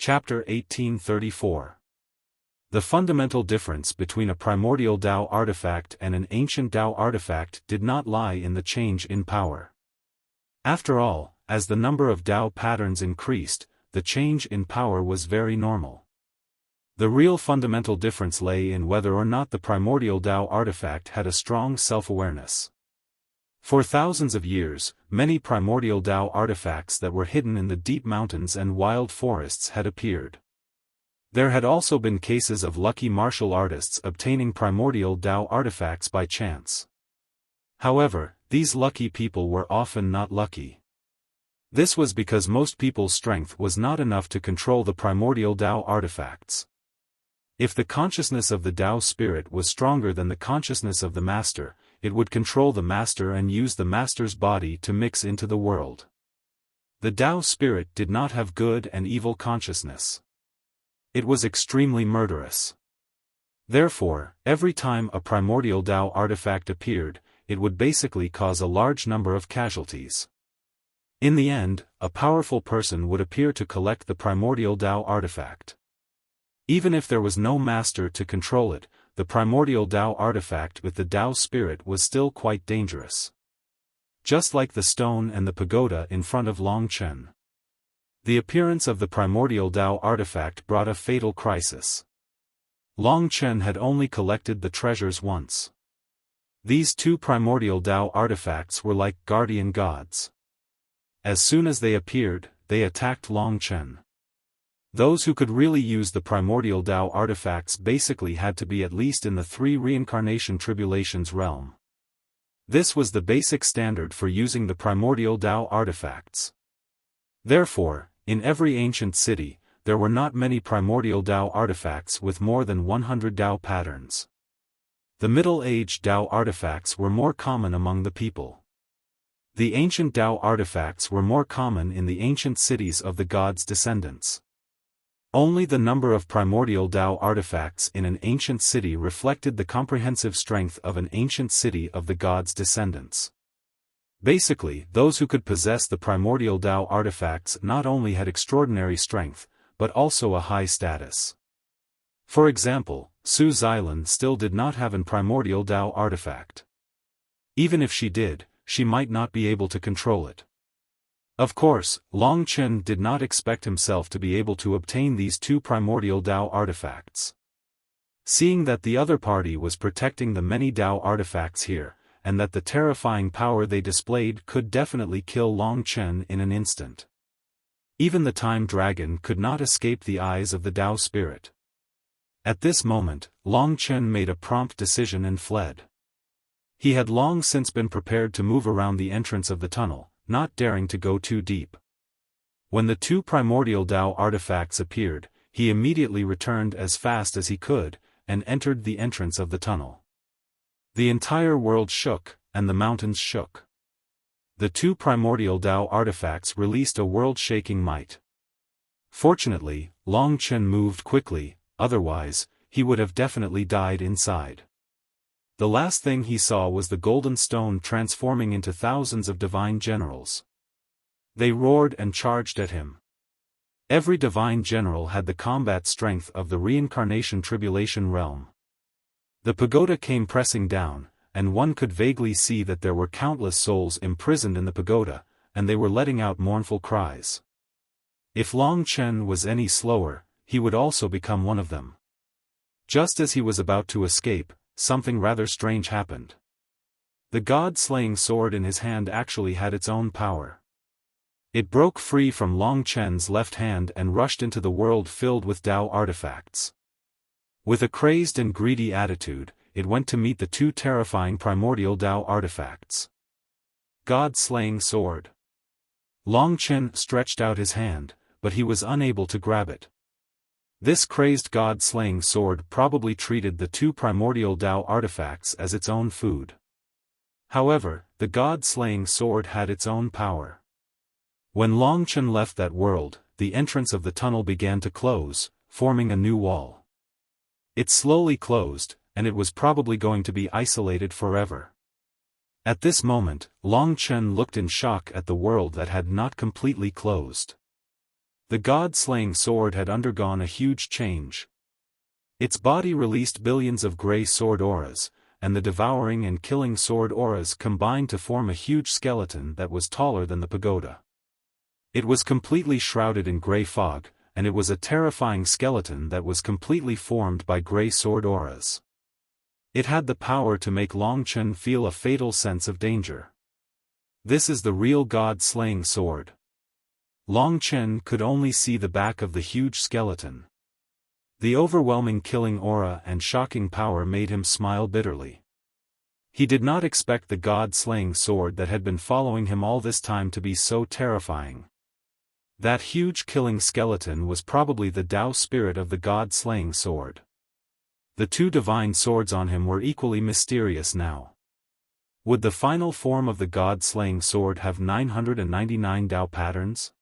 Chapter 1834. The fundamental difference between a primordial Tao artifact and an ancient Tao artifact did not lie in the change in power. After all, as the number of Tao patterns increased, the change in power was very normal. The real fundamental difference lay in whether or not the primordial Tao artifact had a strong self-awareness. For thousands of years, many primordial Tao artifacts that were hidden in the deep mountains and wild forests had appeared. There had also been cases of lucky martial artists obtaining primordial Tao artifacts by chance. However, these lucky people were often not lucky. This was because most people's strength was not enough to control the primordial Tao artifacts. If the consciousness of the Tao spirit was stronger than the consciousness of the master, it would control the master and use the master's body to mix into the world. The Tao spirit did not have good and evil consciousness. It was extremely murderous. Therefore, every time a primordial Tao artifact appeared, it would basically cause a large number of casualties. In the end, a powerful person would appear to collect the primordial Tao artifact. Even if there was no master to control it, the primordial Tao artifact with the Tao spirit was still quite dangerous. Just like the stone and the pagoda in front of Long Chen. The appearance of the primordial Tao artifact brought a fatal crisis. Long Chen had only collected the treasures once. These two primordial Tao artifacts were like guardian gods. As soon as they appeared, they attacked Long Chen. Those who could really use the primordial Tao artifacts basically had to be at least in the 3 reincarnation tribulations realm. This was the basic standard for using the primordial Tao artifacts. Therefore, in every ancient city, there were not many primordial Tao artifacts with more than 100 Tao patterns. The middle-aged Tao artifacts were more common among the people. The ancient Tao artifacts were more common in the ancient cities of the gods' descendants. Only the number of primordial Tao artifacts in an ancient city reflected the comprehensive strength of an ancient city of the gods' descendants. Basically, those who could possess the primordial Tao artifacts not only had extraordinary strength, but also a high status. For example, Su Xilan still did not have an primordial Tao artifact. Even if she did, she might not be able to control it. Of course, Long Chen did not expect himself to be able to obtain these two primordial Tao artifacts. Seeing that the other party was protecting the many Tao artifacts here, and that the terrifying power they displayed could definitely kill Long Chen in an instant. Even the Time Dragon could not escape the eyes of the Tao spirit. At this moment, Long Chen made a prompt decision and fled. He had long since been prepared to move around the entrance of the tunnel, not daring to go too deep. When the two primordial Tao artifacts appeared, he immediately returned as fast as he could, and entered the entrance of the tunnel. The entire world shook, and the mountains shook. The two primordial Tao artifacts released a world-shaking might. Fortunately, Long Chen moved quickly, otherwise, he would have definitely died inside. The last thing he saw was the golden stone transforming into thousands of divine generals. They roared and charged at him. Every divine general had the combat strength of the reincarnation tribulation realm. The pagoda came pressing down, and one could vaguely see that there were countless souls imprisoned in the pagoda, and they were letting out mournful cries. If Long Chen was any slower, he would also become one of them. Just as he was about to escape, something rather strange happened. The god-slaying sword in his hand actually had its own power. It broke free from Long Chen's left hand and rushed into the world filled with Tao artifacts. With a crazed and greedy attitude, it went to meet the two terrifying primordial Tao artifacts. God-slaying sword. Long Chen stretched out his hand, but he was unable to grab it. This crazed god-slaying sword probably treated the two primordial Tao artifacts as its own food. However, the god-slaying sword had its own power. When Long Chen left that world, the entrance of the tunnel began to close, forming a new wall. It slowly closed, and it was probably going to be isolated forever. At this moment, Long Chen looked in shock at the world that had not completely closed. The god-slaying sword had undergone a huge change. Its body released billions of gray sword auras, and the devouring and killing sword auras combined to form a huge skeleton that was taller than the pagoda. It was completely shrouded in gray fog, and it was a terrifying skeleton that was completely formed by gray sword auras. It had the power to make Long Chen feel a fatal sense of danger. This is the real god-slaying sword. Long Chen could only see the back of the huge skeleton. The overwhelming killing aura and shocking power made him smile bitterly. He did not expect the god-slaying sword that had been following him all this time to be so terrifying. That huge killing skeleton was probably the Tao spirit of the god-slaying sword. The two divine swords on him were equally mysterious now. Would the final form of the god-slaying sword have 999 Tao patterns?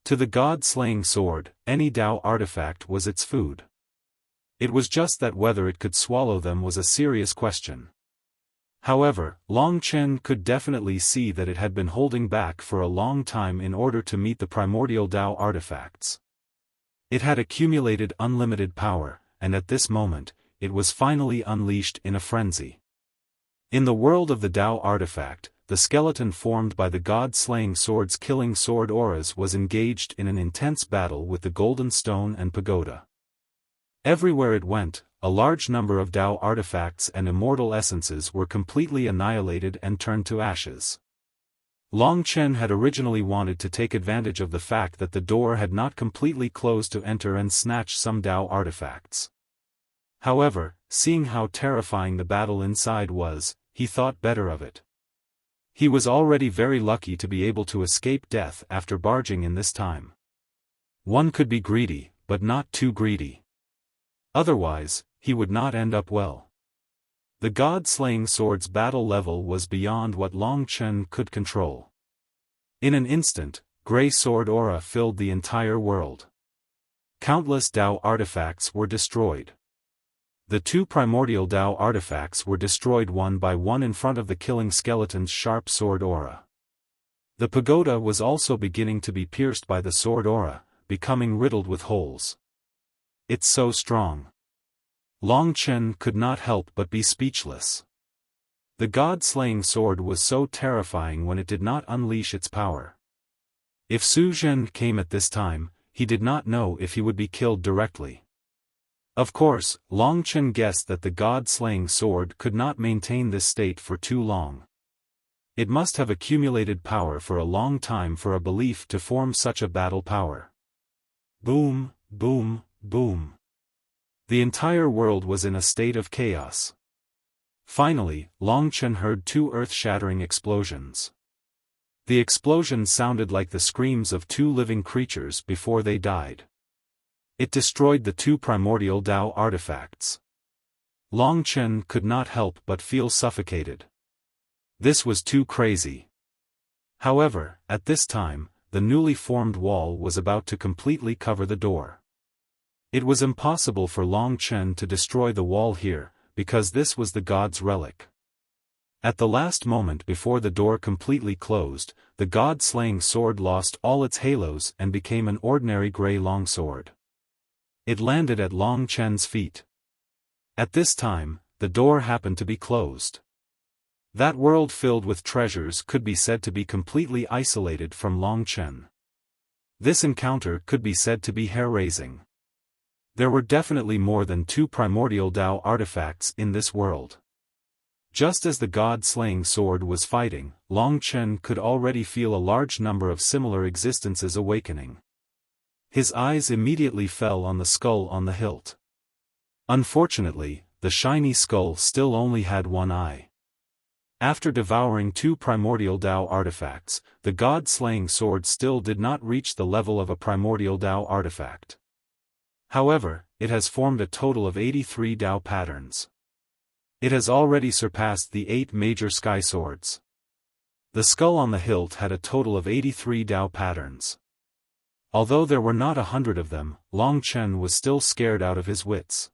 To the god-slaying sword, any Tao artifact was its food. It was just that whether it could swallow them was a serious question. However, Long Chen could definitely see that it had been holding back for a long time in order to meet the primordial Tao artifacts. It had accumulated unlimited power, and at this moment, it was finally unleashed in a frenzy. In the world of the Tao artifact, the skeleton formed by the god-slaying sword's killing sword auras was engaged in an intense battle with the golden stone and pagoda. Everywhere it went, a large number of Tao artifacts and immortal essences were completely annihilated and turned to ashes. Long Chen had originally wanted to take advantage of the fact that the door had not completely closed to enter and snatch some Tao artifacts. However, seeing how terrifying the battle inside was, he thought better of it. He was already very lucky to be able to escape death after barging in this time. One could be greedy, but not too greedy. Otherwise, he would not end up well. The god-slaying sword's battle level was beyond what Long Chen could control. In an instant, gray sword aura filled the entire world. Countless Tao artifacts were destroyed. The two primordial Tao artifacts were destroyed one by one in front of the killing skeleton's sharp sword aura. The pagoda was also beginning to be pierced by the sword aura, becoming riddled with holes. It's so strong. Long Chen could not help but be speechless. The god-slaying sword was so terrifying when it did not unleash its power. If Su Zhen came at this time, he did not know if he would be killed directly. Of course, Long Chen guessed that the god-slaying sword could not maintain this state for too long. It must have accumulated power for a long time for a belief to form such a battle power. Boom, boom, boom. The entire world was in a state of chaos. Finally, Long Chen heard two earth-shattering explosions. The explosions sounded like the screams of two living creatures before they died. It destroyed the two primordial Tao artifacts. Long Chen could not help but feel suffocated. This was too crazy. However, at this time, the newly formed wall was about to completely cover the door. It was impossible for Long Chen to destroy the wall here, because this was the god's relic. At the last moment before the door completely closed, the god-slaying sword lost all its halos and became an ordinary gray longsword. It landed at Long Chen's feet. At this time, the door happened to be closed. That world filled with treasures could be said to be completely isolated from Long Chen. This encounter could be said to be hair-raising. There were definitely more than two primordial Tao artifacts in this world. Just as the god-slaying sword was fighting, Long Chen could already feel a large number of similar existences awakening. His eyes immediately fell on the skull on the hilt. Unfortunately, the shiny skull still only had one eye. After devouring two primordial Tao artifacts, the god-slaying sword still did not reach the level of a primordial Tao artifact. However, it has formed a total of 83 Tao patterns. It has already surpassed the 8 major sky swords. The skull on the hilt had a total of 83 Tao patterns. Although there were not 100 of them, Long Chen was still scared out of his wits.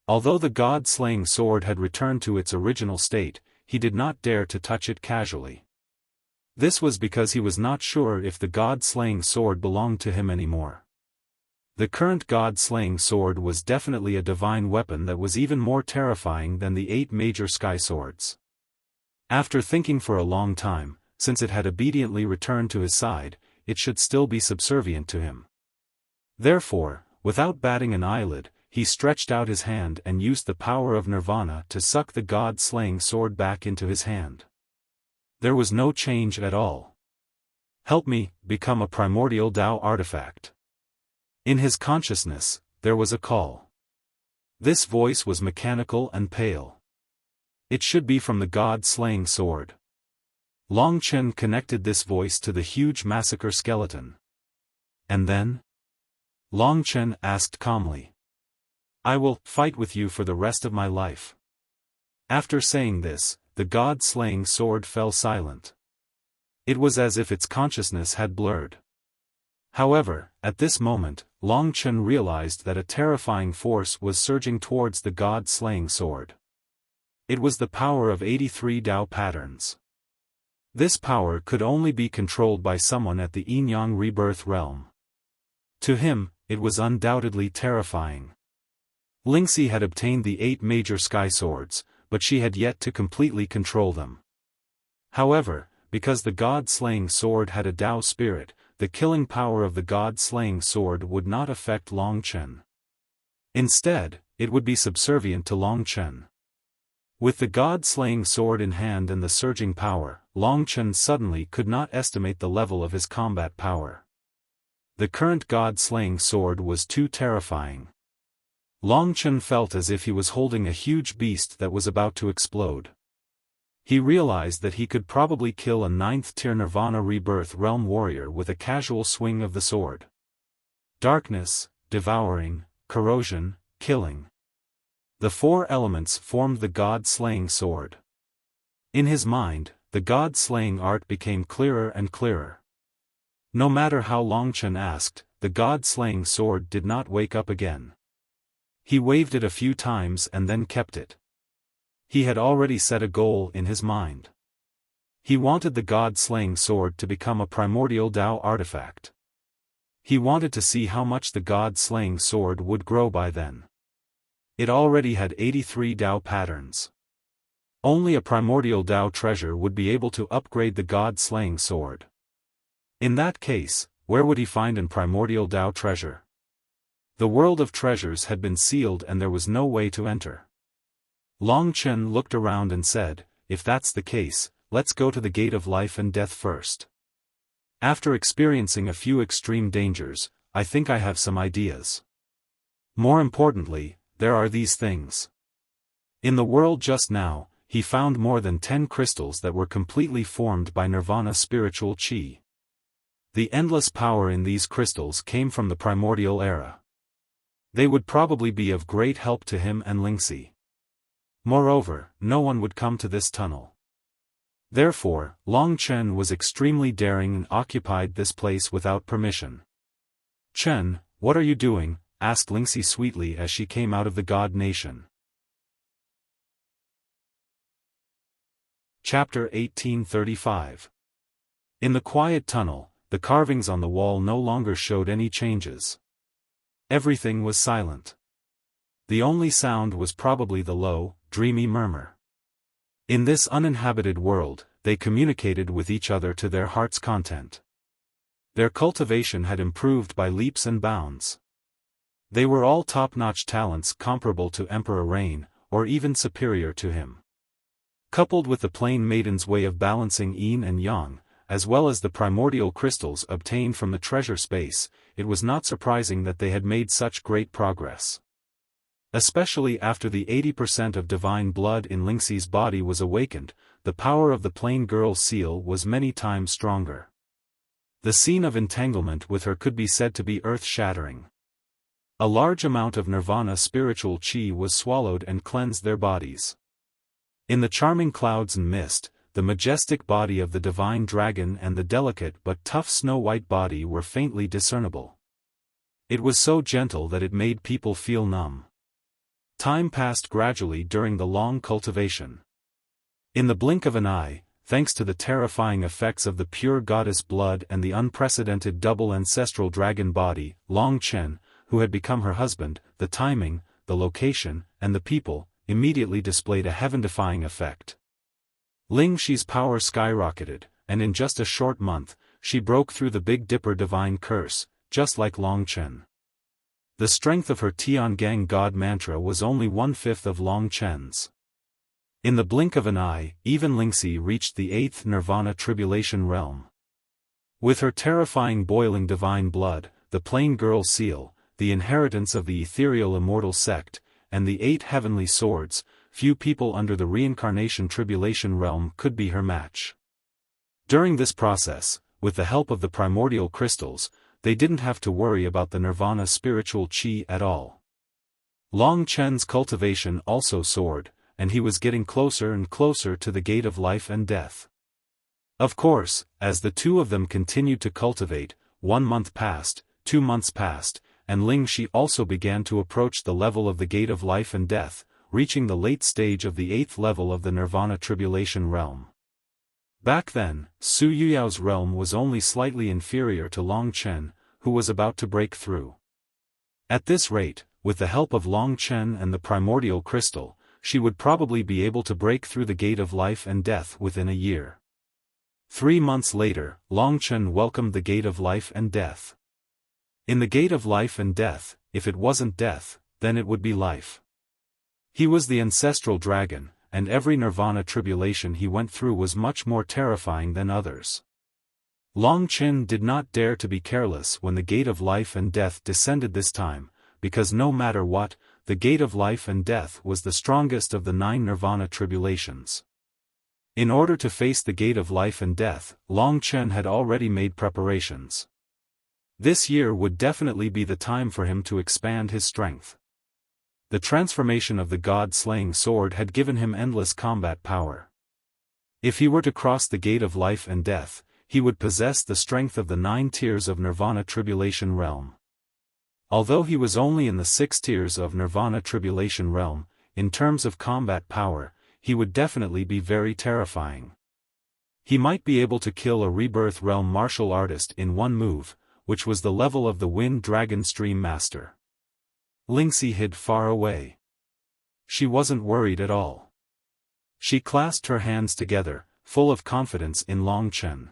Although the god-slaying sword had returned to its original state, he did not dare to touch it casually. This was because he was not sure if the god-slaying sword belonged to him anymore. The current god-slaying sword was definitely a divine weapon that was even more terrifying than the 8 major sky swords. After thinking for a long time, since it had obediently returned to his side, it should still be subservient to him. Therefore, without batting an eyelid, he stretched out his hand and used the power of nirvana to suck the god-slaying sword back into his hand. There was no change at all. "Help me, become a primordial Tao artifact." In his consciousness, there was a call. This voice was mechanical and pale. It should be from the god-slaying sword. Long Chen connected this voice to the huge massacre skeleton. And then? Long Chen asked calmly. "I will fight with you for the rest of my life." After saying this, the god-slaying sword fell silent. It was as if its consciousness had blurred. However, at this moment, Long Chen realized that a terrifying force was surging towards the god-slaying sword. It was the power of 83 Tao patterns. This power could only be controlled by someone at the yin-yang rebirth realm. To him, it was undoubtedly terrifying. Lingxi had obtained the 8 major sky swords, but she had yet to completely control them. However, because the god-slaying sword had a Tao spirit, the killing power of the god-slaying sword would not affect Long Chen. Instead, it would be subservient to Long Chen. With the god-slaying sword in hand and the surging power, Long Chen suddenly could not estimate the level of his combat power. The current god-slaying sword was too terrifying. Long Chen felt as if he was holding a huge beast that was about to explode. He realized that he could probably kill a 9th-tier Nirvana Rebirth Realm warrior with a casual swing of the sword. Darkness, devouring, corrosion, killing. The 4 elements formed the god-slaying sword. In his mind, the god-slaying art became clearer and clearer. No matter how Long Chen asked, the god-slaying sword did not wake up again. He waved it a few times and then kept it. He had already set a goal in his mind. He wanted the god-slaying sword to become a primordial Tao artifact. He wanted to see how much the god-slaying sword would grow by then. It already had 83 Tao patterns. Only a primordial Tao treasure would be able to upgrade the god-slaying sword. In that case, where would he find an primordial Tao treasure? The world of treasures had been sealed and there was no way to enter. Long Chen looked around and said, "If that's the case, let's go to the gate of life and death first. After experiencing a few extreme dangers, I think I have some ideas. More importantly, there are these things." In the world just now, he found more than 10 crystals that were completely formed by nirvana spiritual qi. The endless power in these crystals came from the primordial era. They would probably be of great help to him and Lingxi. Moreover, no one would come to this tunnel. Therefore, Long Chen was extremely daring and occupied this place without permission. "Chen, what are you doing?" asked Lingxi sweetly as she came out of the God Nation. Chapter 1835. In the quiet tunnel, the carvings on the wall no longer showed any changes. Everything was silent. The only sound was probably the low, dreamy murmur. In this uninhabited world, they communicated with each other to their heart's content. Their cultivation had improved by leaps and bounds. They were all top-notch talents comparable to Emperor Rain, or even superior to him. Coupled with the plain maiden's way of balancing yin and yang, as well as the primordial crystals obtained from the treasure space, it was not surprising that they had made such great progress. Especially after the 80% of divine blood in Lingxi's body was awakened, the power of the plain girl's seal was many times stronger. The scene of entanglement with her could be said to be earth-shattering. A large amount of nirvana spiritual qi was swallowed and cleansed their bodies. In the charming clouds and mist, the majestic body of the divine dragon and the delicate but tough snow-white body were faintly discernible. It was so gentle that it made people feel numb. Time passed gradually during the long cultivation. In the blink of an eye, thanks to the terrifying effects of the pure goddess blood and the unprecedented double ancestral dragon body. Long Chen, who had become her husband, the timing, the location, and the people, immediately displayed a heaven-defying effect. Ling Shi's power skyrocketed, and in just a short month, she broke through the Big Dipper divine curse, just like Long Chen. The strength of her Tiangang God mantra was only 1/5 of Long Chen's. In the blink of an eye, even Lingxi reached the 8th Nirvana Tribulation realm. With her terrifying boiling divine blood, the plain girl seal, the inheritance of the ethereal immortal sect, and the 8 heavenly swords, few people under the reincarnation tribulation realm could be her match. During this process, with the help of the primordial crystals, they didn't have to worry about the nirvana spiritual chi at all. Long Chen's cultivation also soared, and he was getting closer and closer to the gate of life and death. Of course, as the two of them continued to cultivate, 1 month passed, 2 months passed, and Ling Shi also began to approach the level of the gate of life and death, reaching the late stage of the 8th level of the nirvana tribulation realm. Back then, Su Yuyao's realm was only slightly inferior to Long Chen, who was about to break through. At this rate, with the help of Long Chen and the primordial crystal, she would probably be able to break through the gate of life and death within a year. 3 months later, Long Chen welcomed the gate of life and death. In the gate of life and death, if it wasn't death, then it would be life. He was the ancestral dragon, and every nirvana tribulation he went through was much more terrifying than others. Long Chen did not dare to be careless when the gate of life and death descended this time, because no matter what, the gate of life and death was the strongest of the 9 nirvana tribulations. In order to face the gate of life and death, Long Chen had already made preparations. This year would definitely be the time for him to expand his strength. The transformation of the god-slaying sword had given him endless combat power. If he were to cross the gate of life and death, he would possess the strength of the 9 tiers of Nirvana Tribulation Realm. Although he was only in the 6 tiers of Nirvana Tribulation Realm, in terms of combat power, he would definitely be very terrifying. He might be able to kill a Rebirth Realm martial artist in one move, which was the level of the Wind Dragon Stream Master. Lingxi hid far away. She wasn't worried at all. She clasped her hands together, full of confidence in Long Chen.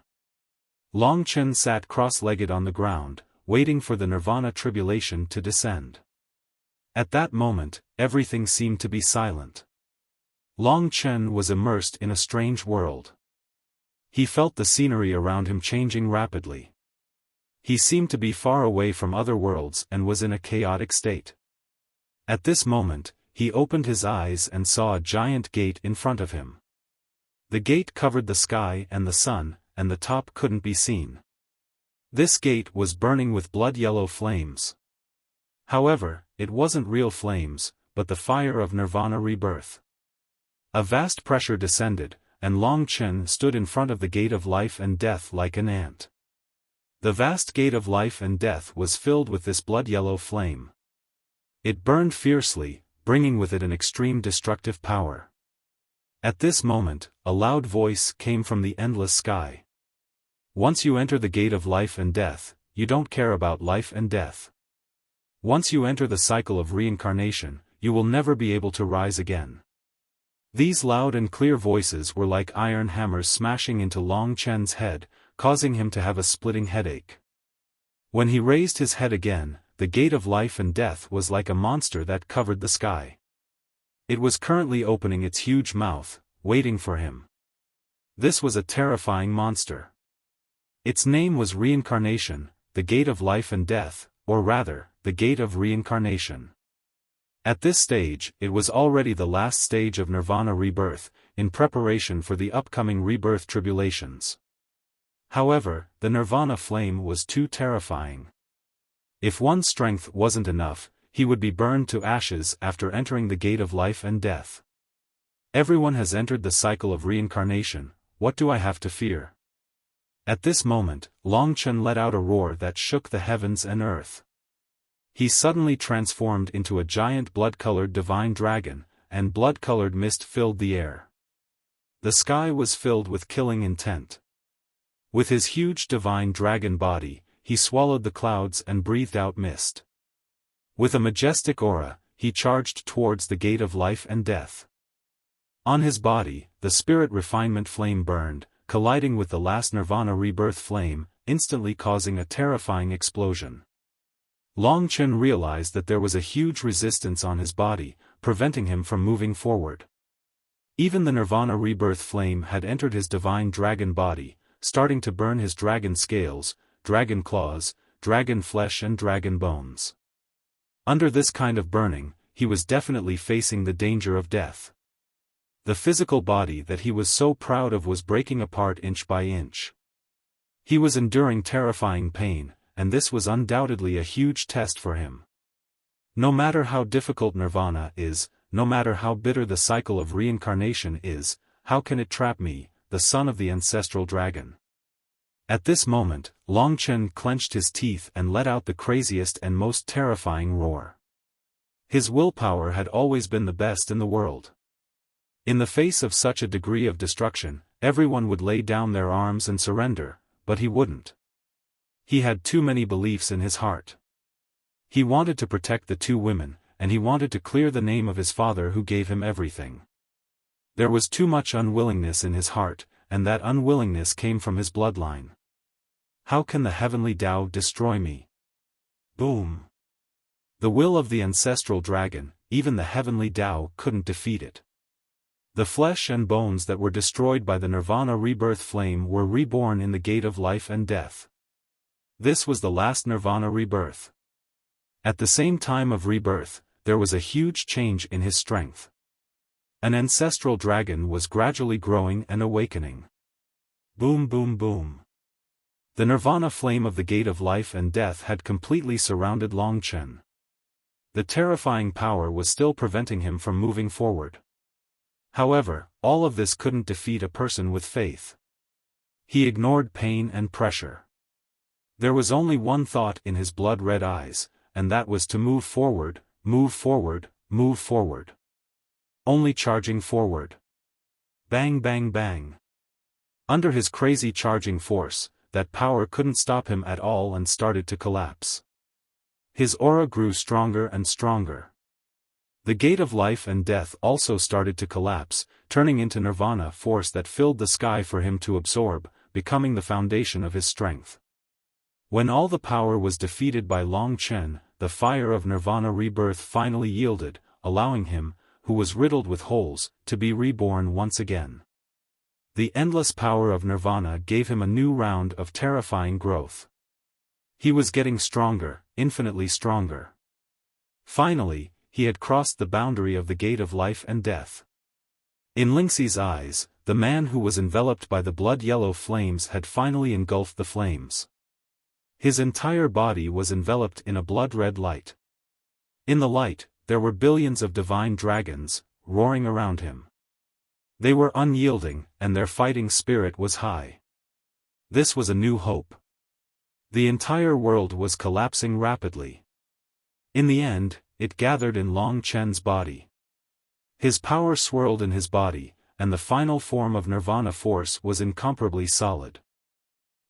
Long Chen sat cross-legged on the ground, waiting for the Nirvana tribulation to descend. At that moment, everything seemed to be silent. Long Chen was immersed in a strange world. He felt the scenery around him changing rapidly. He seemed to be far away from other worlds and was in a chaotic state. At this moment, he opened his eyes and saw a giant gate in front of him. The gate covered the sky and the sun, and the top couldn't be seen. This gate was burning with blood-yellow flames. However, it wasn't real flames, but the fire of Nirvana rebirth. A vast pressure descended, and Long Chen stood in front of the gate of life and death like an ant. The vast gate of life and death was filled with this blood-yellow flame. It burned fiercely, bringing with it an extreme destructive power. At this moment, a loud voice came from the endless sky. Once you enter the gate of life and death, you don't care about life and death. Once you enter the cycle of reincarnation, you will never be able to rise again. These loud and clear voices were like iron hammers smashing into Long Chen's head, causing him to have a splitting headache. When he raised his head again, the gate of life and death was like a monster that covered the sky. It was currently opening its huge mouth, waiting for him. This was a terrifying monster. Its name was Reincarnation, the gate of life and death, or rather, the gate of reincarnation. At this stage, it was already the last stage of Nirvana rebirth, in preparation for the upcoming rebirth tribulations. However, the Nirvana flame was too terrifying. If one's strength wasn't enough, he would be burned to ashes after entering the gate of life and death. Everyone has entered the cycle of reincarnation, what do I have to fear? At this moment, Long Chen let out a roar that shook the heavens and earth. He suddenly transformed into a giant blood-colored divine dragon, and blood-colored mist filled the air. The sky was filled with killing intent. With his huge divine dragon body, he swallowed the clouds and breathed out mist. With a majestic aura, he charged towards the gate of life and death. On his body, the spirit refinement flame burned, colliding with the last nirvana rebirth flame, instantly causing a terrifying explosion. Long Chen realized that there was a huge resistance on his body, preventing him from moving forward. Even the nirvana rebirth flame had entered his divine dragon body, starting to burn his dragon scales, dragon claws, dragon flesh and dragon bones. Under this kind of burning, he was definitely facing the danger of death. The physical body that he was so proud of was breaking apart inch by inch. He was enduring terrifying pain, and this was undoubtedly a huge test for him. No matter how difficult nirvana is, no matter how bitter the cycle of reincarnation is, how can it trap me, the son of the ancestral dragon? At this moment, Long Chen clenched his teeth and let out the craziest and most terrifying roar. His willpower had always been the best in the world. In the face of such a degree of destruction, everyone would lay down their arms and surrender, but he wouldn't. He had too many beliefs in his heart. He wanted to protect the two women, and he wanted to clear the name of his father who gave him everything. There was too much unwillingness in his heart, and that unwillingness came from his bloodline. How can the heavenly Tao destroy me? Boom! The will of the ancestral dragon, even the heavenly Tao couldn't defeat it. The flesh and bones that were destroyed by the nirvana rebirth flame were reborn in the gate of life and death. This was the last nirvana rebirth. At the same time of rebirth, there was a huge change in his strength. An ancestral dragon was gradually growing and awakening. Boom boom boom. The nirvana flame of the gate of life and death had completely surrounded Long Chen. The terrifying power was still preventing him from moving forward. However, all of this couldn't defeat a person with faith. He ignored pain and pressure. There was only one thought in his blood-red eyes, and that was to move forward, move forward, move forward. Only charging forward. Bang bang bang. Under his crazy charging force, that power couldn't stop him at all and started to collapse. His aura grew stronger and stronger. The gate of life and death also started to collapse, turning into nirvana force that filled the sky for him to absorb, becoming the foundation of his strength. When all the power was defeated by Long Chen, the fire of nirvana rebirth finally yielded, allowing him, who was riddled with holes, to be reborn once again. The endless power of nirvana gave him a new round of terrifying growth. He was getting stronger, infinitely stronger. Finally, he had crossed the boundary of the gate of life and death. In Lingxi's eyes, the man who was enveloped by the blood-yellow flames had finally engulfed the flames. His entire body was enveloped in a blood-red light. In the light, there were billions of divine dragons, roaring around him. They were unyielding, and their fighting spirit was high. This was a new hope. The entire world was collapsing rapidly. In the end, it gathered in Long Chen's body. His power swirled in his body, and the final form of nirvana force was incomparably solid.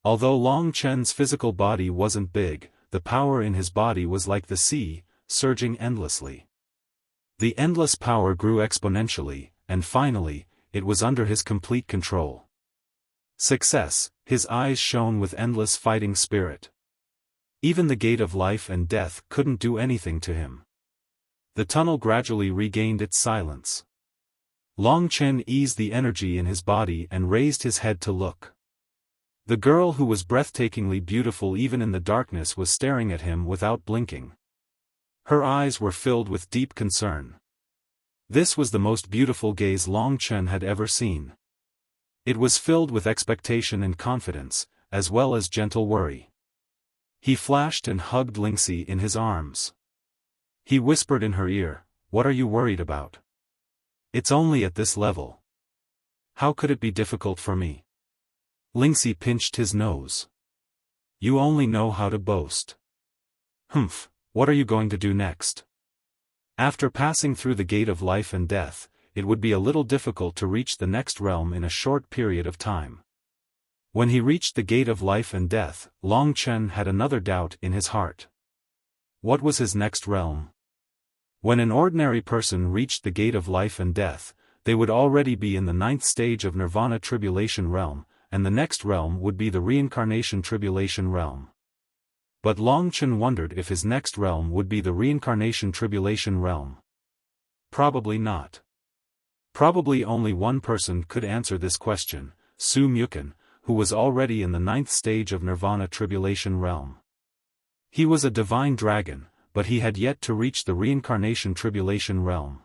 Although Long Chen's physical body wasn't big, the power in his body was like the sea, surging endlessly. The endless power grew exponentially, and finally, it was under his complete control. Success, his eyes shone with endless fighting spirit. Even the gate of life and death couldn't do anything to him. The tunnel gradually regained its silence. Long Chen eased the energy in his body and raised his head to look. The girl who was breathtakingly beautiful even in the darkness was staring at him without blinking. Her eyes were filled with deep concern. This was the most beautiful gaze Long Chen had ever seen. It was filled with expectation and confidence, as well as gentle worry. He flashed and hugged Lingxi in his arms. He whispered in her ear, "What are you worried about? It's only at this level. How could it be difficult for me?" Lingxi pinched his nose. "You only know how to boast. Humph, what are you going to do next?" After passing through the gate of life and death, it would be a little difficult to reach the next realm in a short period of time. When he reached the gate of life and death, Long Chen had another doubt in his heart. What was his next realm? When an ordinary person reached the gate of life and death, they would already be in the 9th stage of Nirvana Tribulation realm, and the next realm would be the Reincarnation Tribulation realm. But Long Chen wondered if his next realm would be the Reincarnation Tribulation realm. Probably not. Probably only one person could answer this question, Su Mukan, who was already in the 9th stage of Nirvana Tribulation realm. He was a divine dragon, but he had yet to reach the Reincarnation Tribulation realm.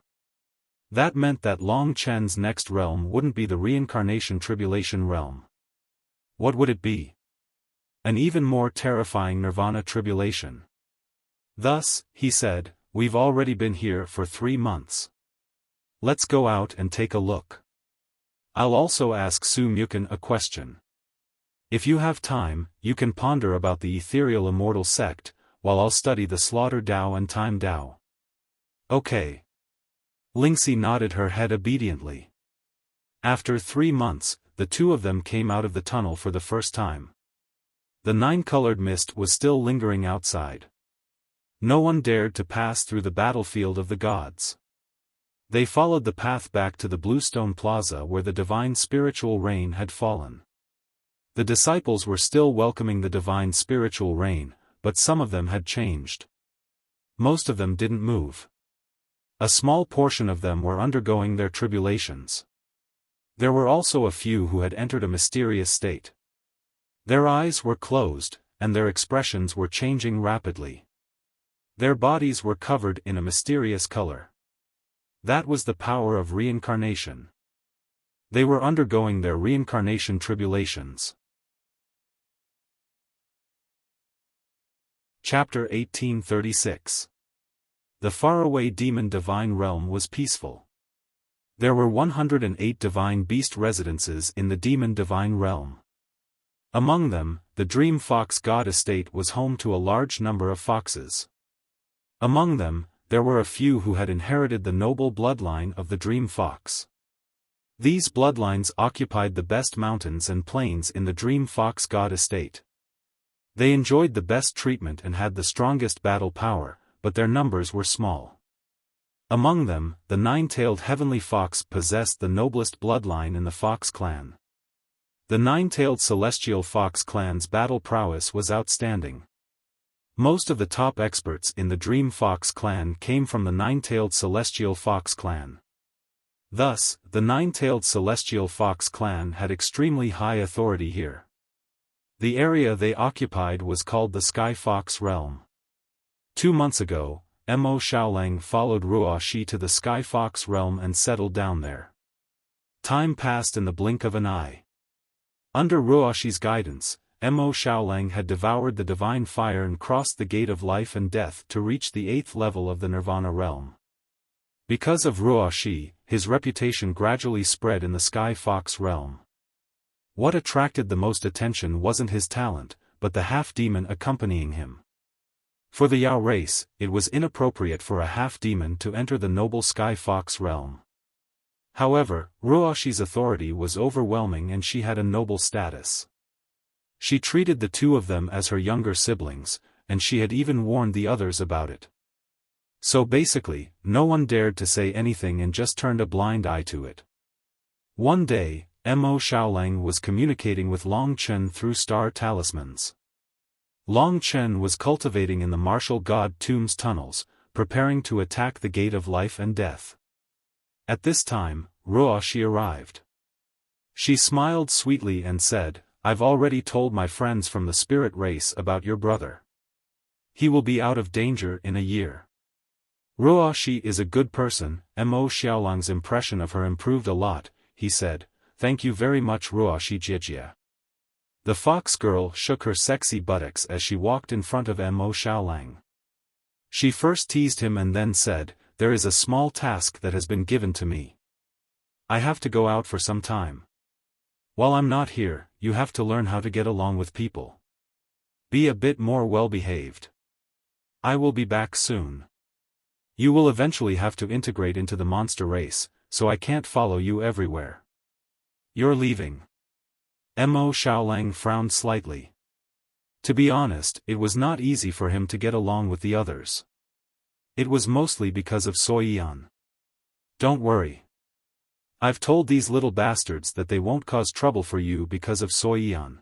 That meant that Long Chen's next realm wouldn't be the Reincarnation Tribulation realm. What would it be? An even more terrifying Nirvana Tribulation. Thus, he said, we've already been here for 3 months. Let's go out and take a look. I'll also ask Su Mukan a question. If you have time, you can ponder about the ethereal immortal sect, while I'll study the slaughter Dao and time Dao. Okay. Lingxi nodded her head obediently. After 3 months, the two of them came out of the tunnel for the first time. The 9-colored mist was still lingering outside. No one dared to pass through the battlefield of the gods. They followed the path back to the Bluestone Plaza where the divine spiritual rain had fallen. The disciples were still welcoming the divine spiritual rain, but some of them had changed. Most of them didn't move. A small portion of them were undergoing their tribulations. There were also a few who had entered a mysterious state. Their eyes were closed, and their expressions were changing rapidly. Their bodies were covered in a mysterious color. That was the power of reincarnation. They were undergoing their reincarnation tribulations. Chapter 1836. The faraway demon divine realm was peaceful. There were 108 divine beast residences in the demon divine realm. Among them, the Dream Fox God Estate was home to a large number of foxes. Among them, there were a few who had inherited the noble bloodline of the Dream Fox. These bloodlines occupied the best mountains and plains in the Dream Fox God Estate. They enjoyed the best treatment and had the strongest battle power, but their numbers were small. Among them, the 9-tailed heavenly fox possessed the noblest bloodline in the Fox clan. The 9-tailed celestial fox clan's battle prowess was outstanding. Most of the top experts in the Dream Fox clan came from the 9-tailed celestial fox clan. Thus, the 9-tailed celestial fox clan had extremely high authority here. The area they occupied was called the Sky Fox realm. 2 months ago, Mo Xiaolang followed Ruo Shi to the Sky Fox realm and settled down there. Time passed in the blink of an eye. Under Ruo Shi's guidance, Mo Xiaolang had devoured the divine fire and crossed the gate of life and death to reach the 8th level of the Nirvana realm. Because of Ruo Shi, his reputation gradually spread in the Sky Fox realm. What attracted the most attention wasn't his talent, but the half-demon accompanying him. For the Yao race, it was inappropriate for a half-demon to enter the noble Sky Fox realm. However, Ruo Shi's authority was overwhelming and she had a noble status. She treated the two of them as her younger siblings, and she had even warned the others about it. So basically, no one dared to say anything and just turned a blind eye to it. One day, Mo Xiaolang was communicating with Long Chen through star talismans. Long Chen was cultivating in the martial god Tomb's tunnels, preparing to attack the gate of life and death. At this time, Ruo Shi arrived. She smiled sweetly and said, "I've already told my friends from the spirit race about your brother. He will be out of danger in a year." Ruo Shi is a good person. Mo Xiaolang's impression of her improved a lot. He said, "Thank you very much Ruo Shi Jie." The fox girl shook her sexy buttocks as she walked in front of Mo Xiaolang. She first teased him and then said, "There is a small task that has been given to me. I have to go out for some time. While I'm not here, you have to learn how to get along with people. Be a bit more well-behaved. I will be back soon. You will eventually have to integrate into the monster race, so I can't follow you everywhere. You're leaving. Mo Xiaolang frowned slightly. To be honest, it was not easy for him to get along with the others. It was mostly because of Soyian. Don't worry. I've told these little bastards that they won't cause trouble for you because of Soyian.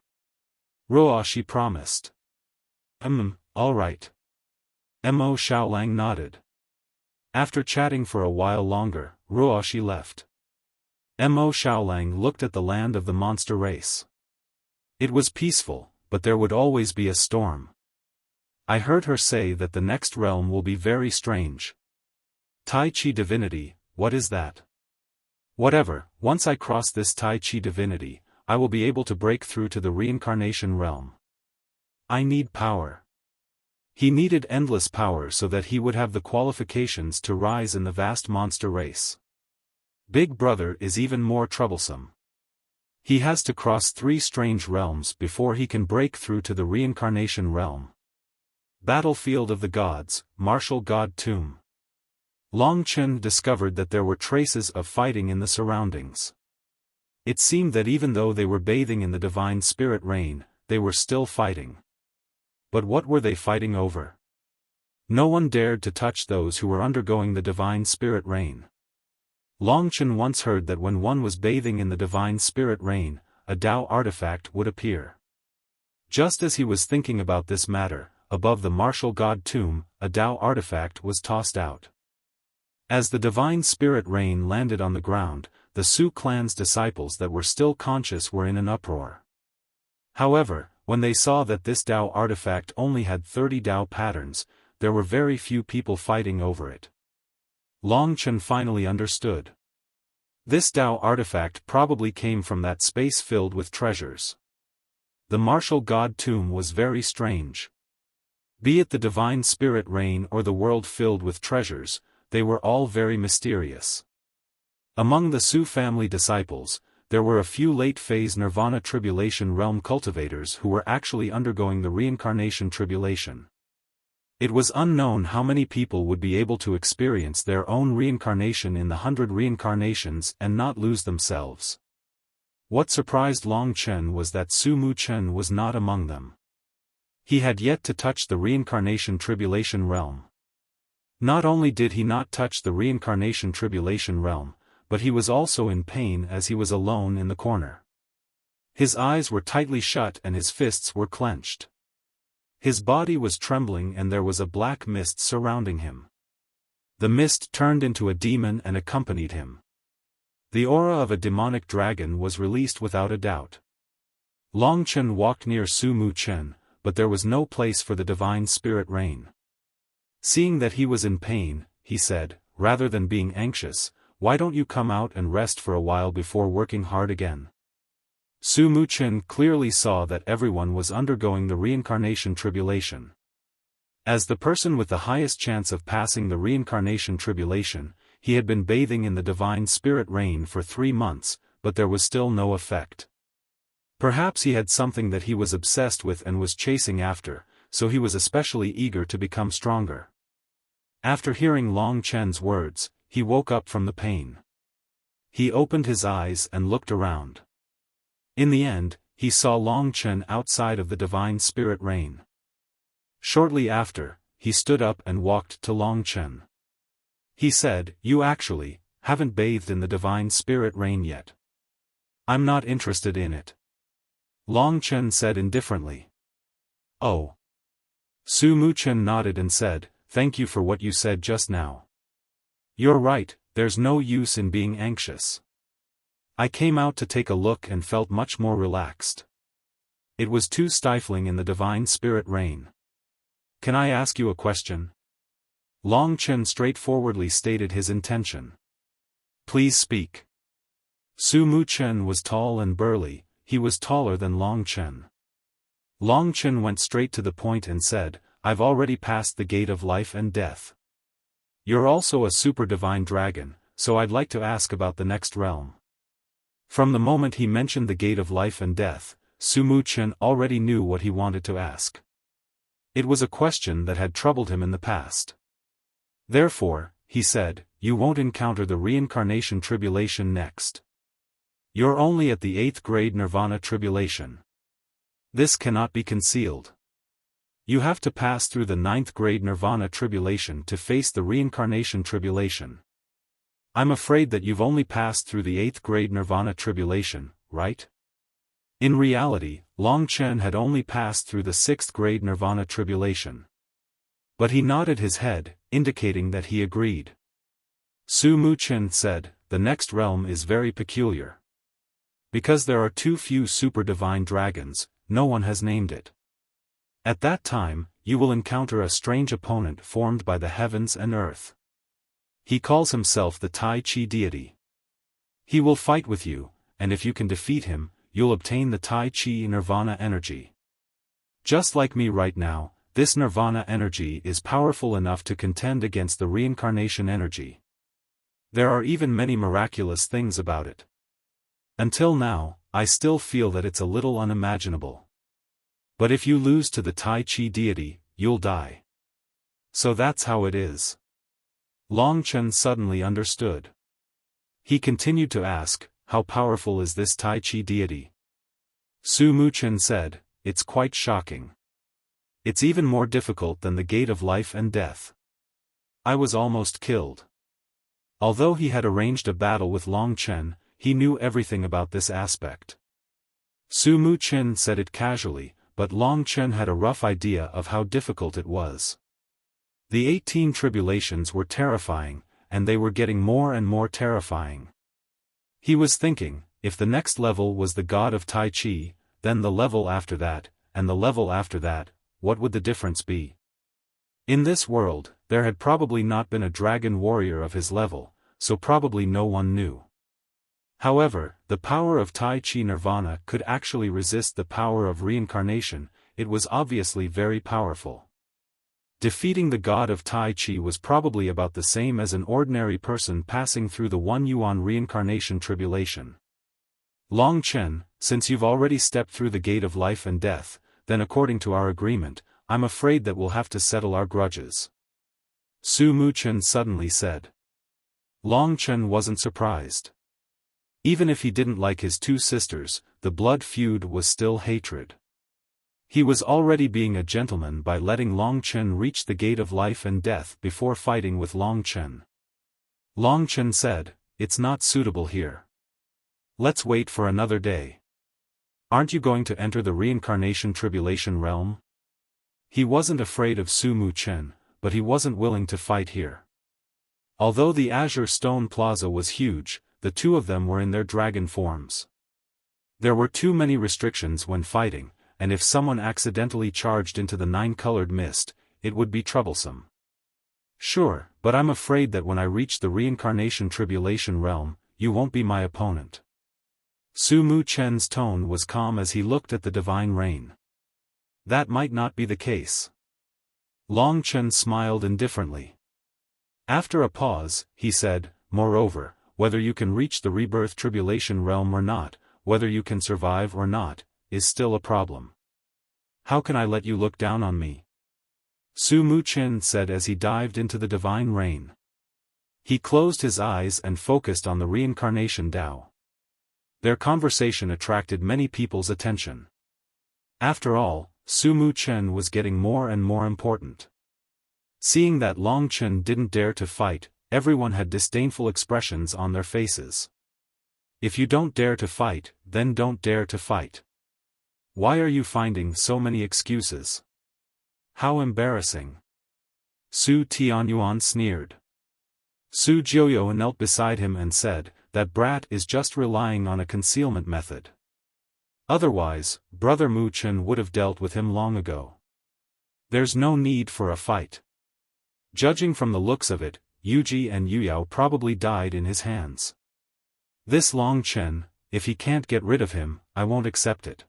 Ruoshi promised. All right. Mo Xiaolang nodded. After chatting for a while longer, Ruoshi left. Mo Xiaolang looked at the land of the monster race. It was peaceful, but there would always be a storm. I heard her say that the next realm will be very strange. Tai Chi divinity, what is that? Whatever, once I cross this Tai Chi divinity, I will be able to break through to the reincarnation realm. I need power. He needed endless power so that he would have the qualifications to rise in the vast monster race. Big Brother is even more troublesome. He has to cross 3 strange realms before he can break through to the reincarnation realm. Battlefield of the Gods, Martial God Tomb. Long Chen discovered that there were traces of fighting in the surroundings. It seemed that even though they were bathing in the divine spirit rain, they were still fighting. But what were they fighting over? No one dared to touch those who were undergoing the divine spirit rain. Long Chen once heard that when one was bathing in the divine spirit rain, a Tao artifact would appear. Just as he was thinking about this matter, above the martial god tomb, a Tao artifact was tossed out. As the divine spirit rain landed on the ground, the Su clan's disciples that were still conscious were in an uproar. However, when they saw that this Tao artifact only had 30 Tao patterns, there were very few people fighting over it. Long Chen finally understood. This Tao artifact probably came from that space filled with treasures. The martial god tomb was very strange. Be it the divine spirit rain or the world filled with treasures, they were all very mysterious. Among the Su family disciples, there were a few late-phase Nirvana Tribulation realm cultivators who were actually undergoing the reincarnation tribulation. It was unknown how many people would be able to experience their own reincarnation in the 100 reincarnations and not lose themselves. What surprised Long Chen was that Su Mu Chen was not among them. He had yet to touch the reincarnation tribulation realm. Not only did he not touch the reincarnation tribulation realm, but he was also in pain as he was alone in the corner. His eyes were tightly shut and his fists were clenched. His body was trembling and there was a black mist surrounding him. The mist turned into a demon and accompanied him. The aura of a demonic dragon was released without a doubt. Long Chen walked near Su Mu Chen, but there was no place for the divine spirit rain. Seeing that he was in pain, he said, rather than being anxious, "Why don't you come out and rest for a while before working hard again?" Su Mu Chen clearly saw that everyone was undergoing the reincarnation tribulation. As the person with the highest chance of passing the reincarnation tribulation, he had been bathing in the divine spirit rain for 3 months, but there was still no effect. Perhaps he had something that he was obsessed with and was chasing after, so he was especially eager to become stronger. After hearing Long Chen's words, he woke up from the pain. He opened his eyes and looked around. In the end, he saw Long Chen outside of the divine spirit rain. Shortly after, he stood up and walked to Long Chen. He said, "You actually haven't bathed in the divine spirit rain yet." "I'm not interested in it," Long Chen said indifferently. "Oh." Su Mu Chen nodded and said, "Thank you for what you said just now. You're right, there's no use in being anxious. I came out to take a look and felt much more relaxed. It was too stifling in the divine spirit rain. Can I ask you a question?" Long Chen straightforwardly stated his intention. "Please speak." Su Mu Chen was tall and burly, he was taller than Long Chen. Long Chen went straight to the point and said, "I've already passed the gate of life and death. You're also a super divine dragon, so I'd like to ask about the next realm." From the moment he mentioned the gate of life and death, Su Mu Chen already knew what he wanted to ask. It was a question that had troubled him in the past. Therefore, he said, you won't encounter the reincarnation tribulation next. You're only at the 8th grade nirvana tribulation. This cannot be concealed. You have to pass through the 9th grade nirvana tribulation to face the reincarnation tribulation. I'm afraid that you've only passed through the 8th grade nirvana tribulation, right? In reality, Long Chen had only passed through the 6th grade nirvana tribulation. But he nodded his head, indicating that he agreed. Su Mu Chen said, the next realm is very peculiar. Because there are too few super divine dragons, no one has named it. At that time, you will encounter a strange opponent formed by the heavens and earth. He calls himself the Tai Chi deity. He will fight with you, and if you can defeat him, you'll obtain the Tai Chi nirvana energy. Just like me right now, this nirvana energy is powerful enough to contend against the reincarnation energy. There are even many miraculous things about it. Until now, I still feel that it's a little unimaginable. But if you lose to the Tai Chi deity, you'll die. So that's how it is. Long Chen suddenly understood. He continued to ask, how powerful is this Tai Chi deity? Su Mu Chen said, it's quite shocking. It's even more difficult than the gate of life and death. I was almost killed. Although he had arranged a battle with Long Chen, he knew everything about this aspect. Su Mu Chen said it casually, but Long Chen had a rough idea of how difficult it was. The 18 tribulations were terrifying, and they were getting more and more terrifying. He was thinking, if the next level was the god of Tai Chi, then the level after that, and the level after that, what would the difference be? In this world, there had probably not been a dragon warrior of his level, so probably no one knew. However, the power of Tai Chi Nirvana could actually resist the power of reincarnation. It was obviously very powerful. Defeating the god of Tai Chi was probably about the same as an ordinary person passing through the 1 yuan reincarnation tribulation. Long Chen, since you've already stepped through the gate of life and death, then according to our agreement, I'm afraid that we'll have to settle our grudges. Su Mu Chen suddenly said. Long Chen wasn't surprised. Even if he didn't like his two sisters, the blood feud was still hatred. He was already being a gentleman by letting Long Chen reach the gate of life and death before fighting with Long Chen. Long Chen said, it's not suitable here. Let's wait for another day. Aren't you going to enter the reincarnation tribulation realm? He wasn't afraid of Su Mu Chen, but he wasn't willing to fight here. Although the Azure Stone Plaza was huge, the two of them were in their dragon forms. There were too many restrictions when fighting, and if someone accidentally charged into the 9-colored mist, it would be troublesome. Sure, but I'm afraid that when I reach the reincarnation tribulation realm, you won't be my opponent. Su Mu Chen's tone was calm as he looked at the divine rain. That might not be the case. Long Chen smiled indifferently. After a pause, he said, moreover, whether you can reach the rebirth tribulation realm or not, whether you can survive or not, is still a problem. How can I let you look down on me? Su Mu Chen said as he dived into the divine rain. He closed his eyes and focused on the reincarnation Tao. Their conversation attracted many people's attention. After all, Su Mu Chen was getting more and more important. Seeing that Long Chen didn't dare to fight, everyone had disdainful expressions on their faces. If you don't dare to fight, then don't dare to fight. Why are you finding so many excuses? How embarrassing. Su Tianyuan sneered. Su Jiuyo knelt beside him and said, that brat is just relying on a concealment method. Otherwise, Brother Mu Chen would have dealt with him long ago. There's no need for a fight. Judging from the looks of it, Yuji and Yuyao probably died in his hands. This Long Chen, if he can't get rid of him, I won't accept it.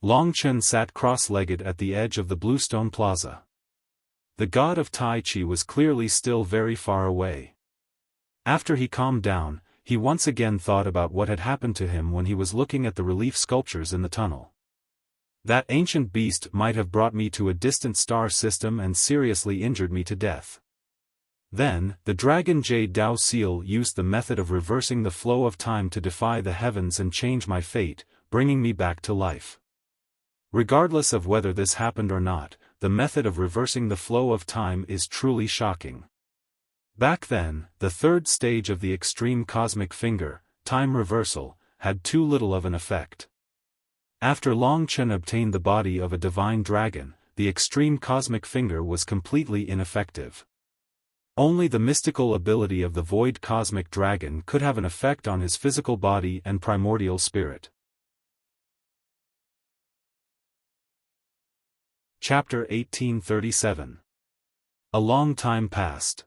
Long Chen sat cross-legged at the edge of the Bluestone Plaza. The god of Tai Chi was clearly still very far away. After he calmed down, he once again thought about what had happened to him when he was looking at the relief sculptures in the tunnel. That ancient beast might have brought me to a distant star system and seriously injured me to death. Then, the Dragon Jade Dao Seal used the method of reversing the flow of time to defy the heavens and change my fate, bringing me back to life. Regardless of whether this happened or not, the method of reversing the flow of time is truly shocking. Back then, the third stage of the extreme cosmic finger, time reversal, had too little of an effect. After Long Chen obtained the body of a divine dragon, the extreme cosmic finger was completely ineffective. Only the mystical ability of the void cosmic dragon could have an effect on his physical body and primordial spirit. Chapter 1837. A long time passed.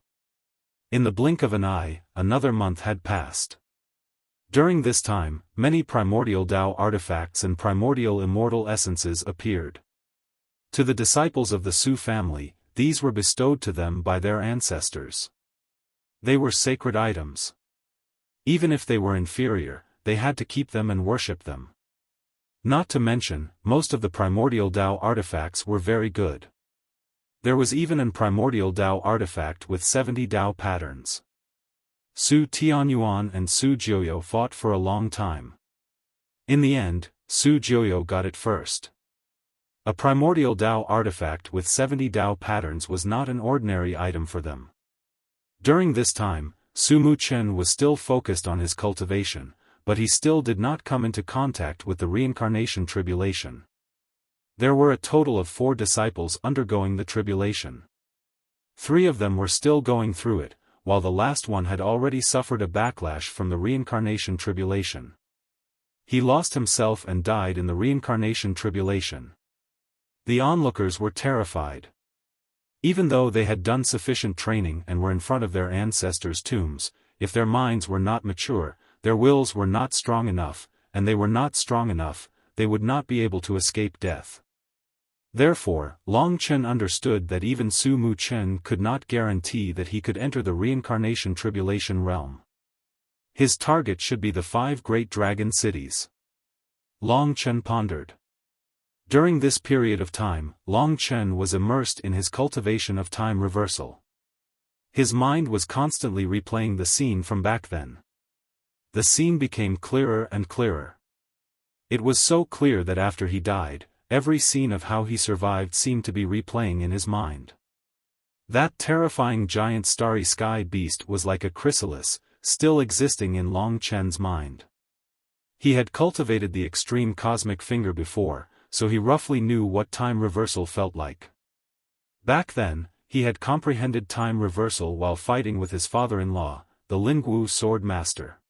In the blink of an eye, another month had passed. During this time, many primordial Tao artifacts and primordial immortal essences appeared. To the disciples of the Su family, these were bestowed to them by their ancestors. They were sacred items. Even if they were inferior, they had to keep them and worship them. Not to mention, most of the primordial Tao artifacts were very good. There was even an primordial Tao artifact with 70 Tao patterns. Su Tianyuan and Su Jiuyo fought for a long time. In the end, Su Jiuyo got it first. A primordial Tao artifact with 70 Tao patterns was not an ordinary item for them. During this time, Su Muchen was still focused on his cultivation, but he still did not come into contact with the reincarnation tribulation. There were a total of 4 disciples undergoing the tribulation. 3 of them were still going through it, while the last one had already suffered a backlash from the reincarnation tribulation. He lost himself and died in the reincarnation tribulation. The onlookers were terrified. Even though they had done sufficient training and were in front of their ancestors' tombs, if their minds were not mature, their wills were not strong enough, and they were not strong enough, they would not be able to escape death. Therefore, Long Chen understood that even Su Muchen could not guarantee that he could enter the reincarnation tribulation realm. His target should be the 5 great dragon cities. Long Chen pondered. During this period of time, Long Chen was immersed in his cultivation of time reversal. His mind was constantly replaying the scene from back then. The scene became clearer and clearer. It was so clear that after he died, every scene of how he survived seemed to be replaying in his mind. That terrifying giant starry sky beast was like a chrysalis, still existing in Long Chen's mind. He had cultivated the extreme cosmic finger before, so he roughly knew what time reversal felt like. Back then, he had comprehended time reversal while fighting with his father-in-law, the Lingwu sword master.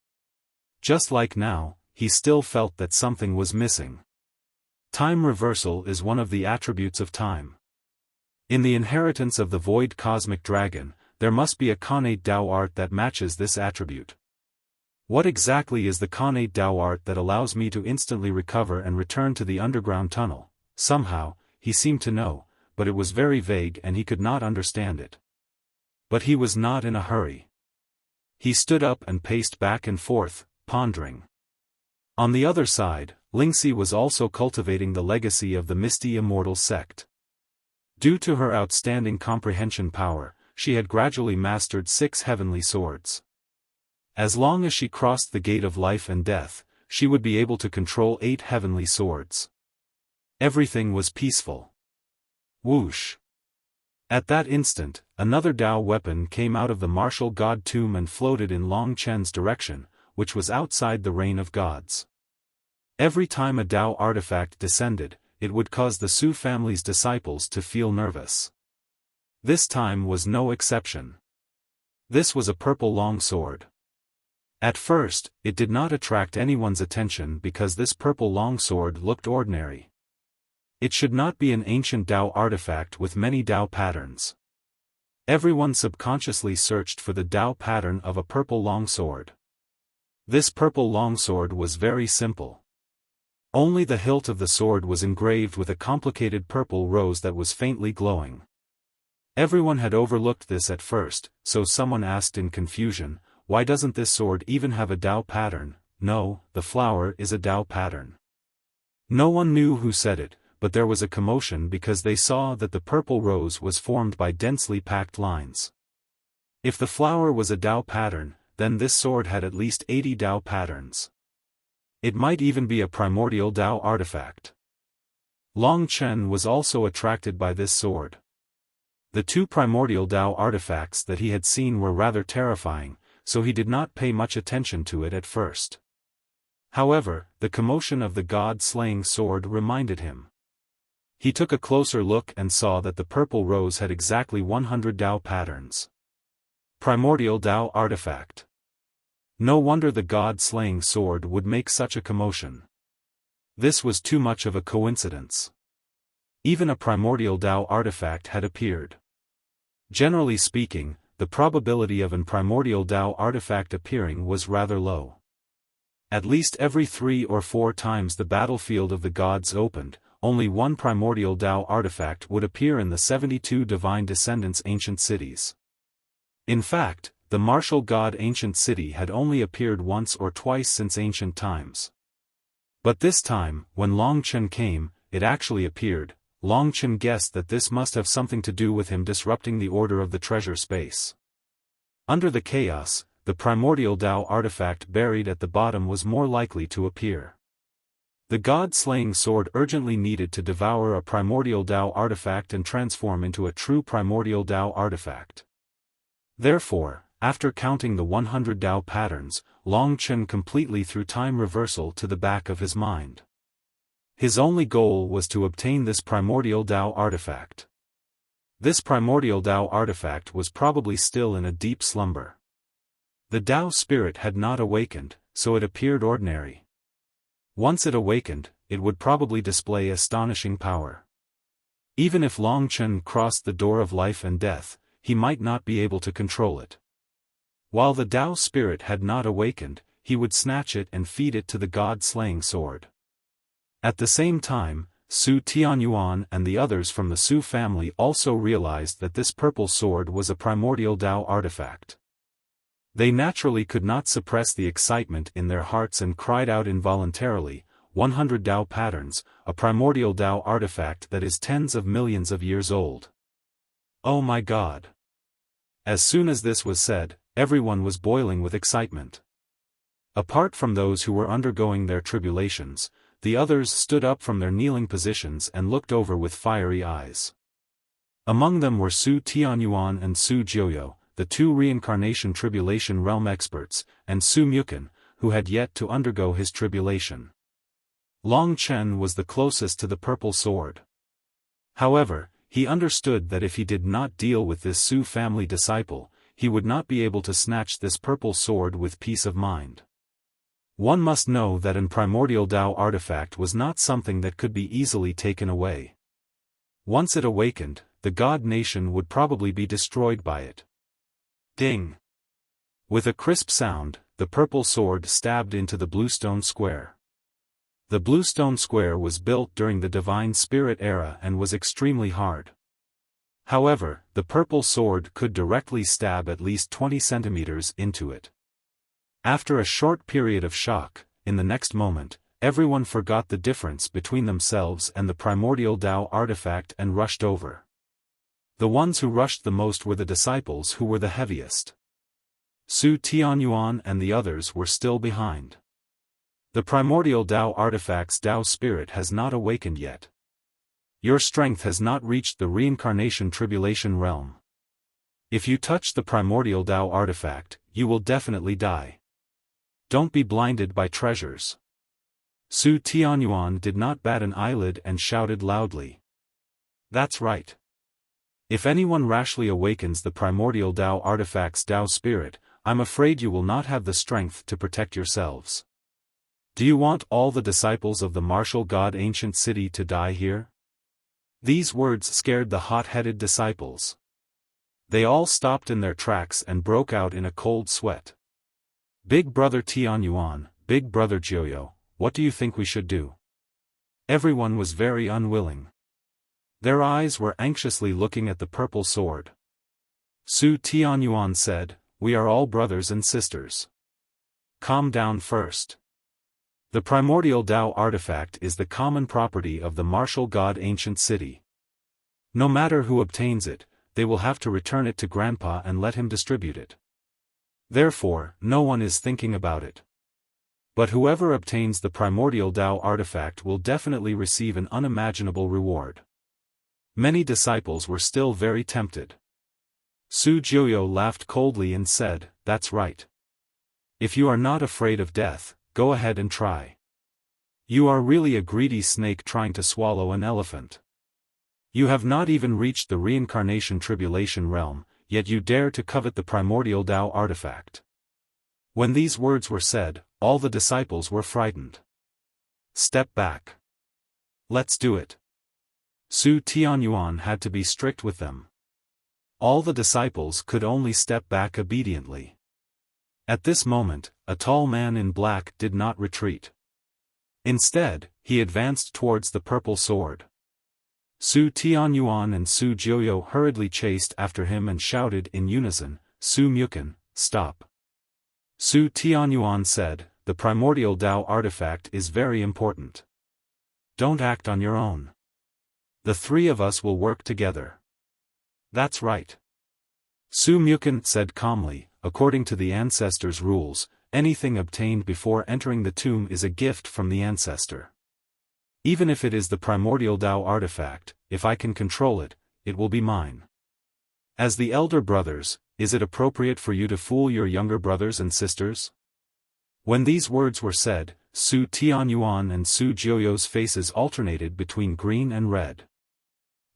Just like now, he still felt that something was missing. Time reversal is one of the attributes of time. In the inheritance of the void cosmic dragon, there must be a connate Tao art that matches this attribute. What exactly is the connate Tao art that allows me to instantly recover and return to the underground tunnel? Somehow, he seemed to know, but it was very vague and he could not understand it. But he was not in a hurry. He stood up and paced back and forth, pondering. On the other side, Lingxi was also cultivating the legacy of the misty immortal sect. Due to her outstanding comprehension power, she had gradually mastered 6 heavenly swords. As long as she crossed the gate of life and death, she would be able to control 8 heavenly swords. Everything was peaceful. Whoosh! At that instant, another Tao weapon came out of the martial god tomb and floated in Long Chen's direction, which was outside the reign of gods. Every time a Tao artifact descended, it would cause the Su family's disciples to feel nervous. This time was no exception. This was a purple longsword. At first, it did not attract anyone's attention because this purple longsword looked ordinary. It should not be an ancient Tao artifact with many Tao patterns. Everyone subconsciously searched for the Tao pattern of a purple longsword. This purple longsword was very simple. Only the hilt of the sword was engraved with a complicated purple rose that was faintly glowing. Everyone had overlooked this at first, so someone asked in confusion, "Why doesn't this sword even have a Tao pattern?" "No, the flower is a Tao pattern." No one knew who said it, but there was a commotion because they saw that the purple rose was formed by densely packed lines. If the flower was a Dao pattern, then this sword had at least 80 Dao patterns. It might even be a primordial Dao artifact. Long Chen was also attracted by this sword. The two primordial Dao artifacts that he had seen were rather terrifying, so he did not pay much attention to it at first. However, the commotion of the god-slaying sword reminded him. He took a closer look and saw that the purple rose had exactly 100 Dao patterns. Primordial Dao artifact. No wonder the god-slaying sword would make such a commotion. This was too much of a coincidence. Even a primordial Dao artifact had appeared. Generally speaking, the probability of an primordial Dao artifact appearing was rather low. At least every 3 or 4 times the battlefield of the gods opened, only one primordial Dao artifact would appear in the 72 divine descendants' ancient cities. In fact, the martial god ancient city had only appeared once or twice since ancient times. But this time, when Long Chen came, it actually appeared. Long Chen guessed that this must have something to do with him disrupting the order of the treasure space. Under the chaos, the primordial Dao artifact buried at the bottom was more likely to appear. The god-slaying sword urgently needed to devour a primordial Dao artifact and transform into a true primordial Dao artifact. Therefore, after counting the 100 Dao patterns, Long Chen completely threw time reversal to the back of his mind. His only goal was to obtain this primordial Dao artifact. This primordial Dao artifact was probably still in a deep slumber. The Dao spirit had not awakened, so it appeared ordinary. Once it awakened, it would probably display astonishing power. Even if Long Chen crossed the door of life and death, he might not be able to control it. While the Dao spirit had not awakened, he would snatch it and feed it to the god-slaying sword. At the same time, Su Tianyuan and the others from the Su family also realized that this purple sword was a primordial Dao artifact. They naturally could not suppress the excitement in their hearts and cried out involuntarily, 100 Dao patterns, a primordial Dao artifact that is tens of millions of years old. Oh my God! As soon as this was said, everyone was boiling with excitement. Apart from those who were undergoing their tribulations, the others stood up from their kneeling positions and looked over with fiery eyes. Among them were Su Tianyuan and Su Jiuyo, the two reincarnation tribulation realm experts, and Su Mukan, who had yet to undergo his tribulation. Long Chen was the closest to the purple sword. However, he understood that if he did not deal with this Su family disciple, he would not be able to snatch this purple sword with peace of mind. One must know that an primordial Dao artifact was not something that could be easily taken away. Once it awakened, the god nation would probably be destroyed by it. Ding! With a crisp sound, the purple sword stabbed into the bluestone square. The bluestone square was built during the Divine Spirit era and was extremely hard. However, the purple sword could directly stab at least 20 centimeters into it. After a short period of shock, in the next moment, everyone forgot the difference between themselves and the primordial Dao artifact and rushed over. The ones who rushed the most were the disciples who were the heaviest. Su Tianyuan and the others were still behind. The primordial Dao artifact's Dao spirit has not awakened yet. Your strength has not reached the reincarnation tribulation realm. If you touch the primordial Dao artifact, you will definitely die. Don't be blinded by treasures. Su Tianyuan did not bat an eyelid and shouted loudly. That's right. If anyone rashly awakens the primordial Dao artifact's Dao spirit, I'm afraid you will not have the strength to protect yourselves. Do you want all the disciples of the martial god ancient city to die here? These words scared the hot-headed disciples. They all stopped in their tracks and broke out in a cold sweat. Big brother Tianyuan, big brother Jiuyo, what do you think we should do? Everyone was very unwilling. Their eyes were anxiously looking at the purple sword. Su Tianyuan said, we are all brothers and sisters. Calm down first. The primordial Dao artifact is the common property of the martial god ancient city. No matter who obtains it, they will have to return it to Grandpa and let him distribute it. Therefore, no one is thinking about it. But whoever obtains the primordial Tao artifact will definitely receive an unimaginable reward. Many disciples were still very tempted. Su Jiuyo laughed coldly and said, "That's right. If you are not afraid of death, go ahead and try. You are really a greedy snake trying to swallow an elephant. You have not even reached the reincarnation tribulation realm, yet you dare to covet the primordial Tao artifact." When these words were said, all the disciples were frightened. "Step back. Let's do it." Su Tianyuan had to be strict with them. All the disciples could only step back obediently. At this moment, a tall man in black did not retreat. Instead, he advanced towards the purple sword. Su Tianyuan and Su Jiuyo hurriedly chased after him and shouted in unison, "Su Mukan, stop." Su Tianyuan said, "The primordial Tao artifact is very important. Don't act on your own. The three of us will work together." "That's right." Su Mukan said calmly, "According to the ancestors' rules, anything obtained before entering the tomb is a gift from the ancestor. Even if it is the primordial Tao artifact, if I can control it, it will be mine. As the elder brothers, is it appropriate for you to fool your younger brothers and sisters?" When these words were said, Su Tianyuan and Su Jiuyo's faces alternated between green and red.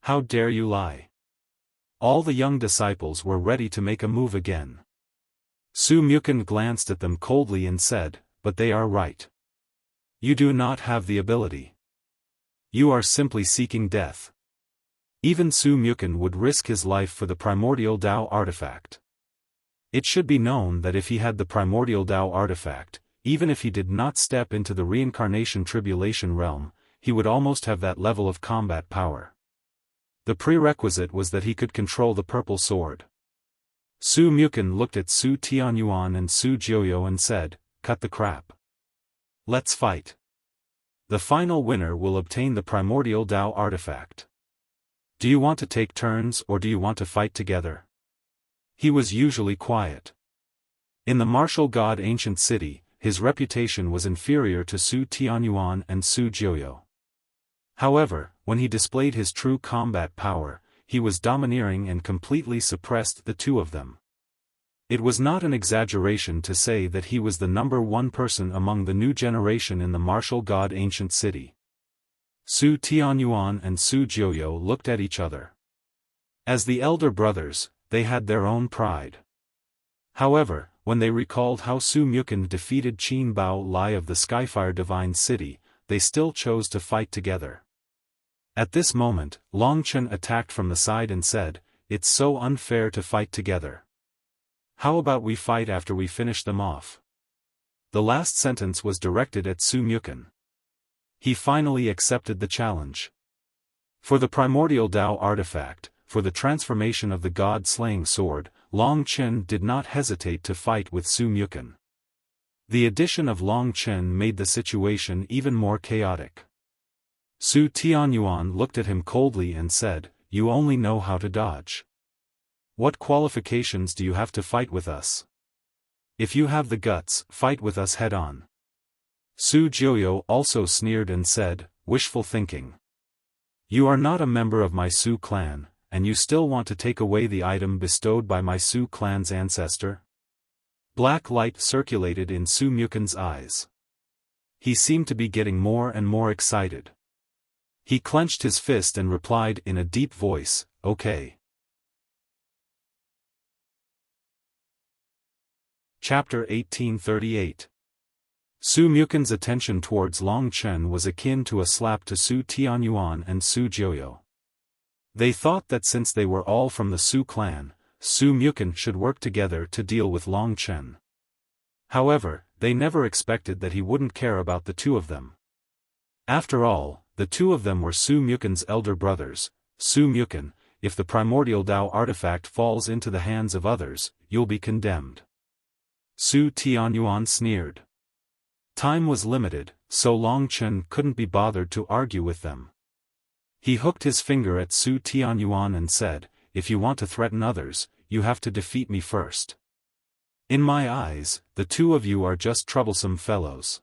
"How dare you lie?" All the young disciples were ready to make a move again. Su Mukan glanced at them coldly and said, "But they are right. You do not have the ability. You are simply seeking death." Even Su Mukan would risk his life for the primordial Tao artifact. It should be known that if he had the primordial Tao artifact, even if he did not step into the reincarnation tribulation realm, he would almost have that level of combat power. The prerequisite was that he could control the purple sword. Su Mukan looked at Su Tianyuan and Su Jiuyo and said, "Cut the crap. Let's fight. The final winner will obtain the primordial Tao artifact. Do you want to take turns or do you want to fight together?" He was usually quiet. In the martial god ancient city, his reputation was inferior to Su Tianyuan and Su Jiuyo. However, when he displayed his true combat power, he was domineering and completely suppressed the two of them. It was not an exaggeration to say that he was the number one person among the new generation in the martial god ancient city. Su Tianyuan and Su Jiuyo looked at each other. As the elder brothers, they had their own pride. However, when they recalled how Su Mukan defeated Qin Bao Lai of the Skyfire Divine City, they still chose to fight together. At this moment, Long Chen attacked from the side and said, "It's so unfair to fight together. How about we fight after we finish them off?" The last sentence was directed at Su Mukan. He finally accepted the challenge. For the primordial Tao artifact, for the transformation of the god-slaying sword, Long Chen did not hesitate to fight with Su Mukan. The addition of Long Chen made the situation even more chaotic. Su Tianyuan looked at him coldly and said, "You only know how to dodge. What qualifications do you have to fight with us? If you have the guts, fight with us head-on." Su Jiuyo also sneered and said, "Wishful thinking. You are not a member of my Su clan, and you still want to take away the item bestowed by my Su clan's ancestor?" Black light circulated in Su Mukan's eyes. He seemed to be getting more and more excited. He clenched his fist and replied in a deep voice, "Okay." Chapter 1838. Su Mukan's attention towards Long Chen was akin to a slap to Su Tianyuan and Su Jiuyo. They thought that since they were all from the Su clan, Su Mukan should work together to deal with Long Chen. However, they never expected that he wouldn't care about the two of them. After all, the two of them were Su Mukan's elder brothers. "Su Mukan, if the primordial Tao artifact falls into the hands of others, you'll be condemned." Su Tianyuan sneered. Time was limited, so Long Chen couldn't be bothered to argue with them. He hooked his finger at Su Tianyuan and said, if you want to threaten others, you have to defeat me first. In my eyes, the two of you are just troublesome fellows."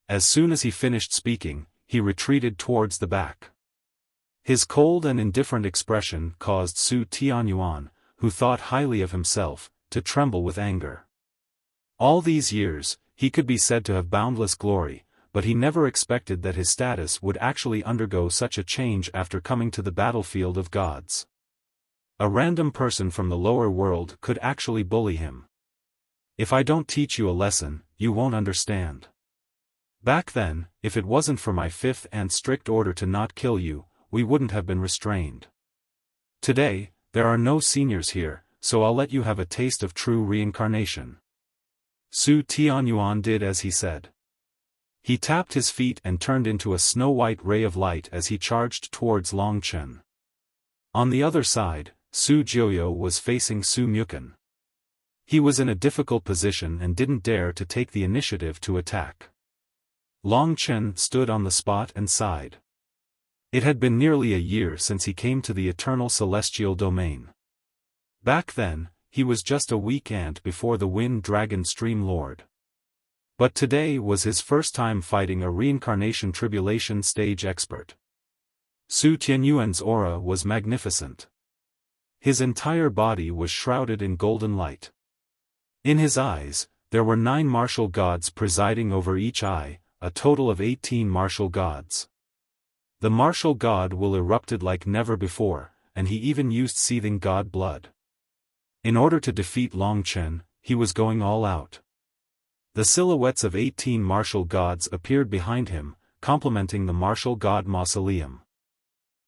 As soon as he finished speaking, he retreated towards the back. His cold and indifferent expression caused Su Tianyuan, who thought highly of himself, to tremble with anger. All these years, he could be said to have boundless glory, but he never expected that his status would actually undergo such a change after coming to the battlefield of gods. A random person from the lower world could actually bully him. "If I don't teach you a lesson, you won't understand. Back then, if it wasn't for my fifth and strict order to not kill you, we wouldn't have been restrained. Today, there are no seniors here, so I'll let you have a taste of true reincarnation." Su Tianyuan did as he said. He tapped his feet and turned into a snow-white ray of light as he charged towards Long Chen. On the other side, Su Jiuyo was facing Su Mukan. He was in a difficult position and didn't dare to take the initiative to attack. Long Chen stood on the spot and sighed. It had been nearly a year since he came to the eternal celestial domain. Back then, he was just a weak ant before the Wind Dragon Stream Lord. But today was his first time fighting a reincarnation tribulation stage expert. Su Tianyuan's aura was magnificent. His entire body was shrouded in golden light. In his eyes, there were 9 martial gods presiding over each eye, a total of 18 martial gods. The martial god will erupted like never before, and he even used seething god blood. In order to defeat Long Chen, he was going all out. The silhouettes of 18 martial gods appeared behind him, complementing the martial god mausoleum.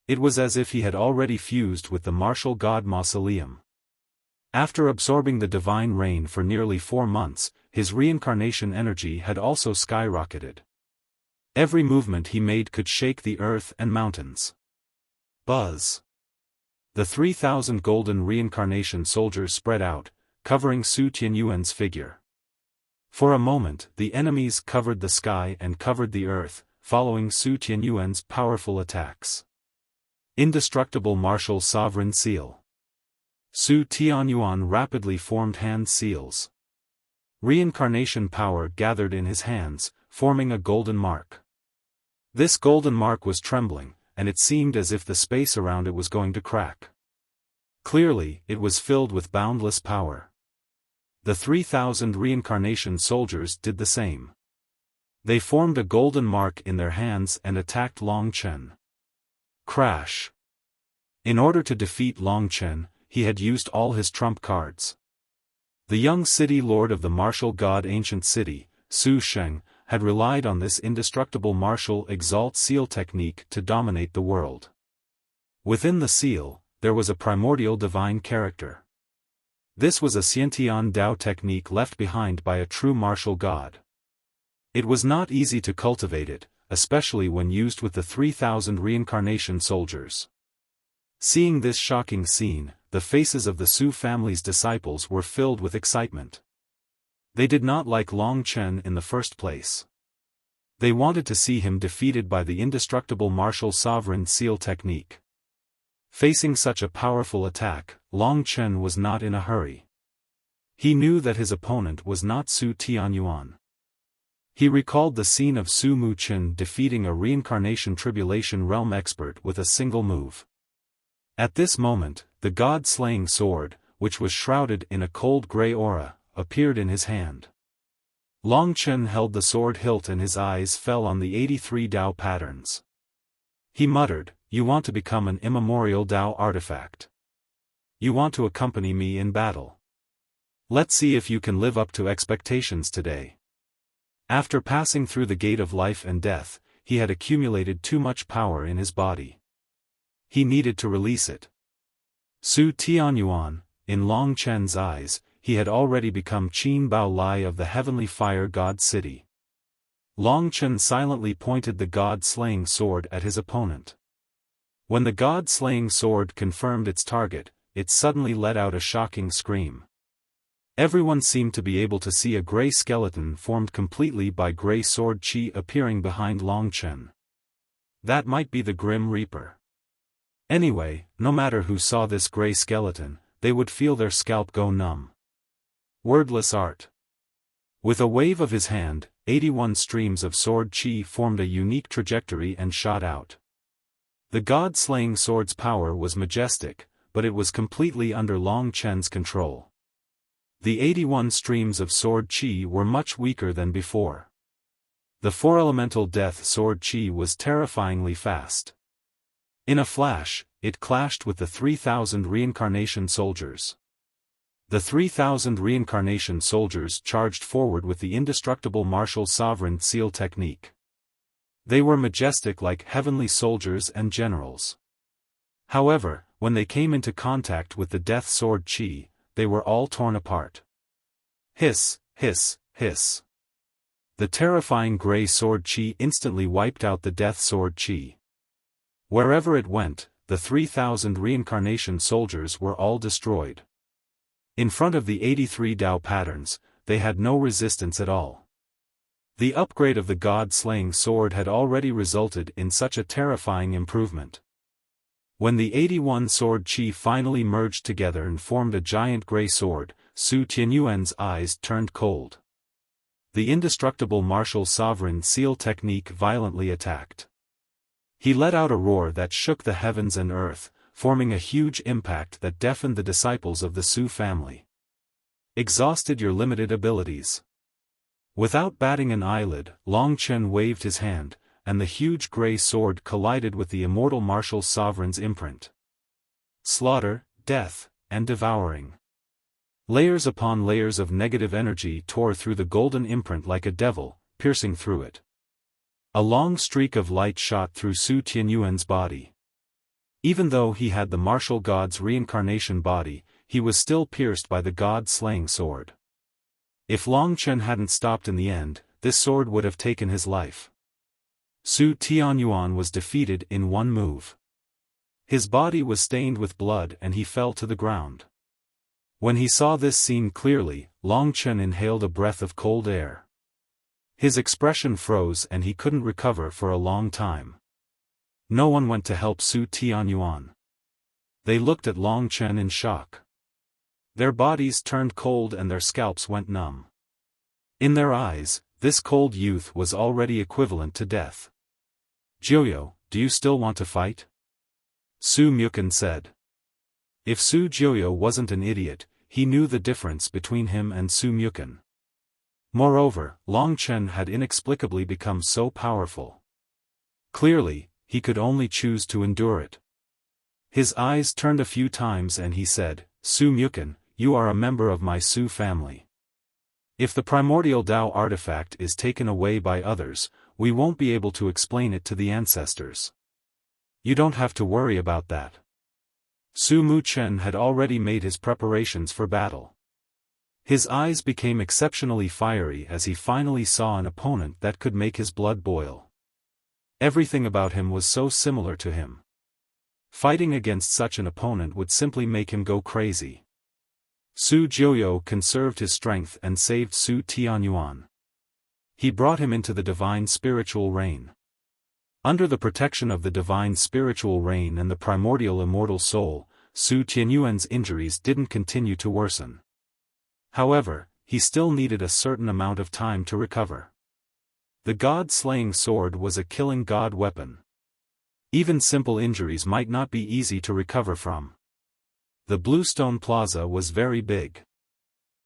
It was as if he had already fused with the martial god mausoleum. After absorbing the divine rain for nearly 4 months, his reincarnation energy had also skyrocketed. Every movement he made could shake the earth and mountains. Buzz! The 3,000 golden reincarnation soldiers spread out, covering Su Tianyuan's figure. For a moment, the enemies covered the sky and covered the earth, following Su Tianyuan's powerful attacks. Indestructible martial sovereign seal. Su Tianyuan rapidly formed hand seals. Reincarnation power gathered in his hands, forming a golden mark. This golden mark was trembling, and it seemed as if the space around it was going to crack. Clearly, it was filled with boundless power. The 3,000 reincarnation soldiers did the same. They formed a golden mark in their hands and attacked Long Chen. Crash! In order to defeat Long Chen, he had used all his trump cards. The young city lord of the martial god ancient city, Su Sheng, had relied on this indestructible martial exalt seal technique to dominate the world. Within the seal, there was a primordial divine character. This was a Xiantian Dao technique left behind by a true martial god. It was not easy to cultivate it, especially when used with the 3,000 reincarnation soldiers. Seeing this shocking scene, the faces of the Su family's disciples were filled with excitement. They did not like Long Chen in the first place. They wanted to see him defeated by the indestructible martial sovereign seal technique. Facing such a powerful attack, Long Chen was not in a hurry. He knew that his opponent was not Su Tianyuan. He recalled the scene of Su Muqin defeating a reincarnation tribulation realm expert with a single move. At this moment, the god-slaying sword, which was shrouded in a cold grey aura, appeared in his hand. Long Chen held the sword hilt and his eyes fell on the 83 Dao patterns. He muttered, "You want to become an immemorial Dao artifact. You want to accompany me in battle. Let's see if you can live up to expectations today." After passing through the gate of life and death, he had accumulated too much power in his body. He needed to release it. Su Tianyuan, in Long Chen's eyes, he had already become Qin Bao Lai of the heavenly fire god city. Long Chen silently pointed the god-slaying sword at his opponent. When the god-slaying sword confirmed its target, it suddenly let out a shocking scream. Everyone seemed to be able to see a grey skeleton formed completely by grey sword chi appearing behind Long Chen. That might be the Grim Reaper. Anyway, no matter who saw this gray skeleton, they would feel their scalp go numb. Wordless art. With a wave of his hand, 81 streams of sword chi formed a unique trajectory and shot out. The god-slaying sword's power was majestic, but it was completely under Long Chen's control. The 81 streams of sword chi were much weaker than before. The four-elemental death sword chi was terrifyingly fast. In a flash, it clashed with the 3,000 reincarnation soldiers. The 3,000 reincarnation soldiers charged forward with the indestructible martial sovereign seal technique. They were majestic like heavenly soldiers and generals. However, when they came into contact with the death sword chi, they were all torn apart. Hiss, hiss, hiss. The terrifying gray sword chi instantly wiped out the death sword chi. Wherever it went, the 3,000 reincarnation soldiers were all destroyed. In front of the 83 Dao patterns, they had no resistance at all. The upgrade of the god-slaying sword had already resulted in such a terrifying improvement. When the 81 sword chi finally merged together and formed a giant gray sword, Su Tianyuan's eyes turned cold. The indestructible martial sovereign seal technique violently attacked. He let out a roar that shook the heavens and earth, forming a huge impact that deafened the disciples of the Su family. Exhausted your limited abilities. Without batting an eyelid, Long Chen waved his hand, and the huge gray sword collided with the immortal martial sovereign's imprint. Slaughter, death, and devouring. Layers upon layers of negative energy tore through the golden imprint like a devil, piercing through it. A long streak of light shot through Su Tianyuan's body. Even though he had the martial god's reincarnation body, he was still pierced by the god-slaying sword. If Long Chen hadn't stopped in the end, this sword would have taken his life. Su Tianyuan was defeated in one move. His body was stained with blood and he fell to the ground. When he saw this scene clearly, Long Chen inhaled a breath of cold air. His expression froze and he couldn't recover for a long time. No one went to help Su Tianyuan. They looked at Long Chen in shock. Their bodies turned cold and their scalps went numb. In their eyes, this cold youth was already equivalent to death. "Jiuyo, do you still want to fight?" Su Mukan said. If Su Jiuyo wasn't an idiot, he knew the difference between him and Su Mukan. Moreover, Long Chen had inexplicably become so powerful. Clearly, he could only choose to endure it. His eyes turned a few times and he said, "Su Mukan, you are a member of my Su family. If the primordial Dao artifact is taken away by others, we won't be able to explain it to the ancestors. You don't have to worry about that." Su Muchen had already made his preparations for battle. His eyes became exceptionally fiery as he finally saw an opponent that could make his blood boil. Everything about him was so similar to him. Fighting against such an opponent would simply make him go crazy. Su Jiuyo conserved his strength and saved Su Tianyuan. He brought him into the divine spiritual rain. Under the protection of the divine spiritual rain and the primordial immortal soul, Su Tianyuan's injuries didn't continue to worsen. However, he still needed a certain amount of time to recover. The god-slaying sword was a killing god weapon. Even simple injuries might not be easy to recover from. The Bluestone Plaza was very big.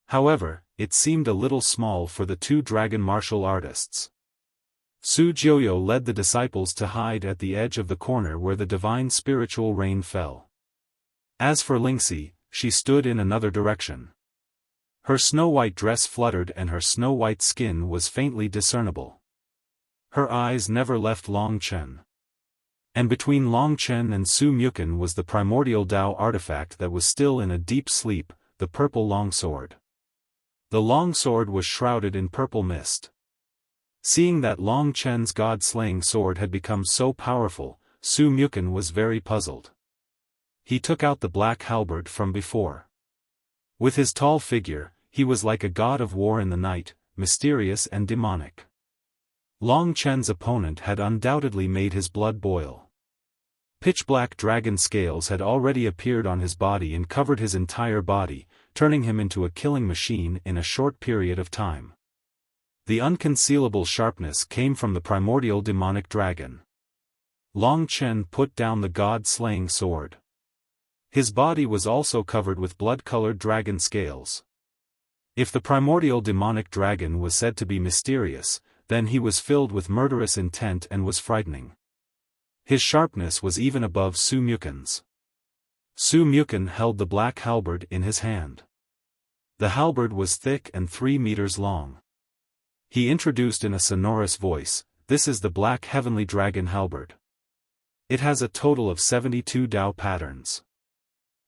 However, it seemed a little small for the two dragon martial artists. Su Jiuyo led the disciples to hide at the edge of the corner where the divine spiritual rain fell. As for Lingxi, she stood in another direction. Her snow-white dress fluttered and her snow-white skin was faintly discernible. Her eyes never left Long Chen. And between Long Chen and Su Mukan was the primordial Dao artifact that was still in a deep sleep, the purple longsword. The longsword was shrouded in purple mist. Seeing that Long Chen's god-slaying sword had become so powerful, Su Mukan was very puzzled. He took out the black halberd from before. With his tall figure, he was like a god of war in the night, mysterious and demonic. Long Chen's opponent had undoubtedly made his blood boil. Pitch-black dragon scales had already appeared on his body and covered his entire body, turning him into a killing machine in a short period of time. The unconcealable sharpness came from the primordial demonic dragon. Long Chen put down the god-slaying sword. His body was also covered with blood-colored dragon scales. If the primordial demonic dragon was said to be mysterious, then he was filled with murderous intent and was frightening. His sharpness was even above Su Muken's. Su Muken held the black halberd in his hand. The halberd was thick and 3 meters long. He introduced in a sonorous voice, "This is the black heavenly dragon halberd. It has a total of 72 Dao patterns.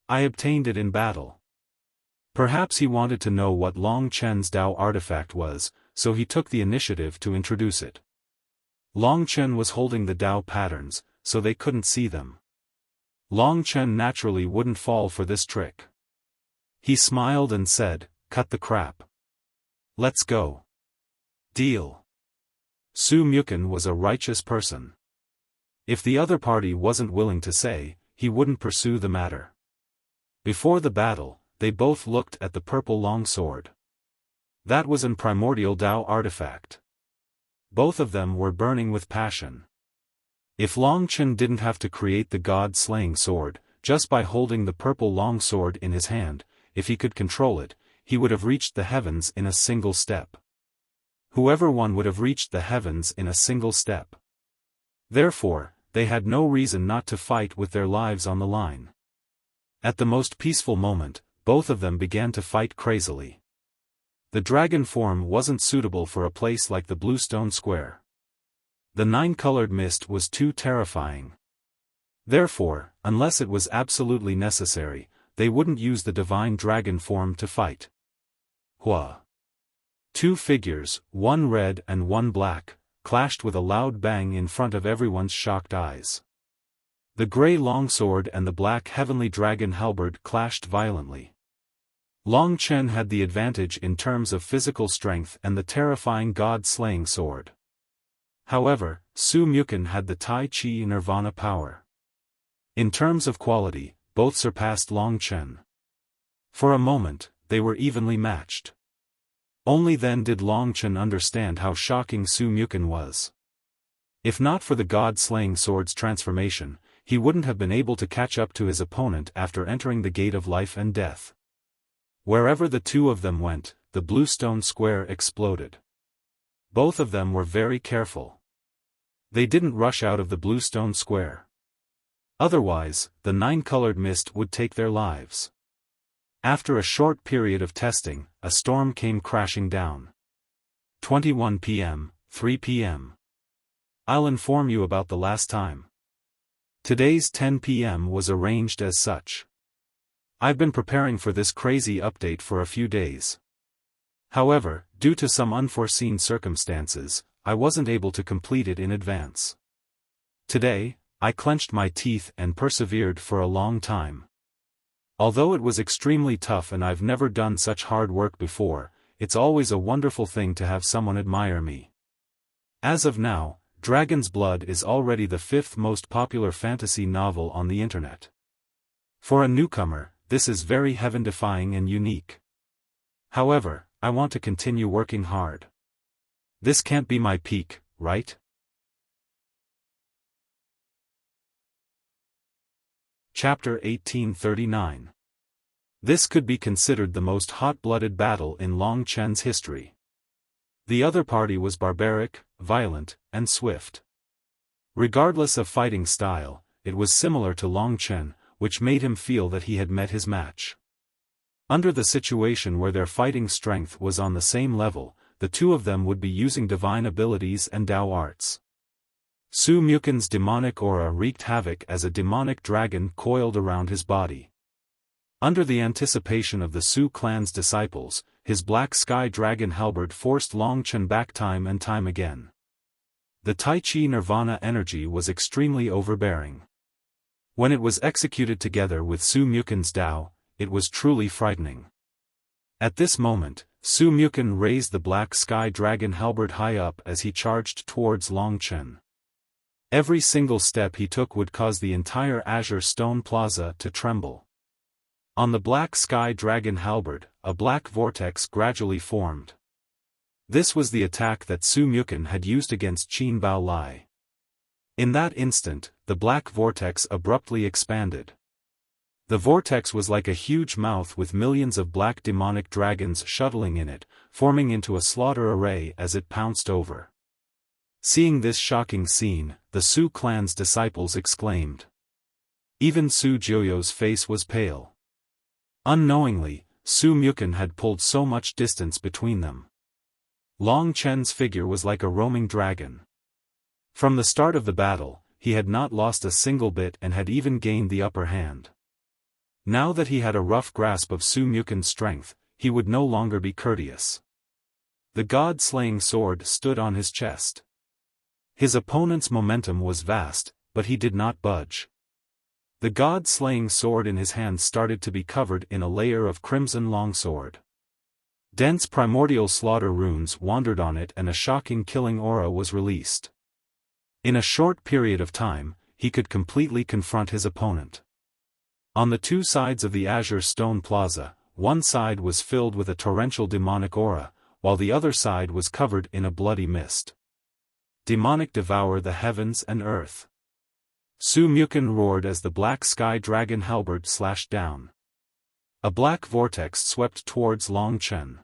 I obtained it in battle." Perhaps he wanted to know what Long Chen's Dao artifact was, so he took the initiative to introduce it. Long Chen was holding the Dao patterns, so they couldn't see them. Long Chen naturally wouldn't fall for this trick. He smiled and said, "Cut the crap. Let's go. Deal." Su Muken was a righteous person. If the other party wasn't willing to say, he wouldn't pursue the matter. Before the battle, they both looked at the purple longsword. That was an primordial Dao artifact. Both of them were burning with passion. If Long Chen didn't have to create the god-slaying sword, just by holding the purple longsword in his hand, if he could control it, he would have reached the heavens in a single step. Whoever won would have reached the heavens in a single step. Therefore, they had no reason not to fight with their lives on the line. At the most peaceful moment, both of them began to fight crazily. The dragon form wasn't suitable for a place like the Bluestone Square. The 9-colored mist was too terrifying. Therefore, unless it was absolutely necessary, they wouldn't use the divine dragon form to fight. Hua! 2 figures, one red and one black, clashed with a loud bang in front of everyone's shocked eyes. The grey longsword and the black heavenly dragon halberd clashed violently. Long Chen had the advantage in terms of physical strength and the terrifying god-slaying sword. However, Su Muken had the Tai Chi Nirvana power. In terms of quality, both surpassed Long Chen. For a moment, they were evenly matched. Only then did Long Chen understand how shocking Su Muken was. If not for the god-slaying sword's transformation, he wouldn't have been able to catch up to his opponent after entering the gate of life and death. Wherever the two of them went, the Bluestone Square exploded. Both of them were very careful. They didn't rush out of the Bluestone Square. Otherwise, the 9-colored mist would take their lives. After a short period of testing, a storm came crashing down. 21 p.m., 3 p.m. I'll inform you about the last time. Today's 10 p.m. was arranged as such. I've been preparing for this crazy update for a few days. However, due to some unforeseen circumstances, I wasn't able to complete it in advance. Today, I clenched my teeth and persevered for a long time. Although it was extremely tough and I've never done such hard work before, it's always a wonderful thing to have someone admire me. As of now, Dragon's Blood is already the 5th most popular fantasy novel on the internet. For a newcomer, this is very heaven-defying and unique. However, I want to continue working hard. This can't be my peak, right? Chapter 1839. This could be considered the most hot-blooded battle in Long Chen's history. The other party was barbaric, violent, and swift. Regardless of fighting style, it was similar to Long Chen, which made him feel that he had met his match. Under the situation where their fighting strength was on the same level, the two of them would be using divine abilities and Dao arts. Su Muken's demonic aura wreaked havoc as a demonic dragon coiled around his body. Under the anticipation of the Su clan's disciples, his black sky dragon halberd forced Long Chen back time and time again. The Tai Chi Nirvana energy was extremely overbearing. When it was executed together with Su Muken's Dao, it was truly frightening. At this moment, Su Muken raised the black sky dragon halberd high up as he charged towards Long Chen. Every single step he took would cause the entire azure stone plaza to tremble. On the black sky dragon halberd, a black vortex gradually formed. This was the attack that Su Mukun had used against Qin Bao Lai. In that instant, the black vortex abruptly expanded. The vortex was like a huge mouth with millions of black demonic dragons shuttling in it, forming into a slaughter array as it pounced over. Seeing this shocking scene, the Su clan's disciples exclaimed. Even Su Jiuyo's face was pale. Unknowingly, Su Mukun had pulled so much distance between them. Long Chen's figure was like a roaming dragon. From the start of the battle, he had not lost a single bit and had even gained the upper hand. Now that he had a rough grasp of Su Mukun's strength, he would no longer be courteous. The god-slaying sword stood on his chest. His opponent's momentum was vast, but he did not budge. The god-slaying sword in his hand started to be covered in a layer of crimson longsword. Dense primordial slaughter runes wandered on it and a shocking killing aura was released. In a short period of time, he could completely confront his opponent. On the two sides of the azure stone plaza, one side was filled with a torrential demonic aura, while the other side was covered in a bloody mist. Demonic devour the heavens and earth. Su Mukun roared as the black sky dragon halberd slashed down. A black vortex swept towards Long Chen.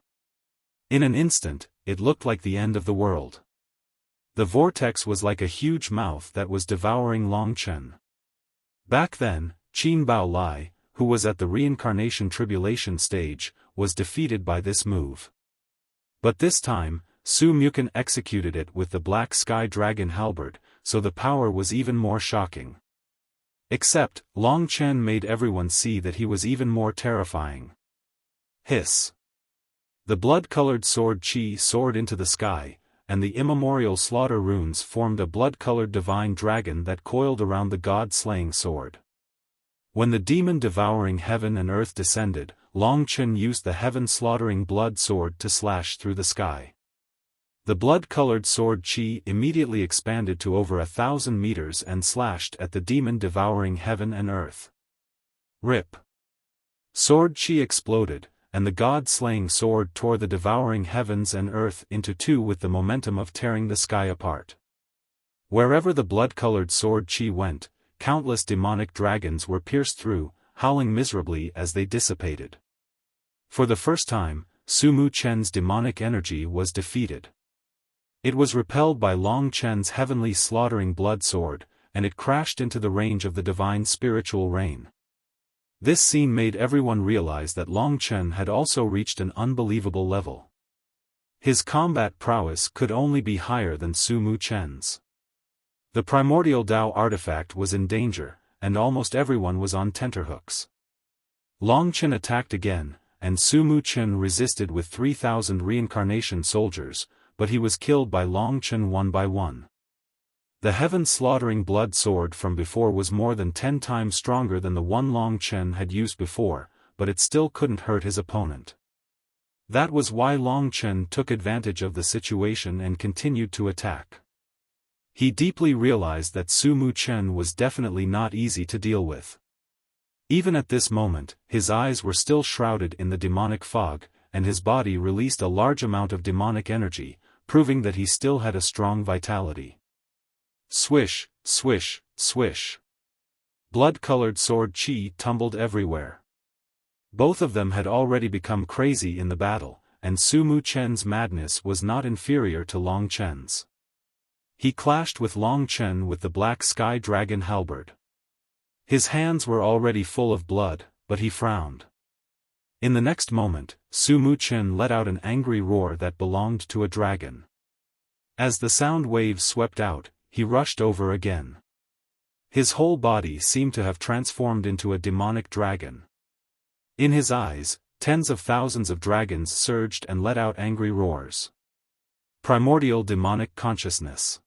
In an instant, it looked like the end of the world. The vortex was like a huge mouth that was devouring Long Chen. Back then, Qin Bao Lai, who was at the reincarnation tribulation stage, was defeated by this move. But this time, Su Mukun executed it with the black sky dragon halberd, so the power was even more shocking. Except, Long Chen made everyone see that he was even more terrifying. Hiss! The blood-colored sword Qi soared into the sky, and the immemorial slaughter runes formed a blood-colored divine dragon that coiled around the god-slaying sword. When the demon devouring heaven and earth descended, Long Chen used the heaven-slaughtering blood sword to slash through the sky. The blood-colored sword Qi immediately expanded to over 1,000 meters and slashed at the demon devouring heaven and earth. Rip! Sword Qi exploded, and the god-slaying sword tore the devouring heavens and earth into two with the momentum of tearing the sky apart. Wherever the blood-colored sword Qi went, countless demonic dragons were pierced through, howling miserably as they dissipated. For the first time, Su Mu Chen's demonic energy was defeated. It was repelled by Long Chen's heavenly slaughtering blood sword, and it crashed into the range of the divine spiritual rain. This scene made everyone realize that Long Chen had also reached an unbelievable level. His combat prowess could only be higher than Su Mu Chen's. The primordial Dao artifact was in danger, and almost everyone was on tenterhooks. Long Chen attacked again, and Su Mu Chen resisted with 3,000 reincarnation soldiers, but he was killed by Long Chen one by one. The heaven-slaughtering blood sword from before was more than 10 times stronger than the one Long Chen had used before, but it still couldn't hurt his opponent. That was why Long Chen took advantage of the situation and continued to attack. He deeply realized that Su Mu Chen was definitely not easy to deal with. Even at this moment, his eyes were still shrouded in the demonic fog, and his body released a large amount of demonic energy, proving that he still had a strong vitality. Swish, swish, swish. Blood-colored sword Qi tumbled everywhere. Both of them had already become crazy in the battle, and Su Mu Chen's madness was not inferior to Long Chen's. He clashed with Long Chen with the black sky dragon halberd. His hands were already full of blood, but he frowned. In the next moment, Su Mu Chen let out an angry roar that belonged to a dragon. As the sound waves swept out, he rushed over again. His whole body seemed to have transformed into a demonic dragon. In his eyes, tens of thousands of dragons surged and let out angry roars. Primordial demonic consciousness.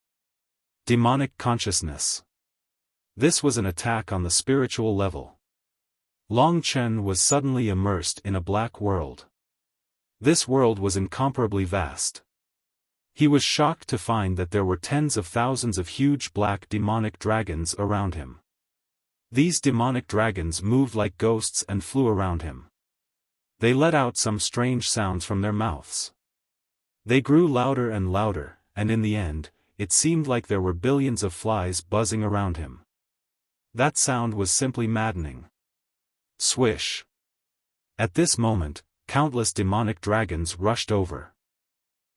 Demonic consciousness. This was an attack on the spiritual level. Long Chen was suddenly immersed in a black world. This world was incomparably vast. He was shocked to find that there were tens of thousands of huge black demonic dragons around him. These demonic dragons moved like ghosts and flew around him. They let out some strange sounds from their mouths. They grew louder and louder, and in the end, it seemed like there were billions of flies buzzing around him. That sound was simply maddening. Swish! At this moment, countless demonic dragons rushed over.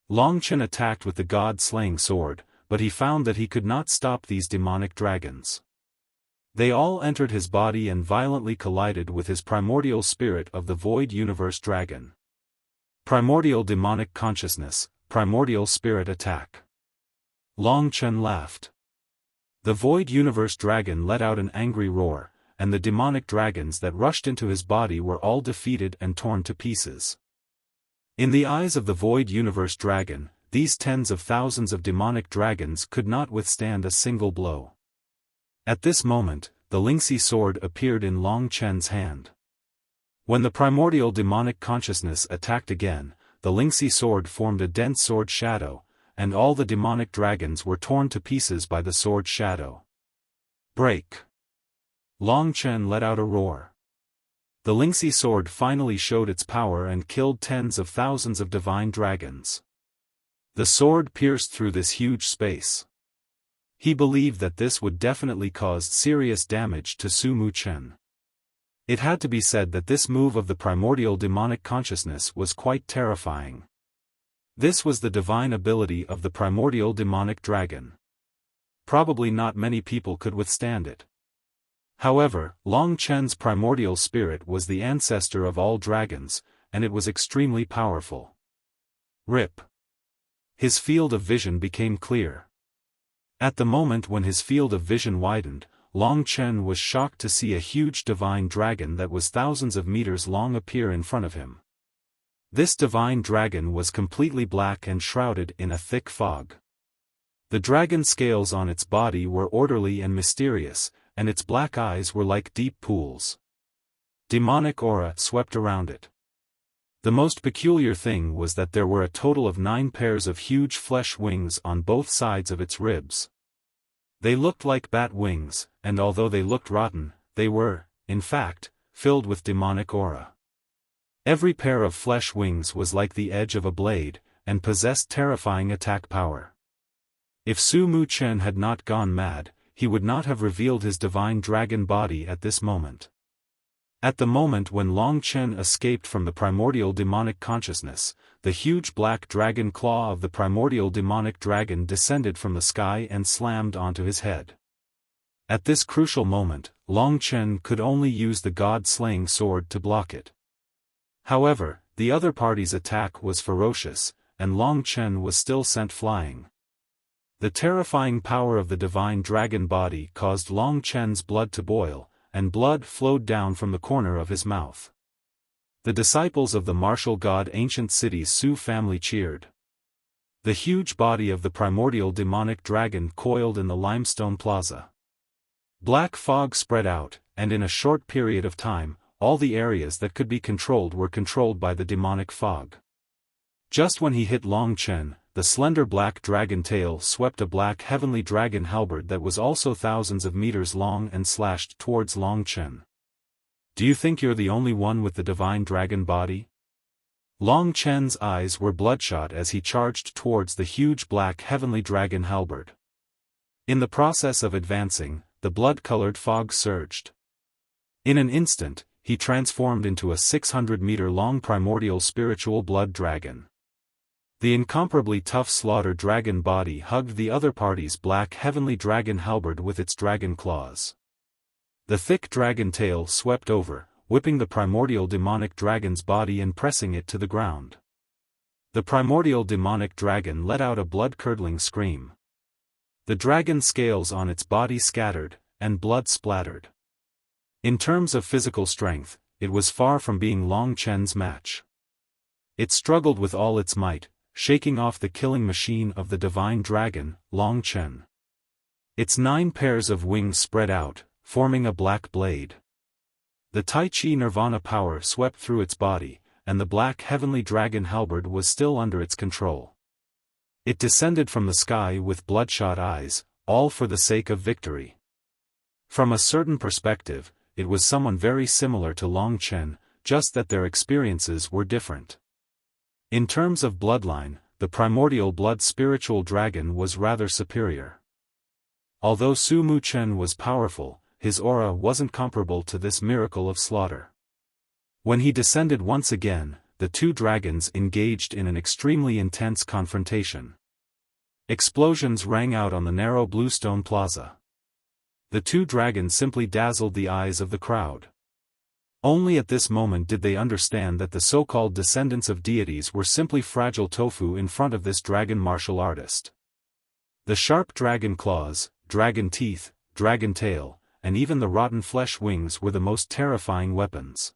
Long Chen attacked with the god-slaying sword, but he found that he could not stop these demonic dragons. They all entered his body and violently collided with his primordial spirit of the Void Universe Dragon. Primordial demonic consciousness, primordial spirit attack. Long Chen laughed. The Void Universe Dragon let out an angry roar, and the demonic dragons that rushed into his body were all defeated and torn to pieces. In the eyes of the Void Universe Dragon, these tens of thousands of demonic dragons could not withstand a single blow. At this moment, the Lingxi sword appeared in Long Chen's hand. When the primordial demonic consciousness attacked again, the Lingxi sword formed a dense sword shadow, and all the demonic dragons were torn to pieces by the sword shadow. Break! Long Chen let out a roar. The Lingxi sword finally showed its power and killed tens of thousands of divine dragons. The sword pierced through this huge space. He believed that this would definitely cause serious damage to Su Mu Chen. It had to be said that this move of the primordial demonic consciousness was quite terrifying. This was the divine ability of the primordial demonic dragon. Probably not many people could withstand it. However, Long Chen's primordial spirit was the ancestor of all dragons, and it was extremely powerful. Rip! His field of vision became clear. At the moment when his field of vision widened, Long Chen was shocked to see a huge divine dragon that was thousands of meters long appear in front of him. This divine dragon was completely black and shrouded in a thick fog. The dragon scales on its body were orderly and mysterious, and its black eyes were like deep pools. Demonic aura swept around it. The most peculiar thing was that there were a total of 9 pairs of huge flesh wings on both sides of its ribs. They looked like bat wings, and although they looked rotten, they were, in fact, filled with demonic aura. Every pair of flesh wings was like the edge of a blade, and possessed terrifying attack power. If Su Mu Chen had not gone mad, he would not have revealed his divine dragon body at this moment. At the moment when Long Chen escaped from the primordial demonic consciousness, the huge black dragon claw of the primordial demonic dragon descended from the sky and slammed onto his head. At this crucial moment, Long Chen could only use the god-slaying sword to block it. However, the other party's attack was ferocious, and Long Chen was still sent flying. The terrifying power of the divine dragon body caused Long Chen's blood to boil, and blood flowed down from the corner of his mouth. The disciples of the martial god ancient city's Su family cheered. The huge body of the primordial demonic dragon coiled in the limestone plaza. Black fog spread out, and in a short period of time, all the areas that could be controlled were controlled by the demonic fog. Just when he hit Long Chen, the slender black dragon tail swept a black heavenly dragon halberd that was also thousands of meters long and slashed towards Long Chen. Do you think you're the only one with the divine dragon body? Long Chen's eyes were bloodshot as he charged towards the huge black heavenly dragon halberd. In the process of advancing, the blood-colored fog surged. In an instant, he transformed into a 600-meter-long primordial spiritual blood dragon. The incomparably tough slaughter dragon body hugged the other party's black heavenly dragon halberd with its dragon claws. The thick dragon tail swept over, whipping the primordial demonic dragon's body and pressing it to the ground. The primordial demonic dragon let out a blood-curdling scream. The dragon scales on its body scattered, and blood splattered. In terms of physical strength, it was far from being Long Chen's match. It struggled with all its might, shaking off the killing machine of the divine dragon, Long Chen. Its 9 pairs of wings spread out, forming a black blade. The Tai Chi Nirvana power swept through its body, and the black heavenly dragon halberd was still under its control. It descended from the sky with bloodshot eyes, all for the sake of victory. From a certain perspective, it was someone very similar to Long Chen, just that their experiences were different. In terms of bloodline, the primordial blood spiritual dragon was rather superior. Although Su Mu Chen was powerful, his aura wasn't comparable to this miracle of slaughter. When he descended once again, the two dragons engaged in an extremely intense confrontation. Explosions rang out on the narrow bluestone plaza. The two dragons simply dazzled the eyes of the crowd. Only at this moment did they understand that the so-called descendants of deities were simply fragile tofu in front of this dragon martial artist. The sharp dragon claws, dragon teeth, dragon tail, and even the rotten flesh wings were the most terrifying weapons.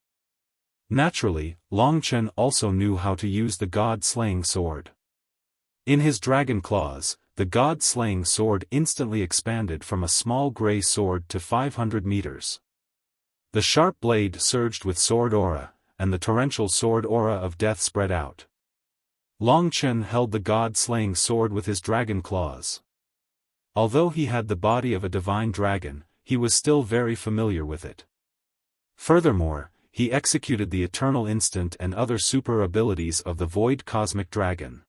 Naturally, Long Chen also knew how to use the god-slaying sword. In his dragon claws, the god-slaying sword instantly expanded from a small gray sword to 500 meters. The sharp blade surged with sword aura, and the torrential sword aura of death spread out. Long Chen held the god-slaying sword with his dragon claws. Although he had the body of a divine dragon, he was still very familiar with it. Furthermore, he executed the eternal instant and other super abilities of the void cosmic dragon.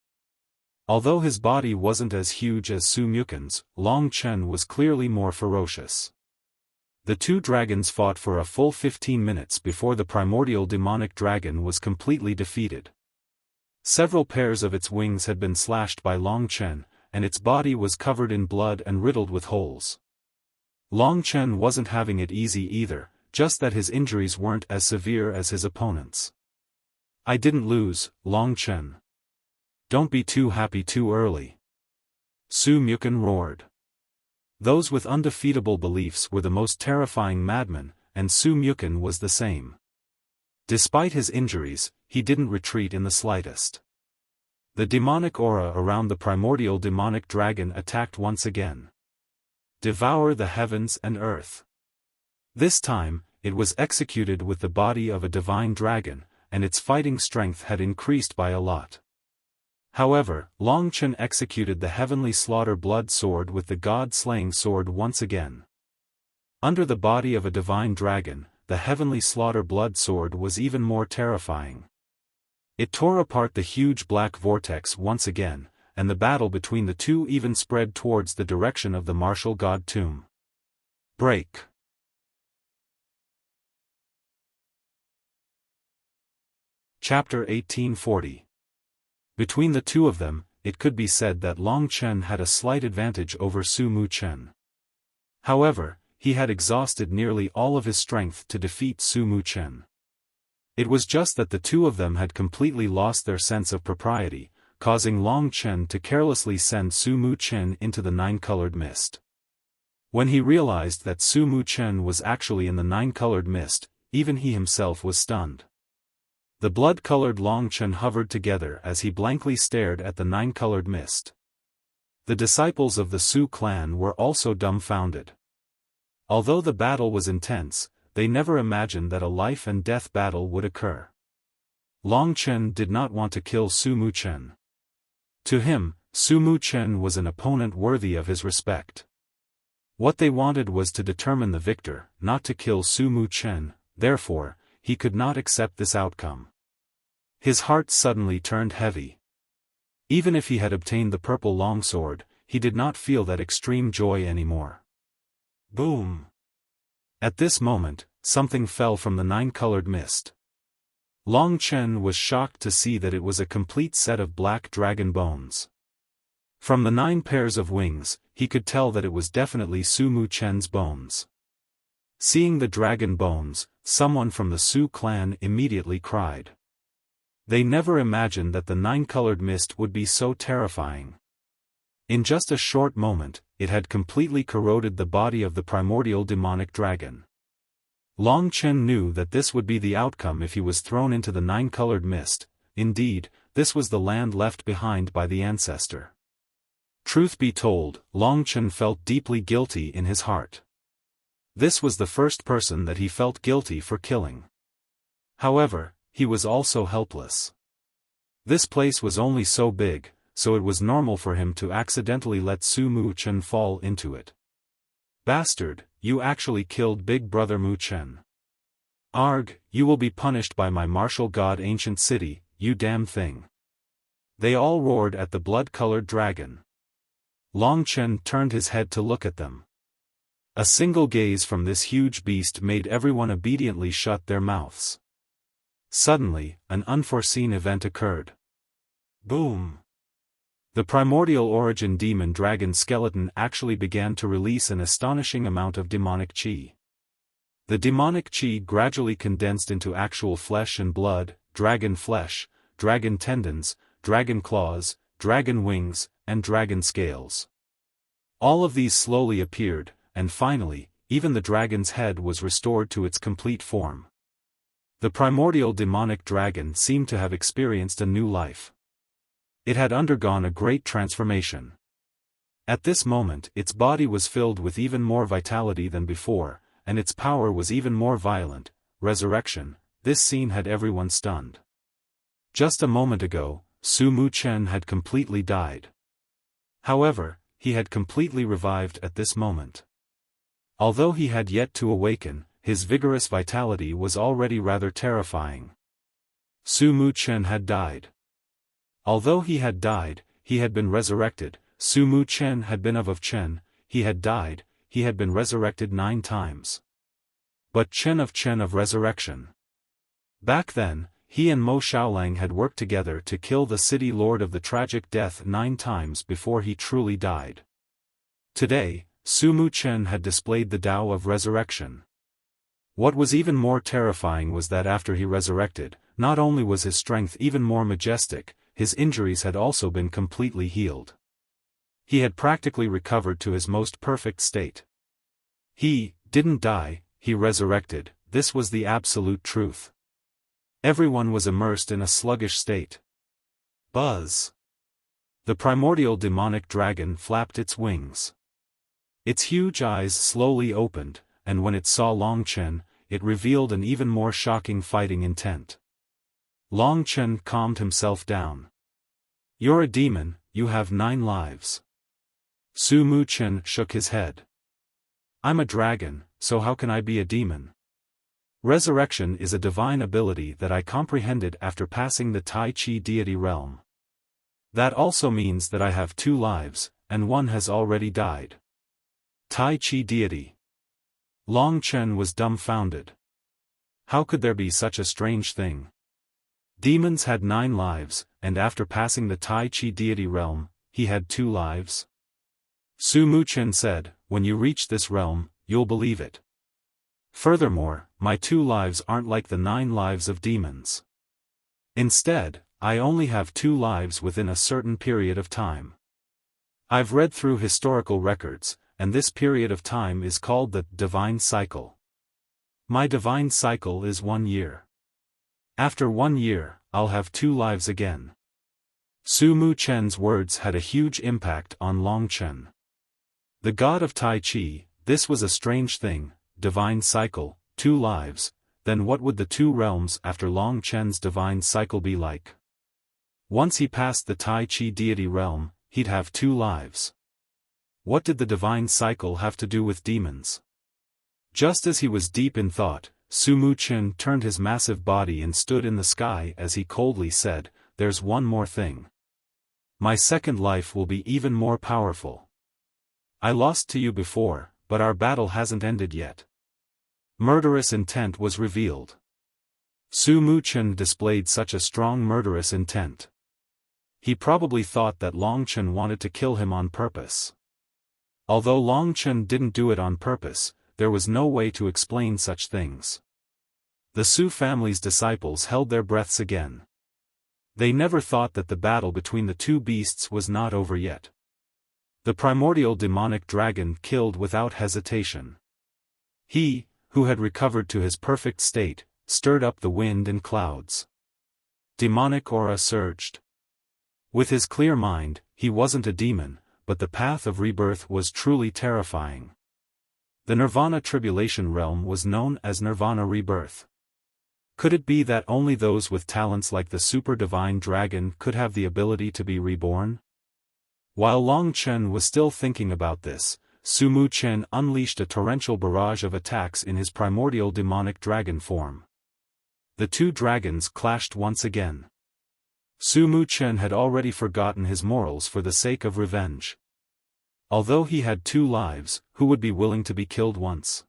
Although his body wasn't as huge as Su Muken's, Long Chen was clearly more ferocious. The two dragons fought for a full 15 minutes before the primordial demonic dragon was completely defeated. Several pairs of its wings had been slashed by Long Chen, and its body was covered in blood and riddled with holes. Long Chen wasn't having it easy either, just that his injuries weren't as severe as his opponents. "I didn't lose, Long Chen. Don't be too happy too early," Su Muken roared. Those with undefeatable beliefs were the most terrifying madmen, and Su Muken was the same. Despite his injuries, he didn't retreat in the slightest. The demonic aura around the primordial demonic dragon attacked once again. Devour the heavens and earth. This time, it was executed with the body of a divine dragon, and its fighting strength had increased by a lot. However, Long Chen executed the heavenly slaughter blood sword with the god-slaying sword once again. Under the body of a divine dragon, the heavenly slaughter blood sword was even more terrifying. It tore apart the huge black vortex once again, and the battle between the two even spread towards the direction of the martial god tomb. Break. Chapter 1840. Between the two of them, it could be said that Long Chen had a slight advantage over Su Mu Chen. However, he had exhausted nearly all of his strength to defeat Su Mu Chen. It was just that the two of them had completely lost their sense of propriety, causing Long Chen to carelessly send Su Mu Chen into the nine-colored mist. When he realized that Su Mu Chen was actually in the nine-colored mist, even he himself was stunned. The blood-colored Long Chen hovered together as he blankly stared at the nine-colored mist. The disciples of the Su clan were also dumbfounded. Although the battle was intense, they never imagined that a life-and-death battle would occur. Long Chen did not want to kill Su Mu Chen. To him, Su Mu Chen was an opponent worthy of his respect. What they wanted was to determine the victor, not to kill Su Mu Chen, therefore, he could not accept this outcome. His heart suddenly turned heavy. Even if he had obtained the purple longsword, he did not feel that extreme joy anymore. Boom! At this moment, something fell from the nine-colored mist. Long Chen was shocked to see that it was a complete set of black dragon bones. From the 9 pairs of wings, he could tell that it was definitely Su Mu Chen's bones. Seeing the dragon bones, someone from the Su clan immediately cried. They never imagined that the nine-colored mist would be so terrifying. In just a short moment, it had completely corroded the body of the primordial demonic dragon. Long Chen knew that this would be the outcome if he was thrown into the nine-colored mist. Indeed, this was the land left behind by the ancestor. Truth be told, Long Chen felt deeply guilty in his heart. This was the first person that he felt guilty for killing. However, he was also helpless. This place was only so big, so it was normal for him to accidentally let Su Mu Chen fall into it. Bastard, you actually killed Big Brother Mu Chen. Arg, you will be punished by my martial god ancient city, you damn thing. They all roared at the blood-colored dragon. Long Chen turned his head to look at them. A single gaze from this huge beast made everyone obediently shut their mouths. Suddenly, an unforeseen event occurred. Boom! The primordial origin demon dragon skeleton actually began to release an astonishing amount of demonic chi. The demonic chi gradually condensed into actual flesh and blood, dragon flesh, dragon tendons, dragon claws, dragon wings, and dragon scales. All of these slowly appeared, and finally, even the dragon's head was restored to its complete form. The primordial demonic dragon seemed to have experienced a new life. It had undergone a great transformation. At this moment its body was filled with even more vitality than before, and its power was even more violent. Resurrection. This scene had everyone stunned. Just a moment ago, Su Mu Chen had completely died. However, he had completely revived at this moment. Although he had yet to awaken, his vigorous vitality was already rather terrifying. Su Mu Chen had died. Although he had died, he had been resurrected. Su Mu Chen had been of Chen, he had died, he had been resurrected 9 times. But Chen of resurrection. Back then, he and Mo Xiaolang had worked together to kill the city lord of the tragic death 9 times before he truly died. Today, Su Mu Chen had displayed the Tao of resurrection. What was even more terrifying was that after he resurrected, not only was his strength even more majestic, his injuries had also been completely healed. He had practically recovered to his most perfect state. He didn't die, he resurrected. This was the absolute truth. Everyone was immersed in a sluggish state. Buzz! The primordial demonic dragon flapped its wings. Its huge eyes slowly opened, and when it saw Long Chen, it revealed an even more shocking fighting intent. Long Chen calmed himself down. You're a demon, you have 9 lives. Su Mu Chen shook his head. I'm a dragon, so how can I be a demon? Resurrection is a divine ability that I comprehended after passing the Tai Chi deity realm. That also means that I have 2 lives, and one has already died. Tai Chi deity. Long Chen was dumbfounded. How could there be such a strange thing? Demons had 9 lives, and after passing the Tai Chi deity realm, he had 2 lives? Su Mu Chen said, when you reach this realm, you'll believe it. Furthermore, my 2 lives aren't like the 9 lives of demons. Instead, I only have 2 lives within a certain period of time. I've read through historical records, and this period of time is called the divine cycle. My divine cycle is 1 year. After 1 year, I'll have 2 lives again. Su Mu Chen's words had a huge impact on Long Chen. The god of Tai Chi, this was a strange thing, divine cycle, 2 lives, then what would the 2 realms after Long Chen's divine cycle be like? Once he passed the Tai Chi deity realm, he'd have 2 lives. What did the divine cycle have to do with demons? Just as he was deep in thought, Su Mu Chen turned his massive body and stood in the sky as he coldly said, there's one more thing. My second life will be even more powerful. I lost to you before, but our battle hasn't ended yet. Murderous intent was revealed. Su Mu Chen displayed such a strong murderous intent. He probably thought that Long Chen wanted to kill him on purpose. Although Long Chen didn't do it on purpose, there was no way to explain such things. The Su family's disciples held their breaths again. They never thought that the battle between the 2 beasts was not over yet. The primordial demonic dragon killed without hesitation. He, who had recovered to his perfect state, stirred up the wind and clouds. Demonic aura surged. With his clear mind, he wasn't a demon, but the path of rebirth was truly terrifying. The Nirvana tribulation realm was known as Nirvana rebirth. Could it be that only those with talents like the super divine dragon could have the ability to be reborn? While Long Chen was still thinking about this, Su Mu Chen unleashed a torrential barrage of attacks in his primordial demonic dragon form. The two dragons clashed once again. Su Mu Chen had already forgotten his morals for the sake of revenge. Although he had 2 lives, who would be willing to be killed once?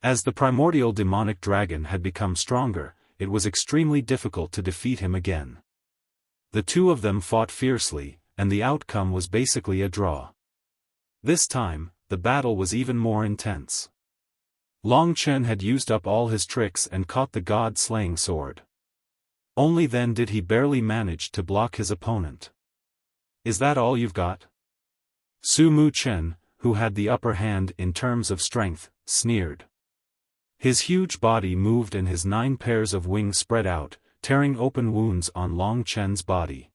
As the primordial demonic dragon had become stronger, it was extremely difficult to defeat him again. The two of them fought fiercely, and the outcome was basically a draw. This time, the battle was even more intense. Long Chen had used up all his tricks and caught the god-slaying sword. Only then did he barely manage to block his opponent. "Is that all you've got?" Su Mu Chen, who had the upper hand in terms of strength, sneered. His huge body moved and his 9 pairs of wings spread out, tearing open wounds on Long Chen's body.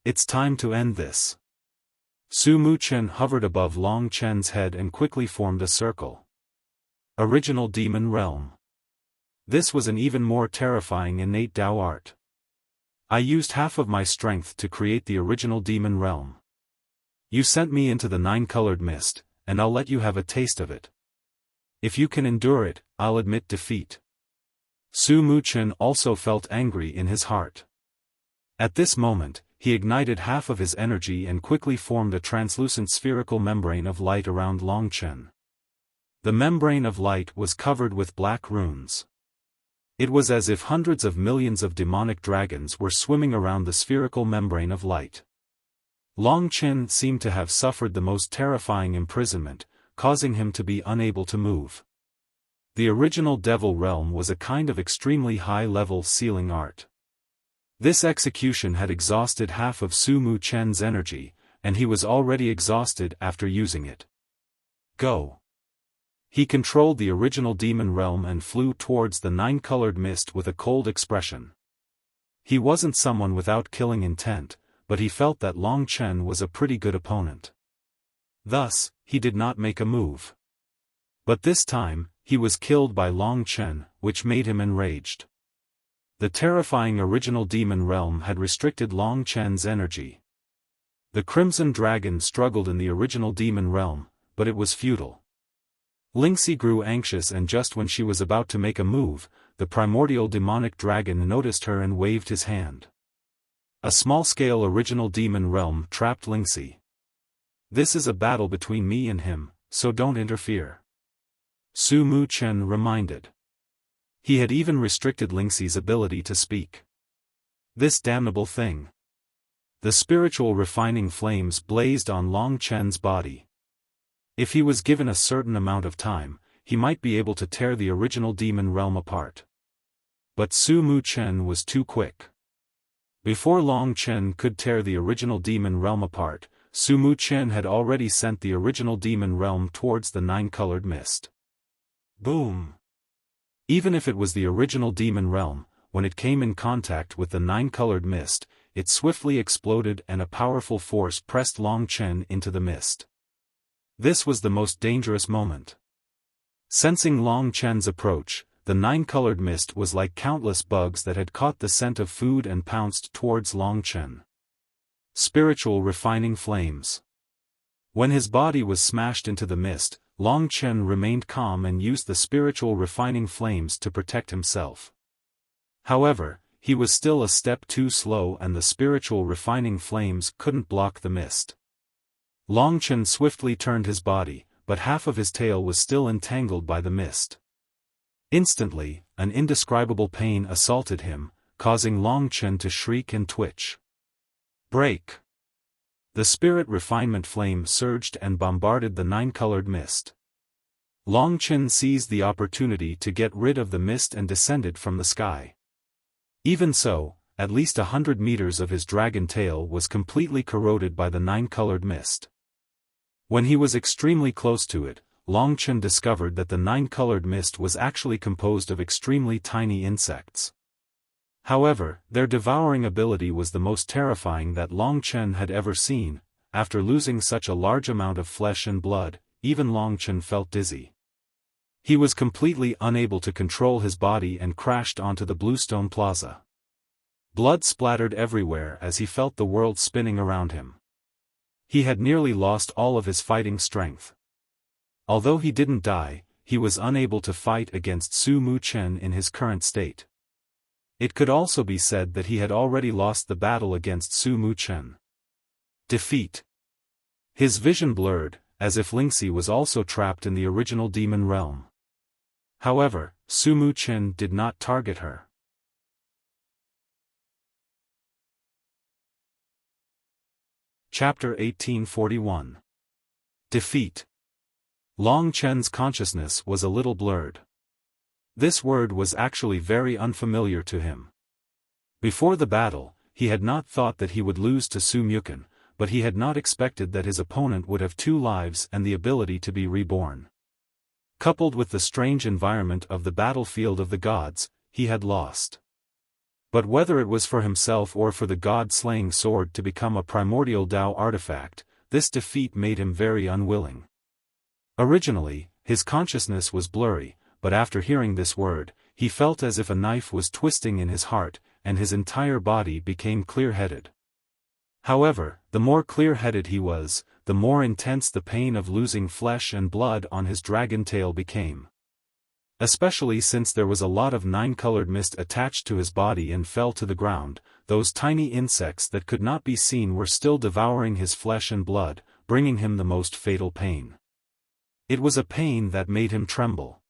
"It's time to end this." Su Mu Chen hovered above Long Chen's head and quickly formed a circle. Original Demon Realm. This was an even more terrifying innate Dao art. I used half of my strength to create the original Demon Realm. You sent me into the 9-colored mist, and I'll let you have a taste of it. If you can endure it, I'll admit defeat. Su Mu Chen also felt angry in his heart. At this moment, he ignited half of his energy and quickly formed a translucent spherical membrane of light around Long Chen. The membrane of light was covered with black runes. It was as if hundreds of millions of demonic dragons were swimming around the spherical membrane of light. Long Chen seemed to have suffered the most terrifying imprisonment, causing him to be unable to move. The original Devil Realm was a kind of extremely high-level sealing art. This execution had exhausted half of Su Mu Chen's energy, and he was already exhausted after using it. Go! He controlled the original Demon Realm and flew towards the 9-colored mist with a cold expression. He wasn't someone without killing intent, but he felt that Long Chen was a pretty good opponent. Thus, he did not make a move. But this time, he was killed by Long Chen, which made him enraged. The terrifying original Demon Realm had restricted Long Chen's energy. The Crimson Dragon struggled in the original Demon Realm, but it was futile. Lingxi grew anxious, and just when she was about to make a move, the primordial demonic dragon noticed her and waved his hand. A small-scale original Demon Realm trapped Lingxi. "This is a battle between me and him, so don't interfere," Su Mu Chen reminded. He had even restricted Lingxi's ability to speak. This damnable thing. The spiritual refining flames blazed on Long Chen's body. If he was given a certain amount of time, he might be able to tear the original Demon Realm apart. But Su Mu Chen was too quick. Before Long Chen could tear the original Demon Realm apart, Su Mu Chen had already sent the original Demon Realm towards the 9-colored mist. Boom! Even if it was the original Demon Realm, when it came in contact with the 9-colored mist, it swiftly exploded and a powerful force pressed Long Chen into the mist. This was the most dangerous moment. Sensing Long Chen's approach, the 9-colored mist was like countless bugs that had caught the scent of food and pounced towards Long Chen. Spiritual refining flames. When his body was smashed into the mist, Long Chen remained calm and used the spiritual refining flames to protect himself. However, he was still a step too slow and the spiritual refining flames couldn't block the mist. Long Chen swiftly turned his body, but half of his tail was still entangled by the mist. Instantly, an indescribable pain assaulted him, causing Long Chen to shriek and twitch. Break! The spirit refinement flame surged and bombarded the 9-colored mist. Long Chen seized the opportunity to get rid of the mist and descended from the sky. Even so, at least 100 meters of his dragon tail was completely corroded by the 9-colored mist. When he was extremely close to it, Long Chen discovered that the 9-colored mist was actually composed of extremely tiny insects. However, their devouring ability was the most terrifying that Long Chen had ever seen. After losing such a large amount of flesh and blood, even Long Chen felt dizzy. He was completely unable to control his body and crashed onto the bluestone plaza. Blood splattered everywhere as he felt the world spinning around him. He had nearly lost all of his fighting strength. Although he didn't die, he was unable to fight against Su Mu Chen in his current state. It could also be said that he had already lost the battle against Su Mu Chen. Defeat. His vision blurred, as if Lingxi was also trapped in the original demon realm. However, Su Mu Chen did not target her. Chapter 1841. Defeat. Long Chen's consciousness was a little blurred. This word was actually very unfamiliar to him. Before the battle, he had not thought that he would lose to Su Muken, but he had not expected that his opponent would have 2 lives and the ability to be reborn. Coupled with the strange environment of the battlefield of the gods, he had lost. But whether it was for himself or for the god-slaying sword to become a primordial Tao artifact, this defeat made him very unwilling. Originally, his consciousness was blurry, but after hearing this word, he felt as if a knife was twisting in his heart, and his entire body became clear-headed. However, the more clear-headed he was, the more intense the pain of losing flesh and blood on his dragon tail became. Especially since there was a lot of 9-colored mist attached to his body and fell to the ground, those tiny insects that could not be seen were still devouring his flesh and blood, bringing him the most fatal pain. It was a pain that made him tremble.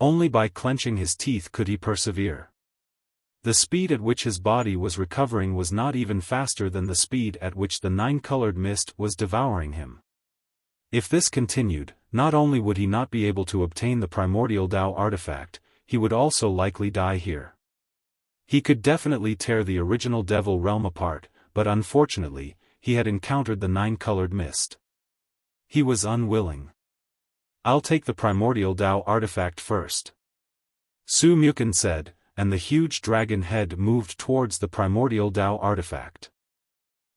Only by clenching his teeth could he persevere. The speed at which his body was recovering was not even faster than the speed at which the 9-colored mist was devouring him. If this continued, not only would he not be able to obtain the primordial Tao artifact, he would also likely die here. He could definitely tear the original devil realm apart, but unfortunately, he had encountered the 9-colored mist. He was unwilling. "I'll take the primordial Tao artifact first," Su Muken said, and the huge dragon head moved towards the primordial Tao artifact.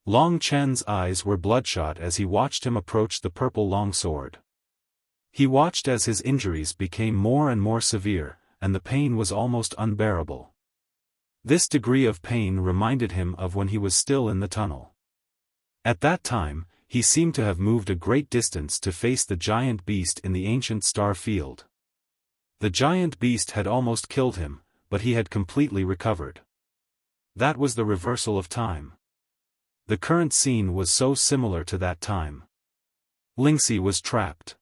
Long Chen's eyes were bloodshot as he watched him approach the purple longsword. He watched as his injuries became more and more severe, and the pain was almost unbearable. This degree of pain reminded him of when he was still in the tunnel. At that time, he seemed to have moved a great distance to face the giant beast in the ancient star field. The giant beast had almost killed him, but he had completely recovered. That was the reversal of time. The current scene was so similar to that time. Lingxi was trapped.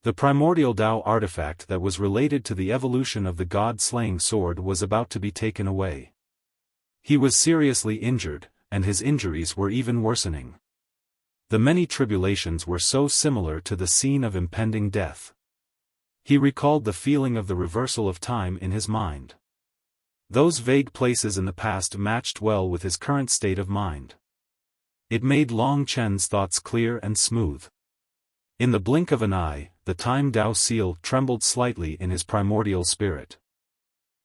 The primordial Tao artifact that was related to the evolution of the god-slaying sword was about to be taken away. He was seriously injured, and his injuries were even worsening. The many tribulations were so similar to the scene of impending death. He recalled the feeling of the reversal of time in his mind. Those vague places in the past matched well with his current state of mind. It made Long Chen's thoughts clear and smooth. In the blink of an eye, the Time Tao seal trembled slightly in his primordial spirit.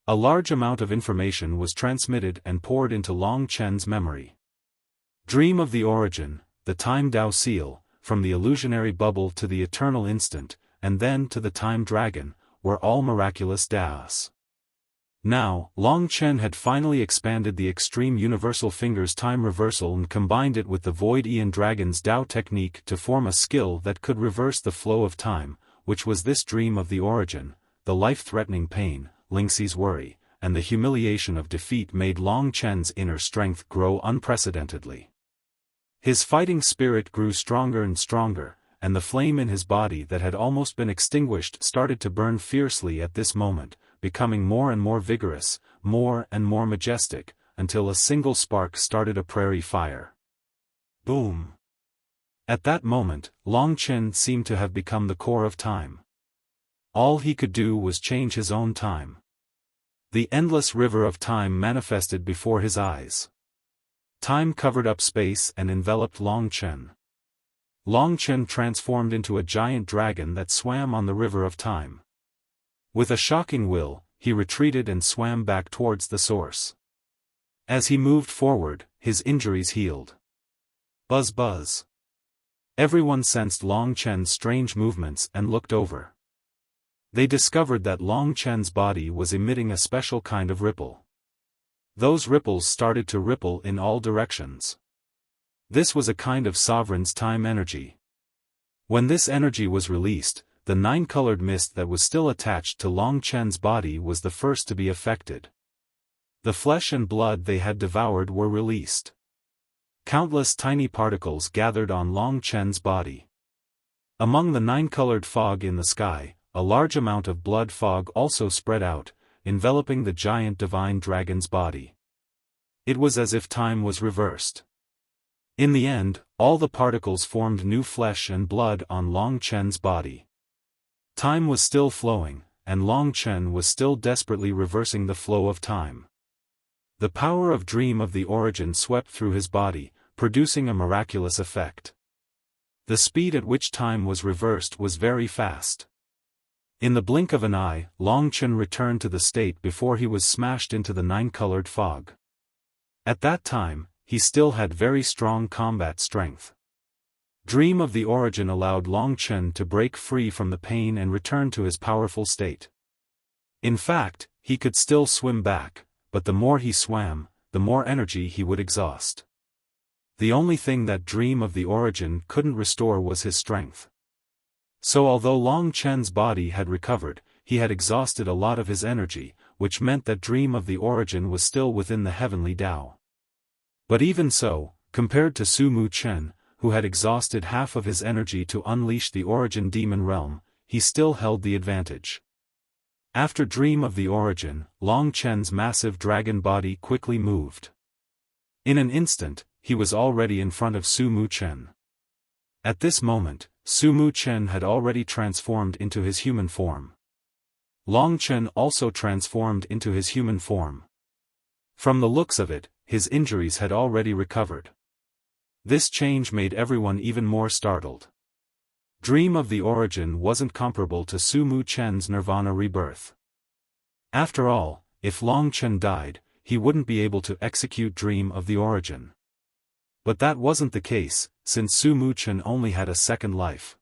A large amount of information was transmitted and poured into Long Chen's memory. Dream of the origin, the Time Tao seal, from the illusionary bubble to the eternal instant, and then to the Time Dragon, were all miraculous Taos. Now, Long Chen had finally expanded the Extreme Universal Fingers time reversal and combined it with the Void Aeon Dragon's Tao technique to form a skill that could reverse the flow of time, which was this dream of the origin. The life-threatening pain, Lingxi's worry, and the humiliation of defeat made Long Chen's inner strength grow unprecedentedly. His fighting spirit grew stronger and stronger, and the flame in his body that had almost been extinguished started to burn fiercely at this moment, becoming more and more vigorous, more and more majestic, until a single spark started a prairie fire. Boom! At that moment, Long Chen seemed to have become the core of time. All he could do was change his own time. The endless river of time manifested before his eyes. Time covered up space and enveloped Long Chen. Long Chen transformed into a giant dragon that swam on the river of time. With a shocking will, he retreated and swam back towards the source. As he moved forward, his injuries healed. Buzz buzz. Everyone sensed Long Chen's strange movements and looked over. They discovered that Long Chen's body was emitting a special kind of ripple. Those ripples started to ripple in all directions. This was a kind of sovereign's time energy. When this energy was released, the nine-colored mist that was still attached to Long Chen's body was the first to be affected. The flesh and blood they had devoured were released. Countless tiny particles gathered on Long Chen's body. Among the nine-colored fog in the sky, a large amount of blood fog also spread out, enveloping the giant divine dragon's body. It was as if time was reversed. In the end, all the particles formed new flesh and blood on Long Chen's body. Time was still flowing, and Long Chen was still desperately reversing the flow of time. The power of Dream of the Origin swept through his body, producing a miraculous effect. The speed at which time was reversed was very fast. In the blink of an eye, Long Chen returned to the state before he was smashed into the nine-colored fog. At that time, he still had very strong combat strength. Dream of the Origin allowed Long Chen to break free from the pain and return to his powerful state. In fact, he could still swim back, but the more he swam, the more energy he would exhaust. The only thing that Dream of the Origin couldn't restore was his strength. So although Long Chen's body had recovered, he had exhausted a lot of his energy, which meant that Dream of the Origin was still within the heavenly Tao. But even so, compared to Su Mu Chen, who had exhausted half of his energy to unleash the Origin Demon Realm, he still held the advantage. After Dream of the Origin, Long Chen's massive dragon body quickly moved. In an instant, he was already in front of Su Mu Chen. At this moment, Su Mu Chen had already transformed into his human form. Long Chen also transformed into his human form. From the looks of it, his injuries had already recovered. This change made everyone even more startled. Dream of the Origin wasn't comparable to Su Mu Chen's Nirvana rebirth. After all, if Long Chen died, he wouldn't be able to execute Dream of the Origin. But that wasn't the case, since Su Mu Chen only had a second life.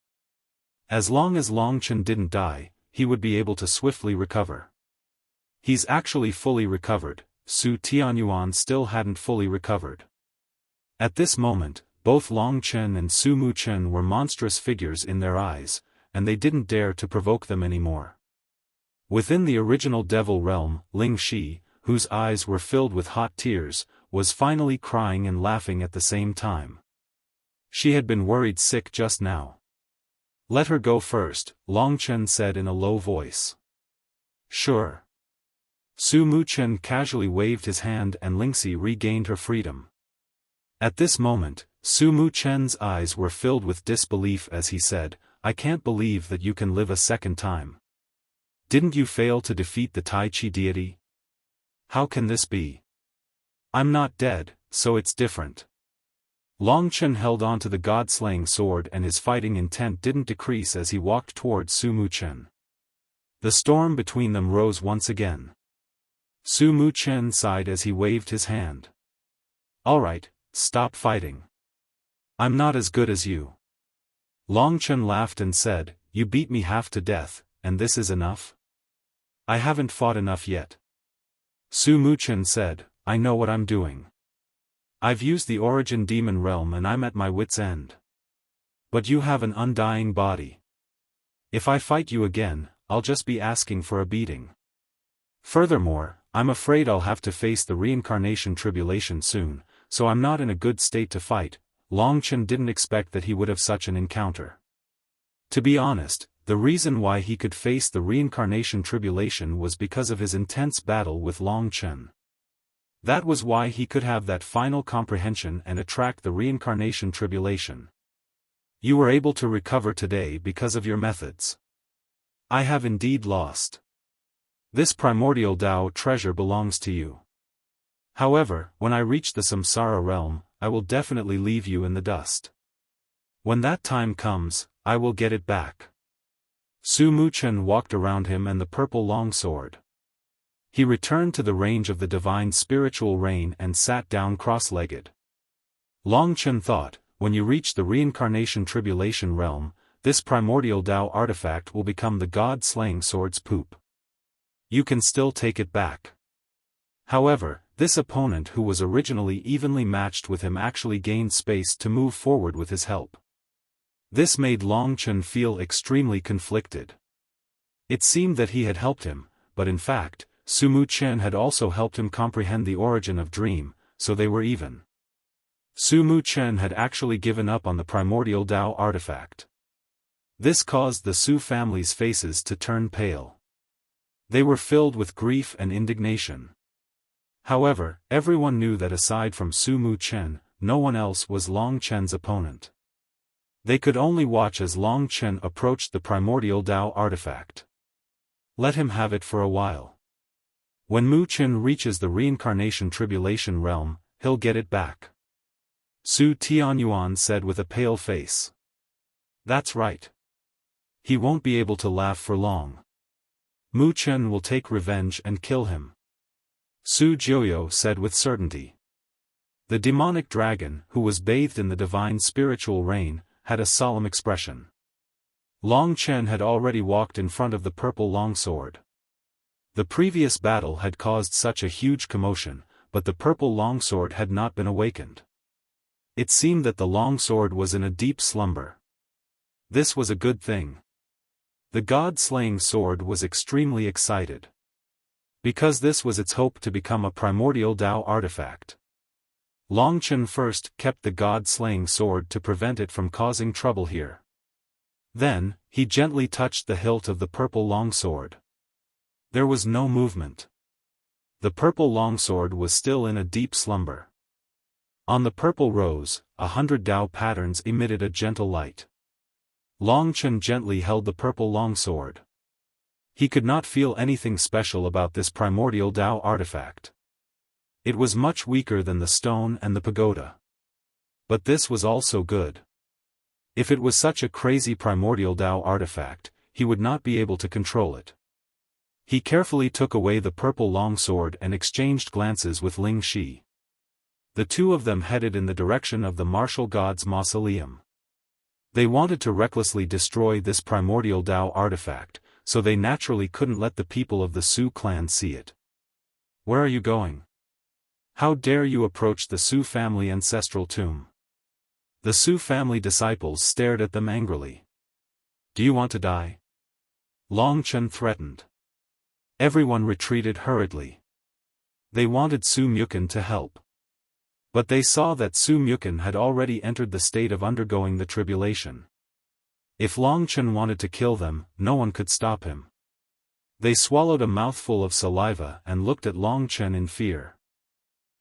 As long as Long Chen didn't die, he would be able to swiftly recover. He's actually fully recovered. Su Tianyuan still hadn't fully recovered. At this moment, both Long Chen and Su Mu Chen were monstrous figures in their eyes, and they didn't dare to provoke them anymore. Within the original devil realm, Ling Shi, whose eyes were filled with hot tears, was finally crying and laughing at the same time. She had been worried sick just now. "Let her go first," Long Chen said in a low voice. "Sure." Su Mu Chen casually waved his hand and Lingxi regained her freedom. At this moment, Su Mu Chen's eyes were filled with disbelief as he said, "I can't believe that you can live a second time. Didn't you fail to defeat the Tai Chi deity? How can this be? I'm not dead, so it's different." Long Chen held on to the god-slaying sword and his fighting intent didn't decrease as he walked towards Su Mu Chen. The storm between them rose once again. Su Mu Chen sighed as he waved his hand. "All right, stop fighting. I'm not as good as you." Long Chen laughed and said, "You beat me half to death, and this is enough? I haven't fought enough yet." Su Mu Chen said, "I know what I'm doing. I've used the Origin Demon Realm and I'm at my wit's end. But you have an undying body. If I fight you again, I'll just be asking for a beating. Furthermore, I'm afraid I'll have to face the reincarnation tribulation soon, so I'm not in a good state to fight." Long Chen didn't expect that he would have such an encounter. To be honest, the reason why he could face the reincarnation tribulation was because of his intense battle with Long Chen. That was why he could have that final comprehension and attract the reincarnation tribulation. "You were able to recover today because of your methods. I have indeed lost. This primordial Tao treasure belongs to you. However, when I reach the Samsara realm, I will definitely leave you in the dust. When that time comes, I will get it back." Su Mu Chen walked around him and the purple longsword. He returned to the range of the divine spiritual rain and sat down cross-legged. Long Chen thought, when you reach the reincarnation tribulation realm, this primordial Tao artifact will become the god-slaying sword's poop. You can still take it back. However, this opponent who was originally evenly matched with him actually gained space to move forward with his help. This made Long Chen feel extremely conflicted. It seemed that he had helped him, but in fact, Sumu Chen had also helped him comprehend the origin of dream, so they were even. Sumu Chen had actually given up on the primordial Tao artifact. This caused the Su family's faces to turn pale. They were filled with grief and indignation. However, everyone knew that aside from Sumu Chen, no one else was Long Chen's opponent. They could only watch as Long Chen approached the primordial Tao artifact. Let him have it for a while. When Mu Chen reaches the reincarnation tribulation realm, he'll get it back. Su Tianyuan said with a pale face. That's right. He won't be able to laugh for long. Mu Chen will take revenge and kill him. Su Jiuyo said with certainty. The demonic dragon, who was bathed in the divine spiritual rain, had a solemn expression. Long Chen had already walked in front of the purple longsword. The previous battle had caused such a huge commotion, but the purple longsword had not been awakened. It seemed that the longsword was in a deep slumber. This was a good thing. The god-slaying sword was extremely excited. Because this was its hope to become a primordial Tao artifact. Long Chen first kept the god-slaying sword to prevent it from causing trouble here. Then, he gently touched the hilt of the purple longsword. There was no movement. The purple longsword was still in a deep slumber. On the purple rose, 100 Tao patterns emitted a gentle light. Long Chen gently held the purple longsword. He could not feel anything special about this primordial Tao artifact. It was much weaker than the stone and the pagoda. But this was also good. If it was such a crazy primordial Tao artifact, he would not be able to control it. He carefully took away the purple longsword and exchanged glances with Ling Shi. The two of them headed in the direction of the martial god's mausoleum. They wanted to recklessly destroy this primordial Tao artifact, so they naturally couldn't let the people of the Su clan see it. Where are you going? How dare you approach the Su family ancestral tomb? The Su family disciples stared at them angrily. Do you want to die? Long Chen threatened. Everyone retreated hurriedly. They wanted Su Mukin to help. But they saw that Su Mukin had already entered the state of undergoing the tribulation. If Long Chen wanted to kill them, no one could stop him. They swallowed a mouthful of saliva and looked at Long Chen in fear.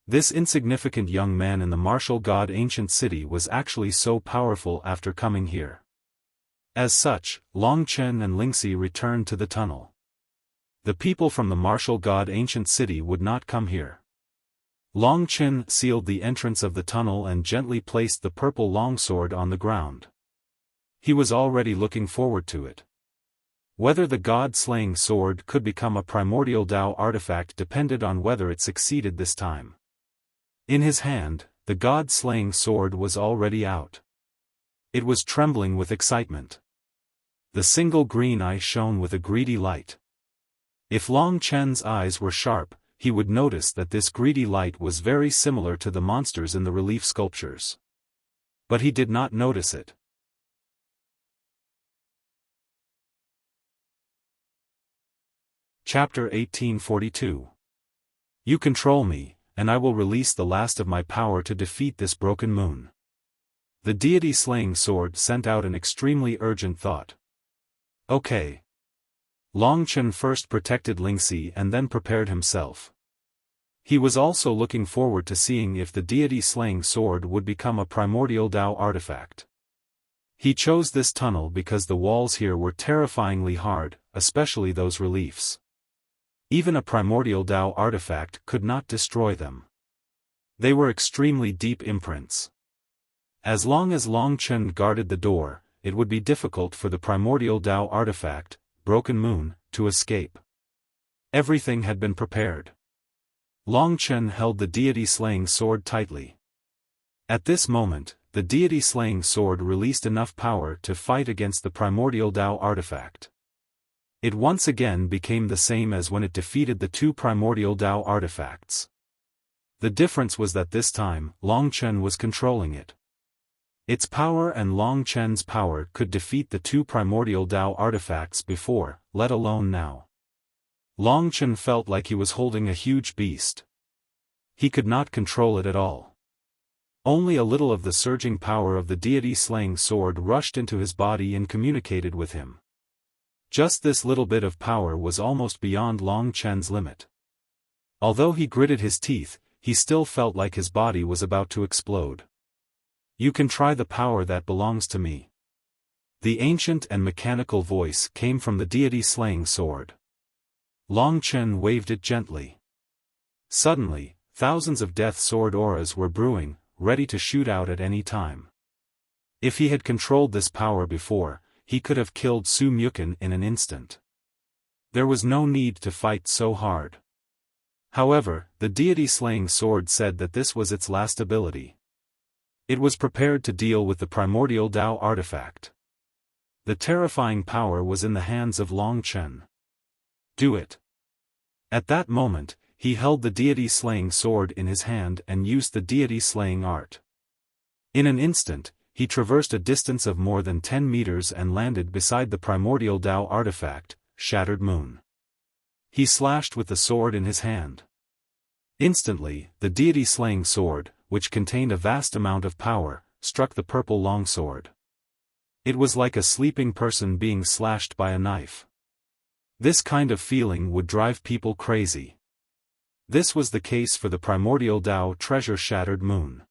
This insignificant young man in the martial god ancient city was actually so powerful after coming here. As such, Long Chen and Lingxi returned to the tunnel. The people from the martial god ancient city would not come here. Long Chen sealed the entrance of the tunnel and gently placed the purple longsword on the ground. He was already looking forward to it. Whether the god-slaying sword could become a primordial Tao artifact depended on whether it succeeded this time. In his hand, the god-slaying sword was already out. It was trembling with excitement. The single green eye shone with a greedy light. If Long Chen's eyes were sharp, he would notice that this greedy light was very similar to the monsters in the relief sculptures. But he did not notice it. Chapter 1842. You control me, and I will release the last of my power to defeat this broken moon. The deity-slaying sword sent out an extremely urgent thought. Okay. Long Chen first protected Lingxi and then prepared himself. He was also looking forward to seeing if the deity-slaying sword would become a primordial Tao artifact. He chose this tunnel because the walls here were terrifyingly hard, especially those reliefs. Even a primordial Tao artifact could not destroy them. They were extremely deep imprints. As long as Long Chen guarded the door, it would be difficult for the primordial Tao artifact, Broken Moon, to escape. Everything had been prepared. Long Chen held the deity-slaying sword tightly. At this moment, the deity-slaying sword released enough power to fight against the primordial Tao artifact. It once again became the same as when it defeated the two primordial Tao artifacts. The difference was that this time, Long Chen was controlling it. Its power and Long Chen's power could defeat the two primordial Tao artifacts before, let alone now. Long Chen felt like he was holding a huge beast. He could not control it at all. Only a little of the surging power of the deity-slaying sword rushed into his body and communicated with him. Just this little bit of power was almost beyond Long Chen's limit. Although he gritted his teeth, he still felt like his body was about to explode. You can try the power that belongs to me. The ancient and mechanical voice came from the deity-slaying sword. Long Chen waved it gently. Suddenly, thousands of death sword auras were brewing, ready to shoot out at any time. If he had controlled this power before, he could have killed Su Mukun in an instant. There was no need to fight so hard. However, the deity-slaying sword said that this was its last ability. It was prepared to deal with the primordial Tao artifact. The terrifying power was in the hands of Long Chen. Do it. At that moment, he held the deity-slaying sword in his hand and used the deity-slaying art. In an instant, he traversed a distance of more than 10 meters and landed beside the primordial Tao artifact, Shattered Moon. He slashed with the sword in his hand. Instantly, the deity-slaying sword, which contained a vast amount of power, struck the purple longsword. It was like a sleeping person being slashed by a knife. This kind of feeling would drive people crazy. This was the case for the primordial Tao treasure Shattered Moon.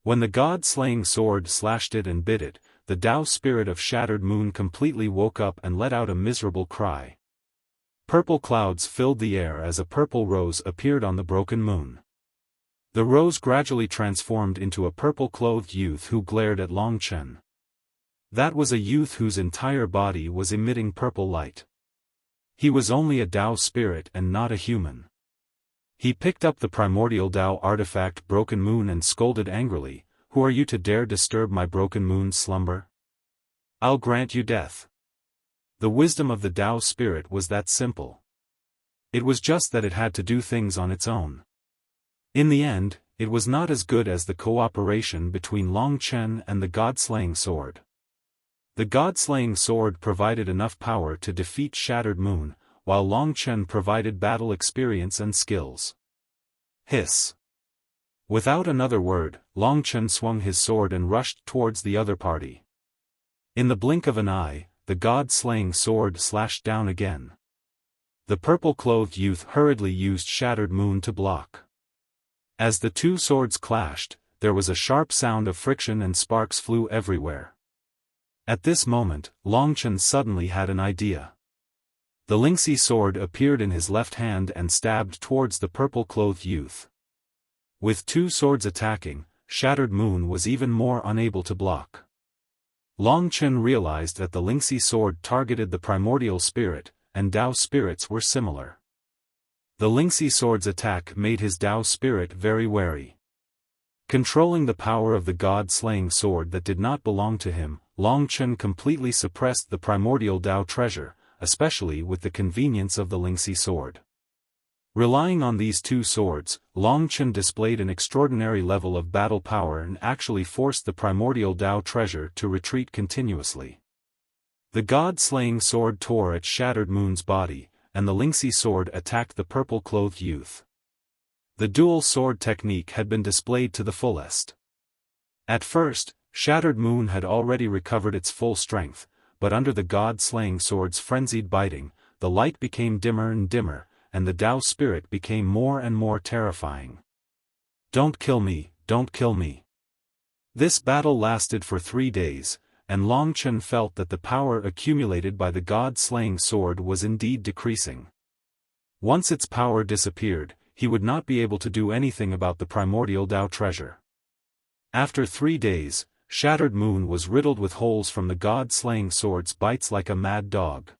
When the god-slaying sword slashed it and bit it, the Tao spirit of Shattered Moon completely woke up and let out a miserable cry. Purple clouds filled the air as a purple rose appeared on the broken moon. The rose gradually transformed into a purple-clothed youth who glared at Long Chen. That was a youth whose entire body was emitting purple light. He was only a Tao spirit and not a human. He picked up the primordial Tao artifact Broken Moon and scolded angrily, "Who are you to dare disturb my Broken Moon's slumber? I'll grant you death." The wisdom of the Tao spirit was that simple. It was just that it had to do things on its own. In the end, it was not as good as the cooperation between Long Chen and the god-slaying sword. The god-slaying sword provided enough power to defeat Shattered Moon, while Long Chen provided battle experience and skills. Hiss. Without another word, Long Chen swung his sword and rushed towards the other party. In the blink of an eye, the god-slaying sword slashed down again. The purple-clothed youth hurriedly used Shattered Moon to block. As the two swords clashed, there was a sharp sound of friction and sparks flew everywhere. At this moment, Long Chen suddenly had an idea. The Lingxi sword appeared in his left hand and stabbed towards the purple-clothed youth. With two swords attacking, Shattered Moon was even more unable to block. Long Chen realized that the Lingxi sword targeted the primordial spirit, and Tao spirits were similar. The Lingxi sword's attack made his Tao spirit very wary. Controlling the power of the god-slaying sword that did not belong to him, Long Chen completely suppressed the primordial Tao treasure, especially with the convenience of the Lingxi sword. Relying on these two swords, Long Chen displayed an extraordinary level of battle power and actually forced the primordial Tao treasure to retreat continuously. The god-slaying sword tore at Shattered Moon's body, and the Lingxi sword attacked the purple-clothed youth. The dual sword technique had been displayed to the fullest. At first, Shattered Moon had already recovered its full strength, but under the god-slaying sword's frenzied biting, the light became dimmer and dimmer, and the Tao spirit became more and more terrifying. "Don't kill me, don't kill me." This battle lasted for 3 days, and Long Chen felt that the power accumulated by the god-slaying sword was indeed decreasing. Once its power disappeared, he would not be able to do anything about the primordial Tao treasure. After 3 days, Shattered Moon was riddled with holes from the god-slaying sword's bites like a mad dog.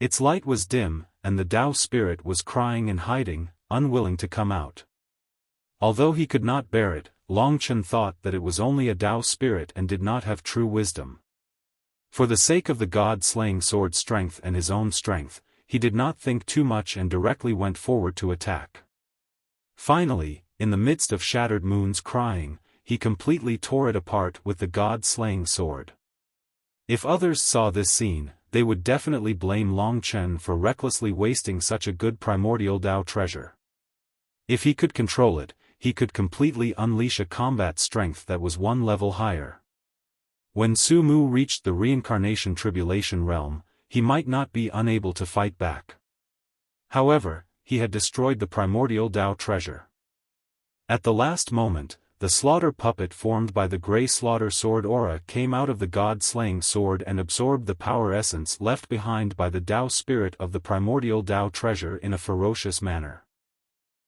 Its light was dim, and the Tao spirit was crying and hiding, unwilling to come out. Although he could not bear it, Long Chen thought that it was only a Tao spirit and did not have true wisdom. For the sake of the god-slaying sword's strength and his own strength, he did not think too much and directly went forward to attack. Finally, in the midst of shattered moons crying, he completely tore it apart with the god-slaying sword. If others saw this scene, they would definitely blame Long Chen for recklessly wasting such a good primordial Tao treasure. If he could control it, he could completely unleash a combat strength that was one level higher. When Su Mu reached the reincarnation tribulation realm, he might not be unable to fight back. However, he had destroyed the primordial Tao treasure. At the last moment, the slaughter puppet formed by the grey slaughter sword aura came out of the god-slaying sword and absorbed the power essence left behind by the Tao spirit of the primordial Tao treasure in a ferocious manner.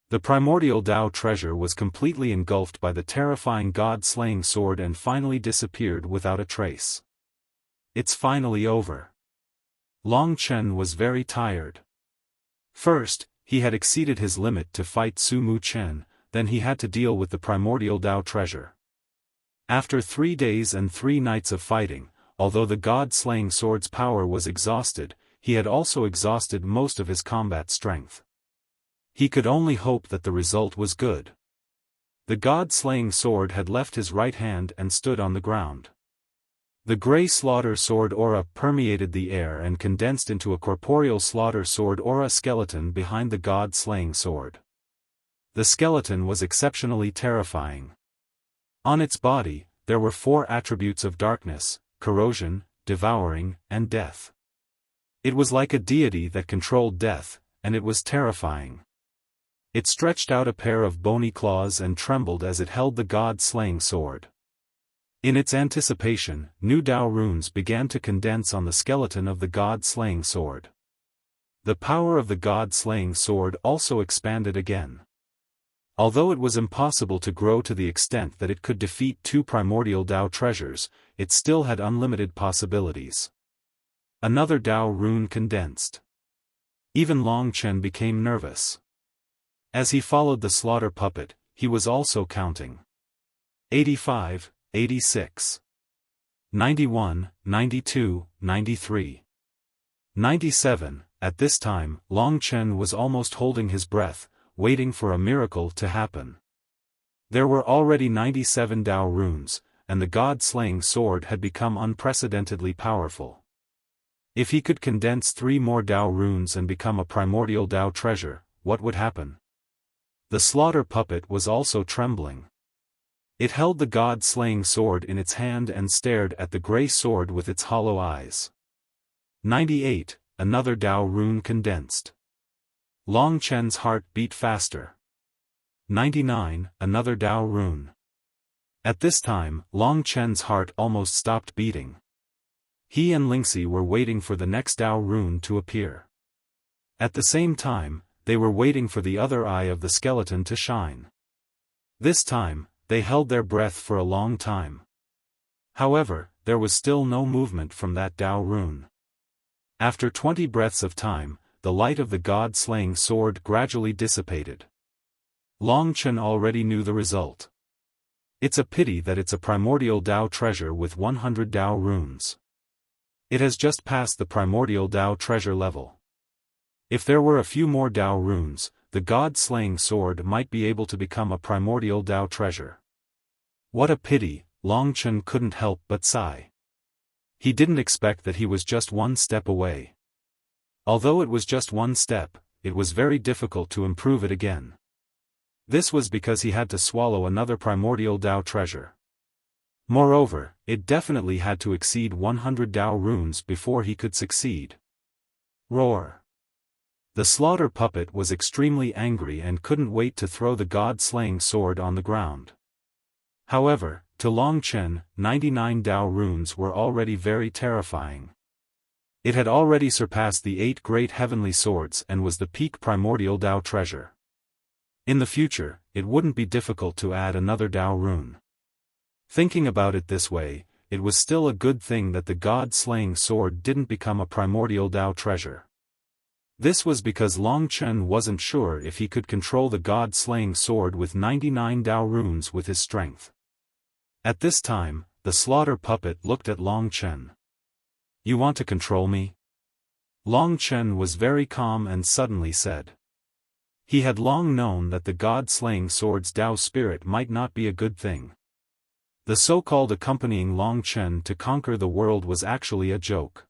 The primordial Tao treasure was completely engulfed by the terrifying god-slaying sword and finally disappeared without a trace. It's finally over. Long Chen was very tired. First, he had exceeded his limit to fight Su Mu Chen, then he had to deal with the primordial Tao treasure. After 3 days and 3 nights of fighting, although the god-slaying sword's power was exhausted, he had also exhausted most of his combat strength. He could only hope that the result was good. The god-slaying sword had left his right hand and stood on the ground. The grey slaughter sword aura permeated the air and condensed into a corporeal slaughter sword aura skeleton behind the god-slaying sword. The skeleton was exceptionally terrifying. On its body, there were 4 attributes of darkness, corrosion, devouring, and death. It was like a deity that controlled death, and it was terrifying. It stretched out a pair of bony claws and trembled as it held the god-slaying sword. In its anticipation, new Tao runes began to condense on the skeleton of the god-slaying sword. The power of the god-slaying sword also expanded again. Although it was impossible to grow to the extent that it could defeat 2 primordial Tao treasures, it still had unlimited possibilities. Another Tao rune condensed. Even Long Chen became nervous. As he followed the slaughter puppet, he was also counting. 85, 86. 91, 92, 93. 97. At this time, Long Chen was almost holding his breath, waiting for a miracle to happen. There were already 97 Tao runes, and the god-slaying sword had become unprecedentedly powerful. If he could condense 3 more Tao runes and become a primordial Tao treasure, what would happen? The slaughter puppet was also trembling. It held the god-slaying sword in its hand and stared at the grey sword with its hollow eyes. 98. Another Tao rune condensed. Long Chen's heart beat faster. 99. Another Tao rune. At this time, Long Chen's heart almost stopped beating. He and Lingxi were waiting for the next Tao rune to appear. At the same time, they were waiting for the other eye of the skeleton to shine. This time, they held their breath for a long time. However, there was still no movement from that Tao rune. After 20 breaths of time, the light of the god-slaying sword gradually dissipated. Long Chen already knew the result. It's a pity that it's a primordial Tao treasure with 100 Tao runes. It has just passed the primordial Tao treasure level. If there were a few more Tao runes, the god-slaying sword might be able to become a primordial Tao treasure. What a pity, Long Chen couldn't help but sigh. He didn't expect that he was just 1 step away. Although it was just 1 step, it was very difficult to improve it again. This was because he had to swallow another primordial Tao treasure. Moreover, it definitely had to exceed 100 Tao runes before he could succeed. Roar. The slaughter puppet was extremely angry and couldn't wait to throw the god-slaying sword on the ground. However, to Long Chen, 99 Tao runes were already very terrifying. It had already surpassed the 8 great heavenly swords and was the peak primordial Tao treasure. In the future, it wouldn't be difficult to add another Tao rune. Thinking about it this way, it was still a good thing that the god-slaying sword didn't become a primordial Tao treasure. This was because Long Chen wasn't sure if he could control the god-slaying sword with 99 Dao runes with his strength. At this time, the slaughter puppet looked at Long Chen. "You want to control me?" Long Chen was very calm and suddenly said. He had long known that the god-slaying sword's Dao spirit might not be a good thing. The so-called accompanying Long Chen to conquer the world was actually a joke.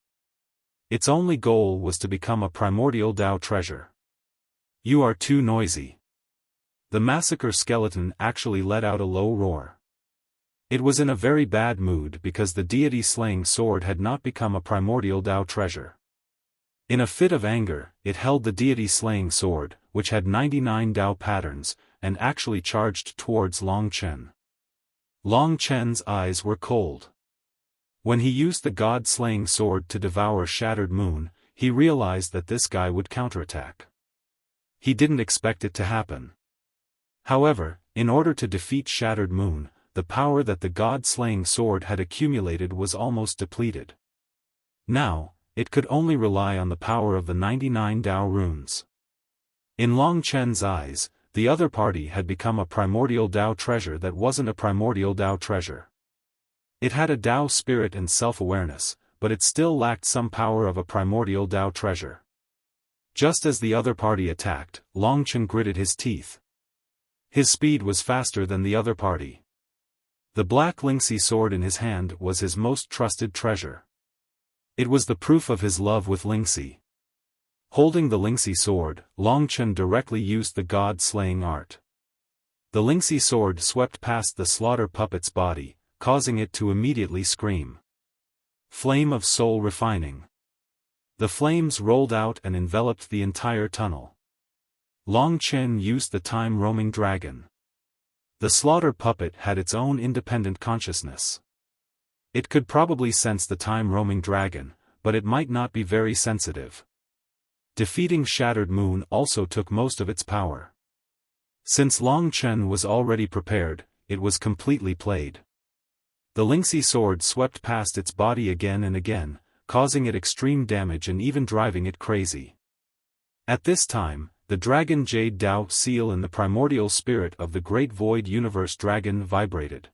Its only goal was to become a primordial Dao treasure. "You are too noisy." The massacre skeleton actually let out a low roar. It was in a very bad mood because the deity-slaying sword had not become a primordial Dao treasure. In a fit of anger, it held the deity-slaying sword, which had 99 Dao patterns, and actually charged towards Long Chen. Long Chen's eyes were cold. When he used the god-slaying sword to devour Shattered Moon, he realized that this guy would counterattack. He didn't expect it to happen. However, in order to defeat Shattered Moon, the power that the god-slaying sword had accumulated was almost depleted. Now, it could only rely on the power of the 99 Dao runes. In Long Chen's eyes, the other party had become a primordial Dao treasure that wasn't a primordial Dao treasure. It had a Dao spirit and self-awareness, but it still lacked some power of a primordial Dao treasure. Just as the other party attacked, Long Chen gritted his teeth. His speed was faster than the other party. The black Lingxi sword in his hand was his most trusted treasure. It was the proof of his love with Lingxi. Holding the Lingxi sword, Long Chen directly used the god-slaying art. The Lingxi sword swept past the slaughter puppet's body, causing it to immediately scream. Flame of soul refining. The flames rolled out and enveloped the entire tunnel. Long Chen used the time-roaming dragon. The slaughter puppet had its own independent consciousness. It could probably sense the time-roaming dragon, but it might not be very sensitive. Defeating Shattered Moon also took most of its power. Since Long Chen was already prepared, it was completely played. The Lingxi sword swept past its body again and again, causing it extreme damage and even driving it crazy. At this time, the Dragon Jade Dao seal in the primordial spirit of the Great Void Universe Dragon vibrated.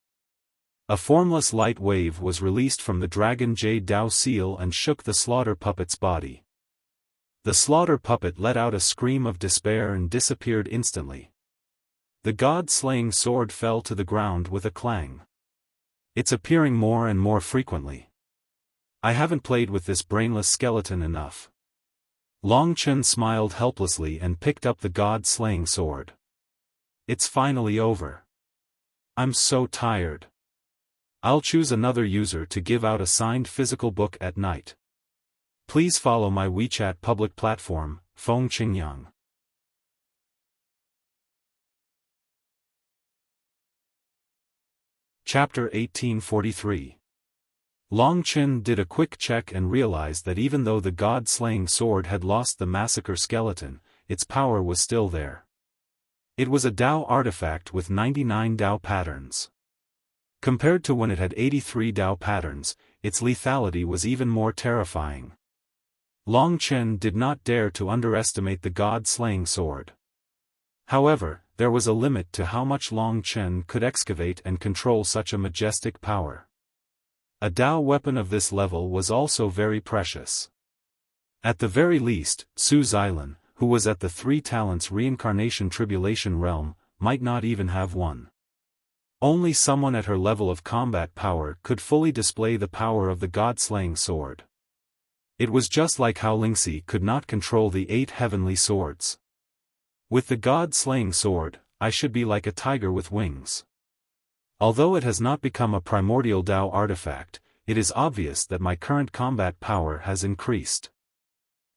A formless light wave was released from the Dragon Jade Dao seal and shook the slaughter puppet's body. The slaughter puppet let out a scream of despair and disappeared instantly. The god-slaying sword fell to the ground with a clang. It's appearing more and more frequently. I haven't played with this brainless skeleton enough. Long Chen smiled helplessly and picked up the god-slaying sword. It's finally over. I'm so tired. I'll choose another user to give out a signed physical book at night. Please follow my WeChat public platform, Feng Qingyang. Chapter 1843. Long Chen did a quick check and realized that even though the god-slaying sword had lost the massacre skeleton, its power was still there. It was a Dao artifact with 99 Dao patterns. Compared to when it had 83 Dao patterns, its lethality was even more terrifying. Long Chen did not dare to underestimate the god-slaying sword. However, there was a limit to how much Long Chen could excavate and control such a majestic power. A Dao weapon of this level was also very precious. At the very least, Su Xilan, who was at the Three Talents Reincarnation Tribulation Realm, might not even have one. Only someone at her level of combat power could fully display the power of the god-slaying sword. It was just like how Lingxi could not control the 8 heavenly swords. With the god-slaying sword, I should be like a tiger with wings. Although it has not become a primordial Dao artifact, it is obvious that my current combat power has increased.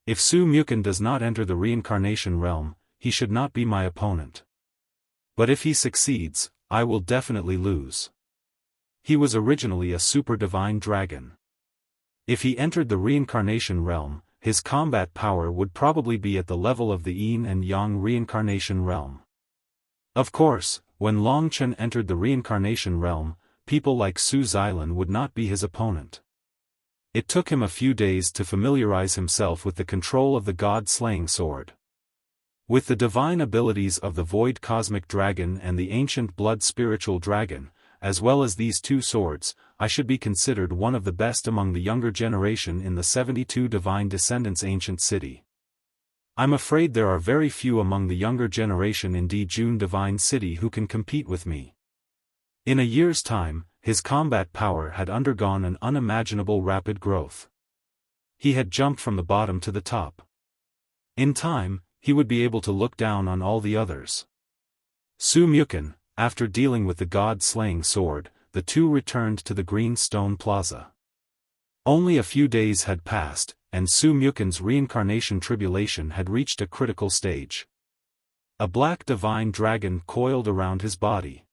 If Su Mukin does not enter the reincarnation realm, he should not be my opponent. But if he succeeds, I will definitely lose. He was originally a super divine dragon. If he entered the reincarnation realm, his combat power would probably be at the level of the Yin and Yang reincarnation realm. Of course, when Long Chen entered the reincarnation realm, people like Su Xilan would not be his opponent. It took him a few days to familiarize himself with the control of the god-slaying sword. With the divine abilities of the Void Cosmic Dragon and the Ancient Blood Spiritual Dragon, as well as these two swords, I should be considered one of the best among the younger generation in the 72 Divine Descendants Ancient City. I'm afraid there are very few among the younger generation in Dijun Divine City who can compete with me. In a year's time, his combat power had undergone an unimaginable rapid growth. He had jumped from the bottom to the top. In time, he would be able to look down on all the others. Su Mukin, after dealing with the god-slaying sword, the two returned to the Green Stone Plaza. Only a few days had passed, and Su Mukin's reincarnation tribulation had reached a critical stage. A black divine dragon coiled around his body.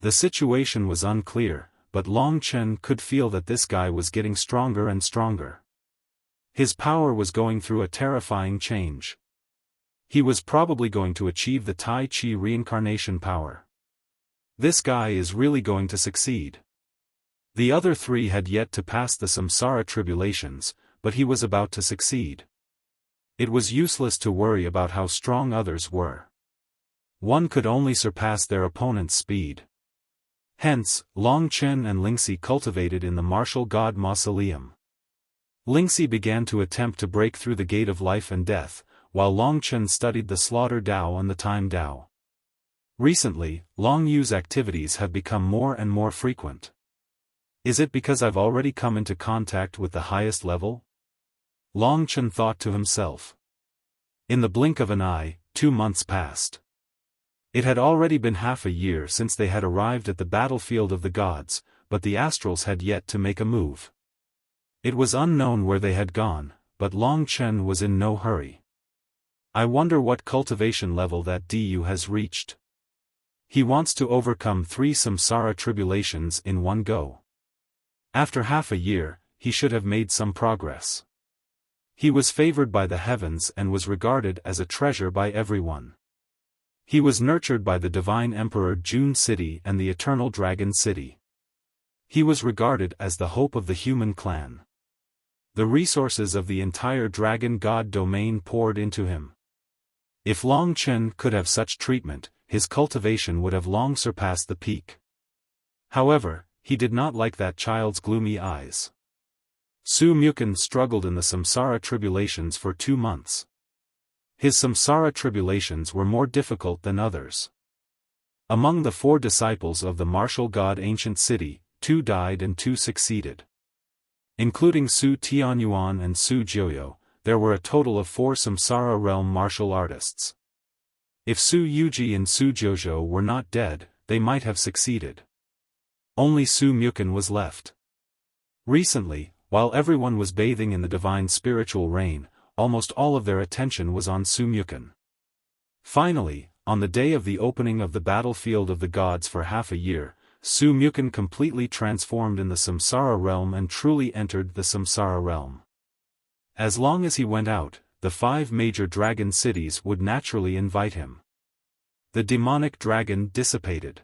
The situation was unclear, but Long Chen could feel that this guy was getting stronger and stronger. His power was going through a terrifying change. He was probably going to achieve the Tai Chi reincarnation power. This guy is really going to succeed. The other three had yet to pass the samsara tribulations, but he was about to succeed. It was useless to worry about how strong others were. One could only surpass their opponent's speed. Hence, Long Chen and Lingxi cultivated in the martial god mausoleum. Lingxi began to attempt to break through the gate of life and death, while Long Chen studied the slaughter Dao and the time Dao. Recently, Long Yu's activities have become more and more frequent. Is it because I've already come into contact with the highest level? Long Chen thought to himself. In the blink of an eye, 2 months passed. It had already been half a year since they had arrived at the battlefield of the gods, but the astrals had yet to make a move. It was unknown where they had gone, but Long Chen was in no hurry. I wonder what cultivation level that Du has reached. He wants to overcome 3 samsara tribulations in one go. After half a year, he should have made some progress. He was favored by the heavens and was regarded as a treasure by everyone. He was nurtured by the Divine Emperor Jun City and the Eternal Dragon City. He was regarded as the hope of the human clan. The resources of the entire Dragon God domain poured into him. If Long Chen could have such treatment, his cultivation would have long surpassed the peak. However, he did not like that child's gloomy eyes. Su Mukin struggled in the samsara tribulations for 2 months. His samsara tribulations were more difficult than others. Among the 4 disciples of the martial god Ancient City, 2 died and 2 succeeded. Including Su Tianyuan and Su Jiuyo, there were a total of 4 samsara realm martial artists. If Su Yuji and Su Jiuzhou were not dead, they might have succeeded. Only Su Mukin was left. Recently, while everyone was bathing in the divine spiritual rain, almost all of their attention was on Su Mukin. Finally, on the day of the opening of the battlefield of the gods for half a year, Su Mukin completely transformed in the samsara realm and truly entered the samsara realm. As long as he went out, the 5 major dragon cities would naturally invite him. The demonic dragon dissipated.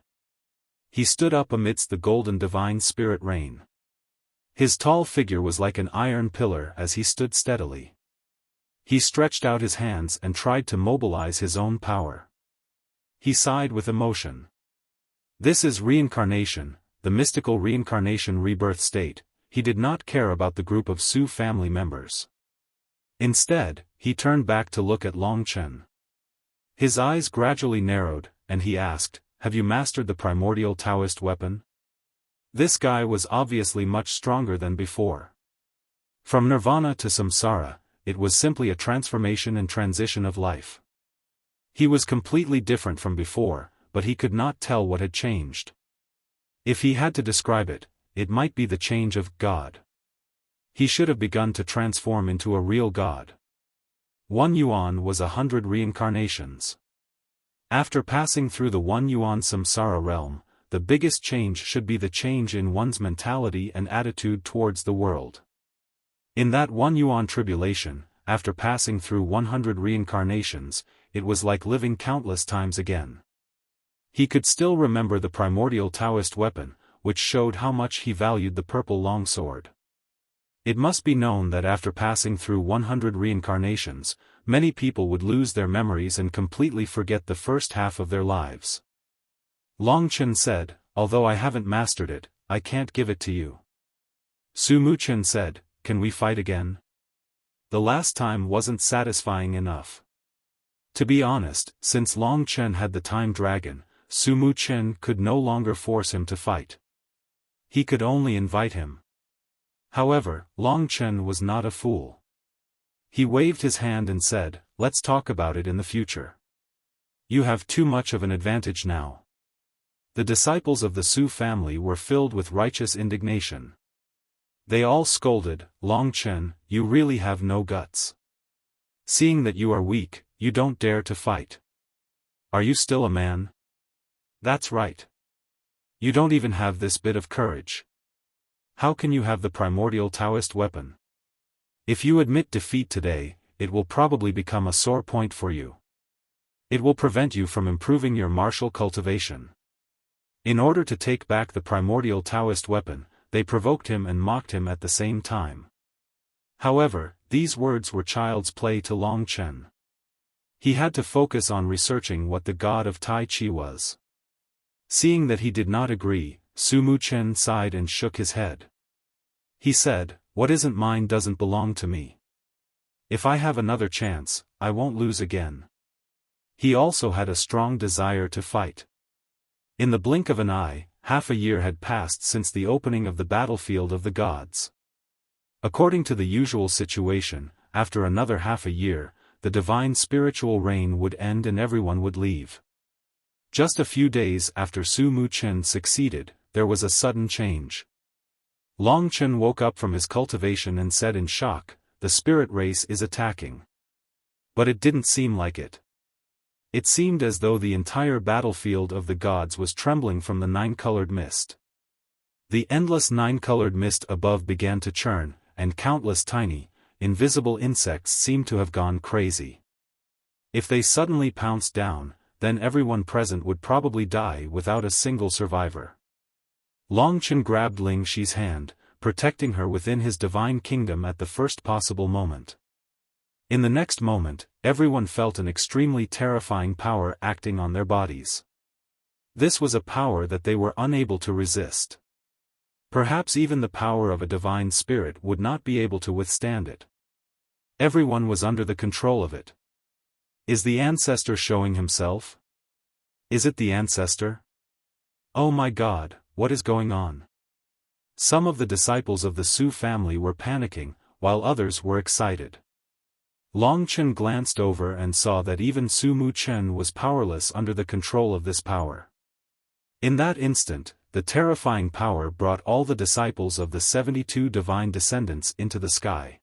He stood up amidst the golden divine spirit rain. His tall figure was like an iron pillar as he stood steadily. He stretched out his hands and tried to mobilize his own power. He sighed with emotion. This is reincarnation, the mystical reincarnation rebirth state. He did not care about the group of Su family members. Instead, he turned back to look at Long Chen. His eyes gradually narrowed, and he asked, "Have you mastered the primordial Taoist weapon?" This guy was obviously much stronger than before. From nirvana to samsara, it was simply a transformation and transition of life. He was completely different from before, but he could not tell what had changed. If he had to describe it, it might be the change of God. He should have begun to transform into a real god. 1 yuan was 100 reincarnations. After passing through the 1 yuan samsara realm, the biggest change should be the change in one's mentality and attitude towards the world. In that 1 yuan tribulation, after passing through 100 reincarnations, it was like living countless times again. He could still remember the primordial Taoist weapon, which showed how much he valued the purple longsword. It must be known that after passing through 100 reincarnations, many people would lose their memories and completely forget the first half of their lives. Long Chen said, although I haven't mastered it, I can't give it to you. Su Muchen said, can we fight again? The last time wasn't satisfying enough. To be honest, since Long Chen had the time dragon, Su Muchen could no longer force him to fight. He could only invite him. However, Long Chen was not a fool. He waved his hand and said, let's talk about it in the future. You have too much of an advantage now. The disciples of the Su family were filled with righteous indignation. They all scolded, Long Chen, you really have no guts. Seeing that you are weak, you don't dare to fight. Are you still a man? That's right. You don't even have this bit of courage. How can you have the primordial Taoist weapon? If you admit defeat today, it will probably become a sore point for you. It will prevent you from improving your martial cultivation. In order to take back the primordial Taoist weapon, they provoked him and mocked him at the same time. However, these words were child's play to Long Chen. He had to focus on researching what the god of Tai Chi was. Seeing that he did not agree, Su Muchen sighed and shook his head. He said, what isn't mine doesn't belong to me. If I have another chance, I won't lose again. He also had a strong desire to fight. In the blink of an eye, half a year had passed since the opening of the battlefield of the gods. According to the usual situation, after another half a year, the divine spiritual reign would end and everyone would leave. Just a few days after Su Muchen succeeded, there was a sudden change. Long Chen woke up from his cultivation and said in shock, the spirit race is attacking. But it didn't seem like it. It seemed as though the entire battlefield of the gods was trembling from the nine-colored mist. The endless nine-colored mist above began to churn, and countless tiny, invisible insects seemed to have gone crazy. If they suddenly pounced down, then everyone present would probably die without a single survivor. Long Chen grabbed Ling Shi's hand, protecting her within his divine kingdom at the first possible moment. In the next moment, everyone felt an extremely terrifying power acting on their bodies. This was a power that they were unable to resist. Perhaps even the power of a divine spirit would not be able to withstand it. Everyone was under the control of it. Is the ancestor showing himself? Is it the ancestor? Oh my God, what is going on? Some of the disciples of the Su family were panicking, while others were excited. Long Chen glanced over and saw that even Su Muchen was powerless under the control of this power. In that instant, the terrifying power brought all the disciples of the 72 divine descendants into the sky.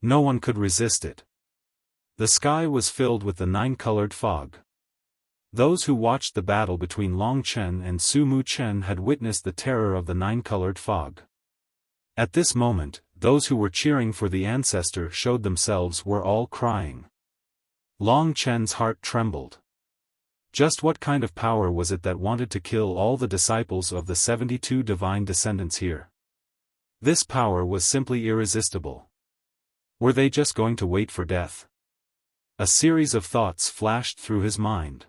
No one could resist it. The sky was filled with the nine-colored fog. Those who watched the battle between Long Chen and Su Muchen had witnessed the terror of the nine-colored fog. At this moment, those who were cheering for the ancestor showed themselves were all crying. Long Chen's heart trembled. Just what kind of power was it that wanted to kill all the disciples of the 72 divine descendants here? This power was simply irresistible. Were they just going to wait for death? A series of thoughts flashed through his mind.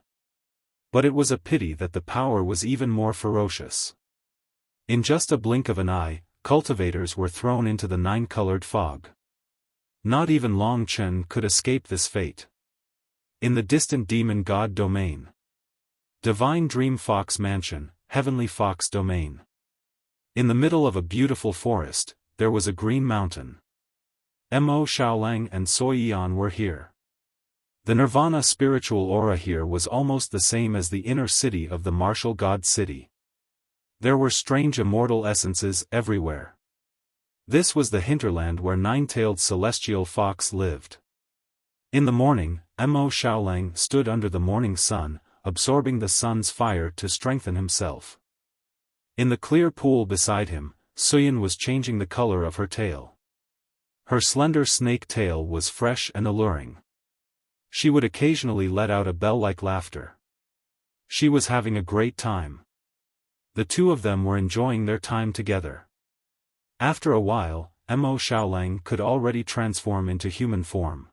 But it was a pity that the power was even more ferocious. In just a blink of an eye, cultivators were thrown into the nine-colored fog. Not even Long Chen could escape this fate. In the distant demon god domain. Divine Dream Fox Mansion, Heavenly Fox Domain. In the middle of a beautiful forest, there was a green mountain. Mo Xiaolang and Soi Yan were here. The Nirvana spiritual aura here was almost the same as the inner city of the martial god city. There were strange immortal essences everywhere. This was the hinterland where nine-tailed celestial fox lived. In the morning, Mo Xiaolang stood under the morning sun, absorbing the sun's fire to strengthen himself. In the clear pool beside him, Suyin was changing the color of her tail. Her slender snake tail was fresh and alluring. She would occasionally let out a bell-like laughter. She was having a great time. The two of them were enjoying their time together. After a while, Mo Xiaolang could already transform into human form.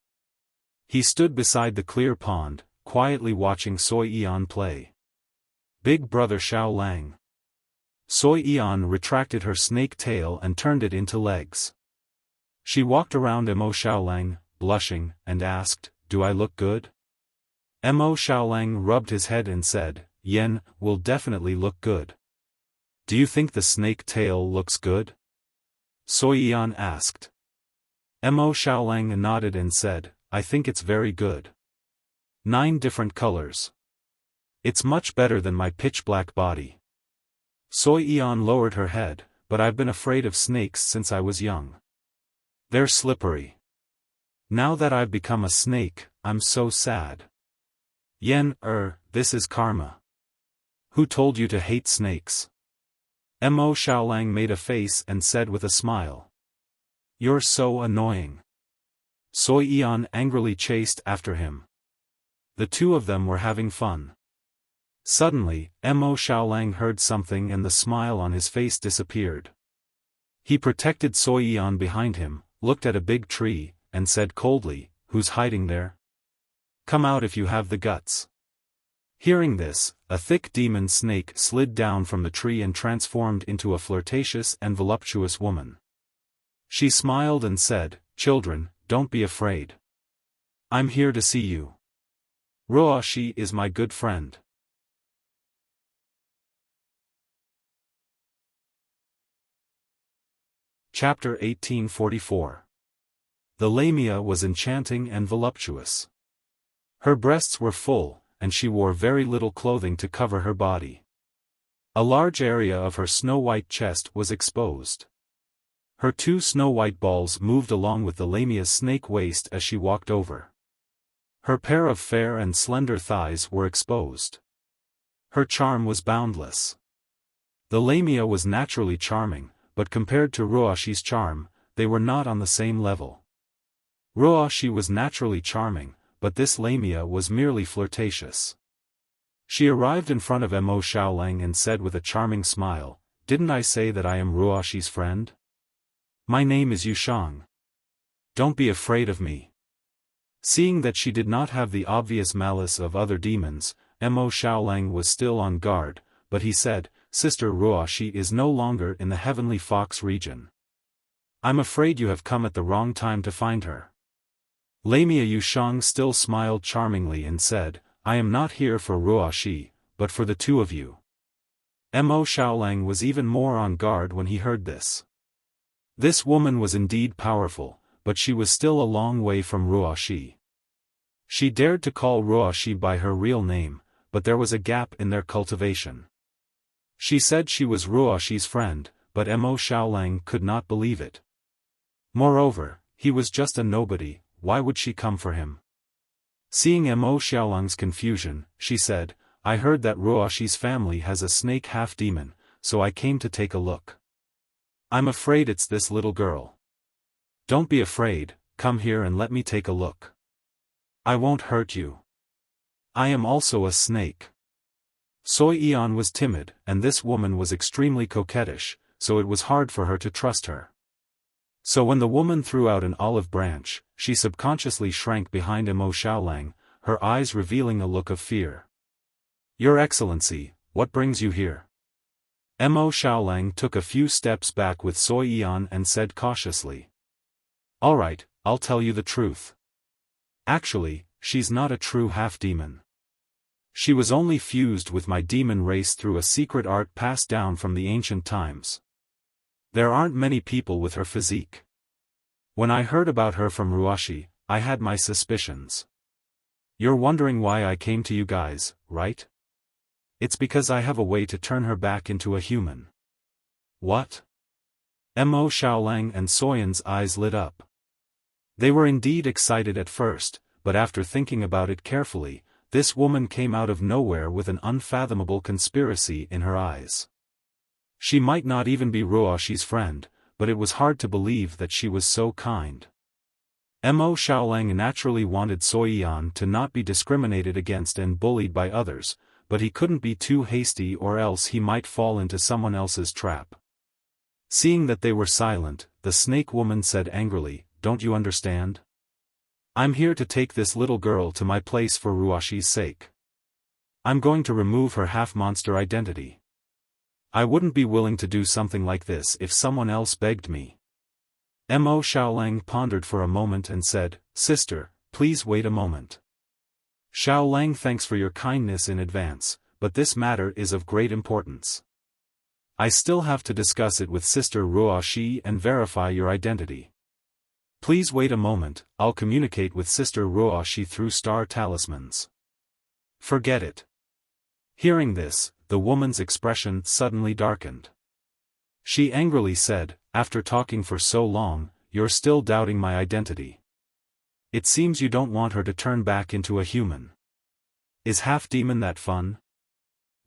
He stood beside the clear pond, quietly watching Sui Yan play. Big brother Xiaolang. Sui Yan retracted her snake tail and turned it into legs. She walked around Mo Xiaolang, blushing, and asked, "Do I look good?" Mo Xiaolang rubbed his head and said, "Yen will definitely look good." "Do you think the snake tail looks good?" Sui Yan asked. Mo Xiaolang nodded and said, "I think it's very good. 9 different colors. It's much better than my pitch-black body." Sui Yan lowered her head, "But I've been afraid of snakes since I was young. They're slippery. Now that I've become a snake, I'm so sad." "Yen, this is karma. Who told you to hate snakes?" Mo Xiaolang made a face and said with a smile. "You're so annoying." Sui Yan angrily chased after him. The two of them were having fun. Suddenly, Mo Xiaolang heard something and the smile on his face disappeared. He protected Sui Yan behind him, looked at a big tree, and said coldly, "Who's hiding there? Come out if you have the guts." Hearing this, a thick demon snake slid down from the tree and transformed into a flirtatious and voluptuous woman. She smiled and said, "Children, don't be afraid. I'm here to see you. Ruoxi is my good friend." Chapter 1844. The lamia was enchanting and voluptuous. Her breasts were full, and she wore very little clothing to cover her body. A large area of her snow-white chest was exposed. Her 2 snow-white balls moved along with the lamia's snake waist as she walked over. Her pair of fair and slender thighs were exposed. Her charm was boundless. The lamia was naturally charming, but compared to Ruoxi's charm, they were not on the same level. Ruoxi was naturally charming, but this lamia was merely flirtatious. She arrived in front of Mo Xiaolang and said with a charming smile, "Didn't I say that I am Ruoxi's friend? My name is Yushang. Don't be afraid of me." Seeing that she did not have the obvious malice of other demons, Mo Xiaolang was still on guard, but he said, "Sister Ruoxi is no longer in the Heavenly Fox region. I'm afraid you have come at the wrong time to find her." Lamia Yushang still smiled charmingly and said, "I am not here for Ruoxi, but for the 2 of you." Mo Xiaolang was even more on guard when he heard this. This woman was indeed powerful, but she was still a long way from Ruoxi. She dared to call Ruoxi by her real name, but there was a gap in their cultivation. She said she was Ruoxi's friend, but Mo Xiaolang could not believe it. Moreover, he was just a nobody. Why would she come for him? Seeing Mo Xiaolang's confusion, she said, "I heard that Ruoxi's family has a snake half-demon, so I came to take a look. I'm afraid it's this little girl." "Don't be afraid, come here and let me take a look. I won't hurt you. I am also a snake." Sui Yan was timid, and this woman was extremely coquettish, so it was hard for her to trust her. So when the woman threw out an olive branch, she subconsciously shrank behind Mo Xiaolang, her eyes revealing a look of fear. "Your Excellency, what brings you here?" Mo Xiaolang took a few steps back with Sui Yan and said cautiously. "All right, I'll tell you the truth. Actually, she's not a true half-demon. She was only fused with my demon race through a secret art passed down from the ancient times. There aren't many people with her physique. When I heard about her from Ruoxi, I had my suspicions. You're wondering why I came to you guys, right? It's because I have a way to turn her back into a human." "What?" Mo Xiaolang and Soyan's eyes lit up. They were indeed excited at first, but after thinking about it carefully, this woman came out of nowhere with an unfathomable conspiracy in her eyes. She might not even be Ruoxi's friend, but it was hard to believe that she was so kind. Mo Xiaolang naturally wanted Sui Yan to not be discriminated against and bullied by others, but he couldn't be too hasty or else he might fall into someone else's trap. Seeing that they were silent, the snake woman said angrily, "Don't you understand? I'm here to take this little girl to my place for Ruashi's sake. I'm going to remove her half-monster identity. I wouldn't be willing to do something like this if someone else begged me." Mo Xiaolang pondered for a moment and said, "Sister, please wait a moment. Xiaolang, thanks for your kindness in advance, but this matter is of great importance. I still have to discuss it with Sister Ruoxi and verify your identity. Please wait a moment, I'll communicate with Sister Ruoxi through star talismans." "Forget it." Hearing this, the woman's expression suddenly darkened. She angrily said, "After talking for so long, you're still doubting my identity. It seems you don't want her to turn back into a human. Is half-demon that fun?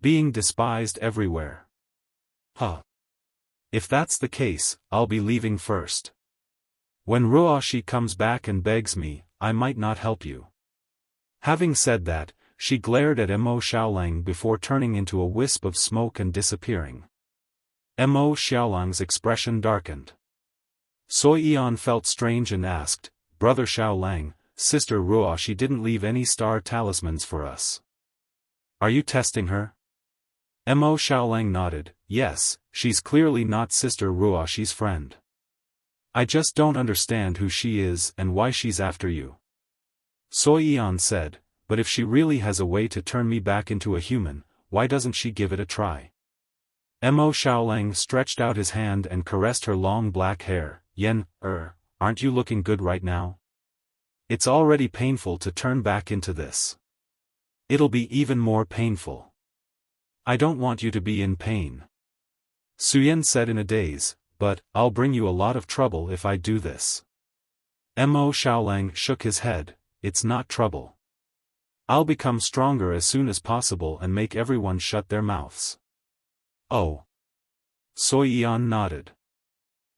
Being despised everywhere? Huh. If that's the case, I'll be leaving first. When Ruoxi comes back and begs me, I might not help you." Having said that, she glared at Mo Xiaolang before turning into a wisp of smoke and disappearing. Mo Xiaolang's expression darkened. Sui Yan felt strange and asked, "Brother Xiaolang, Sister Ruoxi didn't leave any star talismans for us. Are you testing her?" Mo Xiaolang nodded, "Yes, she's clearly not Sister Ruoxi's friend. I just don't understand who she is and why she's after you." Sui Yan said, "But if she really has a way to turn me back into a human, why doesn't she give it a try?" Mo Xiaolang stretched out his hand and caressed her long black hair. Aren't you looking good right now? It's already painful to turn back into this. It'll be even more painful. I don't want you to be in pain." Suyen said in a daze, "But, I'll bring you a lot of trouble if I do this." Mo Xiaolang shook his head, "It's not trouble. I'll become stronger as soon as possible and make everyone shut their mouths." "Oh." Sui Yan nodded.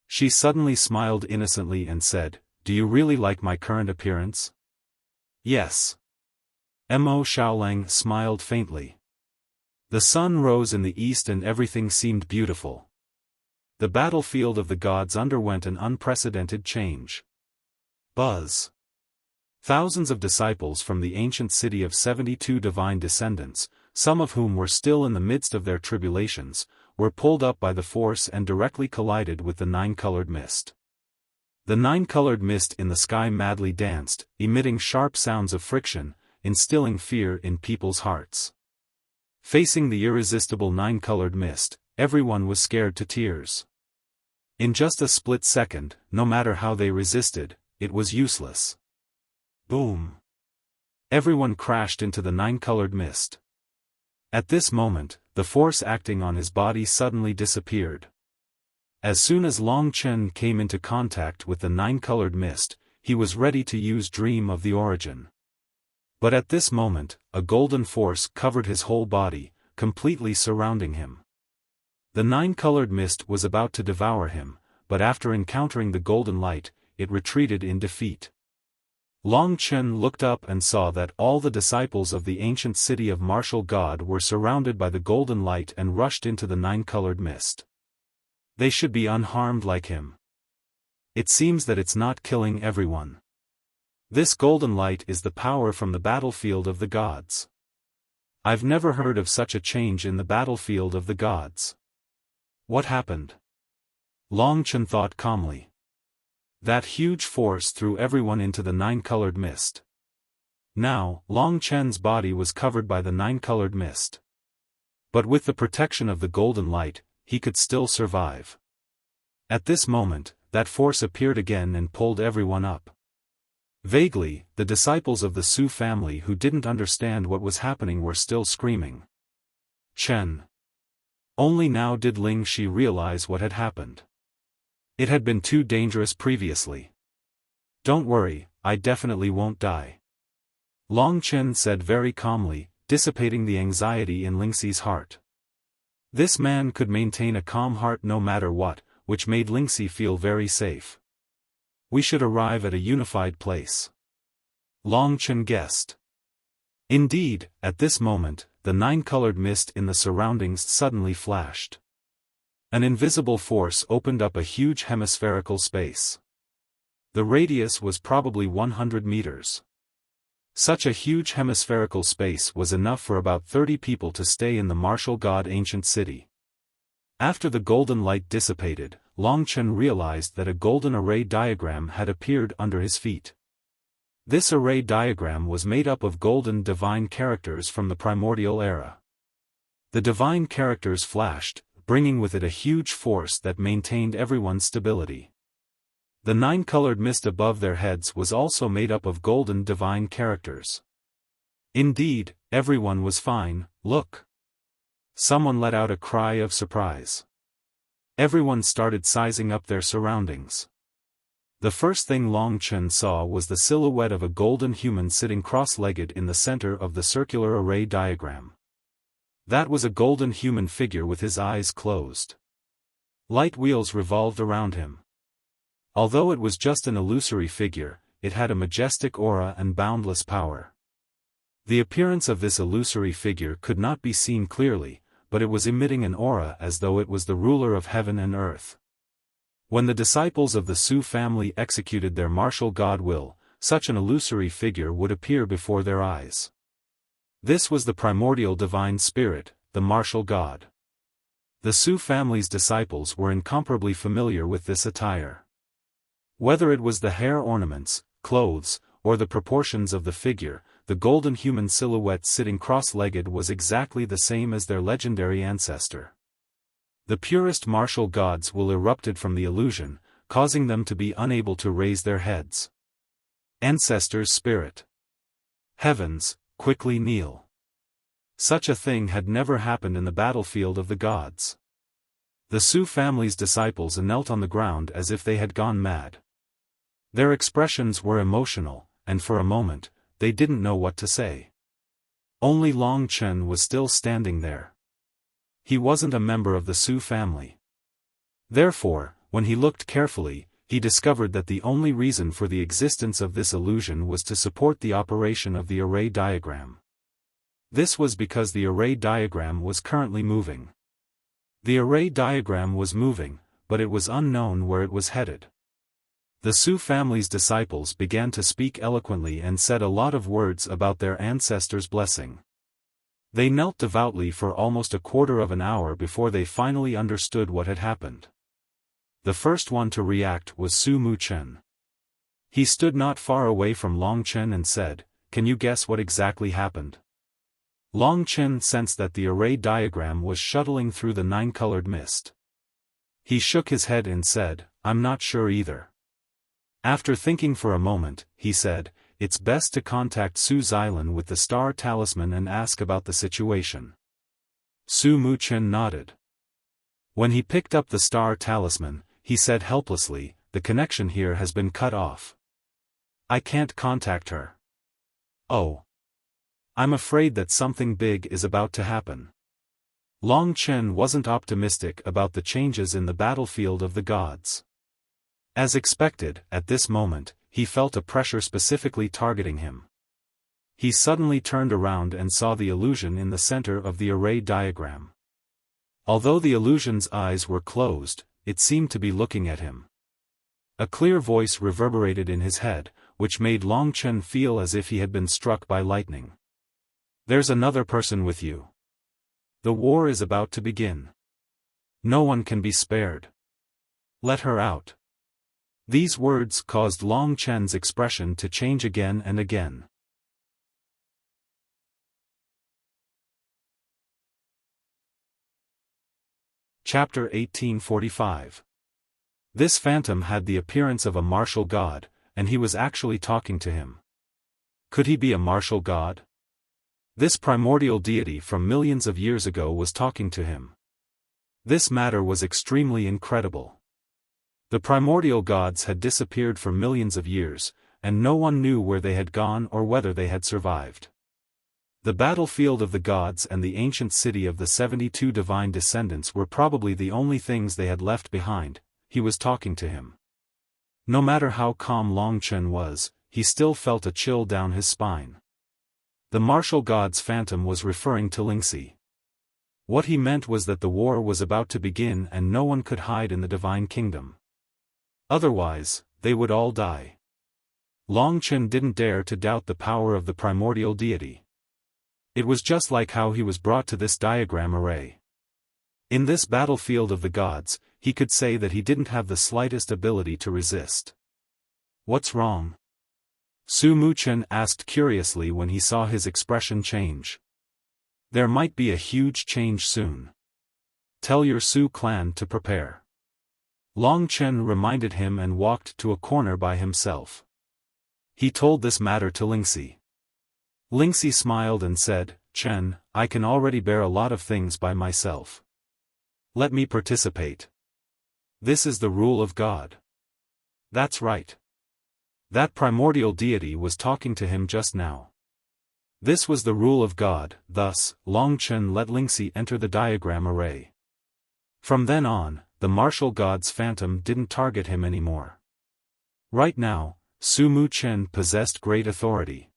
She suddenly smiled innocently and said, "Do you really like my current appearance?" "Yes." Mo Xiaolang smiled faintly. The sun rose in the east and everything seemed beautiful. The battlefield of the gods underwent an unprecedented change. Buzz. Thousands of disciples from the ancient city of 72 divine descendants, some of whom were still in the midst of their tribulations, were pulled up by the force and directly collided with the nine-colored mist. The nine-colored mist in the sky madly danced, emitting sharp sounds of friction, instilling fear in people's hearts. Facing the irresistible nine-colored mist, everyone was scared to tears. In just a split second, no matter how they resisted, it was useless. Boom! Everyone crashed into the nine-colored mist. At this moment, the force acting on his body suddenly disappeared. As soon as Long Chen came into contact with the nine-colored mist, he was ready to use Dream of the Origin. But at this moment, a golden force covered his whole body, completely surrounding him. The nine-colored mist was about to devour him, but after encountering the golden light, it retreated in defeat. Long Chen looked up and saw that all the disciples of the ancient city of martial God were surrounded by the golden light and rushed into the nine-colored mist. They should be unharmed like him. It seems that it's not killing everyone. This golden light is the power from the battlefield of the gods. I've never heard of such a change in the battlefield of the gods. What happened? Long Chen thought calmly. That huge force threw everyone into the nine-colored mist. Now, Long Chen's body was covered by the nine-colored mist. But with the protection of the golden light, he could still survive. At this moment, that force appeared again and pulled everyone up. Vaguely, the disciples of the Su family who didn't understand what was happening were still screaming. Chen. Only now did Ling Shi realize what had happened. It had been too dangerous previously. Don't worry, I definitely won't die. Long Chen said very calmly, dissipating the anxiety in Lingxi's heart. This man could maintain a calm heart no matter what, which made Lingxi feel very safe. We should arrive at a unified place. Long Chen guessed. Indeed, at this moment, the nine-colored mist in the surroundings suddenly flashed. An invisible force opened up a huge hemispherical space. The radius was probably 100 meters. Such a huge hemispherical space was enough for about 30 people to stay in the martial god ancient city. After the golden light dissipated, Long Chen realized that a golden array diagram had appeared under his feet. This array diagram was made up of golden divine characters from the primordial era. The divine characters flashed, bringing with it a huge force that maintained everyone's stability. The nine-colored mist above their heads was also made up of golden divine characters. Indeed, everyone was fine. Look! Someone let out a cry of surprise. Everyone started sizing up their surroundings. The first thing Long Chen saw was the silhouette of a golden human sitting cross-legged in the center of the circular array diagram. That was a golden human figure with his eyes closed. Light wheels revolved around him. Although it was just an illusory figure, it had a majestic aura and boundless power. The appearance of this illusory figure could not be seen clearly, but it was emitting an aura as though it was the ruler of heaven and earth. When the disciples of the Su family executed their martial god will, such an illusory figure would appear before their eyes. This was the primordial divine spirit, the martial god. The Su family's disciples were incomparably familiar with this attire. Whether it was the hair ornaments, clothes, or the proportions of the figure, the golden human silhouette sitting cross-legged was exactly the same as their legendary ancestor. The purest martial gods will erupted from the illusion, causing them to be unable to raise their heads. Ancestor's spirit. Heavens, quickly kneel. Such a thing had never happened in the battlefield of the gods. The Su family's disciples knelt on the ground as if they had gone mad. Their expressions were emotional, and for a moment, they didn't know what to say. Only Long Chen was still standing there. He wasn't a member of the Su family. Therefore, when he looked carefully, he discovered that the only reason for the existence of this illusion was to support the operation of the array diagram. This was because the array diagram was currently moving. The array diagram was moving, but it was unknown where it was headed. The Su family's disciples began to speak eloquently and said a lot of words about their ancestors' blessing. They knelt devoutly for almost a quarter of an hour before they finally understood what had happened. The first one to react was Su Mu Chen. He stood not far away from Long Chen and said, "Can you guess what exactly happened?" Long Chen sensed that the array diagram was shuttling through the nine-colored mist. He shook his head and said, "I'm not sure either." After thinking for a moment, he said, "It's best to contact Su Xilan with the star talisman and ask about the situation." Su Mu Chen nodded. When he picked up the star talisman, he said helplessly, "The connection here has been cut off. I can't contact her. Oh. I'm afraid that something big is about to happen." Long Chen wasn't optimistic about the changes in the battlefield of the gods. As expected, at this moment, he felt a pressure specifically targeting him. He suddenly turned around and saw the illusion in the center of the array diagram. Although the illusion's eyes were closed, it seemed to be looking at him. A clear voice reverberated in his head, which made Long Chen feel as if he had been struck by lightning. "There's another person with you. The war is about to begin. No one can be spared. Let her out." These words caused Long Chen's expression to change again and again. Chapter 1845. This phantom had the appearance of a martial god, and he was actually talking to him. Could he be a martial god? This primordial deity from millions of years ago was talking to him. This matter was extremely incredible. The primordial gods had disappeared for millions of years, and no one knew where they had gone or whether they had survived. The battlefield of the gods and the ancient city of the 72 divine descendants were probably the only things they had left behind. He was talking to him. No matter how calm Long Chen was, he still felt a chill down his spine. The martial god's phantom was referring to Lingxi. What he meant was that the war was about to begin and no one could hide in the divine kingdom. Otherwise, they would all die. Long Chen didn't dare to doubt the power of the primordial deity. It was just like how he was brought to this diagram array. In this battlefield of the gods, he could say that he didn't have the slightest ability to resist. What's wrong? Su Muchen asked curiously when he saw his expression change. There might be a huge change soon. Tell your Su clan to prepare. Long Chen reminded him and walked to a corner by himself. He told this matter to Lingxi. Lingxi smiled and said, Chen, I can already bear a lot of things by myself. Let me participate. This is the rule of God. That's right. That primordial deity was talking to him just now. This was the rule of God, thus, Long Chen let Lingxi enter the diagram array. From then on, the martial god's phantom didn't target him anymore. Right now, Su Muchen possessed great authority.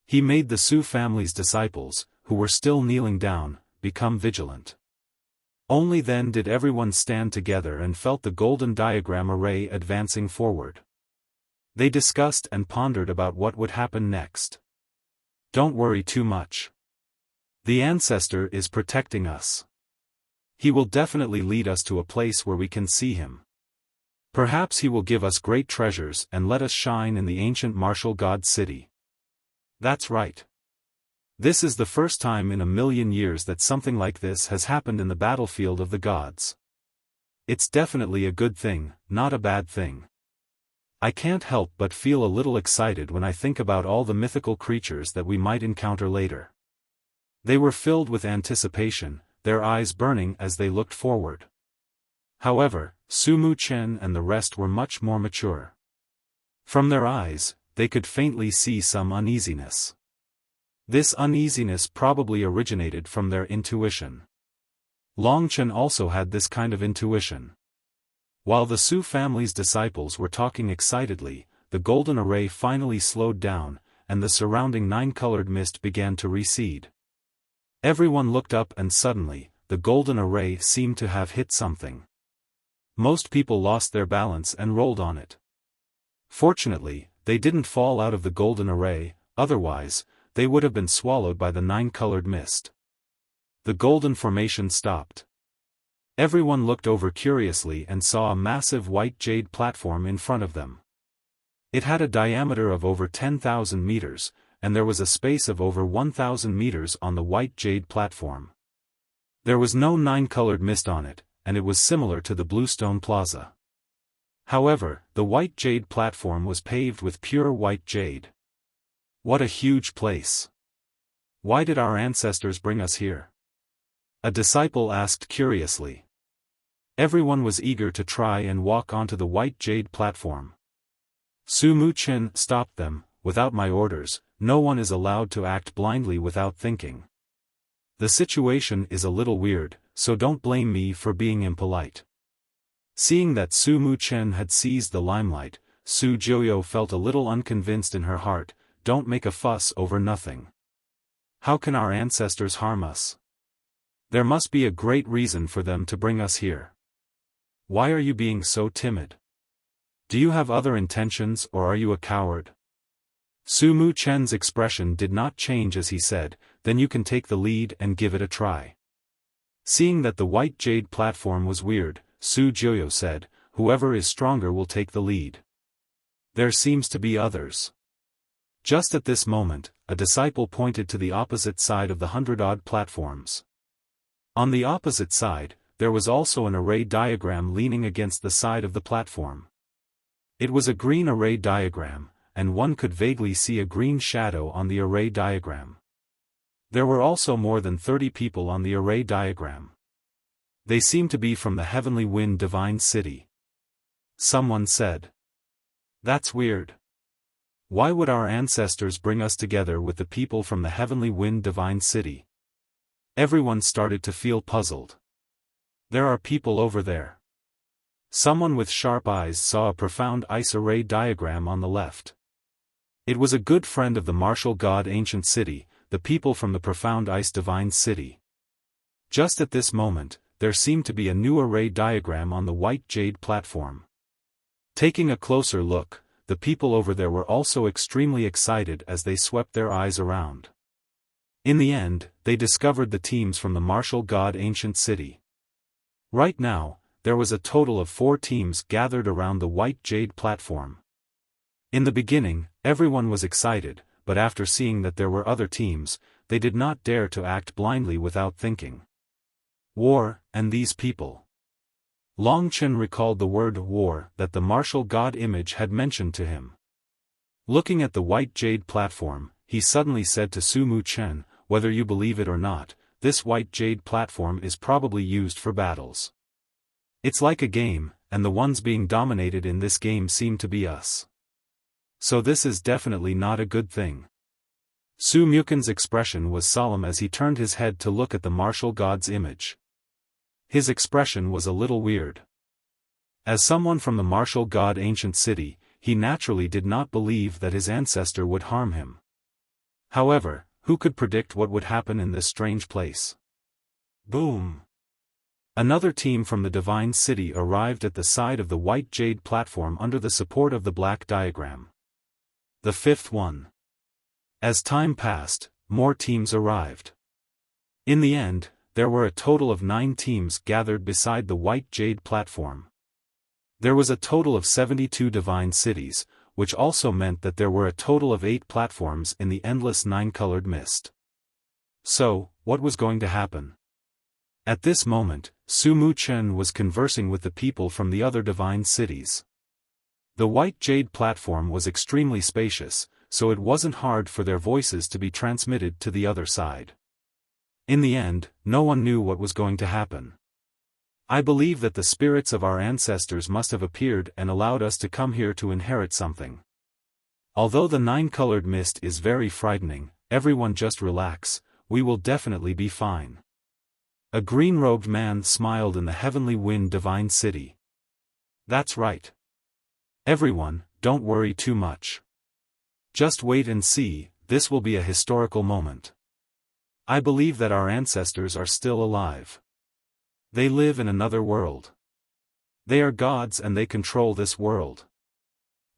He made the Su family's disciples, who were still kneeling down, become vigilant. Only then did everyone stand together and felt the golden diagram array advancing forward. They discussed and pondered about what would happen next. Don't worry too much. The ancestor is protecting us. He will definitely lead us to a place where we can see him. Perhaps he will give us great treasures and let us shine in the ancient martial god city. That's right. This is the first time in 1,000,000 years that something like this has happened in the battlefield of the gods. It's definitely a good thing, not a bad thing. I can't help but feel a little excited when I think about all the mythical creatures that we might encounter later. They were filled with anticipation, their eyes burning as they looked forward. However, Su Muchen and the rest were much more mature. From their eyes, they could faintly see some uneasiness. This uneasiness probably originated from their intuition. Long Chen also had this kind of intuition. While the Su family's disciples were talking excitedly, the golden array finally slowed down, and the surrounding nine-colored mist began to recede. Everyone looked up and suddenly, the golden array seemed to have hit something. Most people lost their balance and rolled on it. Fortunately, they didn't fall out of the golden array, otherwise, they would have been swallowed by the nine-colored mist. The golden formation stopped. Everyone looked over curiously and saw a massive white jade platform in front of them. It had a diameter of over 10,000 meters, and there was a space of over 1,000 meters on the white jade platform. There was no nine-colored mist on it, and it was similar to the Bluestone Plaza. However, the white jade platform was paved with pure white jade. What a huge place! Why did our ancestors bring us here? A disciple asked curiously. Everyone was eager to try and walk onto the white jade platform. Su Muchen stopped them. Without my orders, no one is allowed to act blindly without thinking. The situation is a little weird, so don't blame me for being impolite. Seeing that Su Muchen had seized the limelight, Su Jiuyo felt a little unconvinced in her heart. Don't make a fuss over nothing. How can our ancestors harm us? There must be a great reason for them to bring us here. Why are you being so timid? Do you have other intentions or are you a coward? Su Muchen's expression did not change as he said, then you can take the lead and give it a try. Seeing that the white jade platform was weird, Su Jiuyo said, whoever is stronger will take the lead. There seems to be others. Just at this moment, a disciple pointed to the opposite side of the 100-odd platforms. On the opposite side, there was also an array diagram leaning against the side of the platform. It was a green array diagram, and one could vaguely see a green shadow on the array diagram. There were also more than 30 people on the array diagram. They seemed to be from the Heavenly Wind Divine City. Someone said. That's weird. Why would our ancestors bring us together with the people from the Heavenly Wind Divine City? Everyone started to feel puzzled. There are people over there. Someone with sharp eyes saw a profound ice array diagram on the left. It was a good friend of the martial god Ancient City, the people from the profound ice Divine City. Just at this moment, there seemed to be a new array diagram on the white jade platform. Taking a closer look, the people over there were also extremely excited as they swept their eyes around. In the end, they discovered the teams from the martial god ancient city. Right now, there was a total of 4 teams gathered around the white jade platform. In the beginning, everyone was excited, but after seeing that there were other teams, they did not dare to act blindly without thinking. War, and these people. Long Chen recalled the word war that the martial god image had mentioned to him. Looking at the white jade platform, he suddenly said to Su Mu Chen, "Whether you believe it or not, this white jade platform is probably used for battles. It's like a game, and the ones being dominated in this game seem to be us. So this is definitely not a good thing." Su Muken's expression was solemn as he turned his head to look at the martial god's image. His expression was a little weird. As someone from the martial god ancient city, he naturally did not believe that his ancestor would harm him. However, who could predict what would happen in this strange place? Boom! Another team from the divine city arrived at the side of the white jade platform under the support of the black diagram. The 5th one. As time passed, more teams arrived. In the end, there were a total of 9 teams gathered beside the white jade platform. There was a total of 72 divine cities, which also meant that there were a total of 8 platforms in the endless 9-colored mist. So, what was going to happen? At this moment, Su Mu Chen was conversing with the people from the other divine cities. The white jade platform was extremely spacious, so it wasn't hard for their voices to be transmitted to the other side. In the end, no one knew what was going to happen. I believe that the spirits of our ancestors must have appeared and allowed us to come here to inherit something. Although the 9-colored mist is very frightening, everyone just relax, we will definitely be fine. A green-robed man smiled in the heavenly wind divine city. That's right. Everyone, don't worry too much. Just wait and see, this will be a historical moment. I believe that our ancestors are still alive. They live in another world. They are gods and they control this world.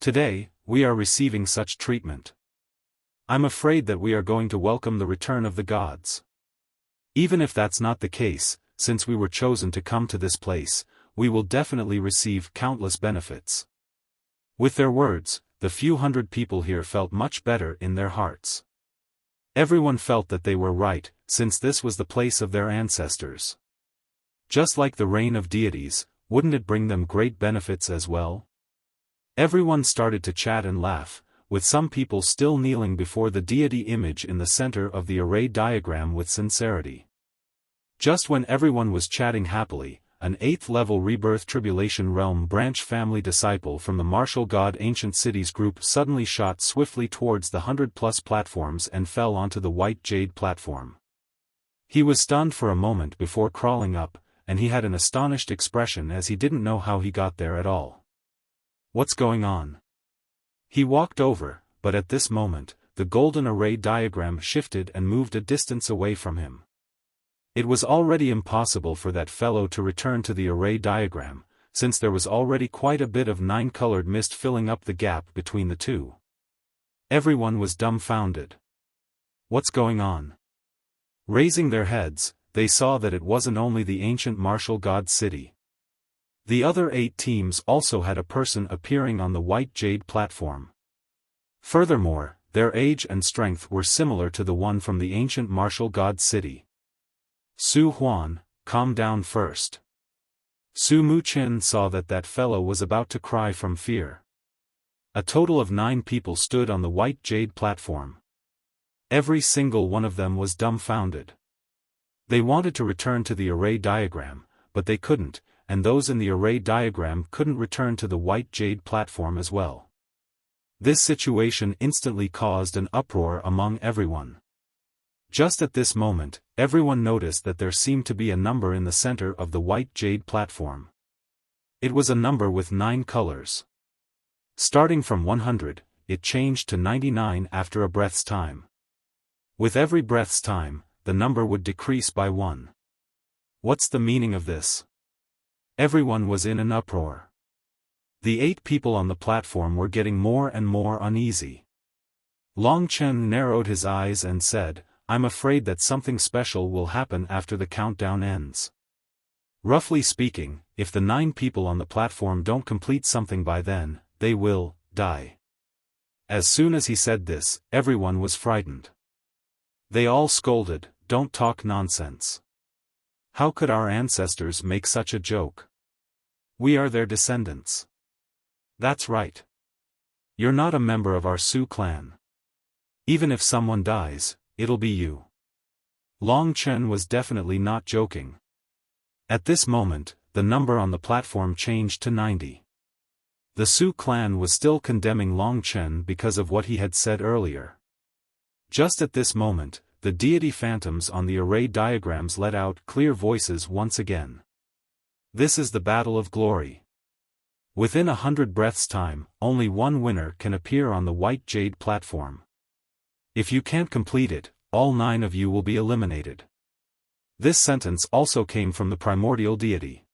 Today, we are receiving such treatment. I'm afraid that we are going to welcome the return of the gods. Even if that's not the case, since we were chosen to come to this place, we will definitely receive countless benefits. With their words, the few hundred people here felt much better in their hearts. Everyone felt that they were right, since this was the place of their ancestors. Just like the reign of deities, wouldn't it bring them great benefits as well? Everyone started to chat and laugh, with some people still kneeling before the deity image in the center of the array diagram with sincerity. Just when everyone was chatting happily, an 8th-level Rebirth Tribulation Realm branch family disciple from the martial god ancient cities group suddenly shot swiftly towards the 100+ platforms and fell onto the white jade platform. He was stunned for a moment before crawling up, and he had an astonished expression as he didn't know how he got there at all. What's going on? He walked over, but at this moment, the golden array diagram shifted and moved a distance away from him. It was already impossible for that fellow to return to the array diagram, since there was already quite a bit of 9-colored mist filling up the gap between the two. Everyone was dumbfounded. What's going on? Raising their heads, they saw that it wasn't only the ancient martial god city. The other 8 teams also had a person appearing on the white jade platform. Furthermore, their age and strength were similar to the one from the ancient martial god city. Su Huan, calm down first. Su Mu Chen saw that that fellow was about to cry from fear. A total of 9 people stood on the white jade platform. Every single one of them was dumbfounded. They wanted to return to the array diagram, but they couldn't, and those in the array diagram couldn't return to the white jade platform as well. This situation instantly caused an uproar among everyone. Just at this moment, everyone noticed that there seemed to be a number in the center of the white jade platform. It was a number with 9 colors. Starting from 100, it changed to 99 after a breath's time. With every breath's time, the number would decrease by 1. What's the meaning of this? Everyone was in an uproar. The 8 people on the platform were getting more and more uneasy. Long Chen narrowed his eyes and said, I'm afraid that something special will happen after the countdown ends. Roughly speaking, if the 9 people on the platform don't complete something by then, they will die. As soon as he said this, everyone was frightened. They all scolded, don't talk nonsense. How could our ancestors make such a joke? We are their descendants. That's right. You're not a member of our Su clan. Even if someone dies, it'll be you. Long Chen was definitely not joking. At this moment, the number on the platform changed to 90. The Su clan was still condemning Long Chen because of what he had said earlier. Just at this moment, the deity phantoms on the array diagrams let out clear voices once again. This is the battle of glory. Within 100 breaths' time, only one winner can appear on the white jade platform. If you can't complete it, all 9 of you will be eliminated. This sentence also came from the primordial deity.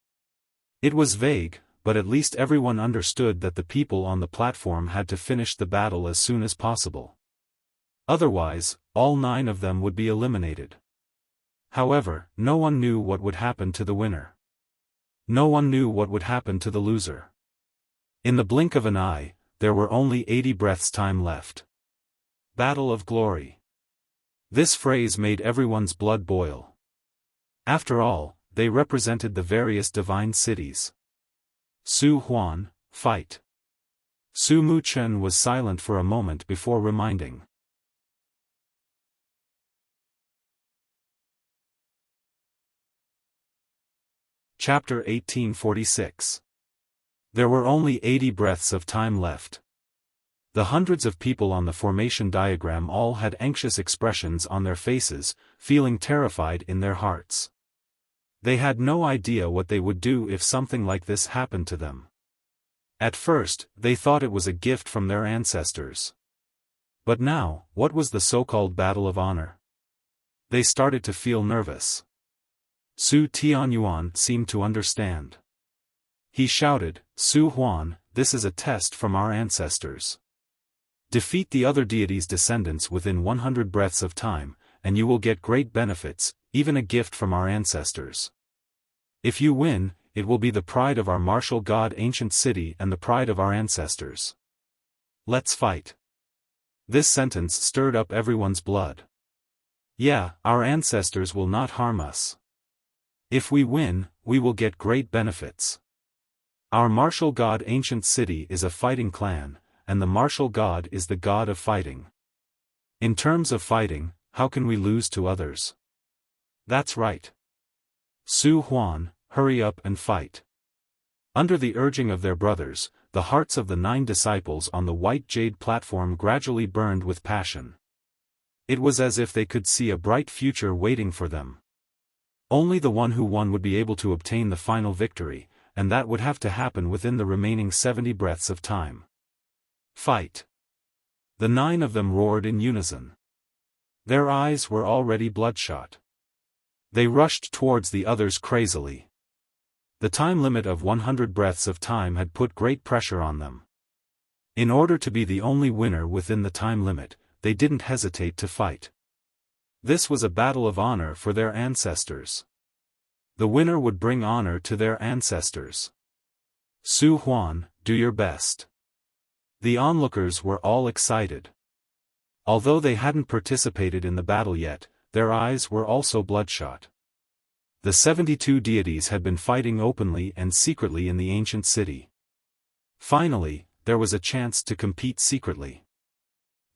It was vague, but at least everyone understood that the people on the platform had to finish the battle as soon as possible. Otherwise, all 9 of them would be eliminated. However, no one knew what would happen to the winner. No one knew what would happen to the loser. In the blink of an eye, there were only 80 breaths' time left. Battle of Glory. This phrase made everyone's blood boil. After all, they represented the various divine cities. Su Huan, fight. Su Mu Chen was silent for a moment before reminding. Chapter 1846. There were only 80 breaths of time left. The hundreds of people on the formation diagram all had anxious expressions on their faces, feeling terrified in their hearts. They had no idea what they would do if something like this happened to them. At first, they thought it was a gift from their ancestors. But now, what was the so-called battle of honor? They started to feel nervous. Su Tianyuan seemed to understand. He shouted, Su Huan, this is a test from our ancestors. Defeat the other deity's descendants within 100 breaths of time, and you will get great benefits, even a gift from our ancestors. If you win, it will be the pride of our martial god ancient city and the pride of our ancestors. Let's fight. This sentence stirred up everyone's blood. Yeah, our ancestors will not harm us. If we win, we will get great benefits. Our martial god ancient city is a fighting clan, and the martial god is the god of fighting. In terms of fighting, how can we lose to others? That's right. Su Huan, hurry up and fight. Under the urging of their brothers, the hearts of the 9 disciples on the white jade platform gradually burned with passion. It was as if they could see a bright future waiting for them. Only the one who won would be able to obtain the final victory, and that would have to happen within the remaining 70 breaths of time. Fight! The 9 of them roared in unison. Their eyes were already bloodshot. They rushed towards the others crazily. The time limit of 100 breaths of time had put great pressure on them. In order to be the only winner within the time limit, they didn't hesitate to fight. This was a battle of honor for their ancestors. The winner would bring honor to their ancestors. Su Huan, do your best. The onlookers were all excited. Although they hadn't participated in the battle yet, their eyes were also bloodshot. The 72 deities had been fighting openly and secretly in the ancient city. Finally, there was a chance to compete secretly.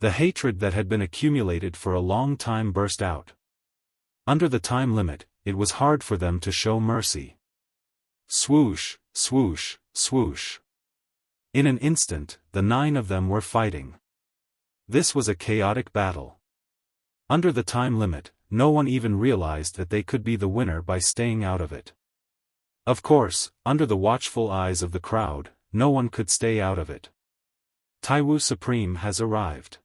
The hatred that had been accumulated for a long time burst out. Under the time limit, it was hard for them to show mercy. Swoosh, swoosh, swoosh. In an instant, the 9 of them were fighting. This was a chaotic battle. Under the time limit, no one even realized that they could be the winner by staying out of it. Of course, under the watchful eyes of the crowd, no one could stay out of it. Taiwu Supreme has arrived.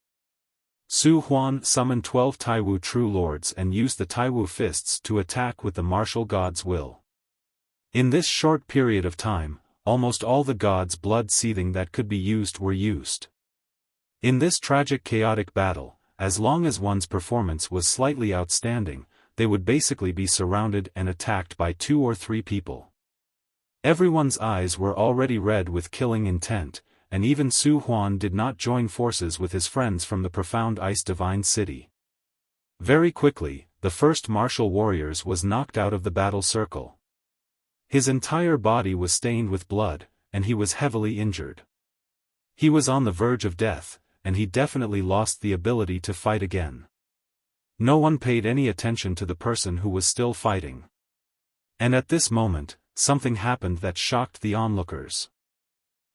Su Huan summoned 12 Taiwu true lords and used the Taiwu fists to attack with the martial god's will. In this short period of time, almost all the god's blood seething that could be used were used. In this tragic chaotic battle, as long as one's performance was slightly outstanding, they would basically be surrounded and attacked by 2 or 3 people. Everyone's eyes were already red with killing intent, and even Su Huan did not join forces with his friends from the profound ice divine city. Very quickly, the first martial warrior was knocked out of the battle circle. His entire body was stained with blood, and he was heavily injured. He was on the verge of death, and he definitely lost the ability to fight again. No one paid any attention to the person who was still fighting. And at this moment, something happened that shocked the onlookers.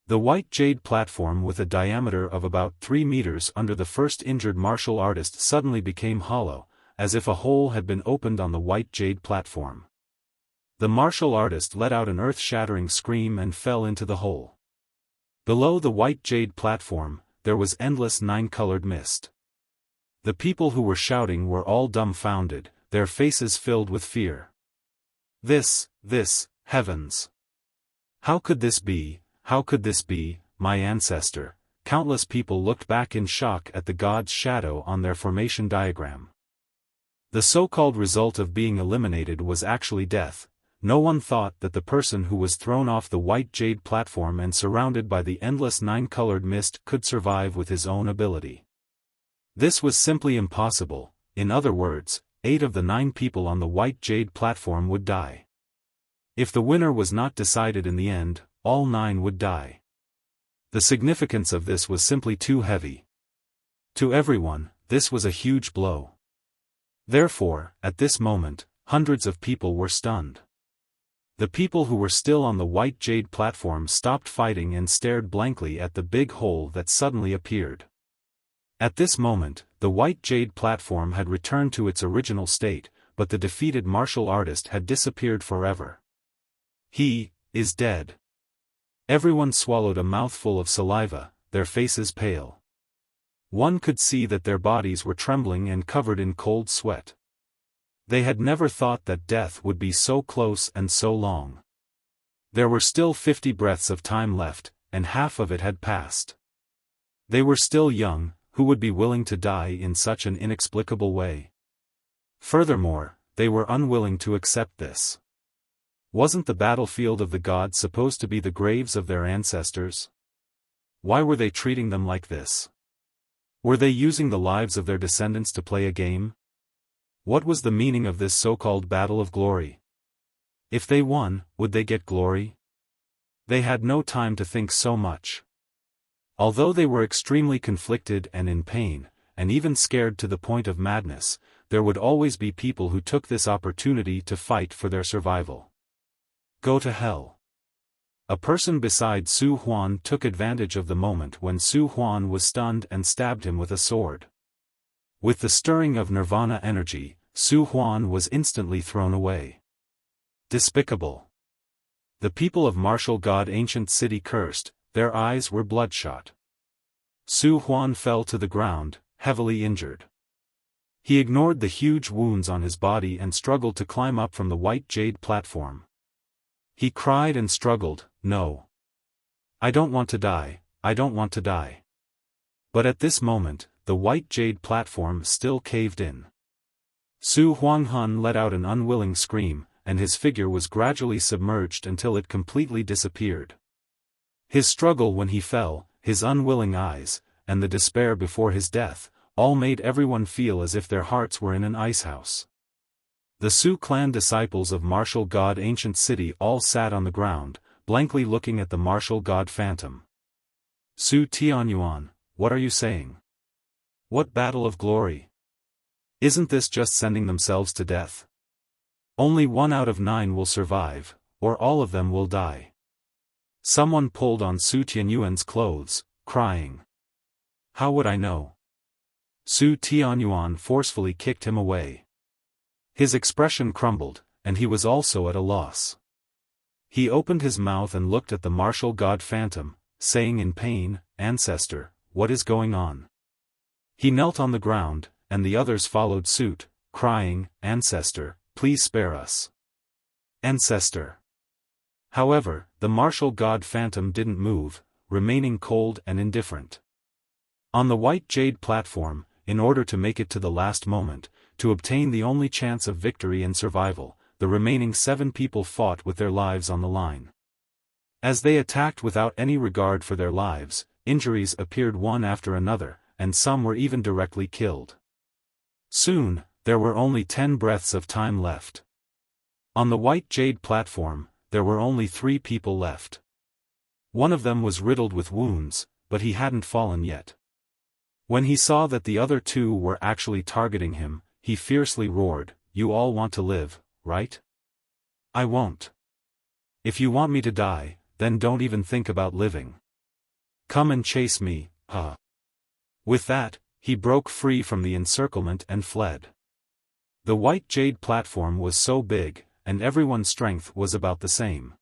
The white jade platform with a diameter of about 3 meters under the first injured martial artist suddenly became hollow, as if a hole had been opened on the white jade platform. The martial artist let out an earth-shattering scream and fell into the hole. Below the white jade platform, there was endless 9-colored mist. The people who were shouting were all dumbfounded, their faces filled with fear. This, heavens! How could this be? How could this be, my ancestor? Countless people looked back in shock at the god's shadow on their formation diagram. The so-called result of being eliminated was actually death. No one thought that the person who was thrown off the white jade platform and surrounded by the endless 9-colored mist could survive with his own ability. This was simply impossible. In other words, 8 of the 9 people on the white jade platform would die. If the winner was not decided in the end, all 9 would die. The significance of this was simply too heavy. To everyone, this was a huge blow. Therefore, at this moment, hundreds of people were stunned. The people who were still on the white jade platform stopped fighting and stared blankly at the big hole that suddenly appeared. At this moment, the white jade platform had returned to its original state, but the defeated martial artist had disappeared forever. He is dead. Everyone swallowed a mouthful of saliva, their faces pale. One could see that their bodies were trembling and covered in cold sweat. They had never thought that death would be so close and so long. There were still 50 breaths of time left, and half of it had passed. They were still young. Who would be willing to die in such an inexplicable way? Furthermore, they were unwilling to accept this. Wasn't the battlefield of the gods supposed to be the graves of their ancestors? Why were they treating them like this? Were they using the lives of their descendants to play a game? What was the meaning of this so-called battle of glory? If they won, would they get glory? They had no time to think so much. Although they were extremely conflicted and in pain, and even scared to the point of madness, there would always be people who took this opportunity to fight for their survival. Go to hell. A person beside Su Huan took advantage of the moment when Su Huan was stunned and stabbed him with a sword. With the stirring of nirvana energy, Su Huan was instantly thrown away. Despicable. The people of martial god ancient city cursed, their eyes were bloodshot. Su Huan fell to the ground, heavily injured. He ignored the huge wounds on his body and struggled to climb up from the white jade platform. He cried and struggled, "No. I don't want to die, I don't want to die." But at this moment, the white jade platform still caved in. Su Huanghan let out an unwilling scream, and his figure was gradually submerged until it completely disappeared. His struggle when he fell, his unwilling eyes, and the despair before his death, all made everyone feel as if their hearts were in an icehouse. The Su clan disciples of martial god ancient city all sat on the ground, blankly looking at the martial god phantom. Su Tianyuan, what are you saying? What battle of glory? Isn't this just sending themselves to death? Only 1 out of 9 will survive, or all of them will die. Someone pulled on Su Tianyuan's clothes, crying. How would I know? Su Tianyuan forcefully kicked him away. His expression crumbled, and he was also at a loss. He opened his mouth and looked at the martial god phantom, saying in pain, "Ancestor, what is going on?" He knelt on the ground, and the others followed suit, crying, "Ancestor, please spare us. Ancestor." However, the martial god phantom didn't move, remaining cold and indifferent. On the white jade platform, in order to make it to the last moment, to obtain the only chance of victory and survival, the remaining 7 people fought with their lives on the line. As they attacked without any regard for their lives, injuries appeared one after another, and some were even directly killed. Soon, there were only 10 breaths of time left. On the white jade platform, there were only 3 people left. One of them was riddled with wounds, but he hadn't fallen yet. When he saw that the other 2 were actually targeting him, he fiercely roared, "You all want to live, right? I won't. If you want me to die, then don't even think about living. Come and chase me, huh?" With that, he broke free from the encirclement and fled. The white jade platform was so big, and everyone's strength was about the same.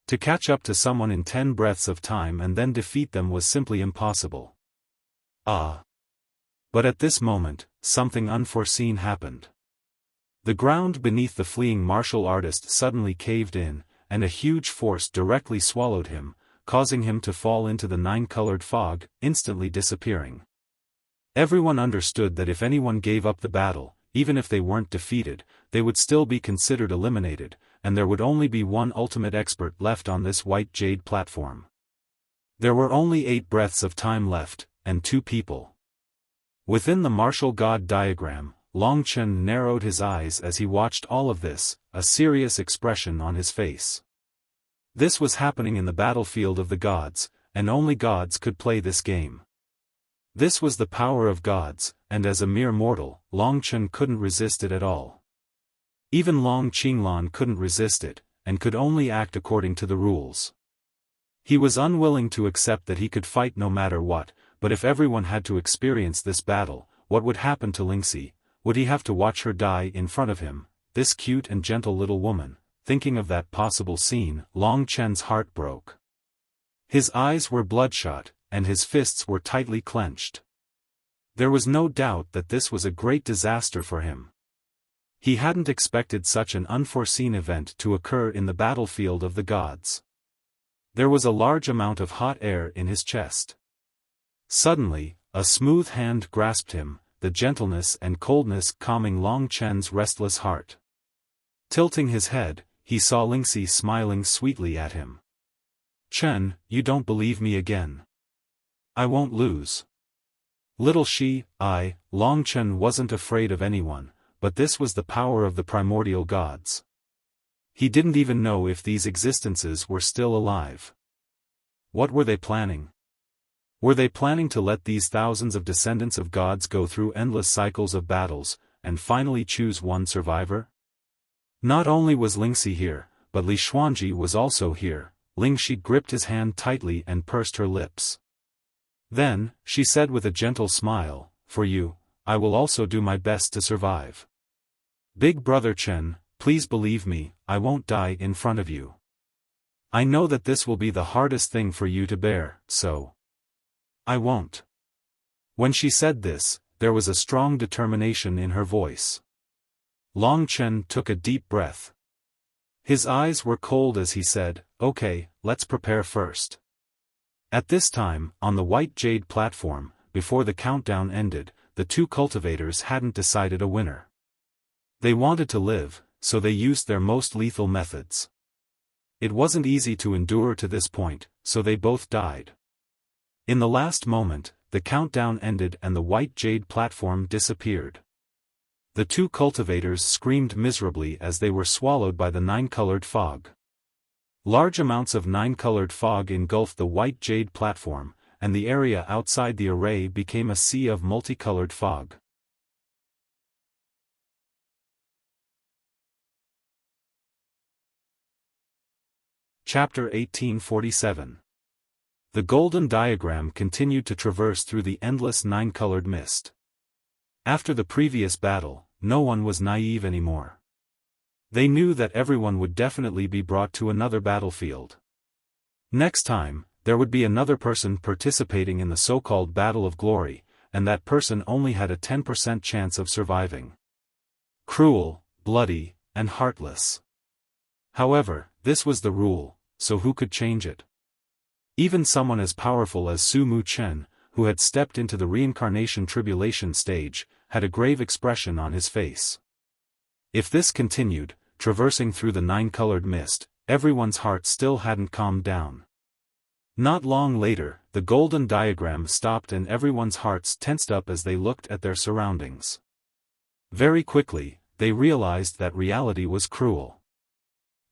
To catch up to someone in 10 breaths of time and then defeat them was simply impossible. But at this moment, something unforeseen happened. The ground beneath the fleeing martial artist suddenly caved in, and a huge force directly swallowed him, causing him to fall into the 9-colored fog, instantly disappearing. Everyone understood that if anyone gave up the battle, even if they weren't defeated, they would still be considered eliminated, and there would only be one ultimate expert left on this white jade platform. There were only 8 breaths of time left, and 2 people. Within the martial god diagram, Long Chen narrowed his eyes as he watched all of this, a serious expression on his face. This was happening in the battlefield of the gods, and only gods could play this game. This was the power of gods, and as a mere mortal, Long Chen couldn't resist it at all. Even Long Qinglan couldn't resist it, and could only act according to the rules. He was unwilling to accept that he could fight no matter what, but if everyone had to experience this battle, what would happen to Lingxi? Would he have to watch her die in front of him, this cute and gentle little woman? Thinking of that possible scene, Long Chen's heart broke. His eyes were bloodshot, and his fists were tightly clenched. There was no doubt that this was a great disaster for him. He hadn't expected such an unforeseen event to occur in the battlefield of the gods. There was a large amount of hot air in his chest. Suddenly, a smooth hand grasped him, the gentleness and coldness calming Long Chen's restless heart. Tilting his head, he saw Lingxi smiling sweetly at him. "Chen, you don't believe me again. I won't lose." Little Long Chen wasn't afraid of anyone, but this was the power of the primordial gods. He didn't even know if these existences were still alive. What were they planning? Were they planning to let these thousands of descendants of gods go through endless cycles of battles, and finally choose one survivor? Not only was Lingxi here, but Li Xuanji was also here. Lingxi gripped his hand tightly and pursed her lips. Then, she said with a gentle smile, "For you, I will also do my best to survive. Big brother Chen, please believe me, I won't die in front of you. I know that this will be the hardest thing for you to bear, so I won't." When she said this, there was a strong determination in her voice. Long Chen took a deep breath. His eyes were cold as he said, "Okay, let's prepare first." At this time, on the white jade platform, before the countdown ended, the 2 cultivators hadn't decided a winner. They wanted to live, so they used their most lethal methods. It wasn't easy to endure to this point, so they both died. In the last moment, the countdown ended and the white jade platform disappeared. The 2 cultivators screamed miserably as they were swallowed by the 9-colored fog. Large amounts of 9-colored fog engulfed the white jade platform, and the area outside the array became a sea of multicolored fog. Chapter 1847. The golden diagram continued to traverse through the endless 9-colored mist. After the previous battle, no one was naive anymore. They knew that everyone would definitely be brought to another battlefield. Next time, there would be another person participating in the so-called Battle of Glory, and that person only had a 10% chance of surviving. Cruel, bloody, and heartless. However, this was the rule, so who could change it? Even someone as powerful as Su Mu Chen, who had stepped into the reincarnation tribulation stage, had a grave expression on his face. If this continued, traversing through the nine-colored mist, everyone's heart still hadn't calmed down. Not long later, the golden diagram stopped and everyone's hearts tensed up as they looked at their surroundings. Very quickly, they realized that reality was cruel.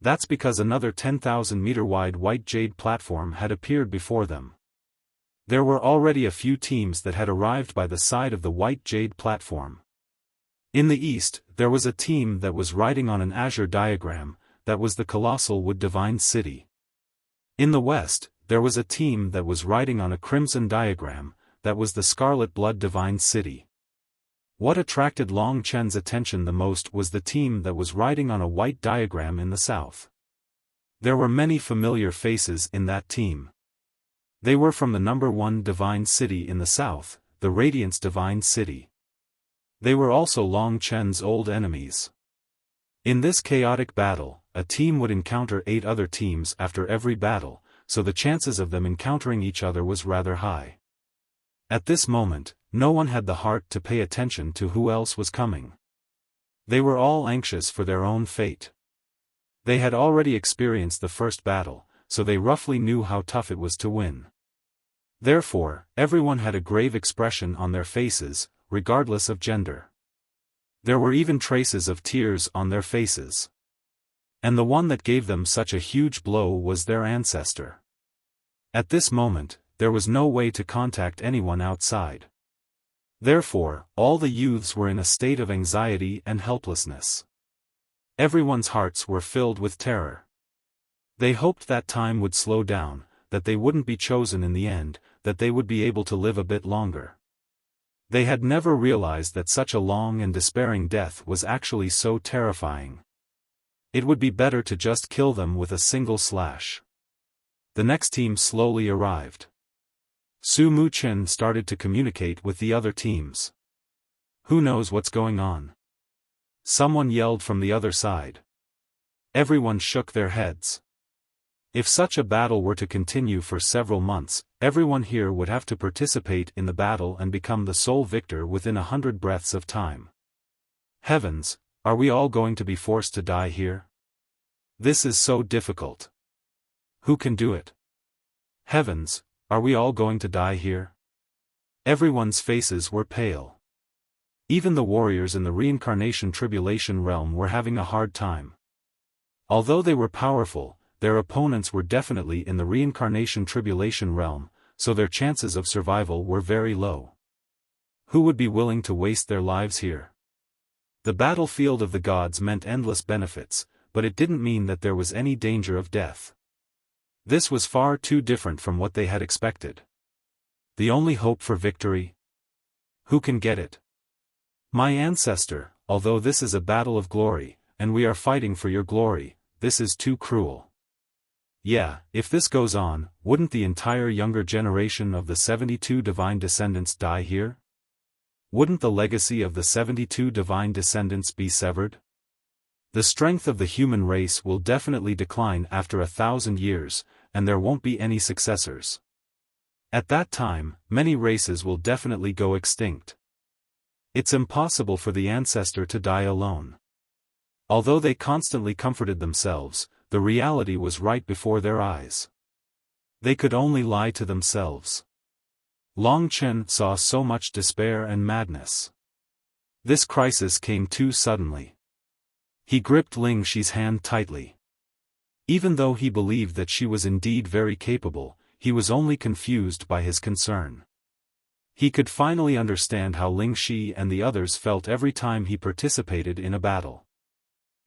That's because another 10,000-meter-wide white jade platform had appeared before them. There were already a few teams that had arrived by the side of the white jade platform. In the east, there was a team that was riding on an azure diagram, that was the colossal wood divine city. In the west, there was a team that was riding on a crimson diagram, that was the scarlet blood divine city. What attracted Long Chen's attention the most was the team that was riding on a white diagram in the south. There were many familiar faces in that team. They were from the number 1 divine city in the south, the Radiance divine city. They were also Long Chen's old enemies. In this chaotic battle, a team would encounter 8 other teams after every battle, so the chances of them encountering each other was rather high. At this moment, no one had the heart to pay attention to who else was coming. They were all anxious for their own fate. They had already experienced the first battle, so they roughly knew how tough it was to win. Therefore, everyone had a grave expression on their faces, regardless of gender. There were even traces of tears on their faces. And the one that gave them such a huge blow was their ancestor. At this moment, there was no way to contact anyone outside. Therefore, all the youths were in a state of anxiety and helplessness. Everyone's hearts were filled with terror. They hoped that time would slow down, that they wouldn't be chosen in the end, that they would be able to live a bit longer. They had never realized that such a long and despairing death was actually so terrifying. It would be better to just kill them with a single slash. The next team slowly arrived. Su Mu Chen started to communicate with the other teams. Who knows what's going on? Someone yelled from the other side. Everyone shook their heads. If such a battle were to continue for several months, everyone here would have to participate in the battle and become the sole victor within 100 breaths of time. Heavens, are we all going to be forced to die here? This is so difficult. Who can do it? Heavens, are we all going to die here? Everyone's faces were pale. Even the warriors in the reincarnation tribulation realm were having a hard time. Although they were powerful, their opponents were definitely in the reincarnation tribulation realm, so their chances of survival were very low. Who would be willing to waste their lives here? The battlefield of the gods meant endless benefits, but it didn't mean that there was any danger of death. This was far too different from what they had expected. The only hope for victory? Who can get it? My ancestor, although this is a battle of glory, and we are fighting for your glory, this is too cruel. Yeah, if this goes on, wouldn't the entire younger generation of the 72 divine descendants die here? Wouldn't the legacy of the 72 divine descendants be severed? The strength of the human race will definitely decline after 1,000 years, and there won't be any successors. At that time, many races will definitely go extinct. It's impossible for the ancestor to die alone. Although they constantly comforted themselves, the reality was right before their eyes. They could only lie to themselves. Long Chen saw so much despair and madness. This crisis came too suddenly. He gripped Ling Shi's hand tightly. Even though he believed that she was indeed very capable, he was only confused by his concern. He could finally understand how Ling Shi and the others felt every time he participated in a battle.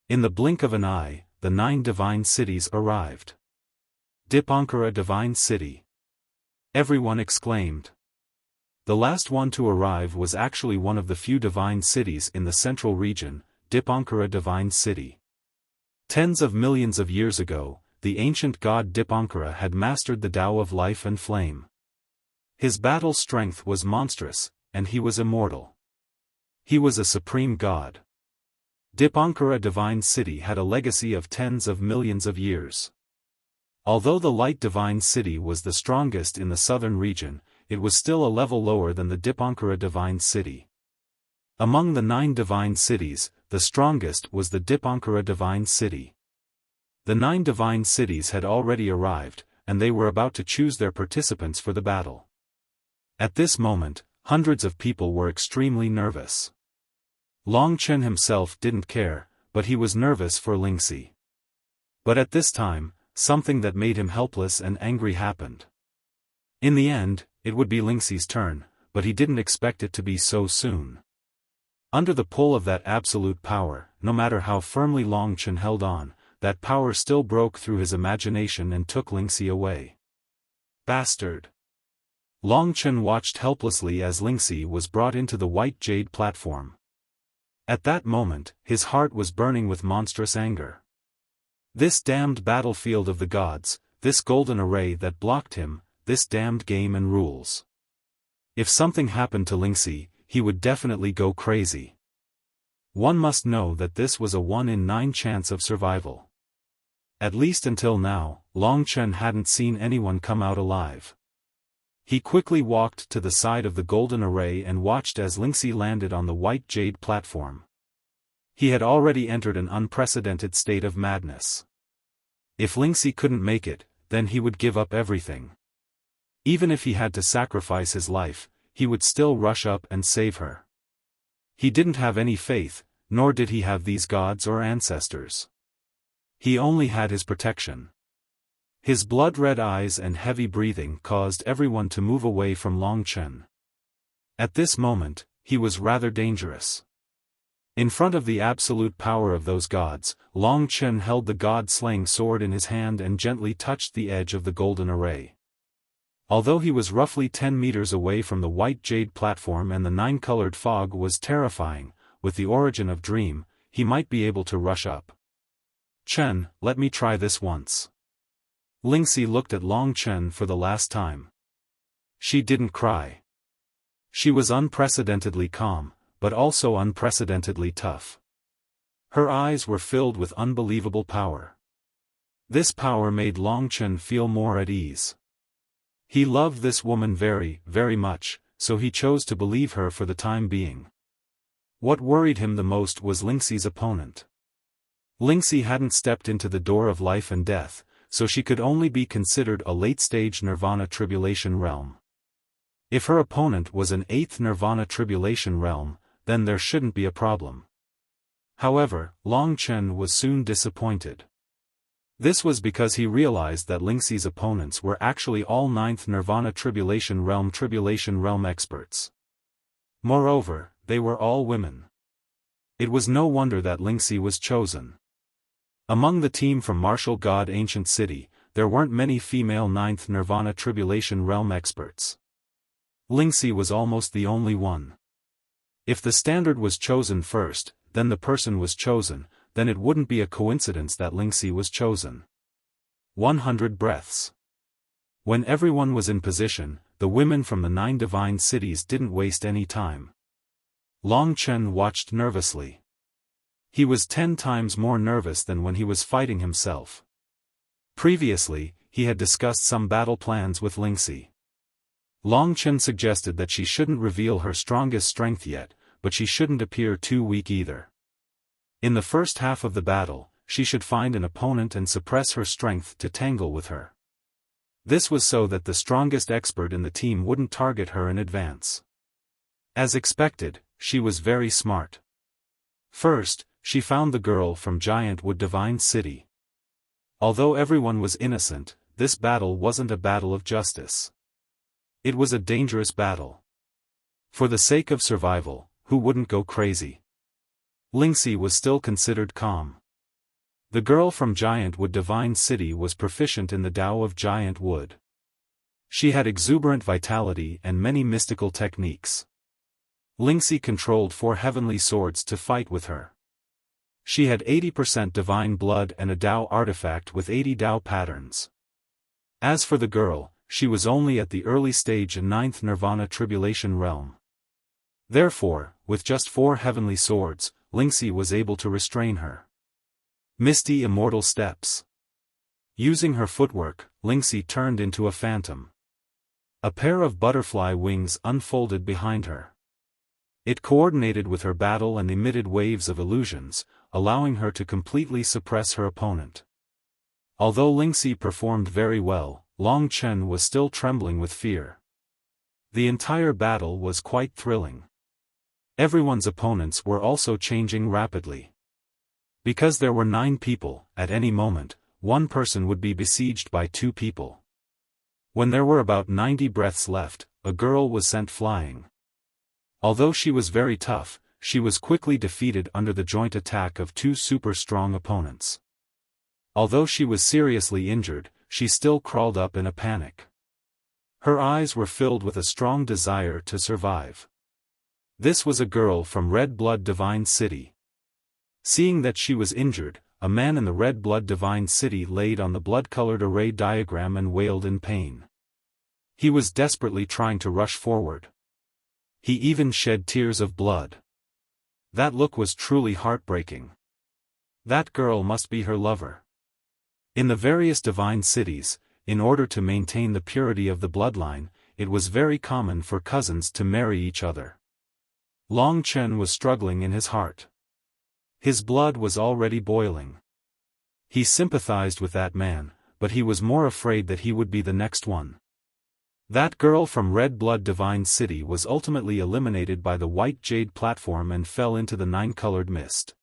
In the blink of an eye, the 9 divine cities arrived. Dipankara Divine City. Everyone exclaimed. The last one to arrive was actually one of the few divine cities in the central region, Dipankara Divine City. Tens of millions of years ago, the ancient god Dipankara had mastered the Tao of life and flame. His battle strength was monstrous, and he was immortal. He was a supreme god. Dipankara Divine City had a legacy of tens of millions of years. Although the Light Divine City was the strongest in the southern region, it was still a level lower than the Dipankara Divine City. Among the 9 divine cities, the strongest was the Dipankara Divine City. The 9 divine cities had already arrived, and they were about to choose their participants for the battle. At this moment, hundreds of people were extremely nervous. Long Chen himself didn't care, but he was nervous for Lingxi. But at this time, something that made him helpless and angry happened. In the end, it would be Lingxi's turn, but he didn't expect it to be so soon. Under the pull of that absolute power, no matter how firmly Long Chen held on, that power still broke through his imagination and took Lingxi away. Bastard! Long Chen watched helplessly as Lingxi was brought into the white jade platform. At that moment, his heart was burning with monstrous anger. This damned battlefield of the gods, this golden array that blocked him, this damned game and rules. If something happened to Lingxi, he would definitely go crazy. One must know that this was a 1 in 9 chance of survival. At least until now, Long Chen hadn't seen anyone come out alive. He quickly walked to the side of the golden array and watched as Lingxi landed on the white jade platform. He had already entered an unprecedented state of madness. If Lingxi couldn't make it, then he would give up everything. Even if he had to sacrifice his life, he would still rush up and save her. He didn't have any faith, nor did he have these gods or ancestors. He only had his protection. His blood-red eyes and heavy breathing caused everyone to move away from Long Chen. At this moment, he was rather dangerous. In front of the absolute power of those gods, Long Chen held the god-slaying sword in his hand and gently touched the edge of the golden array. Although he was roughly 10 meters away from the white jade platform and the 9-colored fog was terrifying, with the origin of dream, he might be able to rush up. Chen, let me try this once. Lingxi looked at Long Chen for the last time. She didn't cry. She was unprecedentedly calm, but also unprecedentedly tough. Her eyes were filled with unbelievable power. This power made Long Chen feel more at ease. He loved this woman very, very much, so he chose to believe her for the time being. What worried him the most was Lingxi's opponent. Lingxi hadn't stepped into the door of life and death, so she could only be considered a late-stage Nirvana Tribulation realm. If her opponent was an 8th Nirvana Tribulation realm, then there shouldn't be a problem. However, Long Chen was soon disappointed. This was because he realized that Lingxi's opponents were actually all 9th Nirvana Tribulation realm experts. Moreover, they were all women. It was no wonder that Lingxi was chosen. Among the team from Martial God Ancient City, there weren't many female 9th Nirvana Tribulation realm experts. Lingxi was almost the only one. If the standard was chosen first, then the person was chosen, then it wouldn't be a coincidence that Lingxi was chosen. 100 breaths. When everyone was in position, the women from the 9 divine cities didn't waste any time. Long Chen watched nervously. He was 10 times more nervous than when he was fighting himself. Previously, he had discussed some battle plans with Lingxi. Long Chen suggested that she shouldn't reveal her strongest strength yet, but she shouldn't appear too weak either. In the first half of the battle, she should find an opponent and suppress her strength to tangle with her. This was so that the strongest expert in the team wouldn't target her in advance. As expected, she was very smart. First, she found the girl from Giantwood Divine City. Although everyone was innocent, this battle wasn't a battle of justice. It was a dangerous battle. For the sake of survival, who wouldn't go crazy? Lingxi was still considered calm. The girl from Giantwood Divine City was proficient in the Tao of Giant Wood. She had exuberant vitality and many mystical techniques. Lingxi controlled 4 heavenly swords to fight with her. She had 80% divine blood and a Tao artifact with 80 Tao patterns. As for the girl, she was only at the early stage in 9th Nirvana Tribulation realm. Therefore, with just 4 heavenly swords, Lingxi was able to restrain her misty immortal steps. Using her footwork, Lingxi turned into a phantom. A pair of butterfly wings unfolded behind her. It coordinated with her battle and emitted waves of illusions, allowing her to completely suppress her opponent. Although Lingxi performed very well, Long Chen was still trembling with fear. The entire battle was quite thrilling. Everyone's opponents were also changing rapidly. Because there were 9 people, at any moment, one person would be besieged by 2 people. When there were about 90 breaths left, a girl was sent flying. Although she was very tough, she was quickly defeated under the joint attack of 2 super strong opponents. Although she was seriously injured, she still crawled up in a panic. Her eyes were filled with a strong desire to survive. This was a girl from Red Blood Divine City. Seeing that she was injured, a man in the Red Blood Divine City laid on the blood-colored array diagram and wailed in pain. He was desperately trying to rush forward. He even shed tears of blood. That look was truly heartbreaking. That girl must be her lover. In the various divine cities, in order to maintain the purity of the bloodline, it was very common for cousins to marry each other. Long Chen was struggling in his heart. His blood was already boiling. He sympathized with that man, but he was more afraid that he would be the next one. That girl from Red Blood Divine City was ultimately eliminated by the White Jade platform and fell into the 9-colored mist.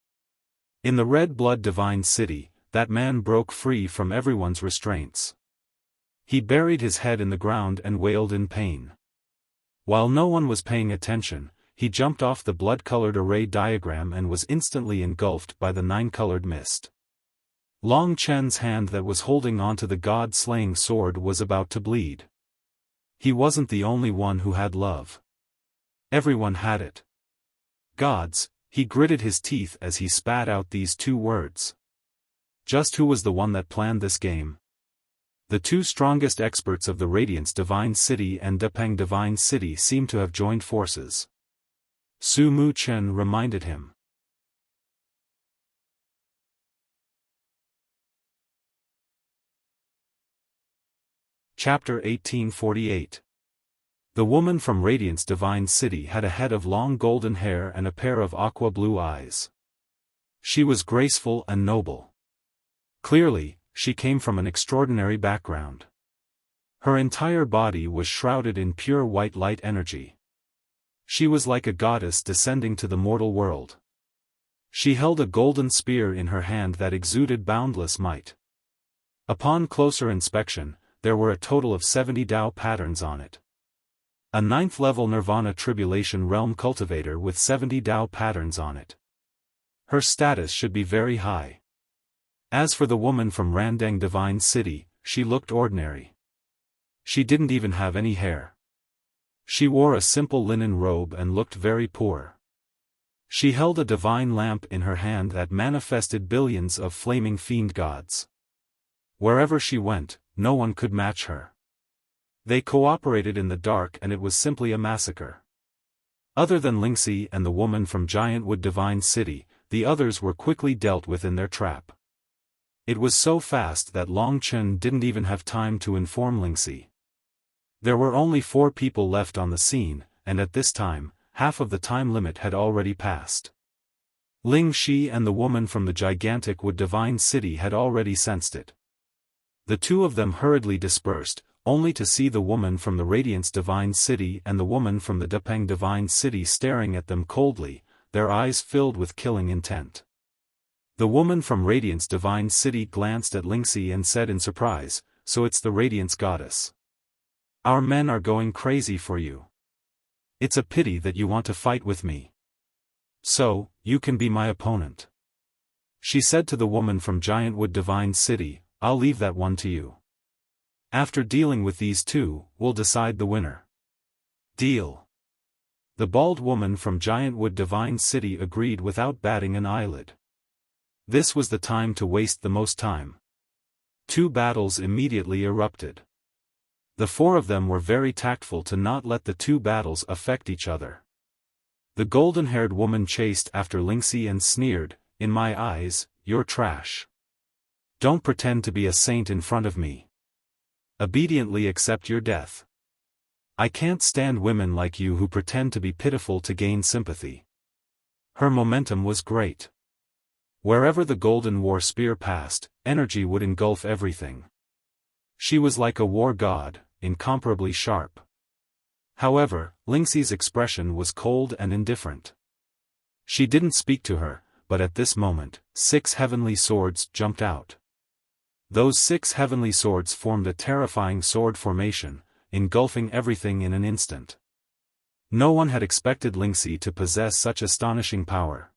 In the Red Blood Divine City, that man broke free from everyone's restraints. He buried his head in the ground and wailed in pain. While no one was paying attention, he jumped off the blood-colored array diagram and was instantly engulfed by the 9-colored mist. Long Chen's hand that was holding onto the god-slaying sword was about to bleed. He wasn't the only one who had love. Everyone had it. Gods, he gritted his teeth as he spat out these 2 words. Just who was the one that planned this game? The 2 strongest experts of the Radiance Divine City and Depeng Divine City seemed to have joined forces. Su Mu Chen reminded him. Chapter 1848. The woman from Radiance Divine City had a head of long golden hair and a pair of aqua blue eyes. She was graceful and noble. Clearly, she came from an extraordinary background. Her entire body was shrouded in pure white light energy. She was like a goddess descending to the mortal world. She held a golden spear in her hand that exuded boundless might. Upon closer inspection, there were a total of 70 Tao patterns on it. A 9th-level Nirvana Tribulation Realm cultivator with 70 Tao patterns on it. Her status should be very high. As for the woman from Randang Divine City, she looked ordinary. She didn't even have any hair. She wore a simple linen robe and looked very poor. She held a divine lamp in her hand that manifested billions of flaming fiend gods. Wherever she went, no one could match her. They cooperated in the dark and it was simply a massacre. Other than Lingxi and the woman from Giantwood Divine City, the others were quickly dealt with in their trap. It was so fast that Long Chen didn't even have time to inform Lingxi. There were only 4 people left on the scene, and at this time, half of the time limit had already passed. Ling Shi and the woman from the Gigantic Wood Divine City had already sensed it. The 2 of them hurriedly dispersed, only to see the woman from the Radiance Divine City and the woman from the Depeng Divine City staring at them coldly, their eyes filled with killing intent. The woman from Radiance Divine City glanced at Lingxi and said in surprise, "So it's the Radiance Goddess. Our men are going crazy for you. It's a pity that you want to fight with me. So, you can be my opponent." She said to the woman from Giantwood Divine City, "I'll leave that one to you. After dealing with these 2, we'll decide the winner." Deal. The bald woman from Giantwood Divine City agreed without batting an eyelid. This was the time to waste the most time. 2 battles immediately erupted. The 4 of them were very tactful to not let the 2 battles affect each other. The golden-haired woman chased after Lingxi and sneered, "In my eyes, you're trash. Don't pretend to be a saint in front of me. Obediently accept your death. I can't stand women like you who pretend to be pitiful to gain sympathy." Her momentum was great. Wherever the golden war spear passed, energy would engulf everything. She was like a war god, incomparably sharp. However, Lingxi's expression was cold and indifferent. She didn't speak to her, but at this moment, 6 heavenly swords jumped out. Those 6 heavenly swords formed a terrifying sword formation, engulfing everything in an instant. No one had expected Lingxi to possess such astonishing power.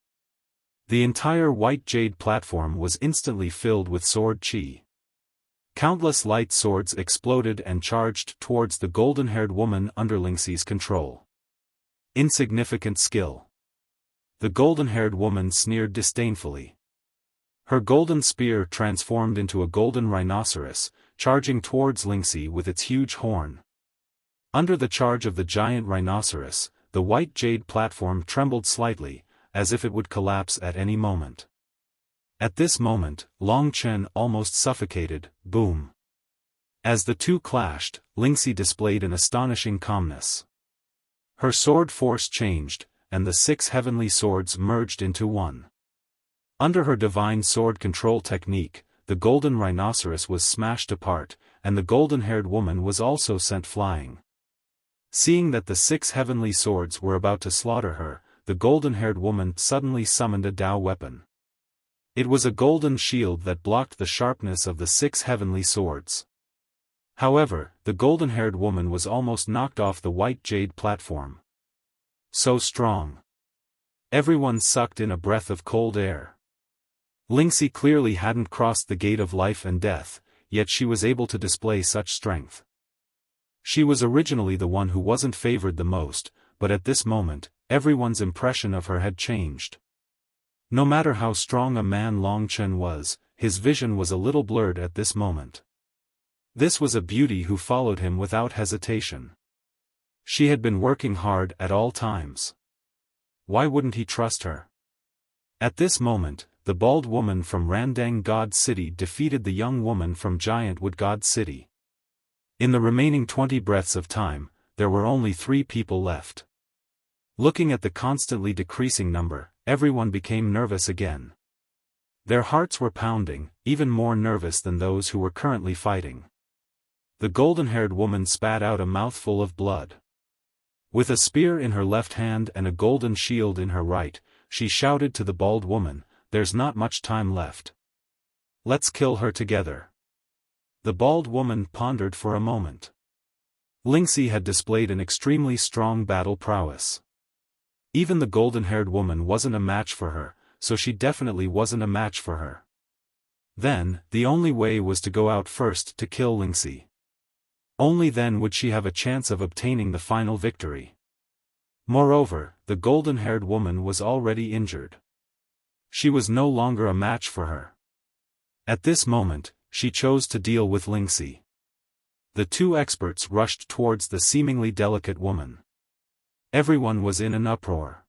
The entire white jade platform was instantly filled with sword qi. Countless light swords exploded and charged towards the golden-haired woman under Lingxi's control. Insignificant skill. The golden-haired woman sneered disdainfully. Her golden spear transformed into a golden rhinoceros, charging towards Lingxi with its huge horn. Under the charge of the giant rhinoceros, the white jade platform trembled slightly, as if it would collapse at any moment. At this moment, Long Chen almost suffocated. Boom. As the two clashed, Lingxi displayed an astonishing calmness. Her sword force changed, and the 6 heavenly swords merged into one. Under her divine sword control technique, the golden rhinoceros was smashed apart, and the golden-haired woman was also sent flying. Seeing that the 6 heavenly swords were about to slaughter her, the golden-haired woman suddenly summoned a Dao weapon. It was a golden shield that blocked the sharpness of the 6 heavenly swords. However, the golden-haired woman was almost knocked off the white jade platform. So strong. Everyone sucked in a breath of cold air. Lingxi clearly hadn't crossed the gate of life and death, yet she was able to display such strength. She was originally the one who wasn't favored the most, but at this moment, everyone's impression of her had changed. No matter how strong a man Long Chen was, his vision was a little blurred at this moment. This was a beauty who followed him without hesitation. She had been working hard at all times. Why wouldn't he trust her? At this moment, the bald woman from Randang God City defeated the young woman from Giantwood God City. In the remaining 20 breaths of time, there were only 3 people left. Looking at the constantly decreasing number, everyone became nervous again. Their hearts were pounding, even more nervous than those who were currently fighting. The golden-haired woman spat out a mouthful of blood. With a spear in her left hand and a golden shield in her right, she shouted to the bald woman, "There's not much time left. Let's kill her together." The bald woman pondered for a moment. Lingxi had displayed an extremely strong battle prowess. Even the golden-haired woman wasn't a match for her, so she definitely wasn't a match for her. Then, the only way was to go out first to kill Lingxi. Only then would she have a chance of obtaining the final victory. Moreover, the golden-haired woman was already injured. She was no longer a match for her. At this moment, she chose to deal with Lingxi. The 2 experts rushed towards the seemingly delicate woman. Everyone was in an uproar.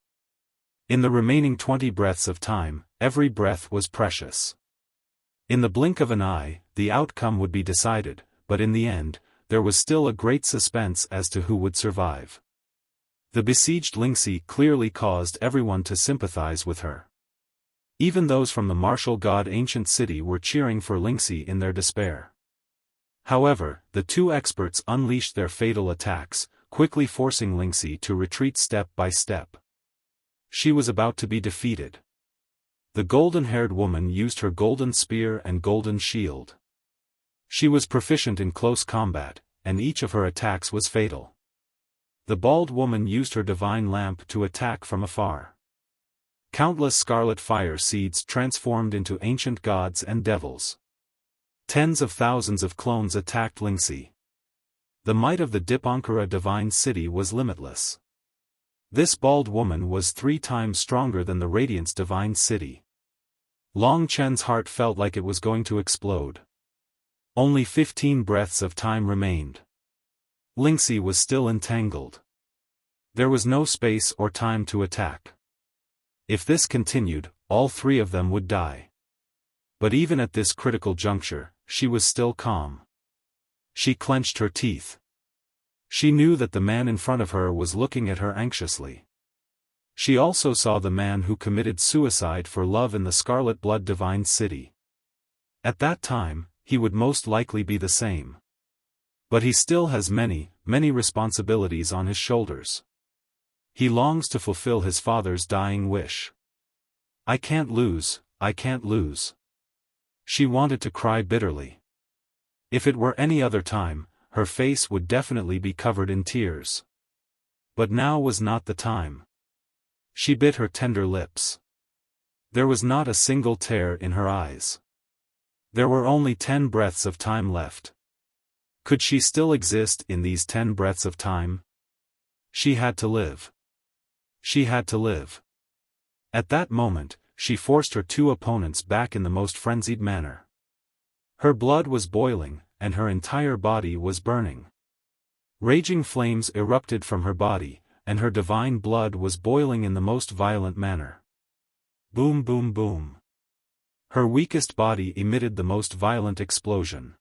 In the remaining 20 breaths of time, every breath was precious. In the blink of an eye, the outcome would be decided, but in the end, there was still a great suspense as to who would survive. The besieged Lingxi clearly caused everyone to sympathize with her. Even those from the martial god ancient city were cheering for Lingxi in their despair. However, the 2 experts unleashed their fatal attacks, quickly forcing Lingxi to retreat step by step. She was about to be defeated. The golden-haired woman used her golden spear and golden shield. She was proficient in close combat, and each of her attacks was fatal. The bald woman used her divine lamp to attack from afar. Countless scarlet fire seeds transformed into ancient gods and devils. Tens of thousands of clones attacked Lingxi. The might of the Dipankara divine city was limitless. This bald woman was 3 times stronger than the Radiance divine city. Long Chen's heart felt like it was going to explode. Only 15 breaths of time remained. Lingxi was still entangled. There was no space or time to attack. If this continued, all three of them would die. But even at this critical juncture, she was still calm. She clenched her teeth. She knew that the man in front of her was looking at her anxiously. She also saw the man who committed suicide for love in the Scarlet Blood Divine City. At that time, he would most likely be the same. But he still has many, many responsibilities on his shoulders. He longs to fulfill his father's dying wish. I can't lose, I can't lose. She wanted to cry bitterly. If it were any other time, her face would definitely be covered in tears. But now was not the time. She bit her tender lips. There was not a single tear in her eyes. There were only 10 breaths of time left. Could she still exist in these 10 breaths of time? She had to live. She had to live. At that moment, she forced her two opponents back in the most frenzied manner. Her blood was boiling, and her entire body was burning. Raging flames erupted from her body, and her divine blood was boiling in the most violent manner. Boom, boom, boom. Her weakest body emitted the most violent explosion.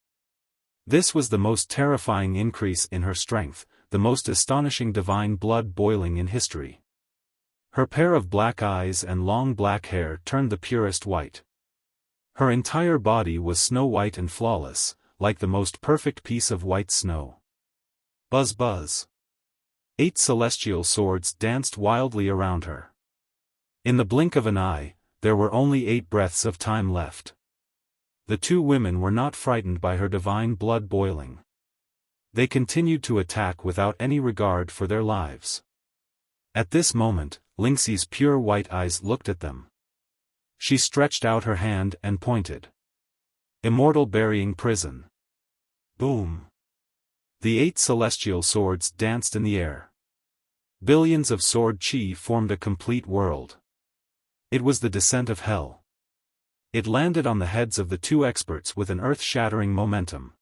This was the most terrifying increase in her strength, the most astonishing divine blood boiling in history. Her pair of black eyes and long black hair turned the purest white. Her entire body was snow white and flawless, like the most perfect piece of white snow. Buzz buzz. 8 celestial swords danced wildly around her. In the blink of an eye, there were only 8 breaths of time left. The two women were not frightened by her divine blood boiling. They continued to attack without any regard for their lives. At this moment, Lingxi's pure white eyes looked at them. She stretched out her hand and pointed. Immortal burying prison. Boom. The 8 celestial swords danced in the air. Billions of sword chi formed a complete world. It was the descent of hell. It landed on the heads of the two experts with an earth-shattering momentum.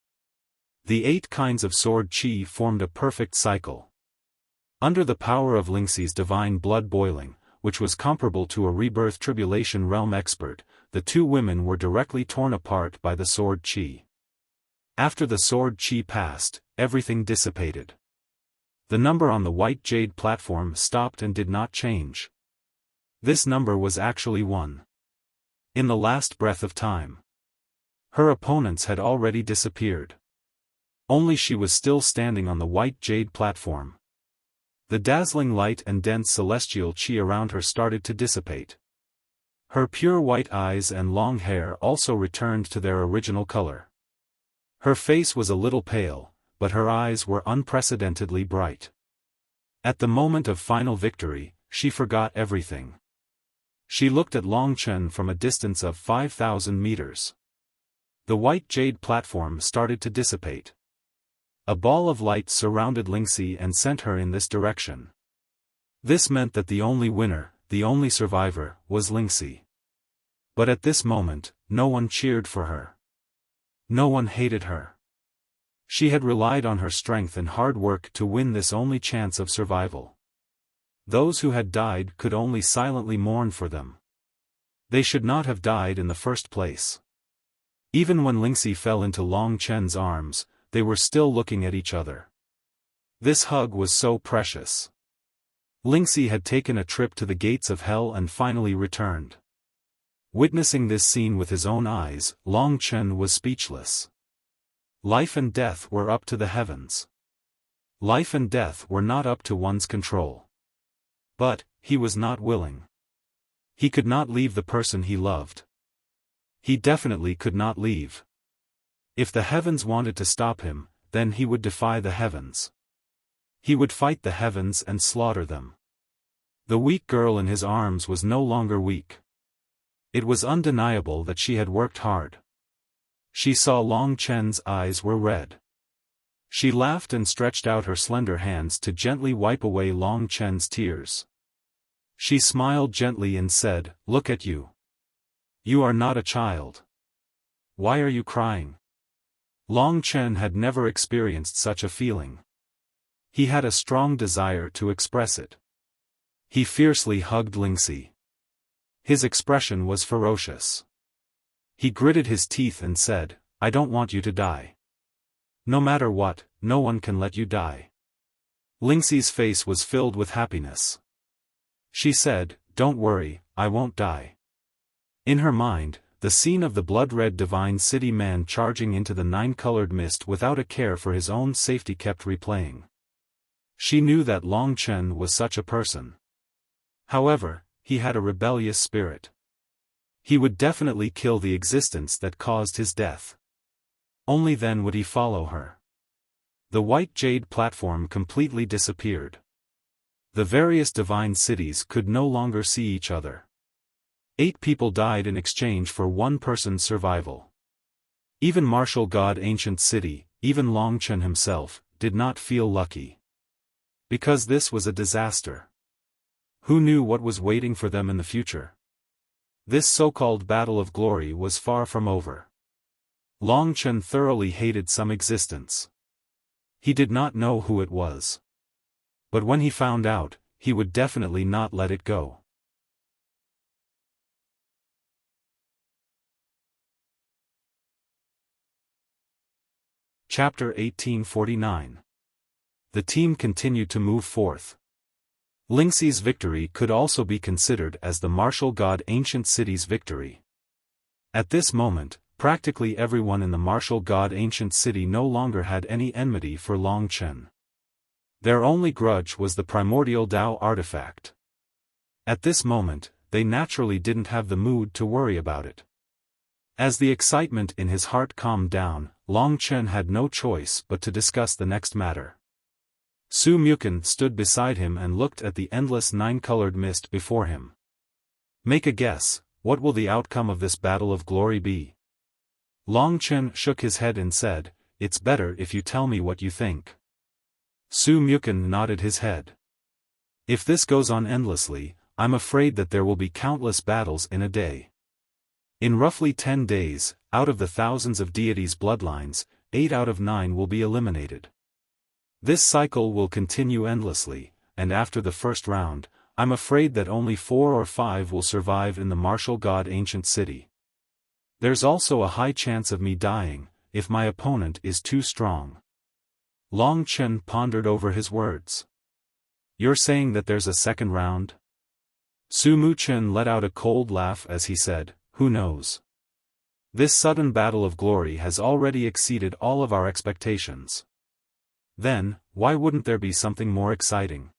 The 8 kinds of sword chi formed a perfect cycle. Under the power of Lingxi's divine blood boiling, which was comparable to a rebirth tribulation realm expert, the two women were directly torn apart by the sword chi. After the sword chi passed, everything dissipated. The number on the white jade platform stopped and did not change. This number was actually 1. In the last breath of time. Her opponents had already disappeared. Only she was still standing on the white jade platform. The dazzling light and dense celestial chi around her started to dissipate. Her pure white eyes and long hair also returned to their original color. Her face was a little pale, but her eyes were unprecedentedly bright. At the moment of final victory, she forgot everything. She looked at Long Chen from a distance of 5,000 meters. The white jade platform started to dissipate. A ball of light surrounded Lingxi and sent her in this direction. This meant that the only winner, the only survivor, was Lingxi. But at this moment, no one cheered for her. No one hated her. She had relied on her strength and hard work to win this only chance of survival. Those who had died could only silently mourn for them. They should not have died in the first place. Even when Lingxi fell into Long Chen's arms, they were still looking at each other. This hug was so precious. Lingxi had taken a trip to the gates of hell and finally returned. Witnessing this scene with his own eyes, Long Chen was speechless. Life and death were up to the heavens. Life and death were not up to one's control. But, he was not willing. He could not leave the person he loved. He definitely could not leave. If the heavens wanted to stop him, then he would defy the heavens. He would fight the heavens and slaughter them. The weak girl in his arms was no longer weak. It was undeniable that she had worked hard. She saw Long Chen's eyes were red. She laughed and stretched out her slender hands to gently wipe away Long Chen's tears. She smiled gently and said, "Look at you. You are not a child. Why are you crying?" Long Chen had never experienced such a feeling. He had a strong desire to express it. He fiercely hugged Lingxi. His expression was ferocious. He gritted his teeth and said, "I don't want you to die. No matter what, no one can let you die." Lingxi's face was filled with happiness. She said, "Don't worry, I won't die." In her mind, the scene of the blood-red divine city man charging into the nine-colored mist without a care for his own safety kept replaying. She knew that Long Chen was such a person. However, he had a rebellious spirit. He would definitely kill the existence that caused his death. Only then would he follow her. The white jade platform completely disappeared. The various divine cities could no longer see each other. 8 people died in exchange for one person's survival. Even martial god Ancient City, even Long Chen himself, did not feel lucky. Because this was a disaster. Who knew what was waiting for them in the future? This so-called battle of glory was far from over. Long Chen thoroughly hated some existence. He did not know who it was. But when he found out, he would definitely not let it go. Chapter 1849. The team continued to move forth. Lingxi's victory could also be considered as the martial god Ancient City's victory. At this moment, practically everyone in the martial god Ancient City no longer had any enmity for Long Chen. Their only grudge was the primordial Tao artifact. At this moment, they naturally didn't have the mood to worry about it. As the excitement in his heart calmed down, Long Chen had no choice but to discuss the next matter. Su Muken stood beside him and looked at the endless nine-colored mist before him. "Make a guess, what will the outcome of this battle of glory be?" Long Chen shook his head and said, "It's better if you tell me what you think." Su Muken nodded his head. "If this goes on endlessly, I'm afraid that there will be countless battles in a day. In roughly 10 days, out of the thousands of deities' bloodlines, 8 out of 9 will be eliminated. This cycle will continue endlessly, and after the first round, I'm afraid that only 4 or 5 will survive in the martial god Ancient City. There's also a high chance of me dying, if my opponent is too strong." Long Chen pondered over his words. "You're saying that there's a second round?" Su Muchen let out a cold laugh as he said, "Who knows? This sudden battle of glory has already exceeded all of our expectations. Then, why wouldn't there be something more exciting?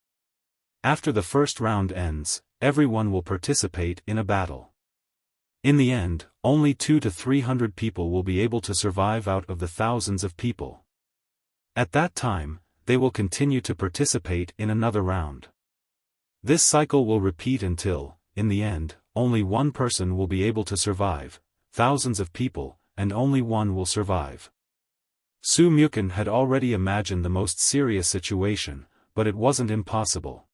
After the first round ends, everyone will participate in a battle. In the end, only 200 to 300 people will be able to survive out of the thousands of people. At that time, they will continue to participate in another round. This cycle will repeat until, in the end, only one person will be able to survive, thousands of people, and only one will survive." Su Muken had already imagined the most serious situation, but it wasn't impossible.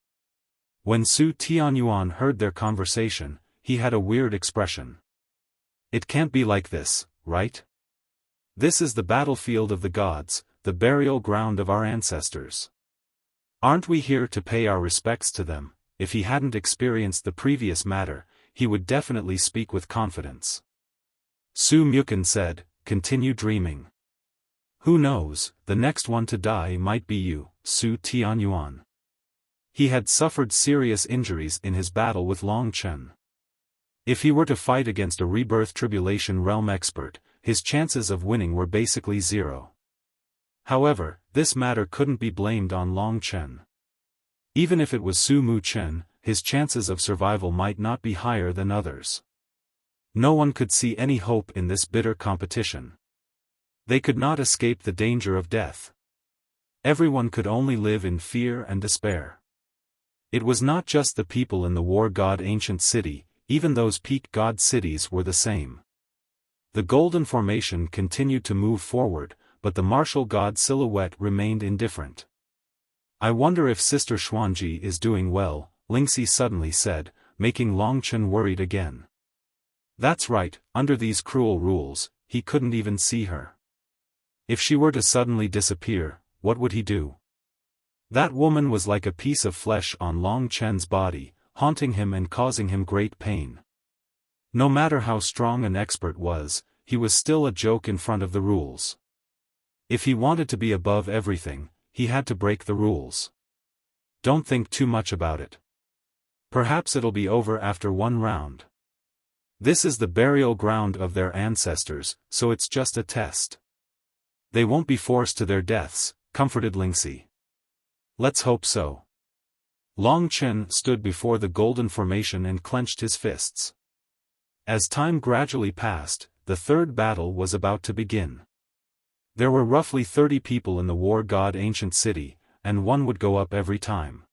When Su Tianyuan heard their conversation, he had a weird expression. "It can't be like this, right? This is the battlefield of the gods, the burial ground of our ancestors. Aren't we here to pay our respects to them?" If he hadn't experienced the previous matter, he would definitely speak with confidence. Su Muken said, "Continue dreaming. Who knows, the next one to die might be you, Su Tianyuan." He had suffered serious injuries in his battle with Long Chen. If he were to fight against a rebirth tribulation realm expert, his chances of winning were basically 0. However, this matter couldn't be blamed on Long Chen. Even if it was Su Muchen, his chances of survival might not be higher than others. No one could see any hope in this bitter competition. They could not escape the danger of death. Everyone could only live in fear and despair. It was not just the people in the war god Ancient City, even those peak god cities were the same. The golden formation continued to move forward, but the martial god silhouette remained indifferent. "I wonder if Sister Xuanji is doing well," Lingxi suddenly said, making Long Chen worried again. That's right, under these cruel rules, he couldn't even see her. If she were to suddenly disappear, what would he do? That woman was like a piece of flesh on Long Chen's body, haunting him and causing him great pain. No matter how strong an expert was, he was still a joke in front of the rules. If he wanted to be above everything, he had to break the rules. Don't think too much about it. Perhaps it'll be over after one round. This is the burial ground of their ancestors, so it's just a test. They won't be forced to their deaths, comforted Lingxi. Let's hope so. Long Chen stood before the golden formation and clenched his fists. As time gradually passed, the third battle was about to begin. There were roughly 30 people in the war god ancient city, and one would go up every time.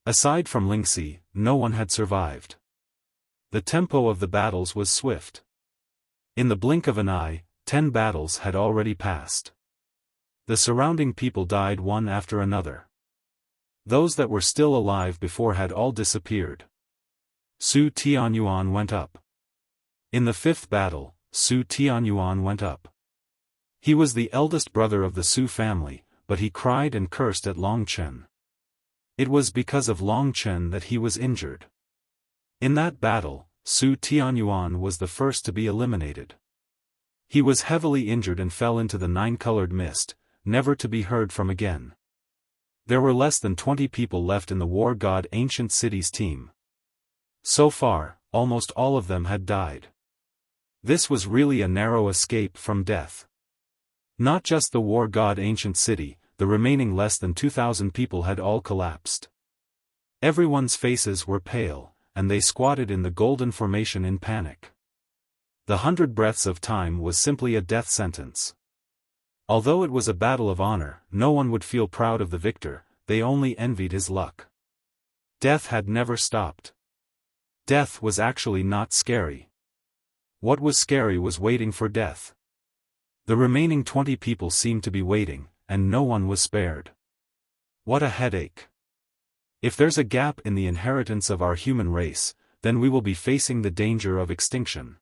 Aside from Lingxi, no one had survived. The tempo of the battles was swift. In the blink of an eye, 10 battles had already passed. The surrounding people died one after another. Those that were still alive before had all disappeared. Su Tianyuan went up. In the 5th battle, Su Tianyuan went up. He was the eldest brother of the Su family, but he cried and cursed at Long Chen. It was because of Long Chen that he was injured. In that battle, Su Tianyuan was the first to be eliminated. He was heavily injured and fell into the 9-colored mist, never to be heard from again. There were less than 20 people left in the war god ancient city's team. So far, almost all of them had died. This was really a narrow escape from death. Not just the war god ancient city, the remaining less than 2,000 people had all collapsed. Everyone's faces were pale, and they squatted in the golden formation in panic. The 100 breaths of time was simply a death sentence. Although it was a battle of honor, no one would feel proud of the victor, they only envied his luck. Death had never stopped. Death was actually not scary. What was scary was waiting for death. The remaining 20 people seemed to be waiting, and no one was spared. What a headache. If there's a gap in the inheritance of our human race, then we will be facing the danger of extinction.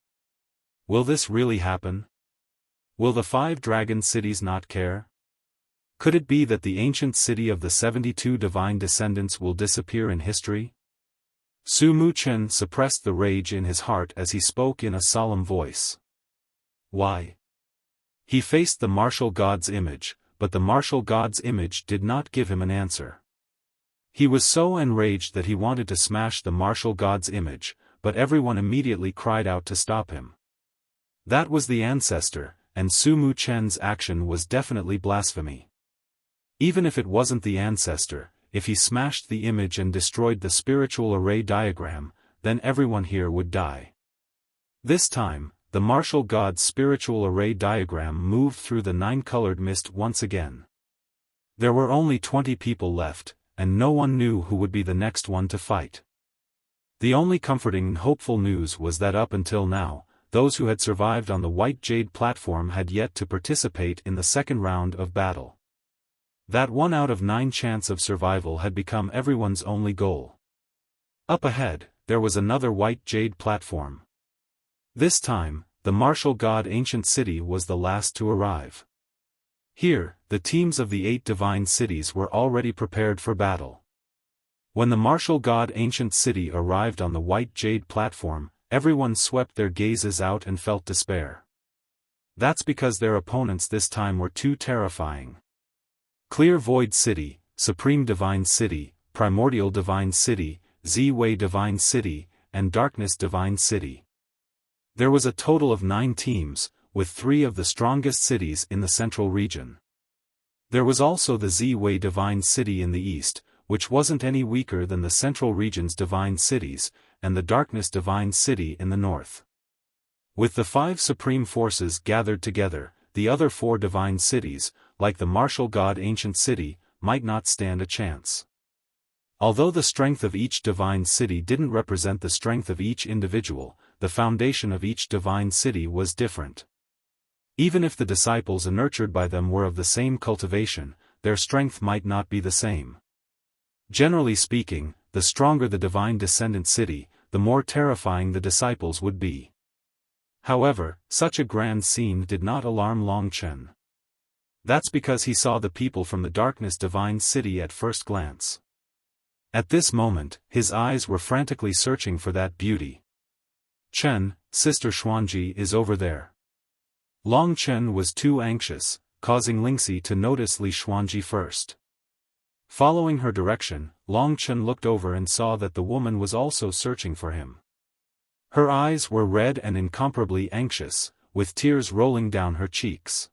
Will this really happen? Will the 5 dragon cities not care? Could it be that the ancient city of the 72 divine descendants will disappear in history? Su Muchen suppressed the rage in his heart as he spoke in a solemn voice. Why? He faced the martial god's image, but the martial god's image did not give him an answer. He was so enraged that he wanted to smash the martial god's image, but everyone immediately cried out to stop him. That was the ancestor, and Su Muchen's action was definitely blasphemy. Even if it wasn't the ancestor, if he smashed the image and destroyed the spiritual array diagram, then everyone here would die. This time, the martial god's spiritual array diagram moved through the 9-colored mist once again. There were only 20 people left, and no one knew who would be the next one to fight. The only comforting and hopeful news was that up until now, those who had survived on the White Jade platform had yet to participate in the second round of battle. That 1 out of 9 chance of survival had become everyone's only goal. Up ahead, there was another White Jade platform. This time, the martial god ancient city was the last to arrive. Here, the teams of the 8 divine cities were already prepared for battle. When the martial god ancient city arrived on the White Jade platform, everyone swept their gazes out and felt despair. That's because their opponents this time were too terrifying. Clear Void City, Supreme Divine City, Primordial Divine City, Z-Way Divine City, and Darkness Divine City. There was a total of 9 teams, with 3 of the strongest cities in the central region. There was also the Z-Way Divine City in the east, which wasn't any weaker than the central region's divine cities, and the Darkness Divine City in the north. With the 5 supreme forces gathered together, the other 4 divine cities, like the martial god ancient city, might not stand a chance. Although the strength of each divine city didn't represent the strength of each individual, the foundation of each divine city was different. Even if the disciples nurtured by them were of the same cultivation, their strength might not be the same. Generally speaking, the stronger the divine descendant city, the more terrifying the disciples would be. However, such a grand scene did not alarm Long Chen. That's because he saw the people from the Darkness Divine City at first glance. At this moment, his eyes were frantically searching for that beauty. Chen, Sister Xuanji is over there. Long Chen was too anxious, causing Lingxi to notice Li Xuanji first. Following her direction, Long Chen looked over and saw that the woman was also searching for him. Her eyes were red and incomparably anxious, with tears rolling down her cheeks.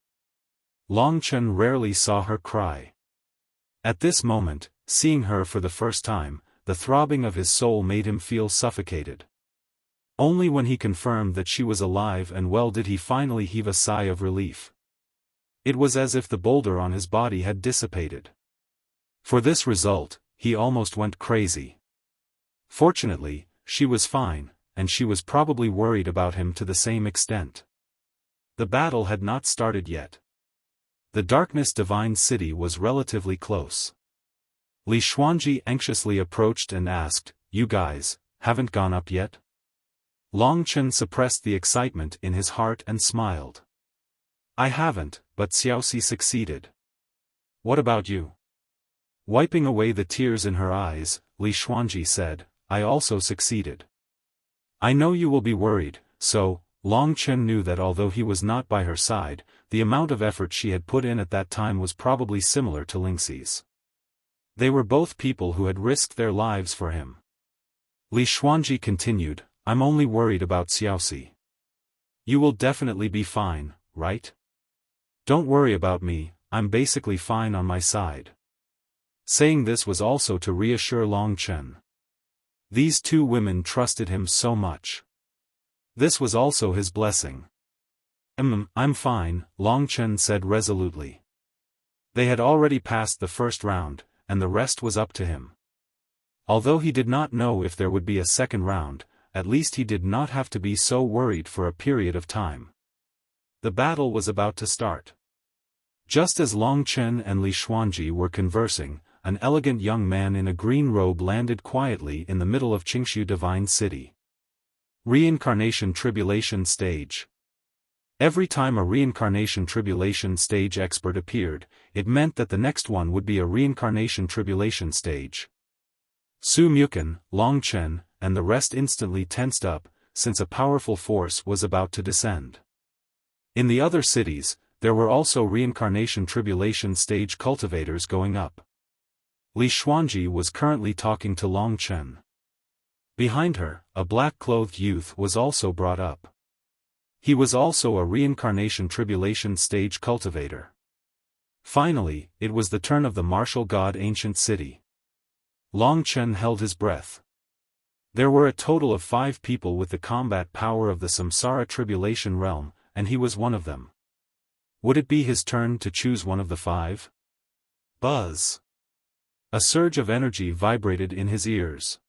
Long Chen rarely saw her cry. At this moment, seeing her for the first time, the throbbing of his soul made him feel suffocated. Only when he confirmed that she was alive and well did he finally heave a sigh of relief. It was as if the boulder on his body had dissipated. For this result, he almost went crazy. Fortunately, she was fine, and she was probably worried about him to the same extent. The battle had not started yet. The Darkness Divine City was relatively close. Li Xuanji anxiously approached and asked, "You guys, haven't gone up yet?" Long Chen suppressed the excitement in his heart and smiled. "I haven't, but Xiaoxi succeeded. What about you?" Wiping away the tears in her eyes, Li Xuanji said, "I also succeeded. I know you will be worried," so, Long Chen knew that although he was not by her side, the amount of effort she had put in at that time was probably similar to Lingxi's. They were both people who had risked their lives for him. Li Xuanji continued, "I'm only worried about Xiaoxi. You will definitely be fine, right? Don't worry about me, I'm basically fine on my side." Saying this was also to reassure Long Chen. These two women trusted him so much. This was also his blessing. I'm fine," Long Chen said resolutely. They had already passed the first round, and the rest was up to him. Although he did not know if there would be a second round, at least he did not have to be so worried for a period of time. The battle was about to start. Just as Long Chen and Li Xuanji were conversing, an elegant young man in a green robe landed quietly in the middle of Qingshu Divine City. Reincarnation Tribulation Stage. Every time a Reincarnation Tribulation Stage expert appeared, it meant that the next one would be a Reincarnation Tribulation Stage. Su Mukan, Long Chen, and the rest instantly tensed up, since a powerful force was about to descend. In the other cities, there were also Reincarnation Tribulation Stage cultivators going up. Li Xuanji was currently talking to Long Chen. Behind her, a black-clothed youth was also brought up. He was also a Reincarnation Tribulation Stage cultivator. Finally, it was the turn of the martial god Ancient City. Long Chen held his breath. There were a total of 5 people with the combat power of the Samsara Tribulation realm, and he was one of them. Would it be his turn to choose one of the 5? Buzz! A surge of energy vibrated in his ears.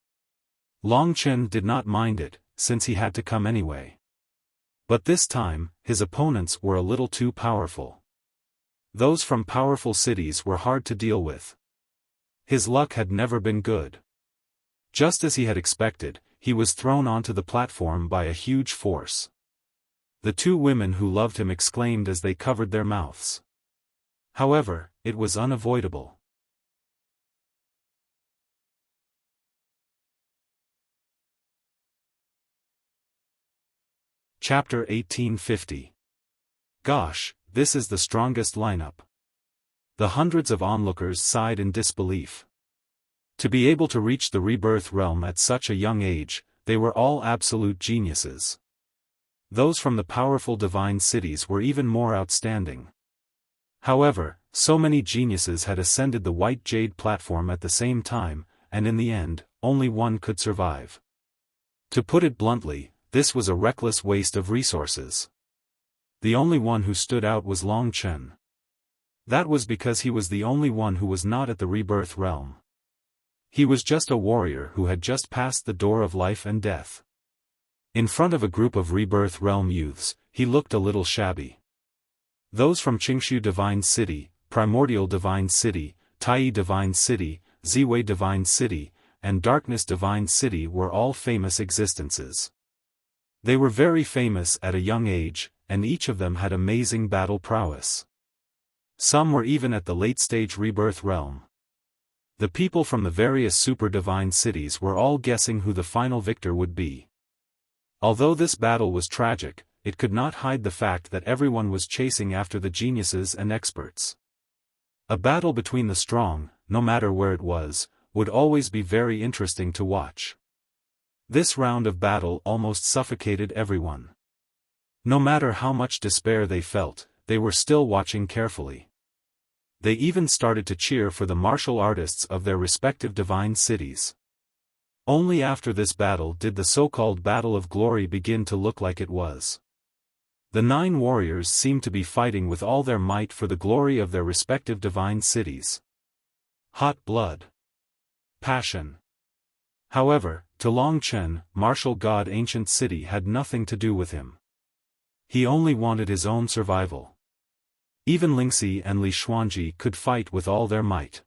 Long Chen did not mind it, since he had to come anyway. But this time, his opponents were a little too powerful. Those from powerful cities were hard to deal with. His luck had never been good. Just as he had expected, he was thrown onto the platform by a huge force. The 2 women who loved him exclaimed as they covered their mouths. However, it was unavoidable. Chapter 1850. Gosh, this is the strongest lineup. The hundreds of onlookers sighed in disbelief. To be able to reach the rebirth realm at such a young age, they were all absolute geniuses. Those from the powerful divine cities were even more outstanding. However, so many geniuses had ascended the white jade platform at the same time, and in the end, only one could survive. To put it bluntly, this was a reckless waste of resources. The only one who stood out was Long Chen. That was because he was the only one who was not at the rebirth realm. He was just a warrior who had just passed the door of life and death. In front of a group of rebirth realm youths, he looked a little shabby. Those from Qingshu Divine City, Primordial Divine City, Tai Divine City, Ziwei Divine City, and Darkness Divine City were all famous existences. They were very famous at a young age, and each of them had amazing battle prowess. Some were even at the late-stage rebirth realm. The people from the various super-divine cities were all guessing who the final victor would be. Although this battle was tragic, it could not hide the fact that everyone was chasing after the geniuses and experts. A battle between the strong, no matter where it was, would always be very interesting to watch. This round of battle almost suffocated everyone. No matter how much despair they felt, they were still watching carefully. They even started to cheer for the martial artists of their respective divine cities. Only after this battle did the so-called Battle of Glory begin to look like it was. The 9 warriors seemed to be fighting with all their might for the glory of their respective divine cities. Hot blood. Passion. However, to Long Chen, martial god ancient city had nothing to do with him. He only wanted his own survival. Even Lingxi and Li Xuanji could fight with all their might.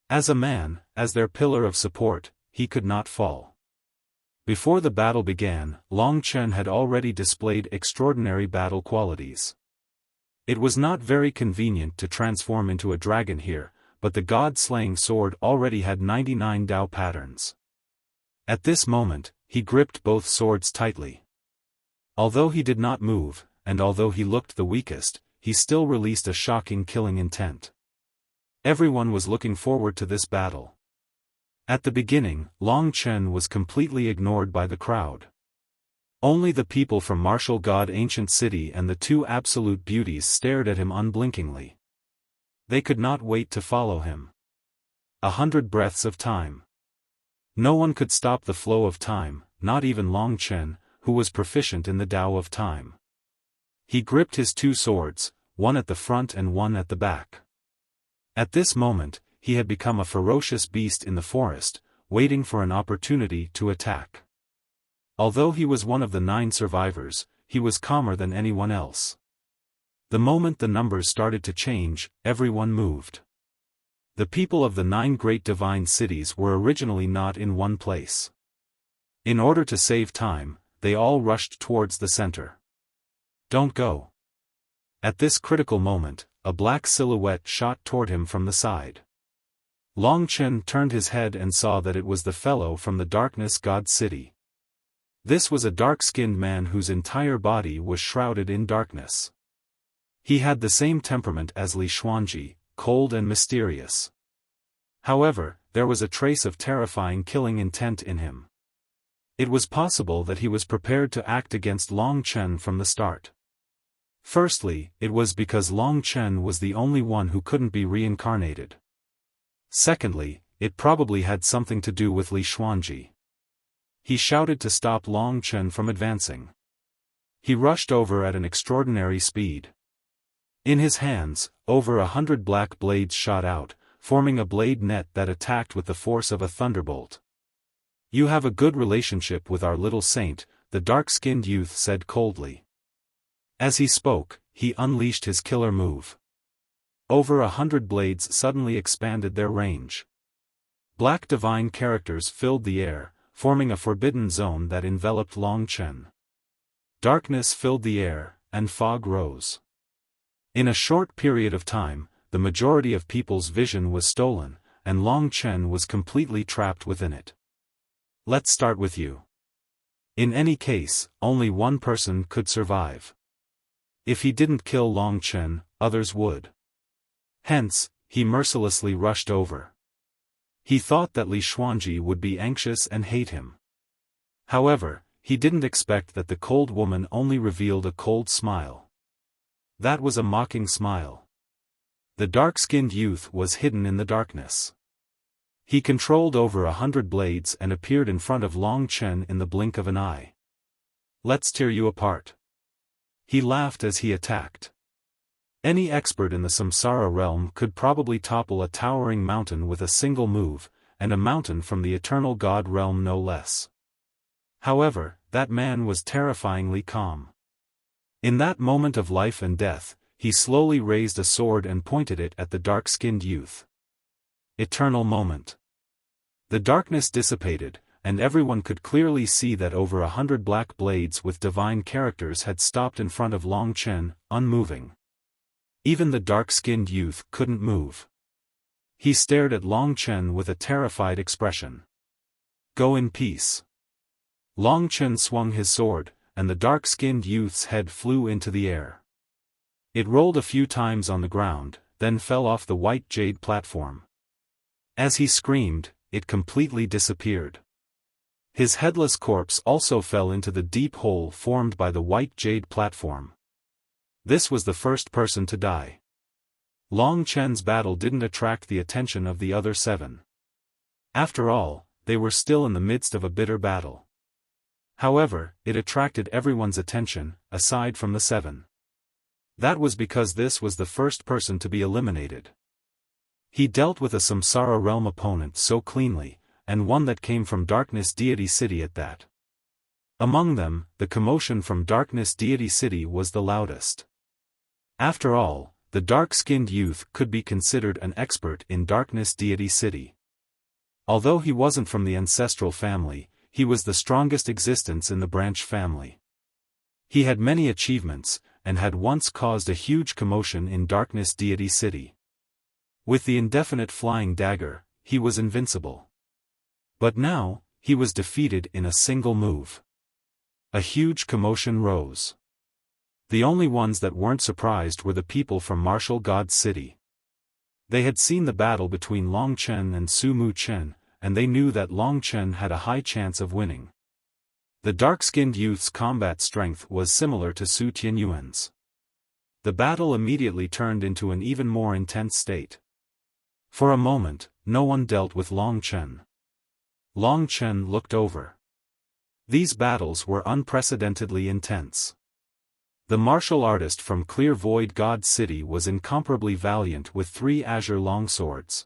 As a man, as their pillar of support, he could not fall. Before the battle began, Long Chen had already displayed extraordinary battle qualities. It was not very convenient to transform into a dragon here, but the god-slaying sword already had 99 Dao patterns. At this moment, he gripped both swords tightly. Although he did not move, and although he looked the weakest, he still released a shocking killing intent. Everyone was looking forward to this battle. At the beginning, Long Chen was completely ignored by the crowd. Only the people from martial god ancient city and the 2 absolute beauties stared at him unblinkingly. They could not wait to follow him. 100 breaths of time. No one could stop the flow of time, not even Long Chen, who was proficient in the Tao of time. He gripped his 2 swords, one at the front and one at the back. At this moment, he had become a ferocious beast in the forest, waiting for an opportunity to attack. Although he was one of the 9 survivors, he was calmer than anyone else. The moment the numbers started to change, everyone moved. The people of the 9 great divine cities were originally not in one place. In order to save time, they all rushed towards the center. Don't go. At this critical moment, a black silhouette shot toward him from the side. Long Chen turned his head and saw that it was the fellow from the Darkness God City. This was a dark-skinned man whose entire body was shrouded in darkness. He had the same temperament as Li Xuanji, cold and mysterious. However, there was a trace of terrifying killing intent in him. It was possible that he was prepared to act against Long Chen from the start. Firstly, it was because Long Chen was the only one who couldn't be reincarnated. Secondly, it probably had something to do with Li Xuanji. He shouted to stop Long Chen from advancing. He rushed over at an extraordinary speed. In his hands, over 100 black blades shot out, forming a blade net that attacked with the force of a thunderbolt. "You have a good relationship with our little saint," the dark-skinned youth said coldly. As he spoke, he unleashed his killer move. Over 100 blades suddenly expanded their range. Black divine characters filled the air, forming a forbidden zone that enveloped Long Chen. Darkness filled the air, and fog rose. In a short period of time, the majority of people's vision was stolen, and Long Chen was completely trapped within it. "Let's start with you." In any case, only one person could survive. If he didn't kill Long Chen, others would. Hence, he mercilessly rushed over. He thought that Li Xuanji would be anxious and hate him. However, he didn't expect that the cold woman only revealed a cold smile. That was a mocking smile. The dark-skinned youth was hidden in the darkness. He controlled over 100 blades and appeared in front of Long Chen in the blink of an eye. "Let's tear you apart." He laughed as he attacked. Any expert in the Samsara realm could probably topple a towering mountain with a single move, and a mountain from the eternal god realm no less. However, that man was terrifyingly calm. In that moment of life and death, he slowly raised a sword and pointed it at the dark-skinned youth. Eternal moment. The darkness dissipated, and everyone could clearly see that over 100 black blades with divine characters had stopped in front of Long Chen, unmoving. Even the dark-skinned youth couldn't move. He stared at Long Chen with a terrified expression. "Go in peace." Long Chen swung his sword, and the dark-skinned youth's head flew into the air. It rolled a few times on the ground, then fell off the white jade platform. As he screamed, it completely disappeared. His headless corpse also fell into the deep hole formed by the white jade platform. This was the first person to die. Long Chen's battle didn't attract the attention of the other 7. After all, they were still in the midst of a bitter battle. However, it attracted everyone's attention, aside from the 7. That was because this was the first person to be eliminated. He dealt with a Samsara realm opponent so cleanly, and one that came from Darkness Deity City at that. Among them, the commotion from Darkness Deity City was the loudest. After all, the dark-skinned youth could be considered an expert in Darkness Deity City. Although he wasn't from the ancestral family, he was the strongest existence in the branch family. He had many achievements, and had once caused a huge commotion in Darkness Deity City. With the indefinite flying dagger, he was invincible. But now, he was defeated in a single move. A huge commotion rose. The only ones that weren't surprised were the people from Martial God City. They had seen the battle between Long Chen and Su Mu Chen, and they knew that Long Chen had a high chance of winning. The dark-skinned youth's combat strength was similar to Su Tianyuan's. The battle immediately turned into an even more intense state. For a moment, no one dealt with Long Chen. Long Chen looked over. These battles were unprecedentedly intense. The martial artist from Clear Void God City was incomparably valiant with 3 azure longswords.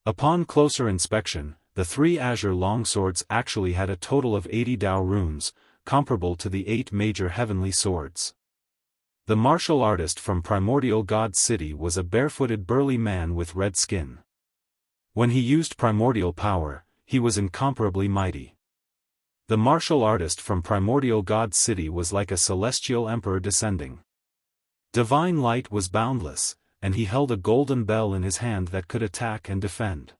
Upon closer inspection, the 3 azure longswords actually had a total of 80 Dao runes, comparable to the 8 major heavenly swords. The martial artist from Primordial God City was a barefooted burly man with red skin. When he used primordial power, he was incomparably mighty. The martial artist from Primordial God City was like a celestial emperor descending. Divine light was boundless, and he held a golden bell in his hand that could attack and defend.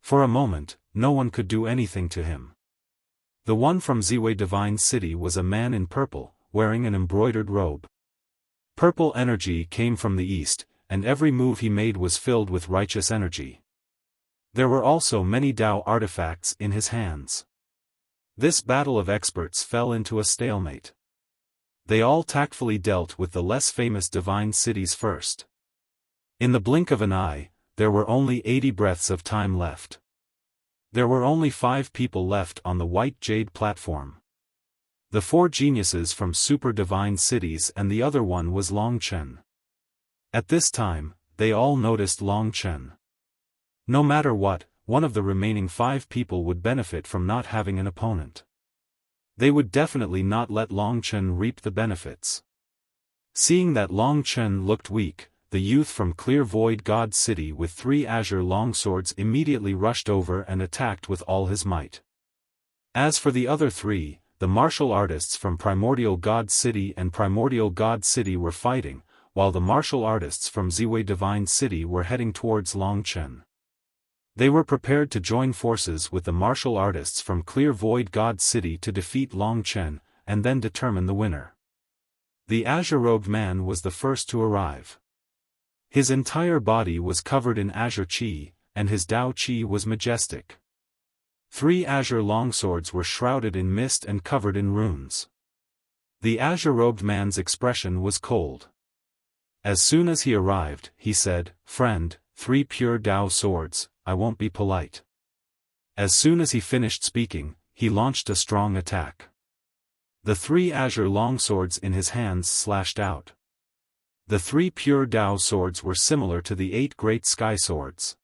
For a moment, no one could do anything to him. The one from Ziwei Divine City was a man in purple, wearing an embroidered robe. Purple energy came from the east, and every move he made was filled with righteous energy. There were also many Dao artifacts in his hands. This battle of experts fell into a stalemate. They all tactfully dealt with the less famous divine cities first. In the blink of an eye, there were only 80 breaths of time left. There were only 5 people left on the white jade platform. The 4 geniuses from super divine cities, and the other one was Long Chen. At this time, they all noticed Long Chen. No matter what, one of the remaining 5 people would benefit from not having an opponent. They would definitely not let Long Chen reap the benefits. Seeing that Long Chen looked weak, the youth from Clear Void God City with 3 azure longswords immediately rushed over and attacked with all his might. As for the other 3, the martial artists from Primordial God City and Primordial God City were fighting, while the martial artists from Ziwei Divine City were heading towards Long Chen. They were prepared to join forces with the martial artists from Clear Void God City to defeat Long Chen, and then determine the winner. The azure-robed man was the first to arrive. His entire body was covered in azure qi, and his Dao qi was majestic. 3 azure longswords were shrouded in mist and covered in runes. The azure-robed man's expression was cold. As soon as he arrived, he said, "Friend, 3 pure Dao swords, I won't be polite." As soon as he finished speaking, he launched a strong attack. The 3 azure longswords in his hands slashed out. The 3 pure Dao swords were similar to the 8 great sky swords.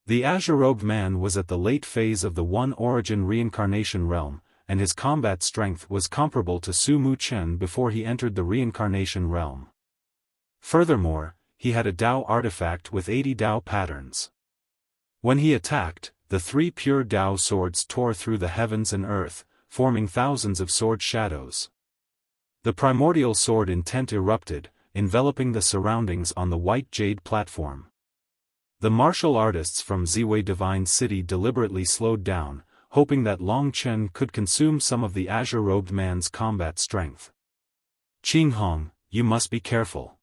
The azure-robed man was at the late phase of the One Origin Reincarnation realm, and his combat strength was comparable to Su Mu Chen before he entered the Reincarnation realm. Furthermore, he had a Dao artifact with 80 Dao patterns. When he attacked, the 3 pure Dao swords tore through the heavens and earth, forming thousands of sword shadows. The primordial sword intent erupted, enveloping the surroundings on the white jade platform. The martial artists from Ziwei Divine City deliberately slowed down, hoping that Long Chen could consume some of the azure-robed man's combat strength. "Qinghong, you must be careful.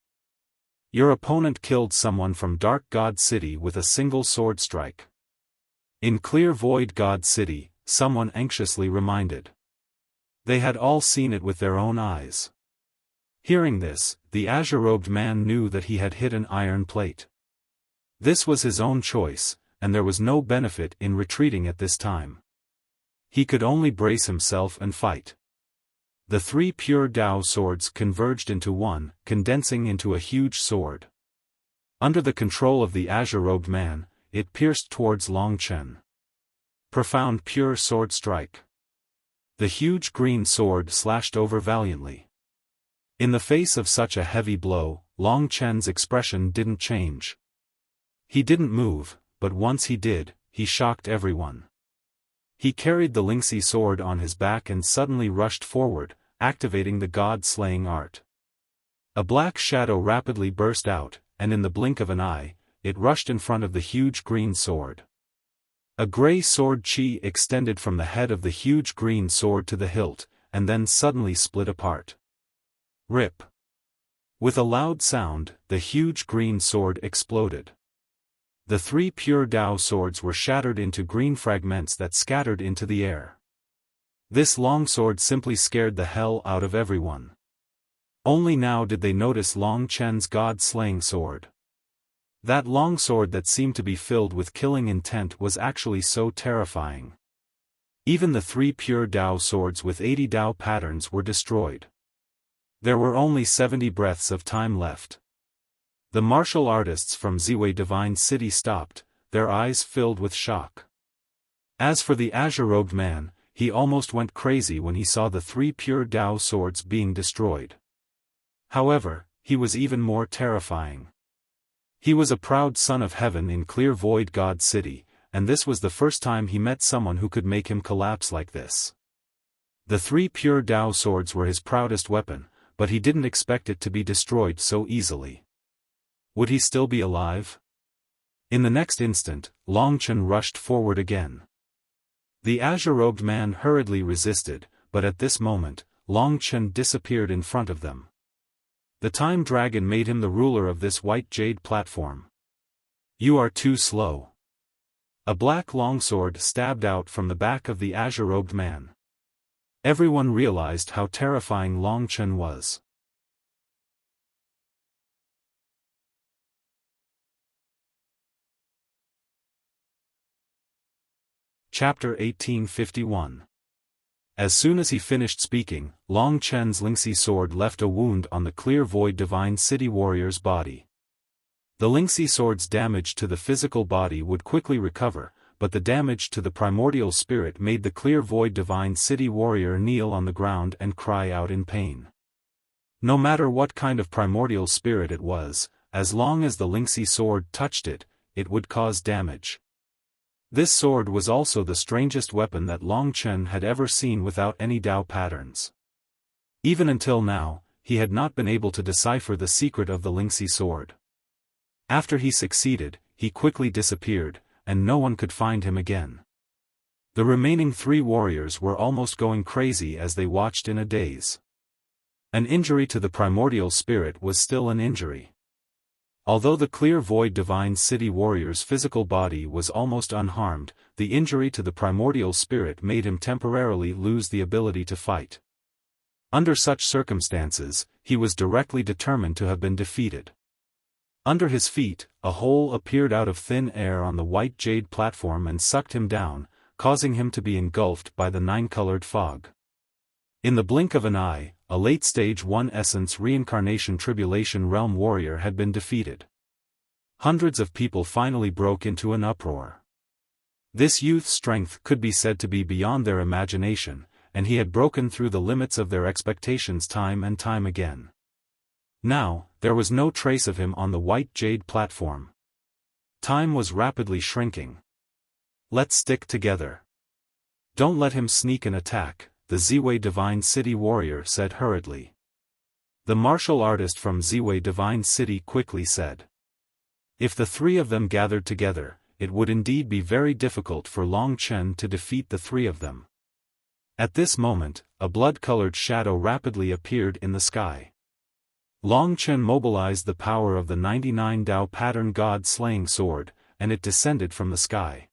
Your opponent killed someone from Dark God City with a single sword strike." In Clear Void God City, someone anxiously reminded. They had all seen it with their own eyes. Hearing this, the azure-robed man knew that he had hit an iron plate. This was his own choice, and there was no benefit in retreating at this time. He could only brace himself and fight. The three pure Dao swords converged into one, condensing into a huge sword. Under the control of the azure-robed man, it pierced towards Long Chen. Profound pure sword strike. The huge green sword slashed over valiantly. In the face of such a heavy blow, Long Chen's expression didn't change. He didn't move, but once he did, he shocked everyone. He carried the Lingxi sword on his back and suddenly rushed forward, activating the god-slaying art. A black shadow rapidly burst out, and in the blink of an eye, it rushed in front of the huge green sword. A gray sword chi extended from the head of the huge green sword to the hilt, and then suddenly split apart. Rip! With a loud sound, the huge green sword exploded. The three pure Dao swords were shattered into green fragments that scattered into the air. This long sword simply scared the hell out of everyone. Only now did they notice Long Chen's god-slaying sword. That long sword that seemed to be filled with killing intent was actually so terrifying. Even the three pure Dao swords with 80 Dao patterns were destroyed. There were only 70 breaths of time left. The martial artists from Ziwei Divine City stopped, their eyes filled with shock. As for the azure-robed man, he almost went crazy when he saw the three pure Dao swords being destroyed. However, he was even more terrifying. He was a proud son of heaven in Clear Void God City, and this was the first time he met someone who could make him collapse like this. The three pure Dao swords were his proudest weapon, but he didn't expect it to be destroyed so easily. Would he still be alive? In the next instant, Long Chen rushed forward again. The azure-robed man hurriedly resisted, but at this moment, Long Chen disappeared in front of them. The time dragon made him the ruler of this white jade platform. "You are too slow." A black longsword stabbed out from the back of the azure-robed man. Everyone realized how terrifying Long Chen was. Chapter 1851. As soon as he finished speaking, Long Chen's Lingxi sword left a wound on the Clear Void Divine City warrior's body. The Lingxi sword's damage to the physical body would quickly recover, but the damage to the primordial spirit made the Clear Void Divine City warrior kneel on the ground and cry out in pain. No matter what kind of primordial spirit it was, as long as the Lingxi sword touched it, it would cause damage. This sword was also the strangest weapon that Long Chen had ever seen without any Dao patterns. Even until now, he had not been able to decipher the secret of the Lingxi sword. After he succeeded, he quickly disappeared, and no one could find him again. The remaining three warriors were almost going crazy as they watched in a daze. An injury to the primordial spirit was still an injury. Although the Clear Void Divine City warrior's physical body was almost unharmed, the injury to the primordial spirit made him temporarily lose the ability to fight. Under such circumstances, he was directly determined to have been defeated. Under his feet, a hole appeared out of thin air on the white jade platform and sucked him down, causing him to be engulfed by the nine-colored fog. In the blink of an eye, a late-stage one-essence reincarnation tribulation realm warrior had been defeated. Hundreds of people finally broke into an uproar. This youth's strength could be said to be beyond their imagination, and he had broken through the limits of their expectations time and time again. Now, there was no trace of him on the white jade platform. Time was rapidly shrinking. "Let's stick together. Don't let him sneak an attack," the Ziwei Divine City warrior said hurriedly. The martial artist from Ziwei Divine City quickly said. If the three of them gathered together, it would indeed be very difficult for Long Chen to defeat the three of them. At this moment, a blood-colored shadow rapidly appeared in the sky. Long Chen mobilized the power of the 99 Dao pattern God-slaying sword, and it descended from the sky.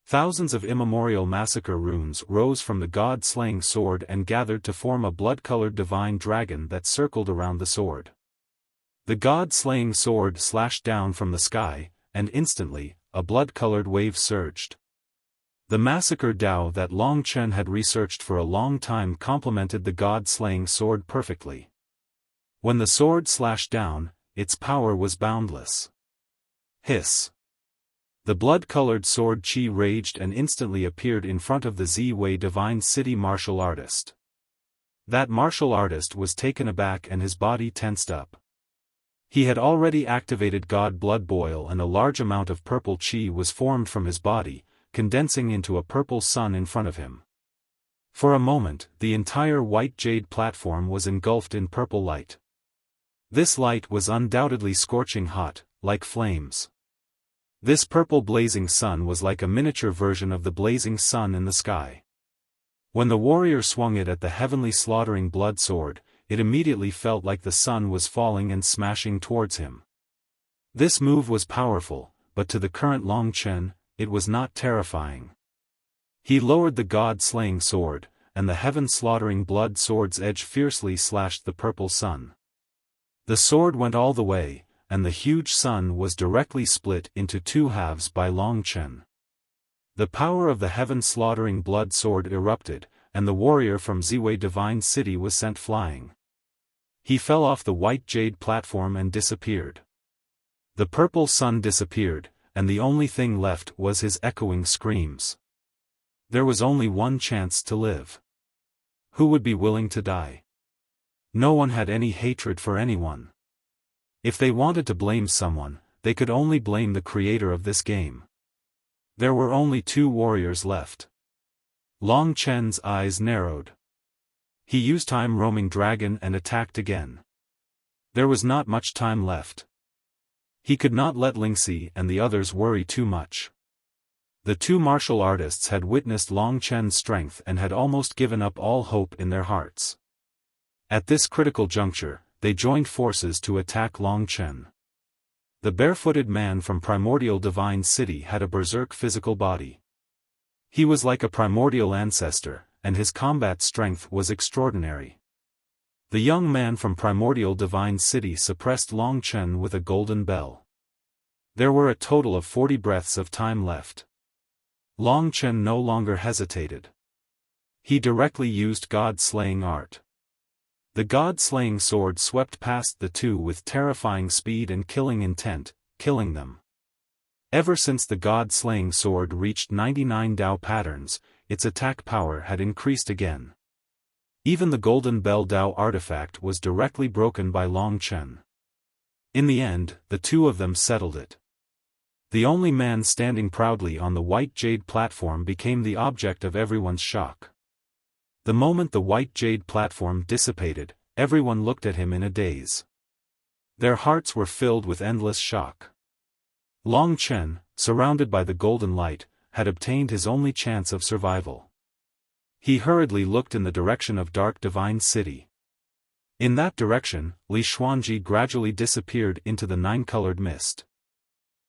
Thousands of immemorial massacre runes rose from the God-slaying sword and gathered to form a blood-colored divine dragon that circled around the sword. The God-slaying sword slashed down from the sky, and instantly, a blood-colored wave surged. The massacre Dao that Long Chen had researched for a long time complemented the God-slaying sword perfectly. When the sword slashed down, its power was boundless. Hiss! The blood-colored sword Qi raged and instantly appeared in front of the Ziwei Divine City martial artist. That martial artist was taken aback and his body tensed up. He had already activated God Blood Boil and a large amount of purple Qi was formed from his body, condensing into a purple sun in front of him. For a moment, the entire white jade platform was engulfed in purple light. This light was undoubtedly scorching hot, like flames. This purple blazing sun was like a miniature version of the blazing sun in the sky. When the warrior swung it at the heavenly slaughtering blood sword, it immediately felt like the sun was falling and smashing towards him. This move was powerful, but to the current Long Chen, it was not terrifying. He lowered the god-slaying sword, and the heaven-slaughtering blood sword's edge fiercely slashed the purple sun. The sword went all the way, and the huge sun was directly split into two halves by Long Chen. The power of the heaven-slaughtering blood sword erupted, and the warrior from Ziwei Divine City was sent flying. He fell off the white jade platform and disappeared. The purple sun disappeared, and the only thing left was his echoing screams. There was only one chance to live. Who would be willing to die? No one had any hatred for anyone. If they wanted to blame someone, they could only blame the creator of this game. There were only two warriors left. Long Chen's eyes narrowed. He used Time Roaming Dragon and attacked again. There was not much time left. He could not let Lingxi and the others worry too much. The two martial artists had witnessed Long Chen's strength and had almost given up all hope in their hearts. At this critical juncture, they joined forces to attack Long Chen. The barefooted man from Primordial Divine City had a berserk physical body. He was like a primordial ancestor, and his combat strength was extraordinary. The young man from Primordial Divine City suppressed Long Chen with a golden bell. There were a total of 40 breaths of time left. Long Chen no longer hesitated. He directly used God-slaying art. The God-slaying sword swept past the two with terrifying speed and killing intent, killing them. Ever since the God-slaying sword reached 99 Dao patterns, its attack power had increased again. Even the Golden Bell Dao artifact was directly broken by Long Chen. In the end, the two of them settled it. The only man standing proudly on the white jade platform became the object of everyone's shock. The moment the white jade platform dissipated, everyone looked at him in a daze. Their hearts were filled with endless shock. Long Chen, surrounded by the golden light, had obtained his only chance of survival. He hurriedly looked in the direction of Dark Divine City. In that direction, Li Xuanji gradually disappeared into the nine-colored mist.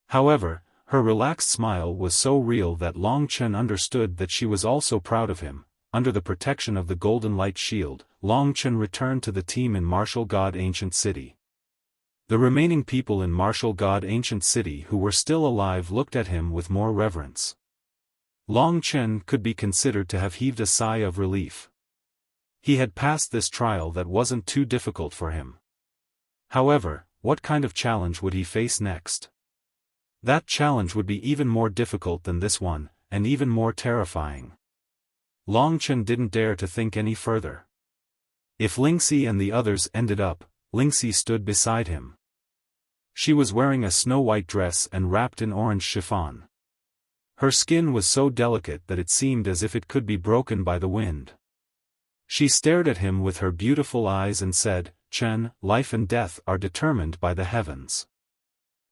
However, her relaxed smile was so real that Long Chen understood that she was also proud of him. Under the protection of the Golden Light Shield, Long Chen returned to the team in Martial God Ancient City. The remaining people in Martial God Ancient City who were still alive looked at him with more reverence. Long Chen could be considered to have heaved a sigh of relief. He had passed this trial that wasn't too difficult for him. However, what kind of challenge would he face next? That challenge would be even more difficult than this one, and even more terrifying. Long Chen didn't dare to think any further. If Lingxi and the others ended up, Lingxi stood beside him. She was wearing a snow-white dress and wrapped in orange chiffon. Her skin was so delicate that it seemed as if it could be broken by the wind. She stared at him with her beautiful eyes and said, Chen, life and death are determined by the heavens.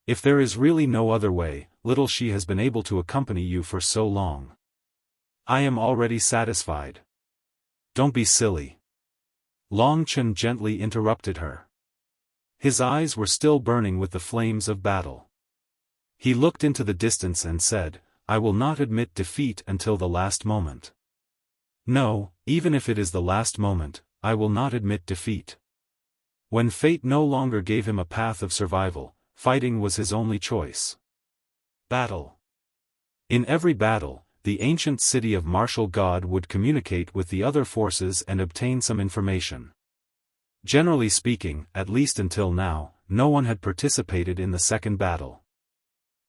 If there is really no other way, little she has been able to accompany you for so long. I am already satisfied. Don't be silly. Long Chen gently interrupted her. His eyes were still burning with the flames of battle. He looked into the distance and said, I will not admit defeat until the last moment. No, even if it is the last moment, I will not admit defeat. When fate no longer gave him a path of survival, fighting was his only choice. Battle. In every battle, the ancient city of martial god would communicate with the other forces and obtain some information. Generally speaking, at least until now, no one had participated in the second battle.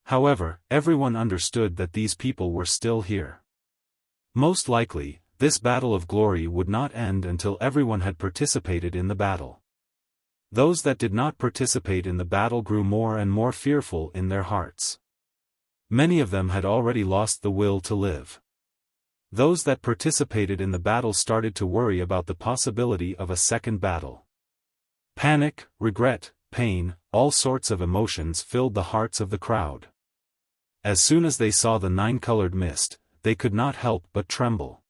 However, everyone understood that these people were still here. Most likely, this battle of glory would not end until everyone had participated in the battle. Those that did not participate in the battle grew more and more fearful in their hearts. Many of them had already lost the will to live. Those that participated in the battle started to worry about the possibility of a second battle. Panic, regret, pain, all sorts of emotions filled the hearts of the crowd. As soon as they saw the nine-colored mist, they could not help but tremble.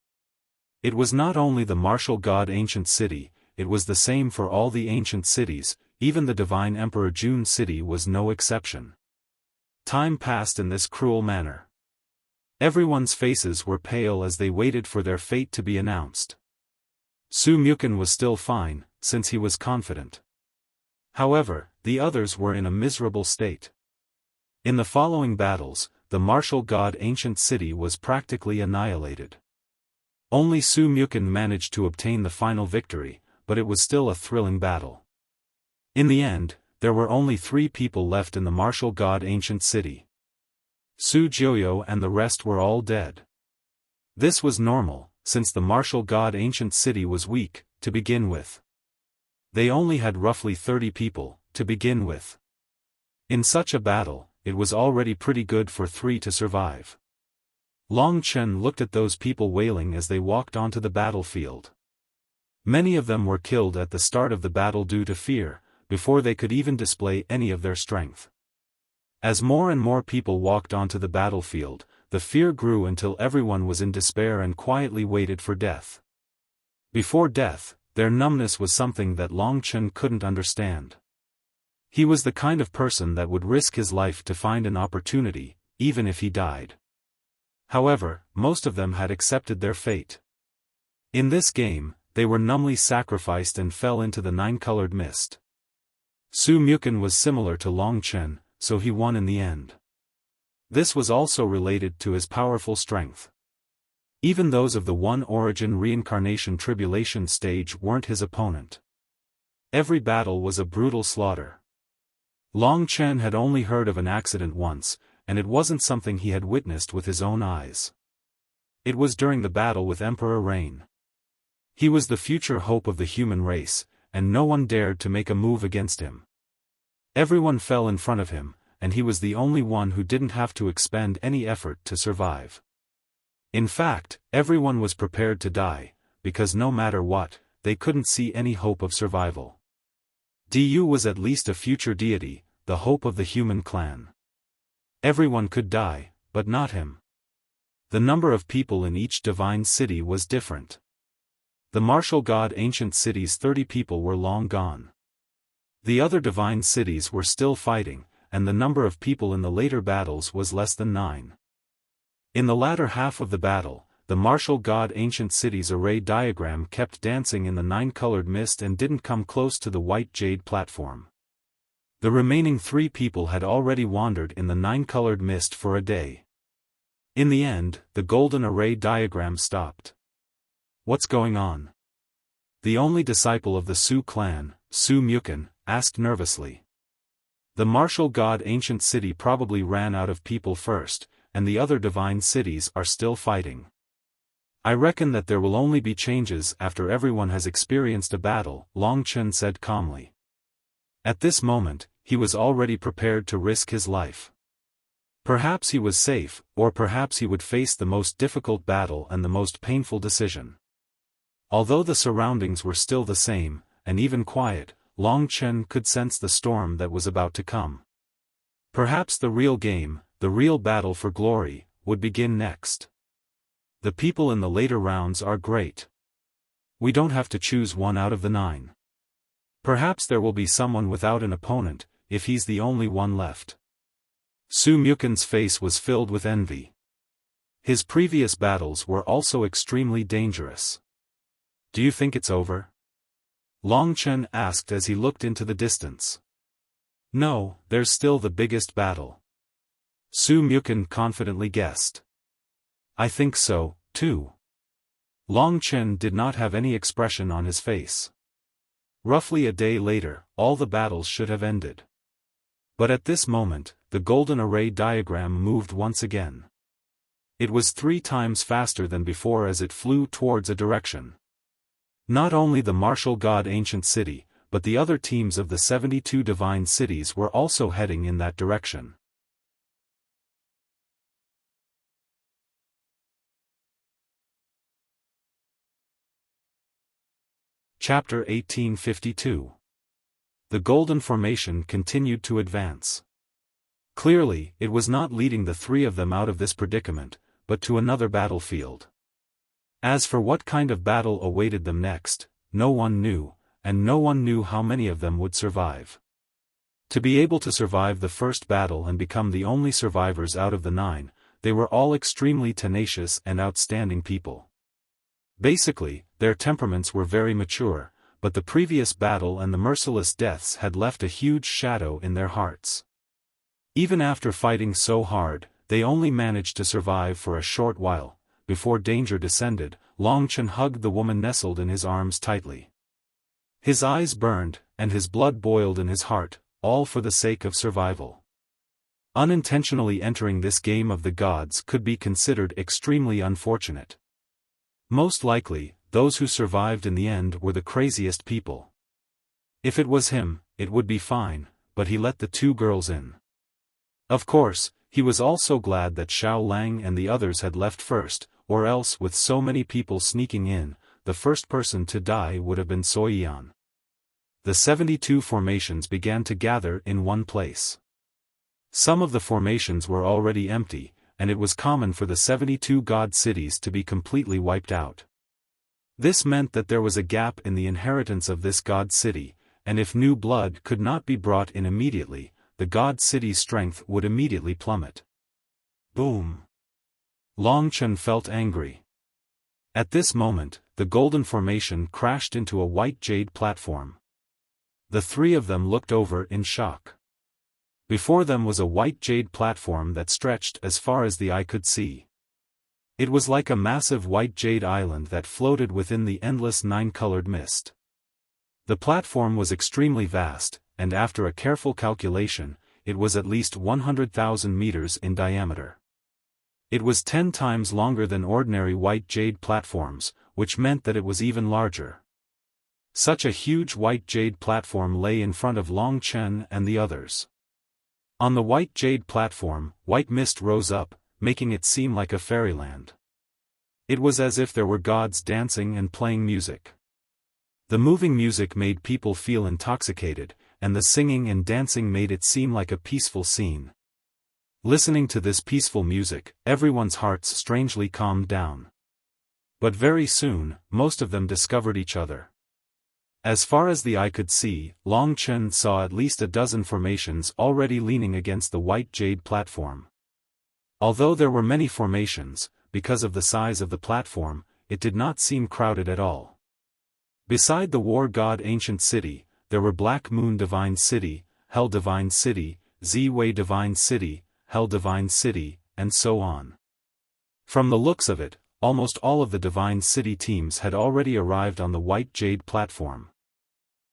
It was not only the martial god ancient city, it was the same for all the ancient cities, even the divine Emperor Jun city was no exception. Time passed in this cruel manner. Everyone's faces were pale as they waited for their fate to be announced. Su Mukin was still fine, since he was confident. However, the others were in a miserable state. In the following battles, the martial god ancient city was practically annihilated. Only Su Mukin managed to obtain the final victory, but it was still a thrilling battle. In the end, there were only 3 people left in the martial god ancient city. Su Jiuyo and the rest were all dead. This was normal, since the martial god ancient city was weak, to begin with. They only had roughly 30 people, to begin with. In such a battle, it was already pretty good for 3 to survive. Long Chen looked at those people wailing as they walked onto the battlefield. Many of them were killed at the start of the battle due to fear, before they could even display any of their strength. As more and more people walked onto the battlefield, the fear grew until everyone was in despair and quietly waited for death. Before death, their numbness was something that Long Chen couldn't understand. He was the kind of person that would risk his life to find an opportunity, even if he died. However, most of them had accepted their fate. In this game, they were numbly sacrificed and fell into the nine-colored mist. Su Mukin was similar to Long Chen, so he won in the end. This was also related to his powerful strength. Even those of the One Origin Reincarnation Tribulation stage weren't his opponent. Every battle was a brutal slaughter. Long Chen had only heard of an accident once, and it wasn't something he had witnessed with his own eyes. It was during the battle with Emperor Rain. He was the future hope of the human race, and no one dared to make a move against him. Everyone fell in front of him, and he was the only one who didn't have to expend any effort to survive. In fact, everyone was prepared to die, because no matter what, they couldn't see any hope of survival. Du was at least a future deity, the hope of the human clan. Everyone could die, but not him. The number of people in each divine city was different. The martial god ancient city's 30 people were long gone. The other divine cities were still fighting, and the number of people in the later battles was less than 9. In the latter half of the battle, the martial god ancient city's array diagram kept dancing in the 9-colored mist and didn't come close to the white jade platform. The remaining 3 people had already wandered in the 9-colored mist for a day. In the end, the golden array diagram stopped. What's going on? The only disciple of the Su clan, Su Mukin, asked nervously. The martial god ancient city probably ran out of people first, and the other divine cities are still fighting. I reckon that there will only be changes after everyone has experienced a battle, Long Chen said calmly. At this moment, he was already prepared to risk his life. Perhaps he was safe, or perhaps he would face the most difficult battle and the most painful decision. Although the surroundings were still the same, and even quiet, Long Chen could sense the storm that was about to come. Perhaps the real game, the real battle for glory, would begin next. The people in the later rounds are great. We don't have to choose one out of the 9. Perhaps there will be someone without an opponent, if he's the only one left. Su Mukin's face was filled with envy. His previous battles were also extremely dangerous. Do you think it's over? Long Chen asked as he looked into the distance. No, there's still the biggest battle. Su Mukin confidently guessed. I think so, too. Long Chen did not have any expression on his face. Roughly a day later, all the battles should have ended. But at this moment, the golden array diagram moved once again. It was 3 times faster than before as it flew towards a direction. Not only the martial god ancient city, but the other teams of the 72 divine cities were also heading in that direction. Chapter 1852. The Golden Formation continued to advance. Clearly, it was not leading the 3 of them out of this predicament, but to another battlefield. As for what kind of battle awaited them next, no one knew, and no one knew how many of them would survive. To be able to survive the first battle and become the only survivors out of the 9, they were all extremely tenacious and outstanding people. Basically, their temperaments were very mature, but the previous battle and the merciless deaths had left a huge shadow in their hearts. Even after fighting so hard, they only managed to survive for a short while. Before danger descended, Long Chen hugged the woman nestled in his arms tightly. His eyes burned, and his blood boiled in his heart, all for the sake of survival. Unintentionally entering this game of the gods could be considered extremely unfortunate. Most likely, those who survived in the end were the craziest people. If it was him, it would be fine, but he let the 2 girls in. Of course, he was also glad that Xiao Lang and the others had left first, or else with so many people sneaking in, the first person to die would have been Soiyan. The 72 formations began to gather in one place. Some of the formations were already empty, and it was common for the 72 god cities to be completely wiped out. This meant that there was a gap in the inheritance of this god city, and if new blood could not be brought in immediately, the god city's strength would immediately plummet. Boom! Long Chen felt angry. At this moment, the golden formation crashed into a white jade platform. The 3 of them looked over in shock. Before them was a white jade platform that stretched as far as the eye could see. It was like a massive white jade island that floated within the endless 9-colored mist. The platform was extremely vast, and after a careful calculation, it was at least 100,000 meters in diameter. It was 10 times longer than ordinary white jade platforms, which meant that it was even larger. Such a huge white jade platform lay in front of Long Chen and the others. On the white jade platform, white mist rose up, making it seem like a fairyland. It was as if there were gods dancing and playing music. The moving music made people feel intoxicated, and the singing and dancing made it seem like a peaceful scene. Listening to this peaceful music, everyone's hearts strangely calmed down. But very soon, most of them discovered each other. As far as the eye could see, Long Chen saw at least a dozen formations already leaning against the white jade platform. Although there were many formations, because of the size of the platform, it did not seem crowded at all. Beside the war god ancient city, there were Black Moon Divine City, Hell Divine City, Z-Wei Divine City, Hell Divine City, and so on. From the looks of it, almost all of the Divine City teams had already arrived on the white jade platform.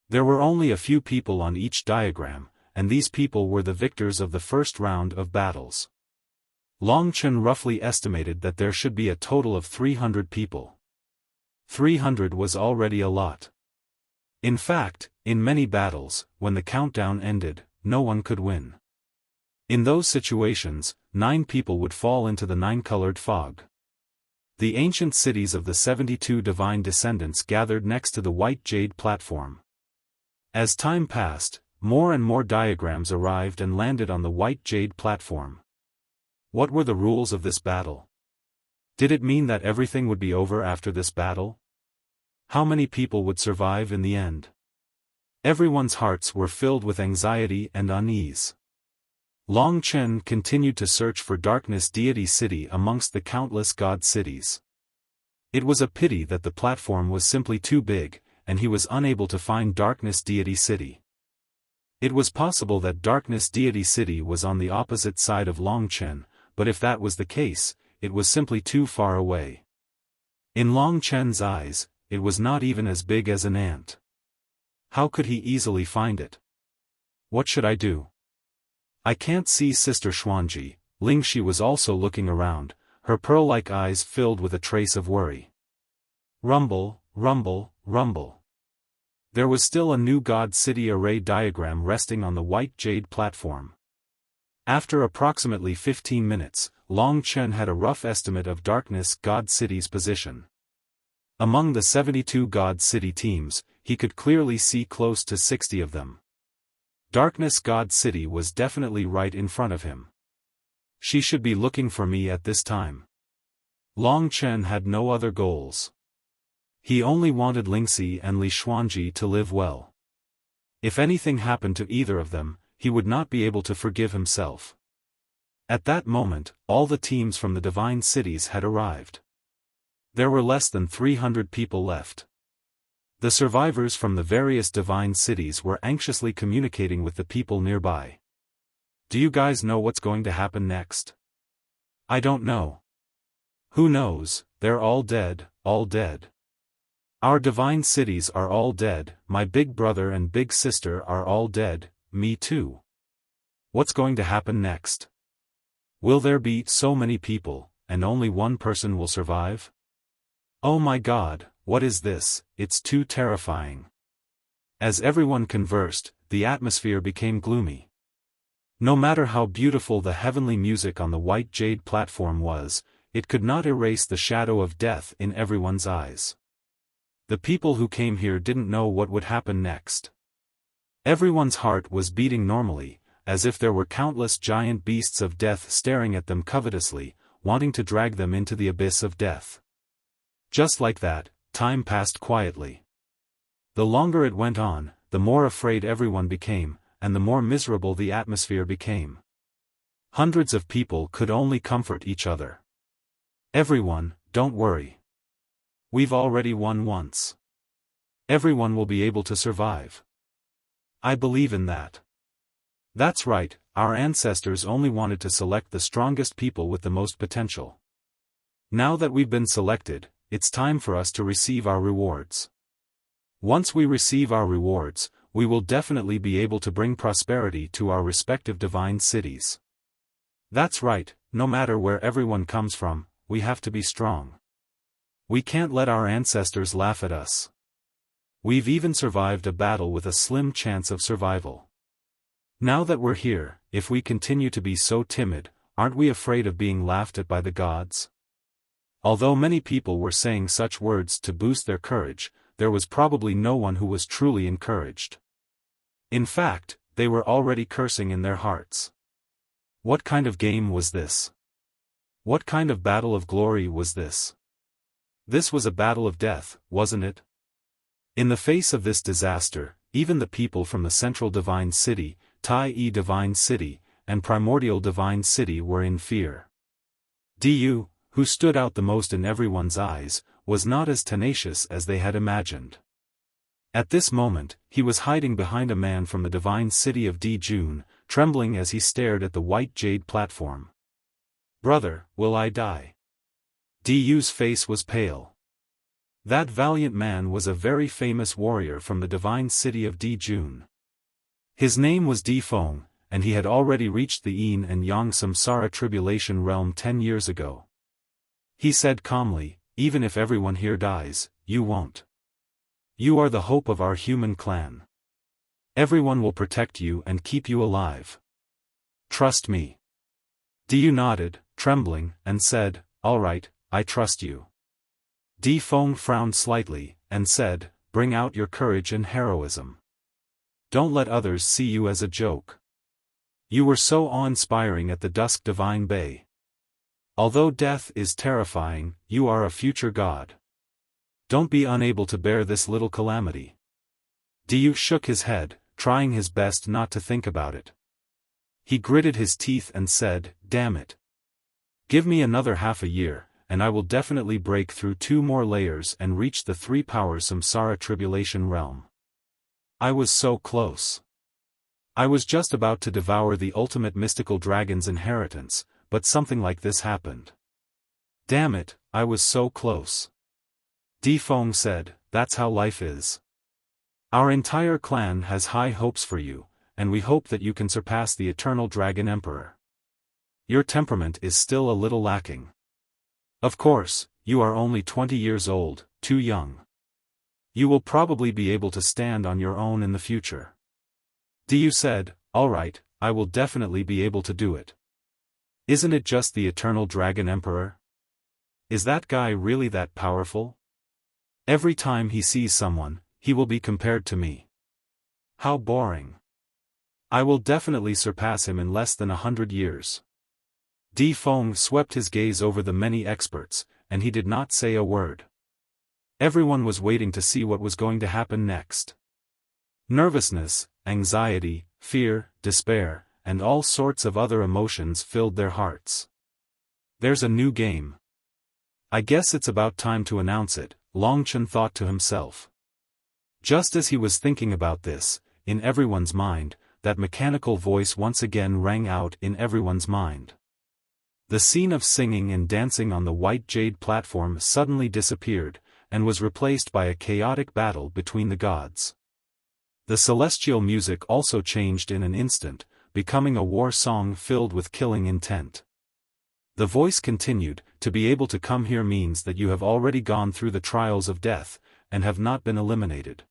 There were only a few people on each diagram, and these people were the victors of the first round of battles. Long Chen roughly estimated that there should be a total of 300 people. 300 was already a lot. In fact, in many battles, when the countdown ended, no one could win. In those situations, 9 people would fall into the 9-colored fog. The ancient cities of the 72 divine descendants gathered next to the white jade platform. As time passed, more and more diagrams arrived and landed on the white jade platform. What were the rules of this battle? Did it mean that everything would be over after this battle? How many people would survive in the end? Everyone's hearts were filled with anxiety and unease. Long Chen continued to search for Darkness Deity City amongst the countless god cities. It was a pity that the platform was simply too big, and he was unable to find Darkness Deity City. It was possible that Darkness Deity City was on the opposite side of Long Chen, but if that was the case, it was simply too far away. In Long Chen's eyes, it was not even as big as an ant. How could he easily find it? What should I do? I can't see Sister Xuanji. Lingxi was also looking around, her pearl-like eyes filled with a trace of worry. Rumble, rumble, rumble. There was still a new God City array diagram resting on the white jade platform. After approximately 15 minutes, Long Chen had a rough estimate of Darkness God City's position. Among the 72 God City teams, he could clearly see close to 60 of them. Darkness God City was definitely right in front of him. She should be looking for me at this time. Long Chen had no other goals. He only wanted Lingxi and Li Xuanji to live well. If anything happened to either of them, he would not be able to forgive himself. At that moment, all the teams from the divine cities had arrived. There were less than 300 people left. The survivors from the various divine cities were anxiously communicating with the people nearby. Do you guys know what's going to happen next? I don't know. Who knows? They're all dead, all dead. Our divine cities are all dead, my big brother and big sister are all dead, me too. What's going to happen next? Will there be so many people, and only one person will survive? Oh my God, what is this? It's too terrifying. As everyone conversed, the atmosphere became gloomy. No matter how beautiful the heavenly music on the white jade platform was, it could not erase the shadow of death in everyone's eyes. The people who came here didn't know what would happen next. Everyone's heart was beating normally, as if there were countless giant beasts of death staring at them covetously, wanting to drag them into the abyss of death. Just like that, time passed quietly. The longer it went on, the more afraid everyone became, and the more miserable the atmosphere became. Hundreds of people could only comfort each other. Everyone, don't worry. We've already won once. Everyone will be able to survive. I believe in that. That's right, our ancestors only wanted to select the strongest people with the most potential. Now that we've been selected, it's time for us to receive our rewards. Once we receive our rewards, we will definitely be able to bring prosperity to our respective divine cities. That's right, no matter where everyone comes from, we have to be strong. We can't let our ancestors laugh at us. We've even survived a battle with a slim chance of survival. Now that we're here, if we continue to be so timid, aren't we afraid of being laughed at by the gods? Although many people were saying such words to boost their courage, there was probably no one who was truly encouraged. In fact, they were already cursing in their hearts. What kind of game was this? What kind of battle of glory was this? This was a battle of death, wasn't it? In the face of this disaster, even the people from the Central Divine City, Tai-E Divine City, and Primordial Divine City were in fear. Du, who stood out the most in everyone's eyes, was not as tenacious as they had imagined. At this moment, he was hiding behind a man from the divine city of Dijun, trembling as he stared at the white jade platform. Brother, will I die? Du's face was pale. That valiant man was a very famous warrior from the divine city of Dijun. His name was Di Feng, and he had already reached the Yin and Yang Samsara tribulation realm 10 years ago. He said calmly, even if everyone here dies, you won't. You are the hope of our human clan. Everyone will protect you and keep you alive. Trust me. Du nodded, trembling, and said, all right, I trust you. Di Feng frowned slightly, and said, bring out your courage and heroism. Don't let others see you as a joke. You were so awe-inspiring at the Dusk Divine Bay. Although death is terrifying, you are a future god. Don't be unable to bear this little calamity. Diyu shook his head, trying his best not to think about it. He gritted his teeth and said, "Damn it. Give me another half a year, and I will definitely break through 2 more layers and reach the 3 powers Samsara Tribulation Realm." I was so close. I was just about to devour the ultimate mystical dragon's inheritance, but something like this happened. Damn it, I was so close. Di Feng said, "That's how life is. Our entire clan has high hopes for you, and we hope that you can surpass the Eternal Dragon Emperor. Your temperament is still a little lacking. Of course, you are only 20 years old, too young. You will probably be able to stand on your own in the future." Diyu said, "All right, I will definitely be able to do it. Isn't it just the Eternal Dragon Emperor? Is that guy really that powerful? Every time he sees someone, he will be compared to me. How boring. I will definitely surpass him in less than 100 years." Di Feng swept his gaze over the many experts, and he did not say a word. Everyone was waiting to see what was going to happen next. Nervousness, anxiety, fear, despair, and all sorts of other emotions filled their hearts. There's a new game. I guess it's about time to announce it, Longchen thought to himself. Just as he was thinking about this, in everyone's mind, that mechanical voice once again rang out in everyone's mind. The scene of singing and dancing on the white jade platform suddenly disappeared, and was replaced by a chaotic battle between the gods. The celestial music also changed in an instant, becoming a war song filled with killing intent. The voice continued, "To be able to come here means that you have already gone through the trials of death, and have not been eliminated."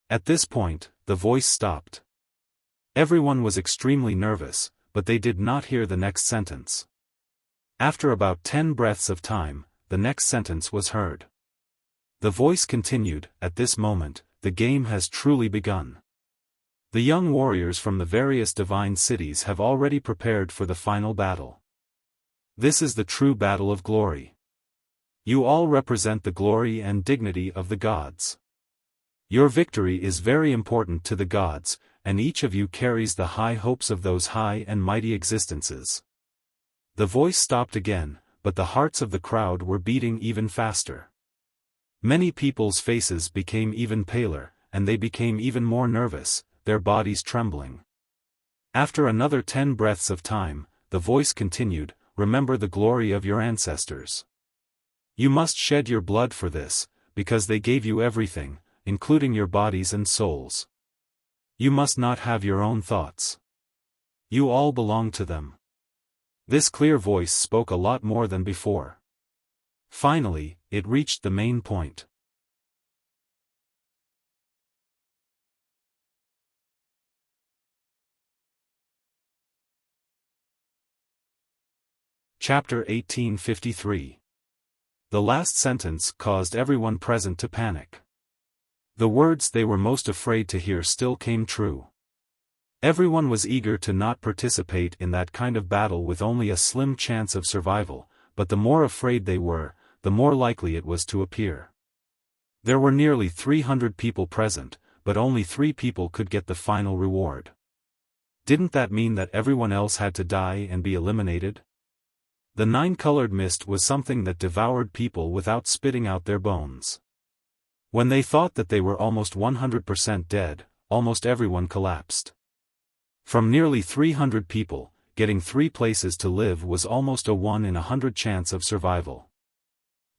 At this point, the voice stopped. Everyone was extremely nervous, but they did not hear the next sentence. After about 10 breaths of time, the next sentence was heard. The voice continued, "At this moment, the game has truly begun. The young warriors from the various divine cities have already prepared for the final battle. This is the true battle of glory. You all represent the glory and dignity of the gods. Your victory is very important to the gods, and each of you carries the high hopes of those high and mighty existences." The voice stopped again, but the hearts of the crowd were beating even faster. Many people's faces became even paler, and they became even more nervous, their bodies trembling. After another 10 breaths of time, the voice continued, "Remember the glory of your ancestors. You must shed your blood for this, because they gave you everything, including your bodies and souls. You must not have your own thoughts. You all belong to them." This clear voice spoke a lot more than before. Finally, it reached the main point. Chapter 1853. The last sentence caused everyone present to panic. The words they were most afraid to hear still came true. Everyone was eager to not participate in that kind of battle with only a slim chance of survival, but the more afraid they were, the more likely it was to appear. There were nearly 300 people present, but only 3 people could get the final reward. Didn't that mean that everyone else had to die and be eliminated? The 9-colored mist was something that devoured people without spitting out their bones. When they thought that they were almost 100% dead, almost everyone collapsed. From nearly 300 people, getting 3 places to live was almost a 1 in 100 chance of survival.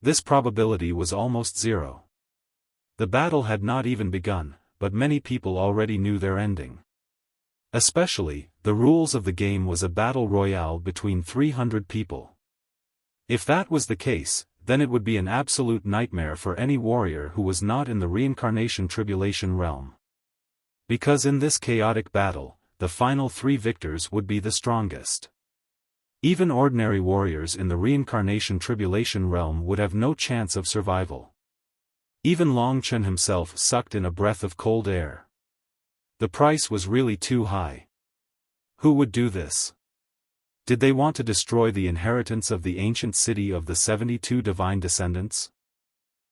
This probability was almost 0. The battle had not even begun, but many people already knew their ending. Especially, the rules of the game was a battle royale between 300 people. If that was the case, then it would be an absolute nightmare for any warrior who was not in the reincarnation tribulation realm. Because in this chaotic battle, the final 3 victors would be the strongest. Even ordinary warriors in the reincarnation tribulation realm would have no chance of survival. Even Longchen himself sucked in a breath of cold air. The price was really too high. Who would do this? Did they want to destroy the inheritance of the ancient city of the 72 divine descendants?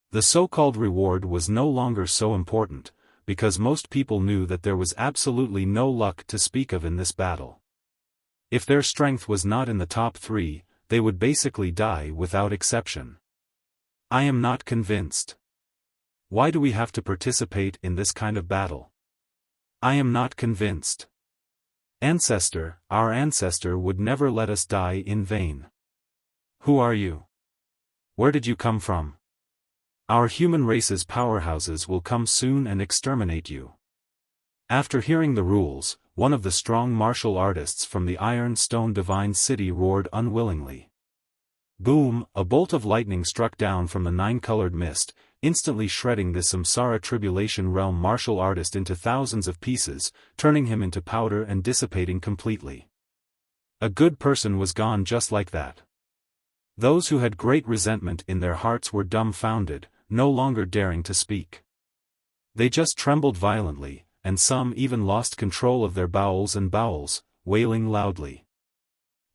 The so-called reward was no longer so important, because most people knew that there was absolutely no luck to speak of in this battle. If their strength was not in the top 3, they would basically die without exception. I am not convinced. Why do we have to participate in this kind of battle? I am not convinced. Our ancestor would never let us die in vain. Who are you? Where did you come from? Our human race's powerhouses will come soon and exterminate you. After hearing the rules, one of the strong martial artists from the Iron Stone Divine City roared unwillingly. Boom! A bolt of lightning struck down from the 9-colored mist, instantly shredding the Samsara Tribulation Realm martial artist into thousands of pieces, turning him into powder and dissipating completely. A good person was gone just like that. Those who had great resentment in their hearts were dumbfounded, no longer daring to speak. They just trembled violently, and some even lost control of their bowels, wailing loudly.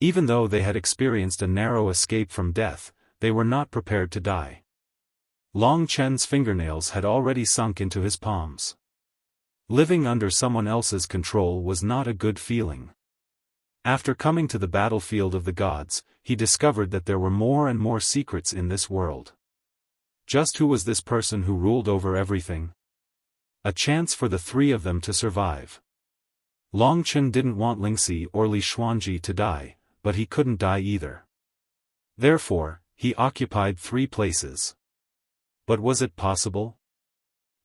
Even though they had experienced a narrow escape from death, they were not prepared to die. Long Chen's fingernails had already sunk into his palms. Living under someone else's control was not a good feeling. After coming to the battlefield of the gods, he discovered that there were more and more secrets in this world. Just who was this person who ruled over everything? A chance for the 3 of them to survive. Long Chen didn't want Lingxi or Li Xuanji to die, but he couldn't die either. Therefore, he occupied 3 places. But was it possible?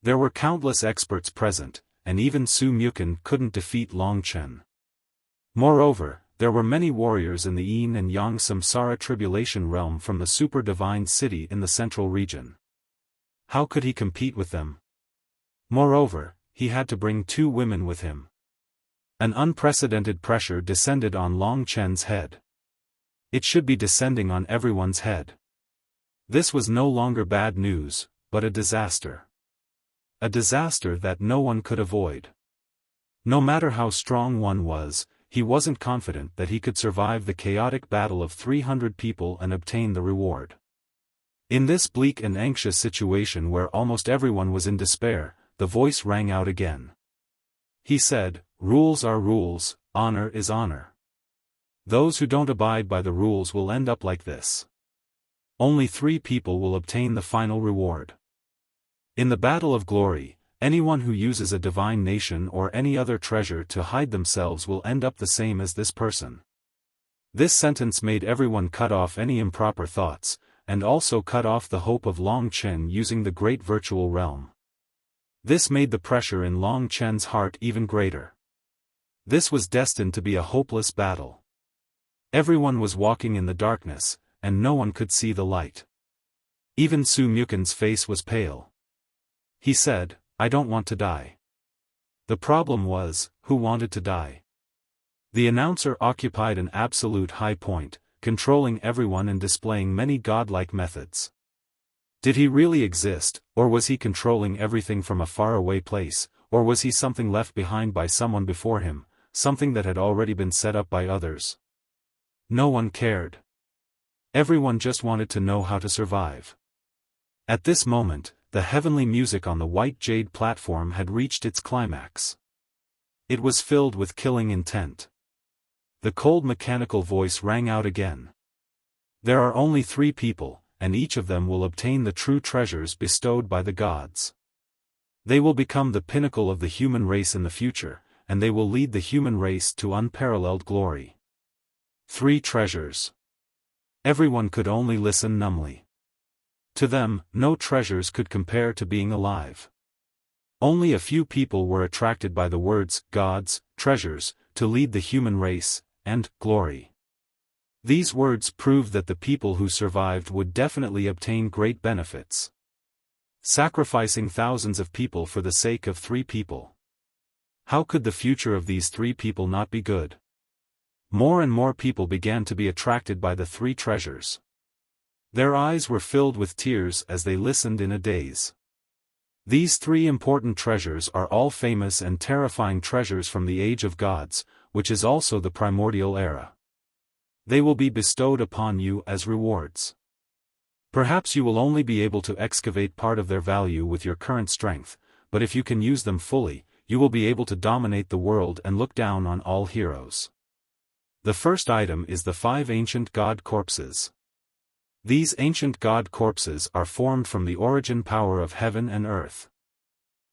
There were countless experts present, and even Su Mukin couldn't defeat Long Chen. Moreover, there were many warriors in the Yin and Yang Samsara Tribulation Realm from the Super Divine City in the central region. How could he compete with them? Moreover, he had to bring 2 women with him. An unprecedented pressure descended on Long Chen's head. It should be descending on everyone's head. This was no longer bad news, but a disaster. A disaster that no one could avoid. No matter how strong one was, he wasn't confident that he could survive the chaotic battle of 300 people and obtain the reward. In this bleak and anxious situation where almost everyone was in despair, the voice rang out again. He said, "Rules are rules, honor is honor. Those who don't abide by the rules will end up like this. Only 3 people will obtain the final reward. In the battle of glory, anyone who uses a divine nation or any other treasure to hide themselves will end up the same as this person." This sentence made everyone cut off any improper thoughts, and also cut off the hope of Long Chen using the great virtual realm. This made the pressure in Long Chen's heart even greater. This was destined to be a hopeless battle. Everyone was walking in the darkness, and no one could see the light. Even Su Mukin's face was pale. He said, "I don't want to die." The problem was, who wanted to die? The announcer occupied an absolute high point, controlling everyone and displaying many godlike methods. Did he really exist, or was he controlling everything from a faraway place, or was he something left behind by someone before him, something that had already been set up by others? No one cared. Everyone just wanted to know how to survive. At this moment, the heavenly music on the white jade platform had reached its climax. It was filled with killing intent. The cold mechanical voice rang out again. There are only 3 people, and each of them will obtain the true treasures bestowed by the gods. They will become the pinnacle of the human race in the future, and they will lead the human race to unparalleled glory. 3 treasures. Everyone could only listen numbly. To them, no treasures could compare to being alive. Only a few people were attracted by the words, gods, treasures, to lead the human race, and glory. These words proved that the people who survived would definitely obtain great benefits. Sacrificing thousands of people for the sake of 3 people. How could the future of these 3 people not be good? More and more people began to be attracted by the 3 treasures. Their eyes were filled with tears as they listened in a daze. These three important treasures are all famous and terrifying treasures from the Age of Gods, which is also the primordial era. They will be bestowed upon you as rewards. Perhaps you will only be able to excavate part of their value with your current strength, but if you can use them fully, you will be able to dominate the world and look down on all heroes. The first item is the 5 ancient god corpses. These ancient god corpses are formed from the origin power of heaven and earth.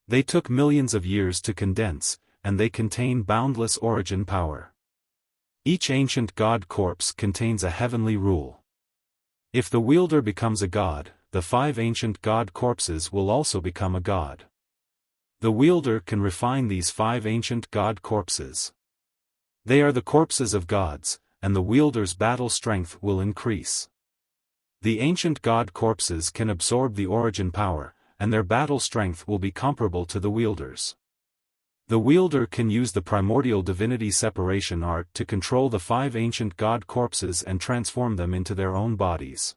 They took millions of years to condense, and they contain boundless origin power. Each ancient god corpse contains a heavenly rule. If the wielder becomes a god, the 5 ancient god corpses will also become a god. The wielder can refine these 5 ancient god corpses. They are the corpses of gods, and the wielder's battle strength will increase. The ancient god corpses can absorb the origin power, and their battle strength will be comparable to the wielder's. The wielder can use the primordial divinity separation art to control the 5 ancient god corpses and transform them into their own bodies.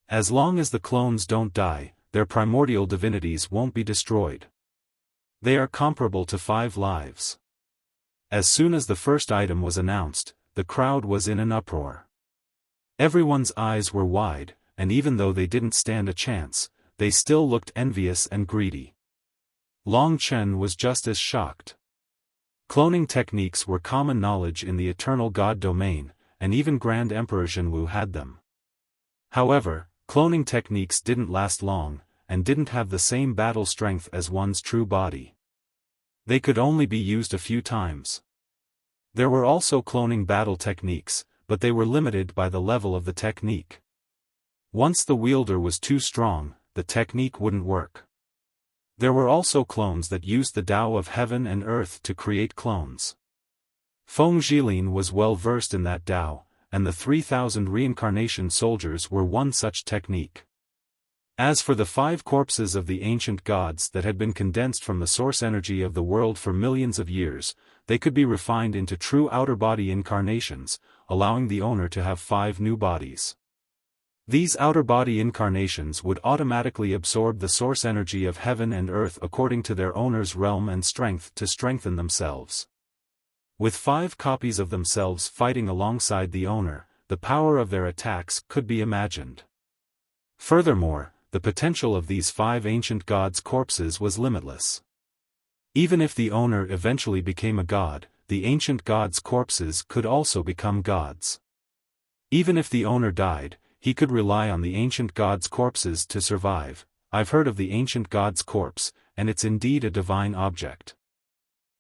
As long as the clones don't die, their primordial divinities won't be destroyed. They are comparable to 5 lives. As soon as the first item was announced, the crowd was in an uproar. Everyone's eyes were wide, and even though they didn't stand a chance, they still looked envious and greedy. Long Chen was just as shocked. Cloning techniques were common knowledge in the eternal god domain, and even Grand Emperor Zhenwu had them. However, cloning techniques didn't last long, and didn't have the same battle strength as one's true body. They could only be used a few times. There were also cloning battle techniques, but they were limited by the level of the technique. Once the wielder was too strong, the technique wouldn't work. There were also clones that used the Tao of heaven and earth to create clones. Feng Zhilin was well versed in that Tao, and the 3,000 reincarnation soldiers were one such technique. As for the 5 corpses of the ancient gods that had been condensed from the source energy of the world for millions of years, they could be refined into true outer body incarnations, allowing the owner to have 5 new bodies. These outer body incarnations would automatically absorb the source energy of heaven and earth according to their owner's realm and strength to strengthen themselves. With 5 copies of themselves fighting alongside the owner, the power of their attacks could be imagined. Furthermore, the potential of these 5 ancient gods' corpses was limitless. Even if the owner eventually became a god, the ancient gods' corpses could also become gods. Even if the owner died, he could rely on the ancient gods' corpses to survive. I've heard of the ancient god's corpse, and it's indeed a divine object.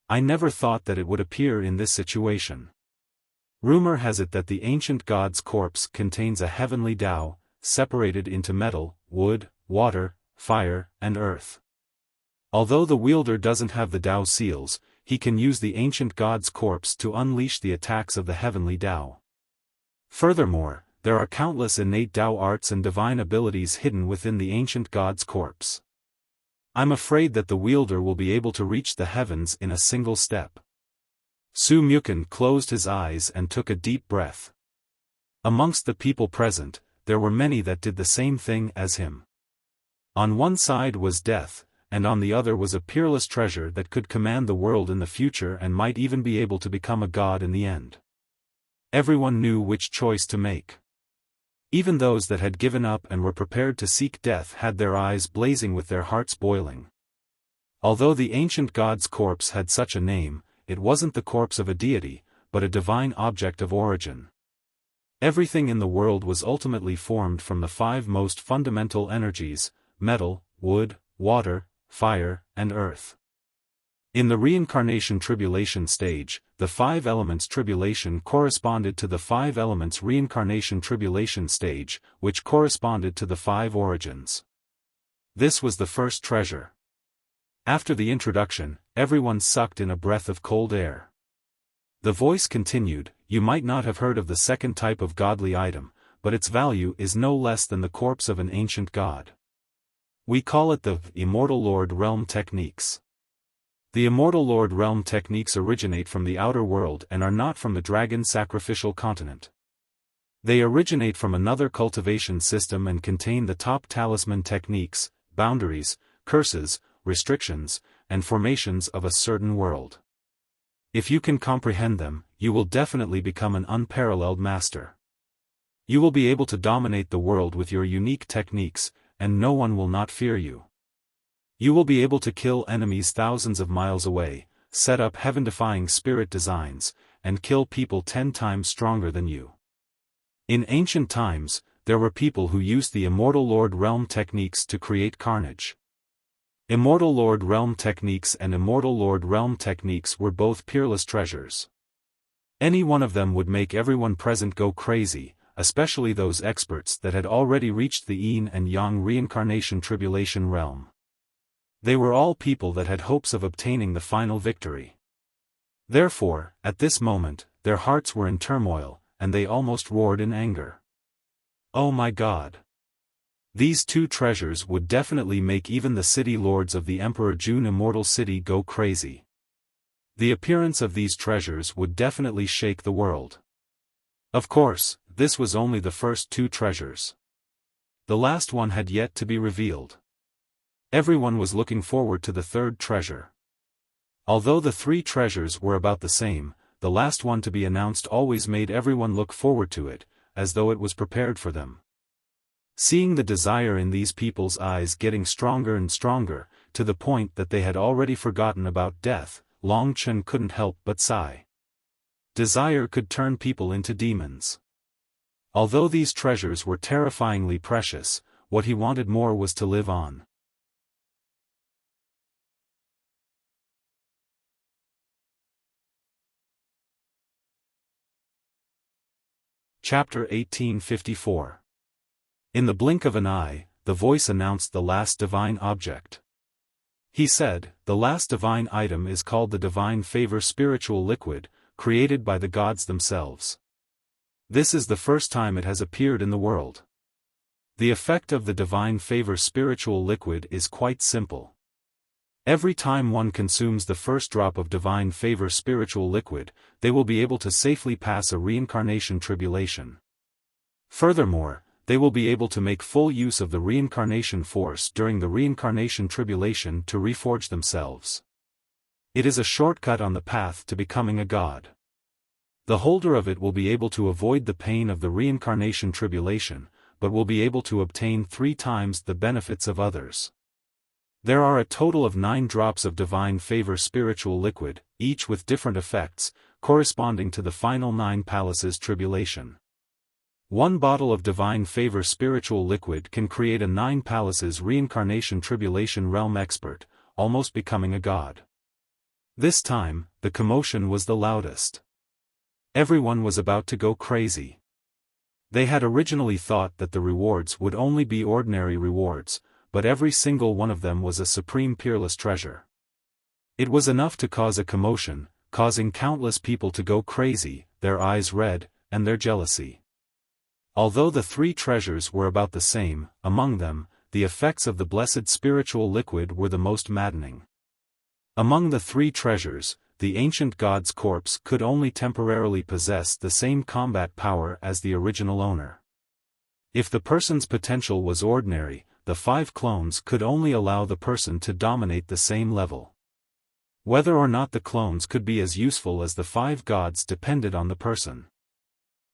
I never thought that it would appear in this situation. Rumor has it that the ancient god's corpse contains a heavenly Tao, separated into metal, wood, water, fire, and earth. Although the wielder doesn't have the Tao seals, he can use the ancient god's corpse to unleash the attacks of the heavenly Tao. Furthermore, there are countless innate Tao arts and divine abilities hidden within the ancient god's corpse. I'm afraid that the wielder will be able to reach the heavens in a single step. Su Mukan closed his eyes and took a deep breath. Amongst the people present, there were many that did the same thing as him. On one side was death, and on the other was a peerless treasure that could command the world in the future and might even be able to become a god in the end. Everyone knew which choice to make. Even those that had given up and were prepared to seek death had their eyes blazing with their hearts boiling. Although the ancient god's corpse had such a name, it wasn't the corpse of a deity, but a divine object of origin. Everything in the world was ultimately formed from the 5 most fundamental energies: metal, wood, water, fire, and earth. In the reincarnation tribulation stage, the 5 elements tribulation corresponded to the 5 elements reincarnation tribulation stage, which corresponded to the 5 origins. This was the first treasure. After the introduction, everyone sucked in a breath of cold air. The voice continued, "You might not have heard of the second type of godly item, but its value is no less than the corpse of an ancient god. We call it the Immortal Lord Realm Techniques. The Immortal Lord Realm Techniques originate from the outer world and are not from the dragon sacrificial continent. They originate from another cultivation system and contain the top talisman techniques, boundaries, curses, restrictions, and formations of a certain world. If you can comprehend them, you will definitely become an unparalleled master. You will be able to dominate the world with your unique techniques, and no one will not fear you. You will be able to kill enemies thousands of miles away, set up heaven-defying spirit designs, and kill people 10 times stronger than you. In ancient times, there were people who used the Immortal Lord Realm techniques to create carnage. Immortal Lord Realm techniques and Immortal Lord Realm techniques were both peerless treasures. Any one of them would make everyone present go crazy, especially those experts that had already reached the Yin and Yang reincarnation tribulation realm. They were all people that had hopes of obtaining the final victory. Therefore, at this moment, their hearts were in turmoil, and they almost roared in anger. Oh my God! These two treasures would definitely make even the city lords of the Emperor June Immortal City go crazy. The appearance of these treasures would definitely shake the world. Of course, this was only the first two treasures. The last one had yet to be revealed. Everyone was looking forward to the third treasure. Although the three treasures were about the same, the last one to be announced always made everyone look forward to it, as though it was prepared for them. Seeing the desire in these people's eyes getting stronger and stronger, to the point that they had already forgotten about death, Long Chen couldn't help but sigh. Desire could turn people into demons. Although these treasures were terrifyingly precious, what he wanted more was to live on. Chapter 1854. In the blink of an eye, the voice announced the last divine object. He said, the last divine item is called the Divine Favor Spiritual Liquid, created by the gods themselves. This is the first time it has appeared in the world. The effect of the Divine Favor Spiritual Liquid is quite simple. Every time one consumes the first drop of Divine Favor Spiritual Liquid, they will be able to safely pass a reincarnation tribulation. Furthermore, they will be able to make full use of the reincarnation force during the reincarnation tribulation to reforge themselves. It is a shortcut on the path to becoming a god. The holder of it will be able to avoid the pain of the reincarnation tribulation, but will be able to obtain 3 times the benefits of others. There are a total of 9 drops of Divine Favor Spiritual Liquid, each with different effects, corresponding to the final 9 palaces tribulation. 1 bottle of Divine Favor Spiritual Liquid can create a 9 palaces reincarnation tribulation realm expert, almost becoming a god. This time, the commotion was the loudest. Everyone was about to go crazy. They had originally thought that the rewards would only be ordinary rewards, but every single one of them was a supreme peerless treasure. It was enough to cause a commotion, causing countless people to go crazy, their eyes red, and their jealousy. Although the 3 treasures were about the same, among them, the effects of the blessed spiritual liquid were the most maddening. Among the 3 treasures, the ancient god's corpse could only temporarily possess the same combat power as the original owner. If the person's potential was ordinary, the 5 clones could only allow the person to dominate the same level. Whether or not the clones could be as useful as the 5 gods depended on the person.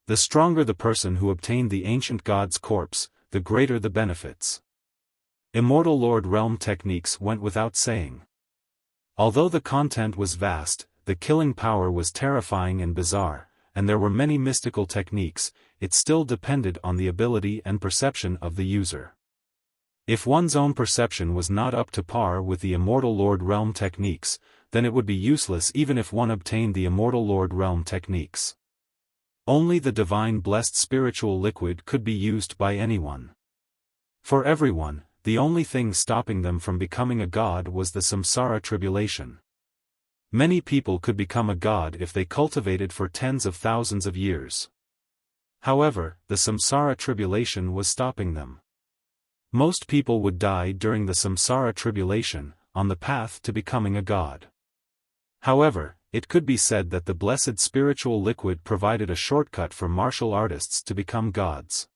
The stronger the person who obtained the ancient god's corpse, the greater the benefits. Immortal Lord Realm techniques went without saying. Although the content was vast, the killing power was terrifying and bizarre, and there were many mystical techniques, it still depended on the ability and perception of the user. If one's own perception was not up to par with the Immortal Lord Realm techniques, then it would be useless even if one obtained the Immortal Lord Realm techniques. Only the divine blessed spiritual liquid could be used by anyone. For everyone, the only thing stopping them from becoming a god was the samsara tribulation. Many people could become a god if they cultivated for tens of thousands of years. However, the samsara tribulation was stopping them. Most people would die during the samsara tribulation, on the path to becoming a god. However, it could be said that the blessed spiritual liquid provided a shortcut for martial artists to become gods.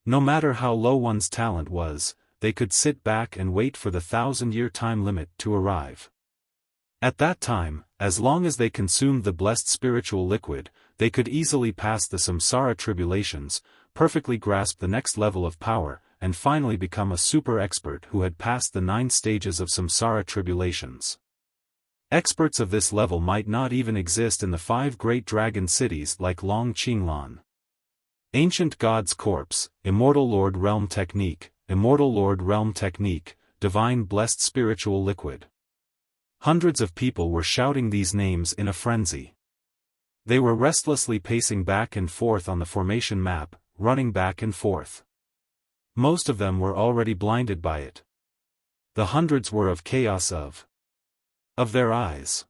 No matter how low one's talent was, they could sit back and wait for the 1,000-year time limit to arrive. At that time, as long as they consumed the blessed spiritual liquid, they could easily pass the samsara tribulations, perfectly grasp the next level of power, and finally become a super expert who had passed the 9 stages of samsara tribulations. Experts of this level might not even exist in the 5 great dragon cities like Long Qinglan. Ancient God's Corpse, Immortal Lord Realm Technique, Immortal Lord Realm Technique, Divine Blessed Spiritual Liquid. Hundreds of people were shouting these names in a frenzy. They were restlessly pacing back and forth on the formation map, running back and forth. Most of them were already blinded by it. The hundreds were of chaos of their eyes.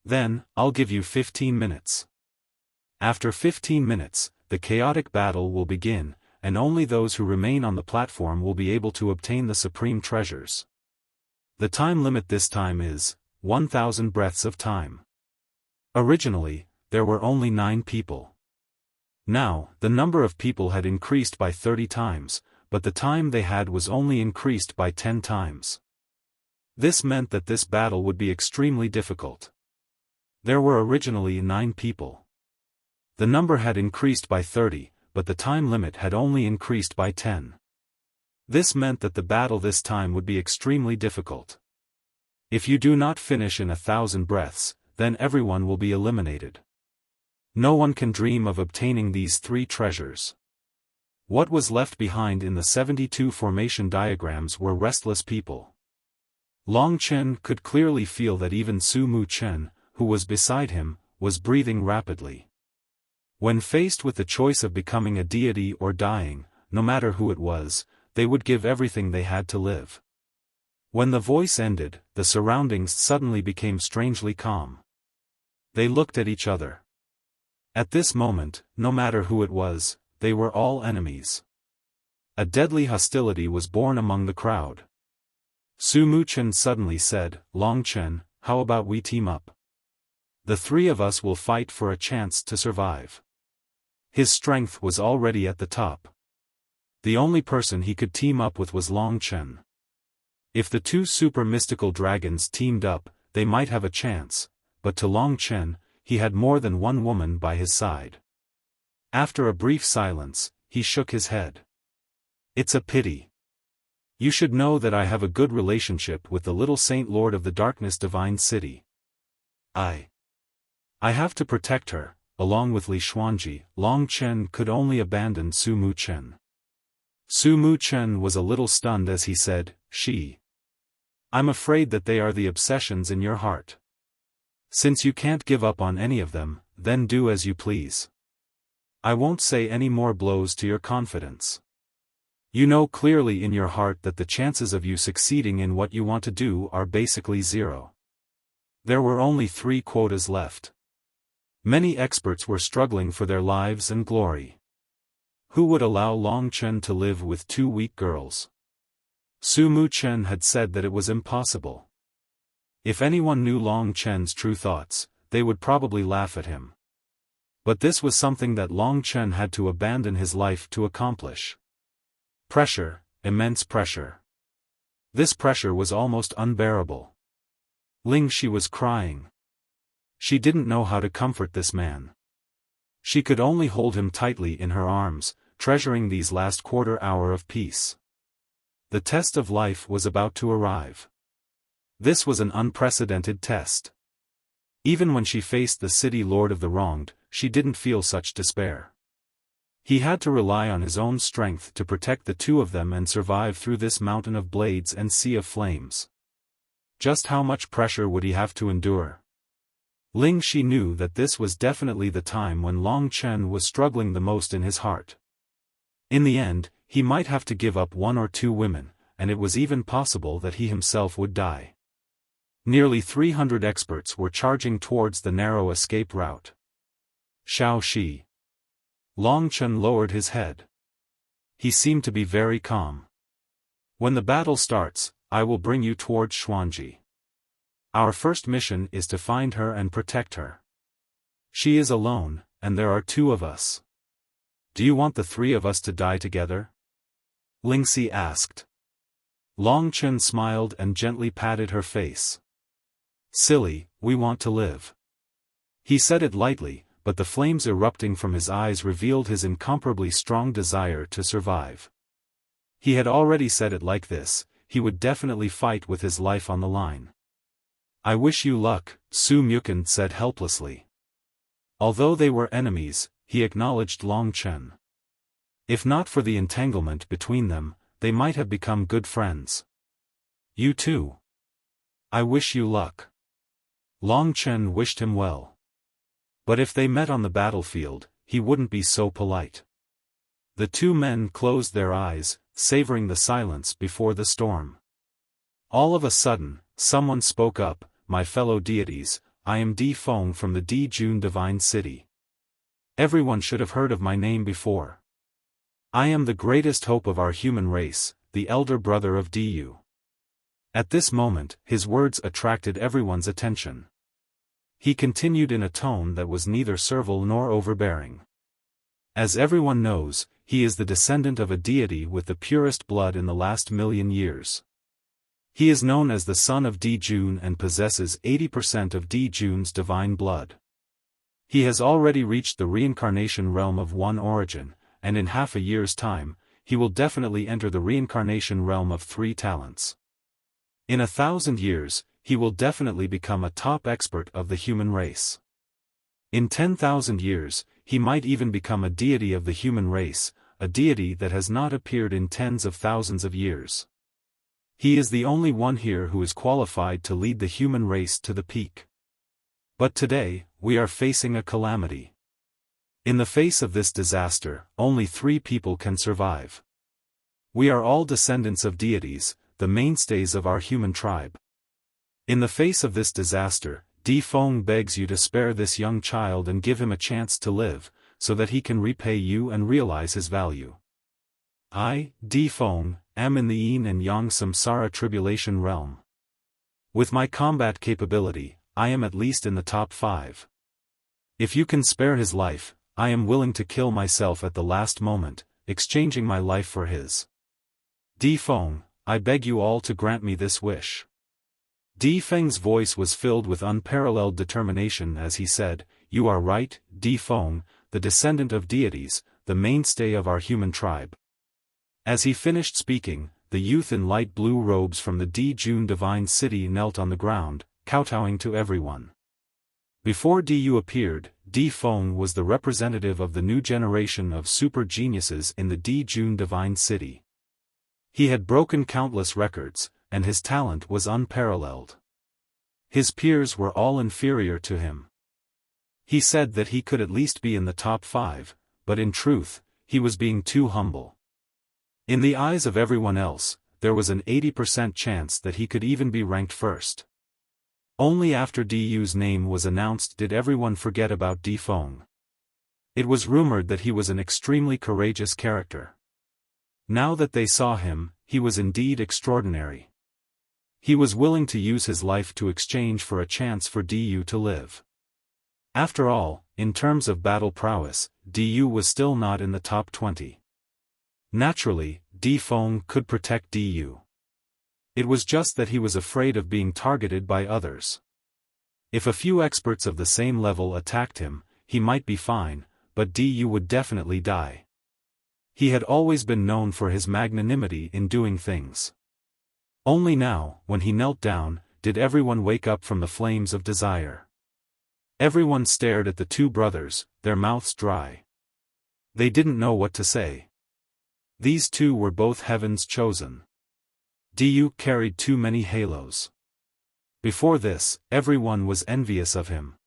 Then, I'll give you 15 minutes. After 15 minutes, the chaotic battle will begin, and only those who remain on the platform will be able to obtain the supreme treasures. The time limit this time is 1,000 breaths of time. Originally, there were only 9 people. Now, the number of people had increased by 30 times, but the time they had was only increased by 10 times. This meant that this battle would be extremely difficult. There were originally 9 people. The number had increased by 30, but the time limit had only increased by 10. This meant that the battle this time would be extremely difficult. If you do not finish in 1,000 breaths, then everyone will be eliminated. No one can dream of obtaining these 3 treasures. What was left behind in the 72 formation diagrams were restless people. Long Chen could clearly feel that even Su Mu Chen, who was beside him, was breathing rapidly. When faced with the choice of becoming a deity or dying, no matter who it was, they would give everything they had to live. When the voice ended, the surroundings suddenly became strangely calm. They looked at each other. At this moment, no matter who it was, they were all enemies. A deadly hostility was born among the crowd. Su Mu Chen suddenly said, "Long Chen, how about we team up? The 3 of us will fight for a chance to survive." His strength was already at the top. The only person he could team up with was Long Chen. If the 2 super mystical dragons teamed up, they might have a chance, but to Long Chen, he had more than one woman by his side. After a brief silence, he shook his head. "It's a pity. You should know that I have a good relationship with the little Saint Lord of the Darkness Divine City. I have to protect her." Along with Li Xuanji, Long Chen could only abandon Su Mu Chen. Su Mu Chen was a little stunned as he said, "I'm afraid that they are the obsessions in your heart. Since you can't give up on any of them, then do as you please. I won't say any more blows to your confidence. You know clearly in your heart that the chances of you succeeding in what you want to do are basically 0. There were only 3 quotas left. Many experts were struggling for their lives and glory. Who would allow Long Chen to live with 2 weak girls? Su Mu Chen had said that it was impossible. If anyone knew Long Chen's true thoughts, they would probably laugh at him. But this was something that Long Chen had to abandon his life to accomplish. Pressure, immense pressure. This pressure was almost unbearable. Ling Shi was crying. She didn't know how to comfort this man. She could only hold him tightly in her arms, treasuring these last quarter hour of peace. The test of life was about to arrive. This was an unprecedented test. Even when she faced the city lord of the wronged, she didn't feel such despair. He had to rely on his own strength to protect the 2 of them and survive through this mountain of blades and sea of flames. Just how much pressure would he have to endure? Ling Shi knew that this was definitely the time when Long Chen was struggling the most in his heart. In the end, he might have to give up 1 or 2 women, and it was even possible that he himself would die. Nearly 300 experts were charging towards the narrow escape route. Xiao Shi. Long Chen lowered his head. He seemed to be very calm. "When the battle starts, I will bring you towards Xuanji. Our first mission is to find her and protect her. She is alone, and there are 2 of us. Do you want the 3 of us to die together?" Ling Si asked. Long Chen smiled and gently patted her face. Silly, we want to live. He said it lightly, but the flames erupting from his eyes revealed his incomparably strong desire to survive. He had already said it like this, he would definitely fight with his life on the line. I wish you luck, Su Mukund said helplessly. Although they were enemies, he acknowledged Long Chen. If not for the entanglement between them, they might have become good friends. You too. I wish you luck. Long Chen wished him well. But if they met on the battlefield, he wouldn't be so polite. The two men closed their eyes, savoring the silence before the storm. All of a sudden, someone spoke up, my fellow deities, I am Di Feng from the Di Jun Divine City. Everyone should have heard of my name before. I am the greatest hope of our human race, the elder brother of Diyu. At this moment, his words attracted everyone's attention. He continued in a tone that was neither servile nor overbearing. As everyone knows, he is the descendant of a deity with the purest blood in the last 1,000,000 years. He is known as the son of Di Jun and possesses 80% of Di Jun's divine blood. He has already reached the reincarnation realm of One Origin, and in half a year's time, he will definitely enter the reincarnation realm of 3 talents. In 1,000 years, he will definitely become a top expert of the human race. In 10,000 years, he might even become a deity of the human race, a deity that has not appeared in tens of thousands of years. He is the only one here who is qualified to lead the human race to the peak. But today, we are facing a calamity. In the face of this disaster, only 3 people can survive. We are all descendants of deities, the mainstays of our human tribe. In the face of this disaster, Di Feng begs you to spare this young child and give him a chance to live, so that he can repay you and realize his value. I, Di Feng, am in the Yin and Yang Samsara tribulation realm. With my combat capability, I am at least in the top 5. If you can spare his life, I am willing to kill myself at the last moment, exchanging my life for his. Di Feng, I beg you all to grant me this wish. Di Feng's voice was filled with unparalleled determination as he said, You are right, Di Feng, the descendant of deities, the mainstay of our human tribe. As he finished speaking, the youth in light blue robes from the Di Jun Divine City knelt on the ground, kowtowing to everyone. Before Diyu appeared, Di Feng was the representative of the new generation of super geniuses in the Di Jun Divine City. He had broken countless records, and his talent was unparalleled. His peers were all inferior to him. He said that he could at least be in the top 5, but in truth, he was being too humble. In the eyes of everyone else, there was an 80% chance that he could even be ranked first. Only after Diyu's name was announced did everyone forget about Di Feng. It was rumored that he was an extremely courageous character. Now that they saw him, he was indeed extraordinary. He was willing to use his life to exchange for a chance for Diyu to live. After all, in terms of battle prowess, Diyu was still not in the top 20. Naturally, Di Feng could protect Diyu. It was just that he was afraid of being targeted by others. If a few experts of the same level attacked him, he might be fine, but Diyu would definitely die. He had always been known for his magnanimity in doing things. Only now, when he knelt down, did everyone wake up from the flames of desire. Everyone stared at the 2 brothers, their mouths dry. They didn't know what to say. These 2 were both heaven's chosen. Diyu carried too many halos. Before this, everyone was envious of him.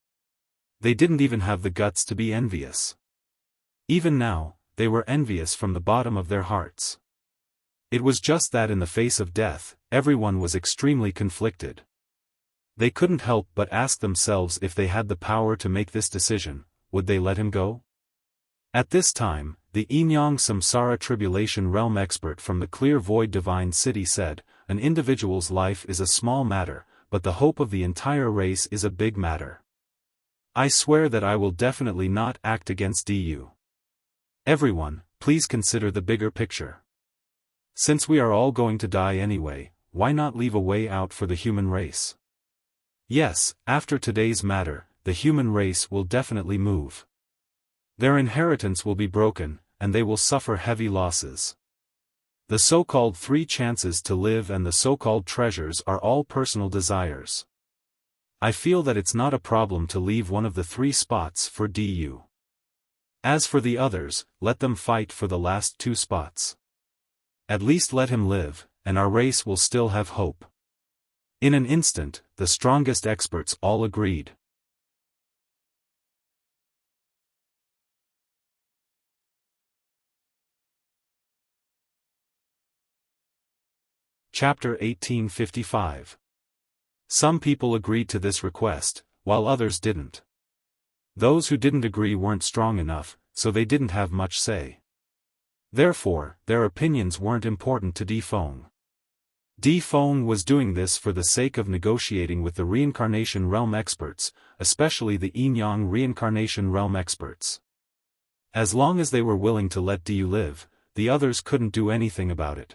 They didn't even have the guts to be envious. Even now, they were envious from the bottom of their hearts. It was just that in the face of death, everyone was extremely conflicted. They couldn't help but ask themselves if they had the power to make this decision, would they let him go? At this time, the Yin-Yang Samsara Tribulation Realm expert from the Clear Void Divine City said, An individual's life is a small matter, but the hope of the entire race is a big matter. I swear that I will definitely not act against Diyu. Everyone, please consider the bigger picture. Since we are all going to die anyway, why not leave a way out for the human race? Yes, after today's matter, the human race will definitely move. Their inheritance will be broken, and they will suffer heavy losses. The so-called 3 chances to live and the so-called treasures are all personal desires. I feel that it's not a problem to leave one of the 3 spots for DU. As for the others, let them fight for the last 2 spots. At least let him live, and our race will still have hope. In an instant, the strongest experts all agreed. Chapter 1855. Some people agreed to this request, while others didn't. Those who didn't agree weren't strong enough, so they didn't have much say. Therefore, their opinions weren't important to Di Feng. Di Feng was doing this for the sake of negotiating with the reincarnation realm experts, especially the Yin-Yang reincarnation realm experts. As long as they were willing to let Diu live, the others couldn't do anything about it.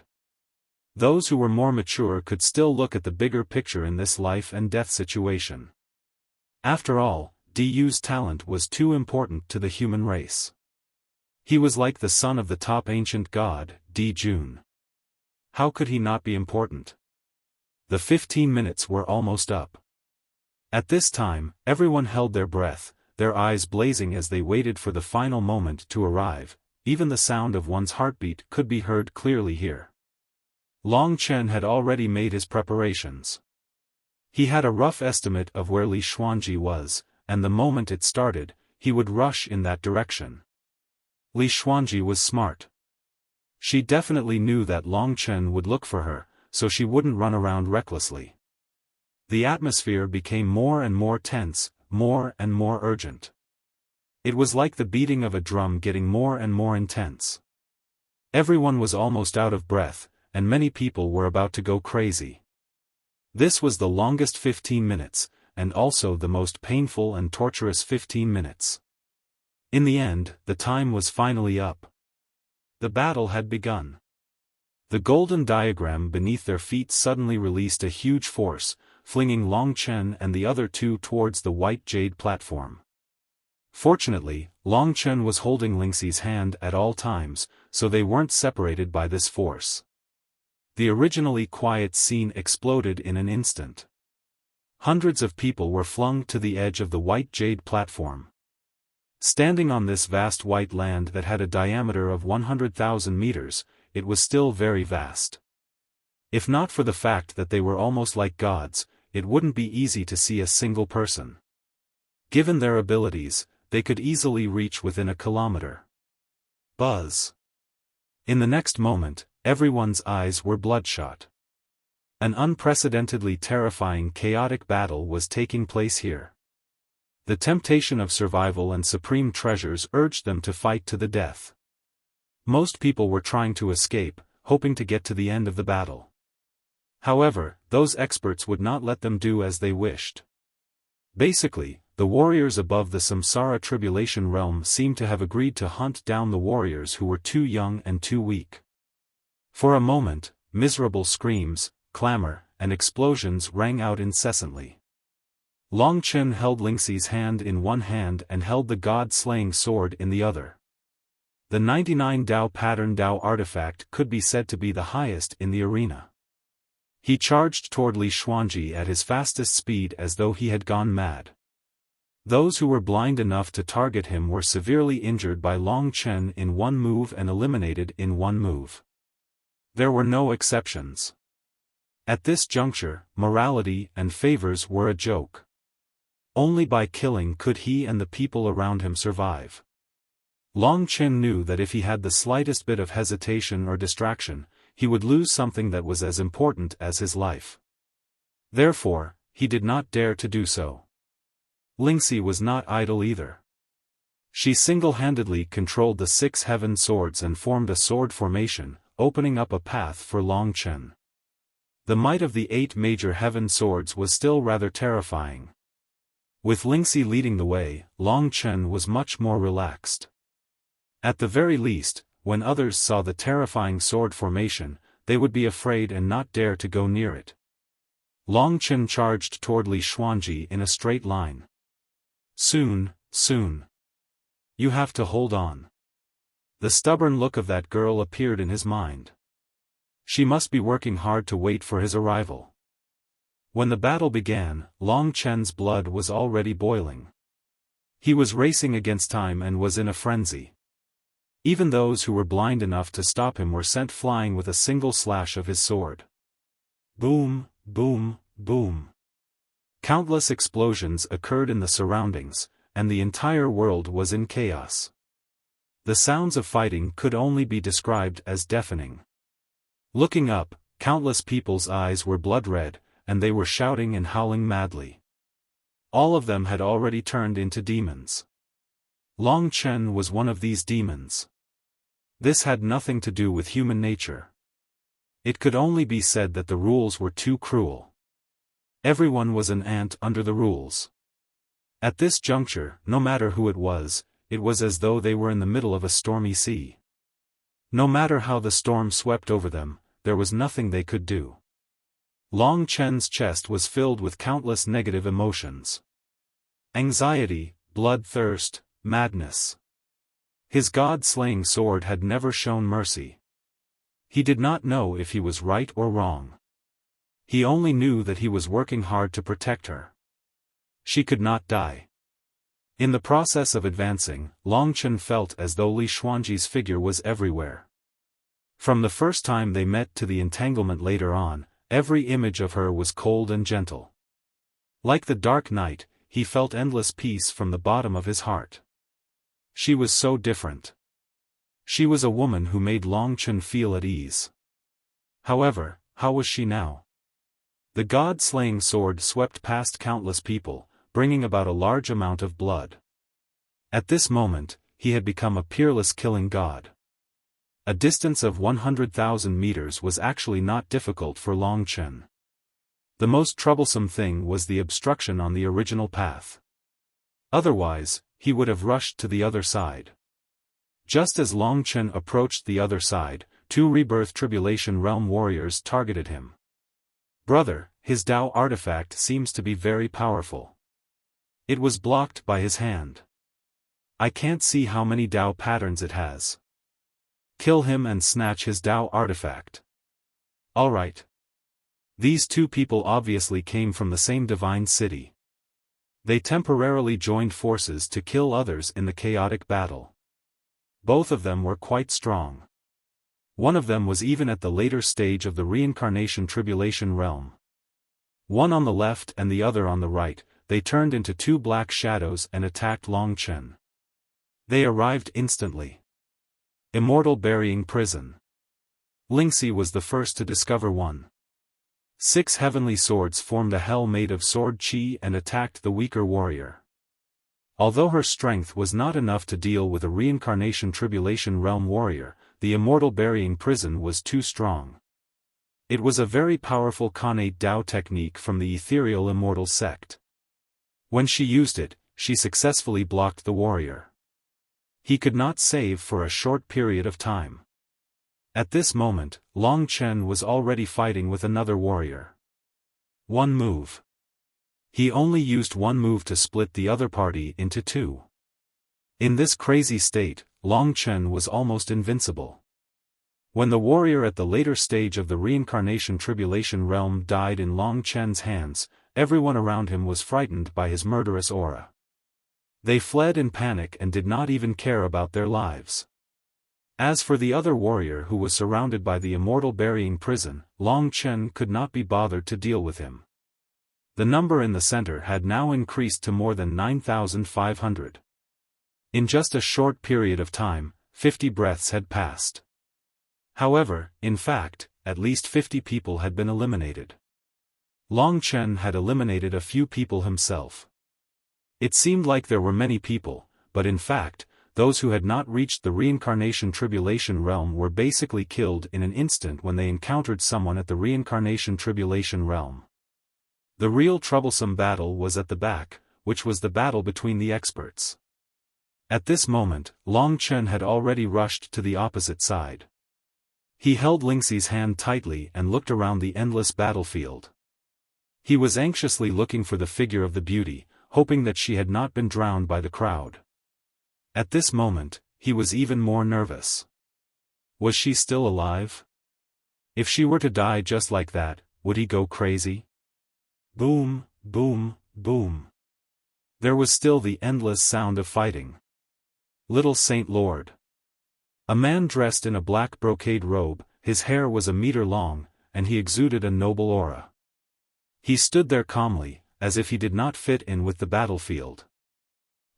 Those who were more mature could still look at the bigger picture in this life and death situation. After all, Diu's talent was too important to the human race. He was like the son of the top ancient god, Di Jun. How could he not be important? The 15 minutes were almost up. At this time, everyone held their breath, their eyes blazing as they waited for the final moment to arrive. Even the sound of one's heartbeat could be heard clearly here. Long Chen had already made his preparations. He had a rough estimate of where Li Xuanji was, and the moment it started, he would rush in that direction. Li Xuanji was smart. She definitely knew that Long Chen would look for her, so she wouldn't run around recklessly. The atmosphere became more and more tense, more and more urgent. It was like the beating of a drum getting more and more intense. Everyone was almost out of breath, and many people were about to go crazy. This was the longest 15 minutes, and also the most painful and torturous 15 minutes. In the end, the time was finally up. The battle had begun. The golden diagram beneath their feet suddenly released a huge force, flinging Long Chen and the other 2 towards the white jade platform. Fortunately, Long Chen was holding Lingxi's hand at all times, so they weren't separated by this force. The originally quiet scene exploded in an instant. Hundreds of people were flung to the edge of the white jade platform. Standing on this vast white land that had a diameter of 100,000 meters, it was still very vast. If not for the fact that they were almost like gods, it wouldn't be easy to see a single person. Given their abilities, they could easily reach within a kilometer. Buzz. In the next moment, everyone's eyes were bloodshot. An unprecedentedly terrifying chaotic battle was taking place here. The temptation of survival and supreme treasures urged them to fight to the death. Most people were trying to escape, hoping to get to the end of the battle. However, those experts would not let them do as they wished. Basically, the warriors above the Samsara tribulation realm seemed to have agreed to hunt down the warriors who were too young and too weak. For a moment, miserable screams, clamor, and explosions rang out incessantly. Long Chen held Lingxi's hand in one hand and held the god-slaying sword in the other. The 99 Dao pattern Dao artifact could be said to be the highest in the arena. He charged toward Li Xuanji at his fastest speed as though he had gone mad. Those who were blind enough to target him were severely injured by Long Chen in one move and eliminated in one move. There were no exceptions. At this juncture, morality and favors were a joke. Only by killing could he and the people around him survive. Long Chen knew that if he had the slightest bit of hesitation or distraction, he would lose something that was as important as his life. Therefore, he did not dare to do so. Lingxi was not idle either. She single-handedly controlled the 6 heaven swords and formed a sword formation, opening up a path for Long Chen. The might of the 8 major heaven swords was still rather terrifying. With Lingxi leading the way, Long Chen was much more relaxed. At the very least, when others saw the terrifying sword formation, they would be afraid and not dare to go near it. Long Chen charged toward Li Xuanji in a straight line. Soon, soon. You have to hold on. The stubborn look of that girl appeared in his mind. She must be working hard to wait for his arrival. When the battle began, Long Chen's blood was already boiling. He was racing against time and was in a frenzy. Even those who were blind enough to stop him were sent flying with a single slash of his sword. Boom, boom, boom. Countless explosions occurred in the surroundings, and the entire world was in chaos. The sounds of fighting could only be described as deafening. Looking up, countless people's eyes were blood-red, and they were shouting and howling madly. All of them had already turned into demons. Long Chen was one of these demons. This had nothing to do with human nature. It could only be said that the rules were too cruel. Everyone was an ant under the rules. At this juncture, no matter who it was as though they were in the middle of a stormy sea. No matter how the storm swept over them, there was nothing they could do. Long Chen's chest was filled with countless negative emotions. Anxiety, bloodthirst, madness. His god-slaying sword had never shown mercy. He did not know if he was right or wrong. He only knew that he was working hard to protect her. She could not die. In the process of advancing, Long Chen felt as though Li Xuanji's figure was everywhere. From the first time they met to the entanglement later on, every image of her was cold and gentle. Like the dark night, he felt endless peace from the bottom of his heart. She was so different. She was a woman who made Long Chen feel at ease. However, how was she now? The god-slaying sword swept past countless people, bringing about a large amount of blood. At this moment, he had become a peerless killing god. A distance of 100,000 meters was actually not difficult for Long Chen. The most troublesome thing was the obstruction on the original path. Otherwise, he would have rushed to the other side. Just as Long Chen approached the other side, two Rebirth Tribulation Realm warriors targeted him. Brother, his Dao artifact seems to be very powerful. It was blocked by his hand. I can't see how many Dao patterns it has. Kill him and snatch his Dao artifact. Alright. These two people obviously came from the same divine city. They temporarily joined forces to kill others in the chaotic battle. Both of them were quite strong. One of them was even at the later stage of the reincarnation tribulation realm. One on the left and the other on the right, they turned into two black shadows and attacked Long Chen. They arrived instantly. Immortal Burying Prison. Lingxi was the first to discover one. 6 heavenly swords formed a hell made of sword qi and attacked the weaker warrior. Although her strength was not enough to deal with a reincarnation tribulation realm warrior, the Immortal Burying Prison was too strong. It was a very powerful Khanate Dao technique from the ethereal immortal sect. When she used it, she successfully blocked the warrior. He could not save for a short period of time. At this moment, Long Chen was already fighting with another warrior. One move. He only used one move to split the other party into two. In this crazy state, Long Chen was almost invincible. When the warrior at the later stage of the reincarnation tribulation realm died in Long Chen's hands, everyone around him was frightened by his murderous aura. They fled in panic and did not even care about their lives. As for the other warrior who was surrounded by the Immortal Burying Prison, Long Chen could not be bothered to deal with him. The number in the center had now increased to more than 9,500. In just a short period of time, 50 breaths had passed. However, in fact, at least 50 people had been eliminated. Long Chen had eliminated a few people himself. It seemed like there were many people, but in fact, those who had not reached the reincarnation tribulation realm were basically killed in an instant when they encountered someone at the reincarnation tribulation realm. The real troublesome battle was at the back, which was the battle between the experts. At this moment, Long Chen had already rushed to the opposite side. He held Lingxi's hand tightly and looked around the endless battlefield. He was anxiously looking for the figure of the beauty, hoping that she had not been drowned by the crowd. At this moment, he was even more nervous. Was she still alive? If she were to die just like that, would he go crazy? Boom, boom, boom. There was still the endless sound of fighting. Little Saint Lord. A man dressed in a black brocade robe, his hair was a meter long, and he exuded a noble aura. He stood there calmly, as if he did not fit in with the battlefield.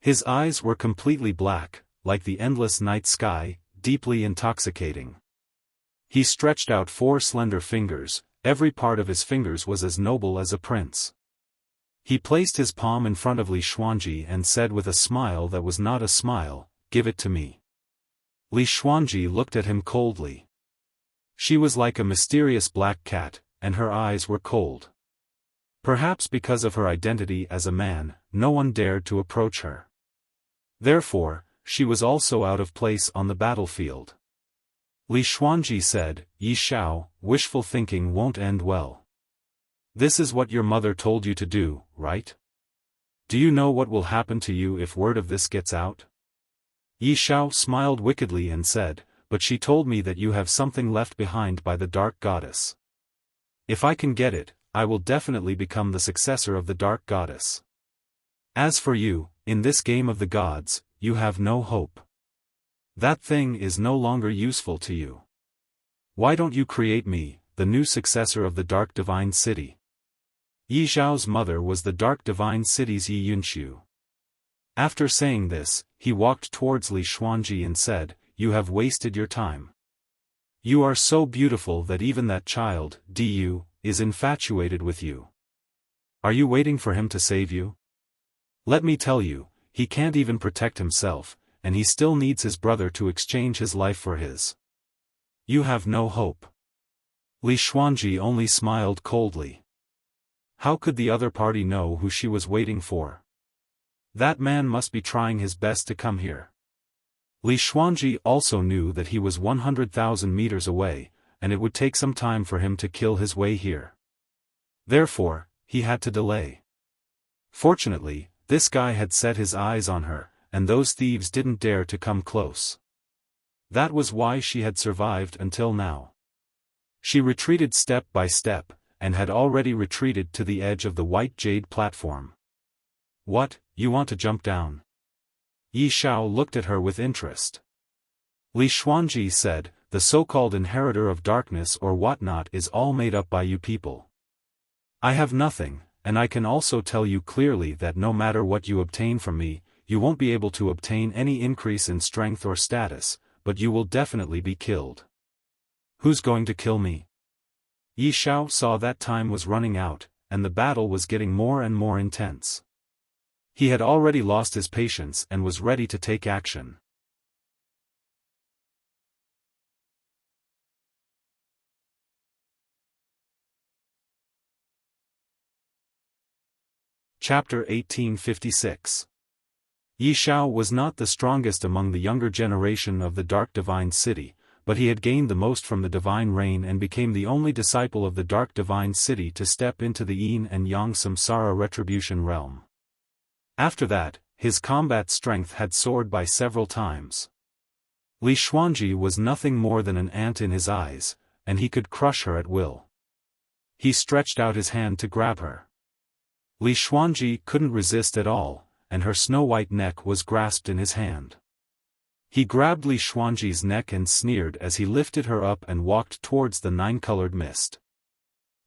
His eyes were completely black, like the endless night sky, deeply intoxicating. He stretched out 4 slender fingers, every part of his fingers was as noble as a prince. He placed his palm in front of Li Xuanji and said with a smile that was not a smile, "Give it to me." Li Xuanji looked at him coldly. She was like a mysterious black cat, and her eyes were cold. Perhaps because of her identity as a man, no one dared to approach her. Therefore, she was also out of place on the battlefield. Li Xuanji said, "Yi Xiao, wishful thinking won't end well. This is what your mother told you to do, right? Do you know what will happen to you if word of this gets out?" Yi Xiao smiled wickedly and said, "But she told me that you have something left behind by the Dark Goddess. If I can get it, I will definitely become the successor of the Dark Goddess. As for you, in this game of the gods, you have no hope. That thing is no longer useful to you. Why don't you create me, the new successor of the Dark Divine City?" Yi Xiao's mother was the Dark Divine City's Yi Yunxiu. After saying this, he walked towards Li Xuanji and said, "You have wasted your time. You are so beautiful that even that child, Du, is infatuated with you. Are you waiting for him to save you? Let me tell you, he can't even protect himself, and he still needs his brother to exchange his life for his. You have no hope." Li Xuanji only smiled coldly. How could the other party know who she was waiting for? That man must be trying his best to come here. Li Xuanji also knew that he was 100,000 meters away, and it would take some time for him to kill his way here. Therefore, he had to delay. Fortunately, this guy had set his eyes on her, and those thieves didn't dare to come close. That was why she had survived until now. She retreated step by step, and had already retreated to the edge of the white jade platform. "What, you want to jump down?" Yi Xiao looked at her with interest. Li Xuanji said, "The so-called inheritor of darkness or whatnot is all made up by you people. I have nothing, and I can also tell you clearly that no matter what you obtain from me, you won't be able to obtain any increase in strength or status, but you will definitely be killed." "Who's going to kill me?" Yi Xiao saw that time was running out, and the battle was getting more and more intense. He had already lost his patience and was ready to take action. Chapter 1856. Yi Xiao was not the strongest among the younger generation of the Dark Divine City, but he had gained the most from the Divine Reign and became the only disciple of the Dark Divine City to step into the Yin and Yang Samsara Retribution realm. After that, his combat strength had soared by several times. Li Xuanji was nothing more than an ant in his eyes, and he could crush her at will. He stretched out his hand to grab her. Li Xuanji couldn't resist at all, and her snow-white neck was grasped in his hand. He grabbed Li Xuanji's neck and sneered as he lifted her up and walked towards the 9-colored mist.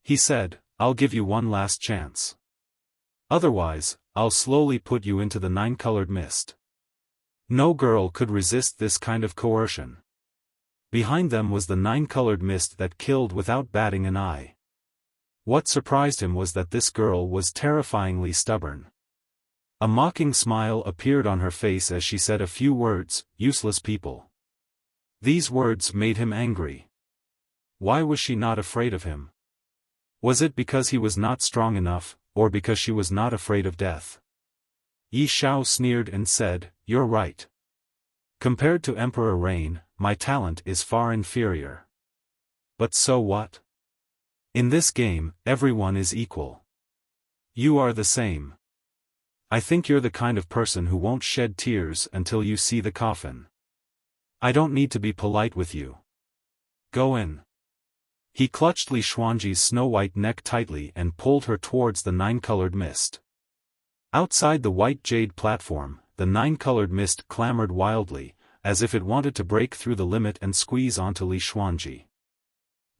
He said, "I'll give you one last chance. Otherwise, I'll slowly put you into the 9-colored mist." No girl could resist this kind of coercion. Behind them was the 9-colored mist that killed without batting an eye. What surprised him was that this girl was terrifyingly stubborn. A mocking smile appeared on her face as she said a few words, "Useless people." These words made him angry. Why was she not afraid of him? Was it because he was not strong enough, or because she was not afraid of death? Yi Xiao sneered and said, "You're right. Compared to Emperor Rain, my talent is far inferior. But so what? In this game, everyone is equal. You are the same. I think you're the kind of person who won't shed tears until you see the coffin. I don't need to be polite with you. Go in. He clutched Li Xuanji's snow-white neck tightly and pulled her towards the nine-colored mist. Outside the white jade platform, the nine-colored mist clamored wildly, as if it wanted to break through the limit and squeeze onto Li Xuanji.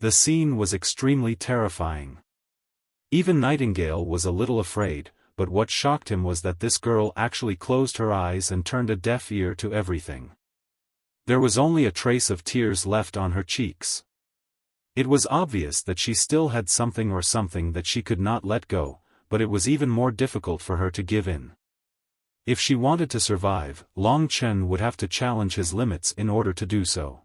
The scene was extremely terrifying. Even Nightingale was a little afraid, but what shocked him was that this girl actually closed her eyes and turned a deaf ear to everything. There was only a trace of tears left on her cheeks. It was obvious that she still had something that she could not let go, but it was even more difficult for her to give in. If she wanted to survive, Long Chen would have to challenge his limits in order to do so.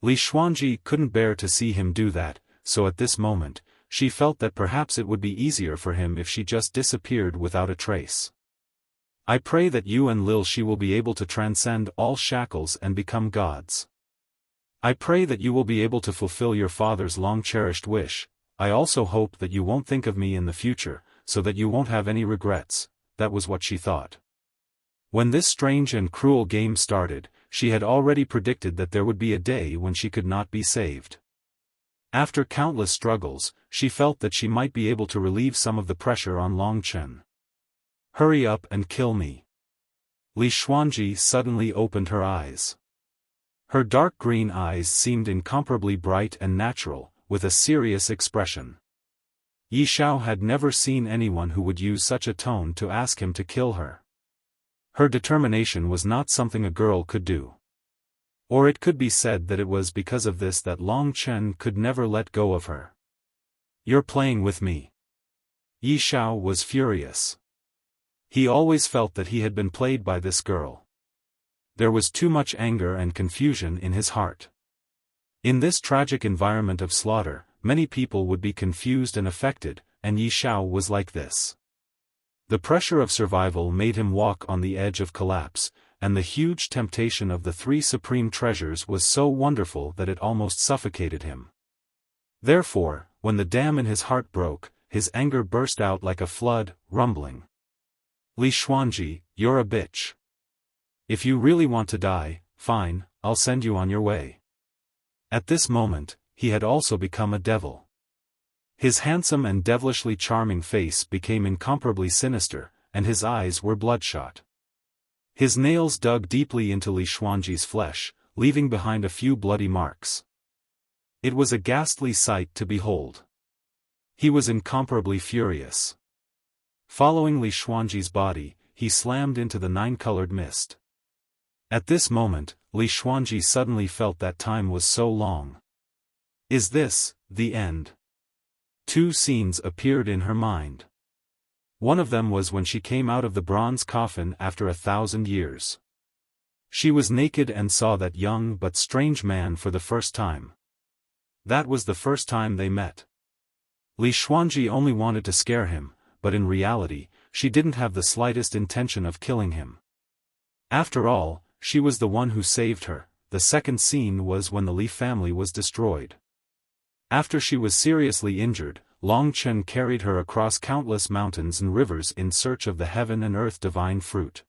Li Xuanji couldn't bear to see him do that, so at this moment, she felt that perhaps it would be easier for him if she just disappeared without a trace. I pray that you and Lil Shi will be able to transcend all shackles and become gods. I pray that you will be able to fulfill your father's long-cherished wish. I also hope that you won't think of me in the future, so that you won't have any regrets. That was what she thought. When this strange and cruel game started, she had already predicted that there would be a day when she could not be saved. After countless struggles, she felt that she might be able to relieve some of the pressure on Long Chen. Hurry up and kill me. Li Xuanji suddenly opened her eyes. Her dark green eyes seemed incomparably bright and natural, with a serious expression. Yi Xiao had never seen anyone who would use such a tone to ask him to kill her. Her determination was not something a girl could do. Or it could be said that it was because of this that Long Chen could never let go of her. You're playing with me. Yi Xiao was furious. He always felt that he had been played by this girl. There was too much anger and confusion in his heart. In this tragic environment of slaughter, many people would be confused and affected, and Yi Xiao was like this. The pressure of survival made him walk on the edge of collapse, and the huge temptation of the three supreme treasures was so wonderful that it almost suffocated him. Therefore, when the dam in his heart broke, his anger burst out like a flood, rumbling. Li Xuanji, you're a bitch. If you really want to die, fine, I'll send you on your way. At this moment, he had also become a devil. His handsome and devilishly charming face became incomparably sinister, and his eyes were bloodshot. His nails dug deeply into Li Xuanji's flesh, leaving behind a few bloody marks. It was a ghastly sight to behold. He was incomparably furious. Following Li Xuanji's body, he slammed into the nine-colored mist. At this moment, Li Xuanji suddenly felt that time was so long. Is this the end? Two scenes appeared in her mind. One of them was when she came out of the bronze coffin after 1,000 years. She was naked and saw that young but strange man for the first time. That was the first time they met. Li Xuanji only wanted to scare him, but in reality, she didn't have the slightest intention of killing him. After all, she was the one who saved her. The second scene was when the Li family was destroyed. After she was seriously injured, Long Chen carried her across countless mountains and rivers in search of the heaven and earth divine fruit.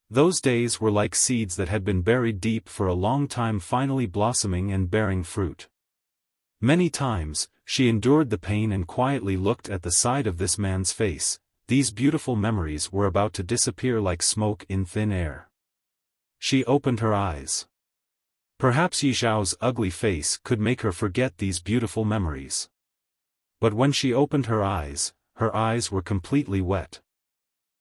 Those days were like seeds that had been buried deep for a long time finally blossoming and bearing fruit. Many times, she endured the pain and quietly looked at the side of this man's face. These beautiful memories were about to disappear like smoke in thin air. She opened her eyes. Perhaps Yi Xiao's ugly face could make her forget these beautiful memories. But when she opened her eyes were completely wet.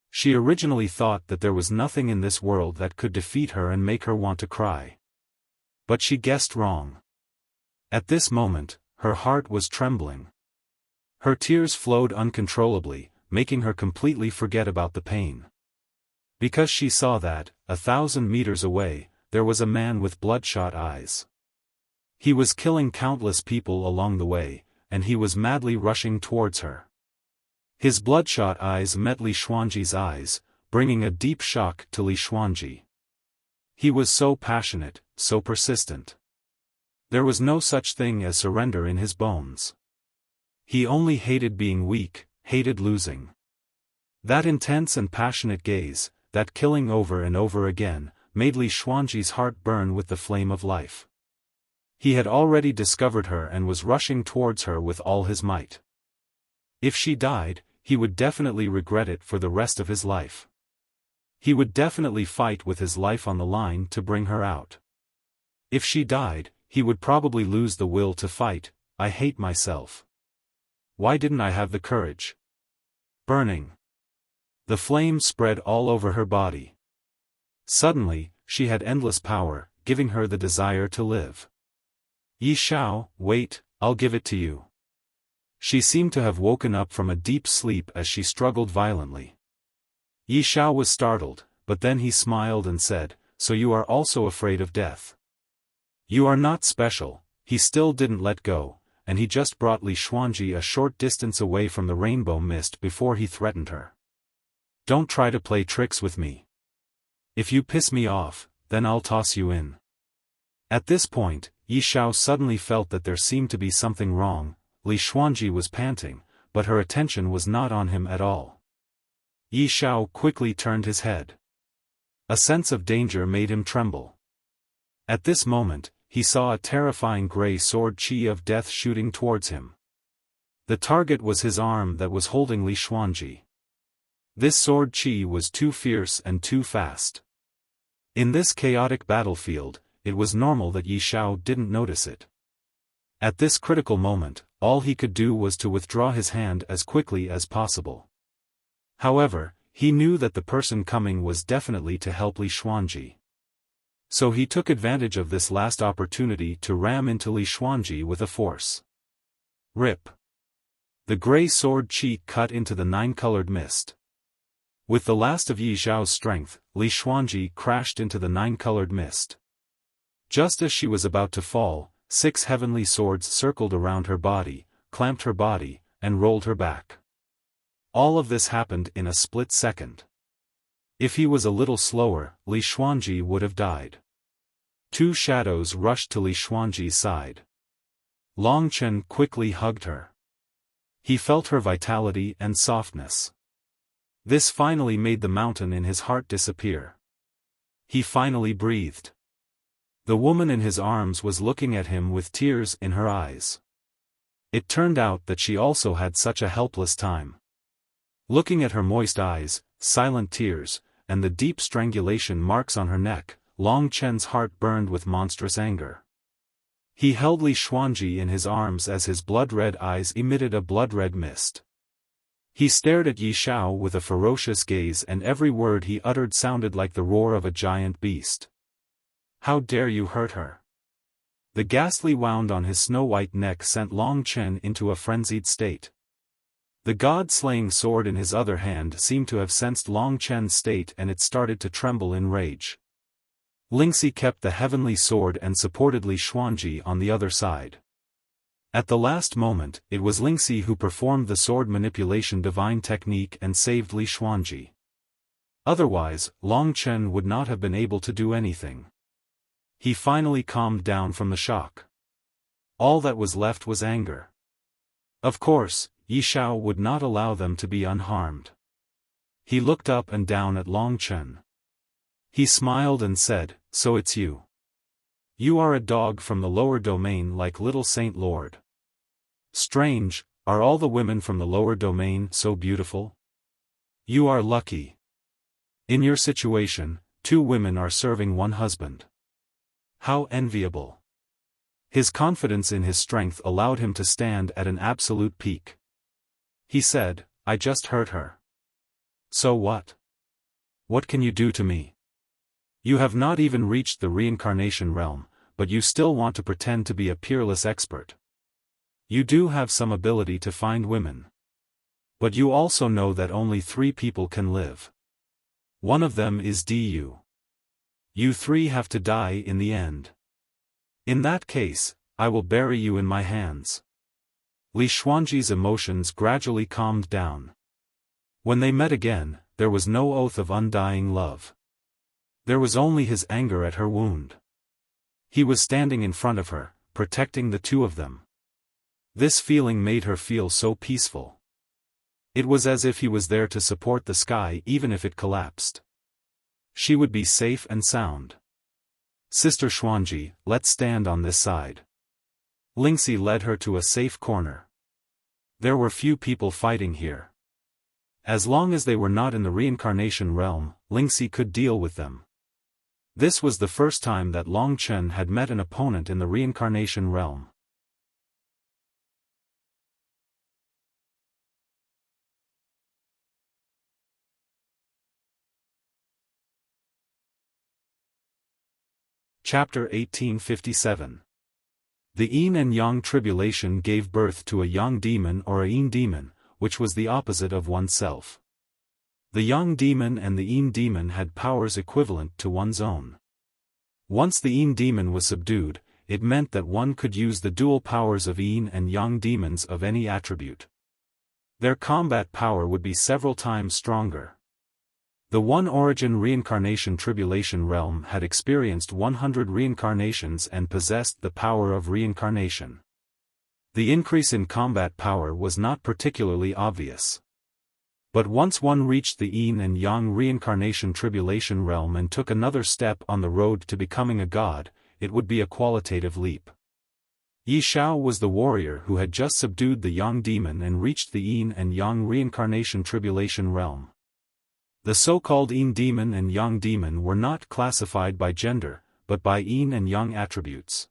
She originally thought that there was nothing in this world that could defeat her and make her want to cry. But she guessed wrong. At this moment, her heart was trembling. Her tears flowed uncontrollably, making her completely forget about the pain. Because she saw that, 1,000 meters away, there was a man with bloodshot eyes. He was killing countless people along the way, and he was madly rushing towards her. His bloodshot eyes met Li Xuanji's eyes, bringing a deep shock to Li Xuanji. He was so passionate, so persistent. There was no such thing as surrender in his bones. He only hated being weak, hated losing. That intense and passionate gaze, that killing over and over again, made Li Xuanji's heart burn with the flame of life. He had already discovered her and was rushing towards her with all his might. If she died, he would definitely regret it for the rest of his life. He would definitely fight with his life on the line to bring her out. If she died, he would probably lose the will to fight. I hate myself. Why didn't I have the courage? Burning. The flame spread all over her body. Suddenly, she had endless power, giving her the desire to live. Yi Xiao, wait, I'll give it to you. She seemed to have woken up from a deep sleep as she struggled violently. Yi Xiao was startled, but then he smiled and said, "So you are also afraid of death? You are not special." He still didn't let go, and he just brought Li Xuanji a short distance away from the rainbow mist before he threatened her. "Don't try to play tricks with me. If you piss me off, then I'll toss you in." At this point, Yi Xiao suddenly felt that there seemed to be something wrong. Li Xuanji was panting, but her attention was not on him at all. Yi Xiao quickly turned his head. A sense of danger made him tremble. At this moment, he saw a terrifying gray sword qi of death shooting towards him. The target was his arm that was holding Li Xuanji. This sword qi was too fierce and too fast. In this chaotic battlefield, it was normal that Yi Xiao didn't notice it. At this critical moment, all he could do was to withdraw his hand as quickly as possible. However, he knew that the person coming was definitely to help Li Xuanji. So he took advantage of this last opportunity to ram into Li Xuanji with a force. Rip! The gray sword qi cut into the nine-colored mist. With the last of Yi Xiao's strength, Li Xuanji crashed into the nine-colored mist. Just as she was about to fall, 6 heavenly swords circled around her body, clamped her body, and rolled her back. All of this happened in a split second. If he was a little slower, Li Xuanji would have died. 2 shadows rushed to Li Xuanji's side. Long Chen quickly hugged her. He felt her vitality and softness. This finally made the mountain in his heart disappear. He finally breathed. The woman in his arms was looking at him with tears in her eyes. It turned out that she also had such a helpless time. Looking at her moist eyes, silent tears, and the deep strangulation marks on her neck, Long Chen's heart burned with monstrous anger. He held Li Xuanji in his arms as his blood-red eyes emitted a blood-red mist. He stared at Yi Xiao with a ferocious gaze, and every word he uttered sounded like the roar of a giant beast. "How dare you hurt her?" The ghastly wound on his snow-white neck sent Long Chen into a frenzied state. The god-slaying sword in his other hand seemed to have sensed Long Chen's state, and it started to tremble in rage. Lingxi kept the heavenly sword and supported Li Xuanji on the other side. At the last moment, it was Lingxi who performed the sword manipulation divine technique and saved Li Xuanji. Otherwise, Long Chen would not have been able to do anything. He finally calmed down from the shock. All that was left was anger. Of course, Yi Xiao would not allow them to be unharmed. He looked up and down at Long Chen. He smiled and said, "So it's you. You are a dog from the lower domain like little Saint Lord. Strange, are all the women from the lower domain so beautiful? You are lucky. In your situation, 2 women are serving 1 husband. How enviable." His confidence in his strength allowed him to stand at an absolute peak. He said, "I just hurt her. So what? What can you do to me? You have not even reached the reincarnation realm, but you still want to pretend to be a peerless expert. You do have some ability to find women. But you also know that only 3 people can live. One of them is Du. You 3 have to die in the end. In that case, I will bury you in my hands." Li Xuanji's emotions gradually calmed down. When they met again, there was no oath of undying love. There was only his anger at her wound. He was standing in front of her, protecting the two of them. This feeling made her feel so peaceful. It was as if he was there to support the sky even if it collapsed. She would be safe and sound. Sister Xuanji, let's stand on this side. Lingxi led her to a safe corner. There were few people fighting here. As long as they were not in the reincarnation realm, Lingxi could deal with them. This was the first time that Long Chen had met an opponent in the reincarnation realm. Chapter 1857. The Yin and Yang tribulation gave birth to a Yang demon or a Yin demon, which was the opposite of oneself. The Yang demon and the Yin demon had powers equivalent to one's own. Once the Yin demon was subdued, it meant that one could use the dual powers of Yin and Yang demons of any attribute. Their combat power would be several times stronger. The One Origin Reincarnation Tribulation Realm had experienced 100 reincarnations and possessed the power of reincarnation. The increase in combat power was not particularly obvious. But once one reached the Yin and Yang Reincarnation Tribulation Realm and took another step on the road to becoming a god, it would be a qualitative leap. Yi Xiao was the warrior who had just subdued the Yang demon and reached the Yin and Yang Reincarnation Tribulation Realm. The so-called Yin demon and Yang demon were not classified by gender, but by Yin and Yang attributes.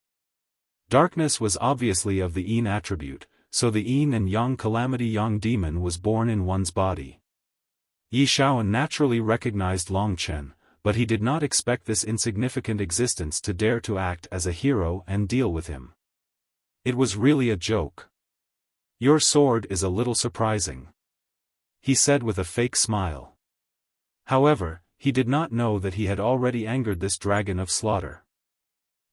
Darkness was obviously of the Yin attribute, so the Yin and Yang calamity Yang demon was born in one's body. Yi Xiaoan naturally recognized Long Chen, but he did not expect this insignificant existence to dare to act as a hero and deal with him. It was really a joke. Your sword is a little surprising, he said with a fake smile. However, he did not know that he had already angered this dragon of slaughter.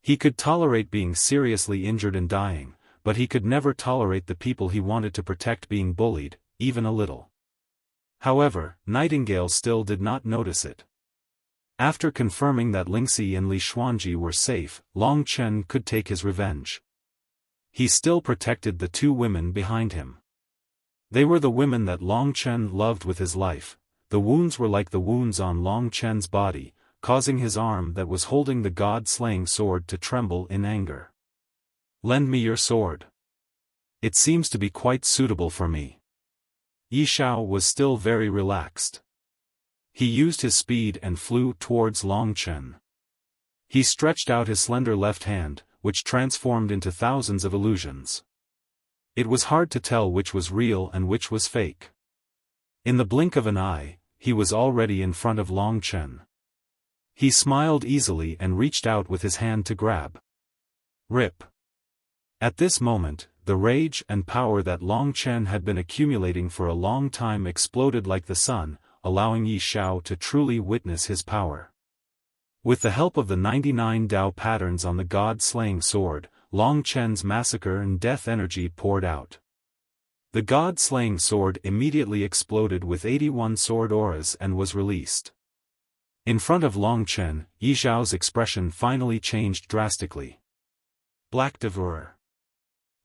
He could tolerate being seriously injured and dying, but he could never tolerate the people he wanted to protect being bullied, even a little. However, Nightingale still did not notice it. After confirming that Lingxi and Li Xuanji were safe, Long Chen could take his revenge. He still protected the two women behind him. They were the women that Long Chen loved with his life. The wounds were like the wounds on Long Chen's body, causing his arm that was holding the god-slaying sword to tremble in anger. Lend me your sword. It seems to be quite suitable for me. Yi Xiao was still very relaxed. He used his speed and flew towards Long Chen. He stretched out his slender left hand, which transformed into thousands of illusions. It was hard to tell which was real and which was fake. In the blink of an eye, he was already in front of Long Chen. He smiled easily and reached out with his hand to grab. Rip. At this moment, the rage and power that Long Chen had been accumulating for a long time exploded like the sun, allowing Yi Xiao to truly witness his power. With the help of the 99 Dao patterns on the god-slaying sword, Long Chen's massacre and death energy poured out. The god-slaying sword immediately exploded with 81 sword auras and was released. In front of Long Chen, Yi Xiao's expression finally changed drastically. Black Devourer.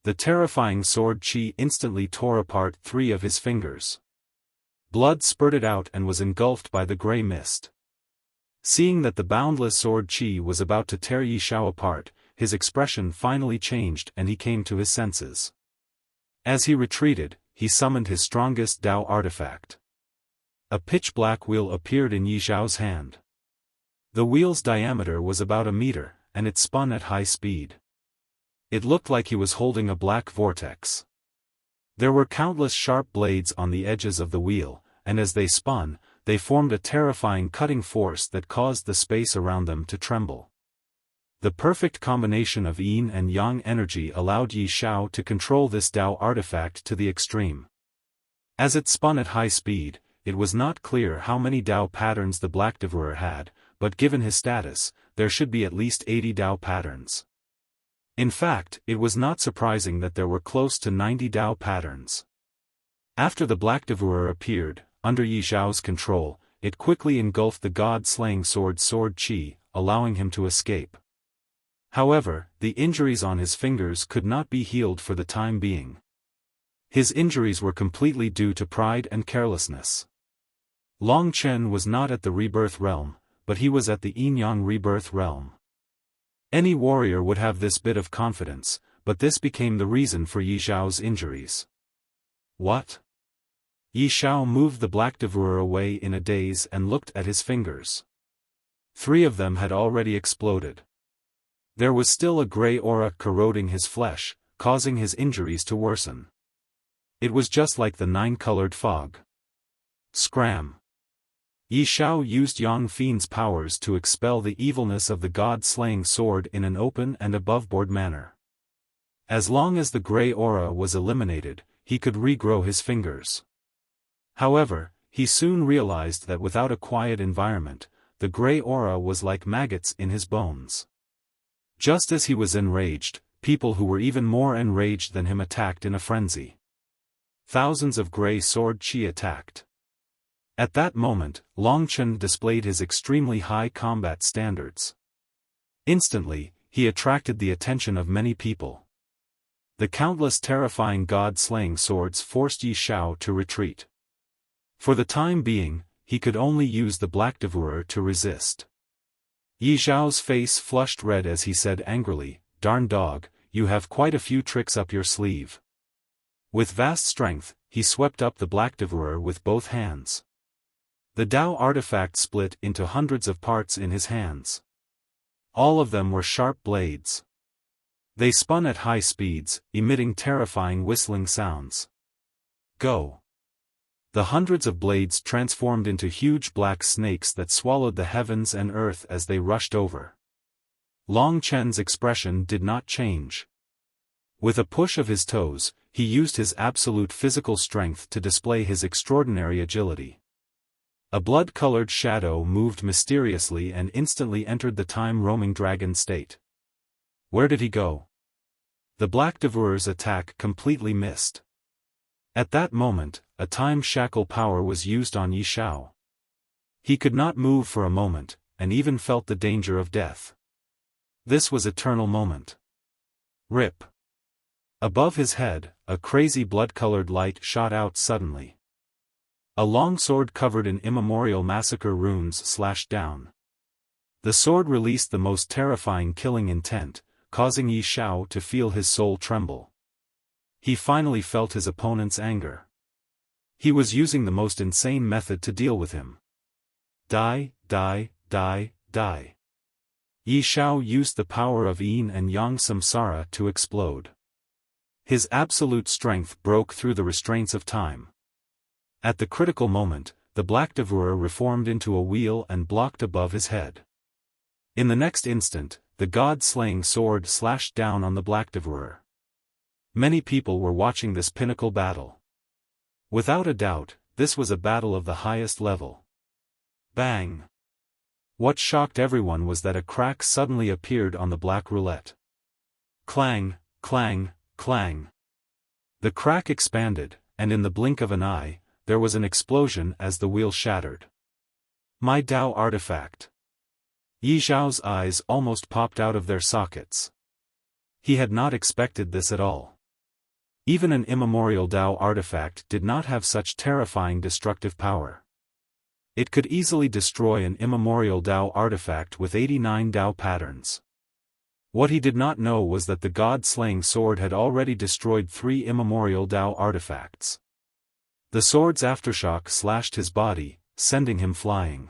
The terrifying sword qi instantly tore apart 3 of his fingers. Blood spurted out and was engulfed by the grey mist. Seeing that the boundless sword qi was about to tear Yi Xiao apart, his expression finally changed and he came to his senses. As he retreated, he summoned his strongest Dao artifact. A pitch-black wheel appeared in Yi Xiao's hand. The wheel's diameter was about a meter, and it spun at high speed. It looked like he was holding a black vortex. There were countless sharp blades on the edges of the wheel, and as they spun, they formed a terrifying cutting force that caused the space around them to tremble. The perfect combination of Yin and Yang energy allowed Yi Xiao to control this Dao artifact to the extreme. As it spun at high speed, it was not clear how many Dao patterns the Black Devourer had, but given his status, there should be at least 80 Dao patterns. In fact, it was not surprising that there were close to 90 Dao patterns. After the Black Devourer appeared, under Yi Xiao's control, it quickly engulfed the god-slaying sword qi, allowing him to escape. However, the injuries on his fingers could not be healed for the time being. His injuries were completely due to pride and carelessness. Long Chen was not at the rebirth realm, but he was at the yin-yang rebirth realm. Any warrior would have this bit of confidence, but this became the reason for Yi Xiao's injuries. What? Yi Xiao moved the black devourer away in a daze and looked at his fingers. 3 of them had already exploded. There was still a gray aura corroding his flesh, causing his injuries to worsen. It was just like the 9-colored fog. Scram! Yi Xiao used Yang Fiend's powers to expel the evilness of the god-slaying sword in an open and above-board manner. As long as the gray aura was eliminated, he could regrow his fingers. However, he soon realized that without a quiet environment, the gray aura was like maggots in his bones. Just as he was enraged, people who were even more enraged than him attacked in a frenzy. Thousands of gray sword chi attacked. At that moment, Long Chen displayed his extremely high combat standards. Instantly, he attracted the attention of many people. The countless terrifying god-slaying swords forced Yi Xiao to retreat. For the time being, he could only use the black devourer to resist. Yi Xiao's face flushed red as he said angrily, "Darn dog, you have quite a few tricks up your sleeve." With vast strength, he swept up the black devourer with both hands. The Tao artifact split into hundreds of parts in his hands. All of them were sharp blades. They spun at high speeds, emitting terrifying whistling sounds. Go! The hundreds of blades transformed into huge black snakes that swallowed the heavens and earth as they rushed over. Long Chen's expression did not change. With a push of his toes, he used his absolute physical strength to display his extraordinary agility. A blood-colored shadow moved mysteriously and instantly entered the time-roaming dragon state. Where did he go? The black devourer's attack completely missed. At that moment, a time shackle power was used on Yi Xiao. He could not move for a moment, and even felt the danger of death. This was eternal moment. Rip! Above his head, a crazy blood-colored light shot out suddenly. A long sword covered in immemorial massacre runes slashed down. The sword released the most terrifying killing intent, causing Yi Xiao to feel his soul tremble. He finally felt his opponent's anger. He was using the most insane method to deal with him. Die, die, die, die. Yi Xiao used the power of Yin and Yang Samsara to explode. His absolute strength broke through the restraints of time. At the critical moment, the black devourer reformed into a wheel and blocked above his head. In the next instant, the god-slaying sword slashed down on the black devourer. Many people were watching this pinnacle battle. Without a doubt, this was a battle of the highest level. Bang! What shocked everyone was that a crack suddenly appeared on the black roulette. Clang, clang, clang. The crack expanded, and in the blink of an eye, there was an explosion as the wheel shattered. My Tao artifact. Yi Xiao's eyes almost popped out of their sockets. He had not expected this at all. Even an immemorial Tao artifact did not have such terrifying destructive power. It could easily destroy an immemorial Tao artifact with 89 Tao patterns. What he did not know was that the god-slaying sword had already destroyed 3 immemorial Tao artifacts. The sword's aftershock slashed his body, sending him flying.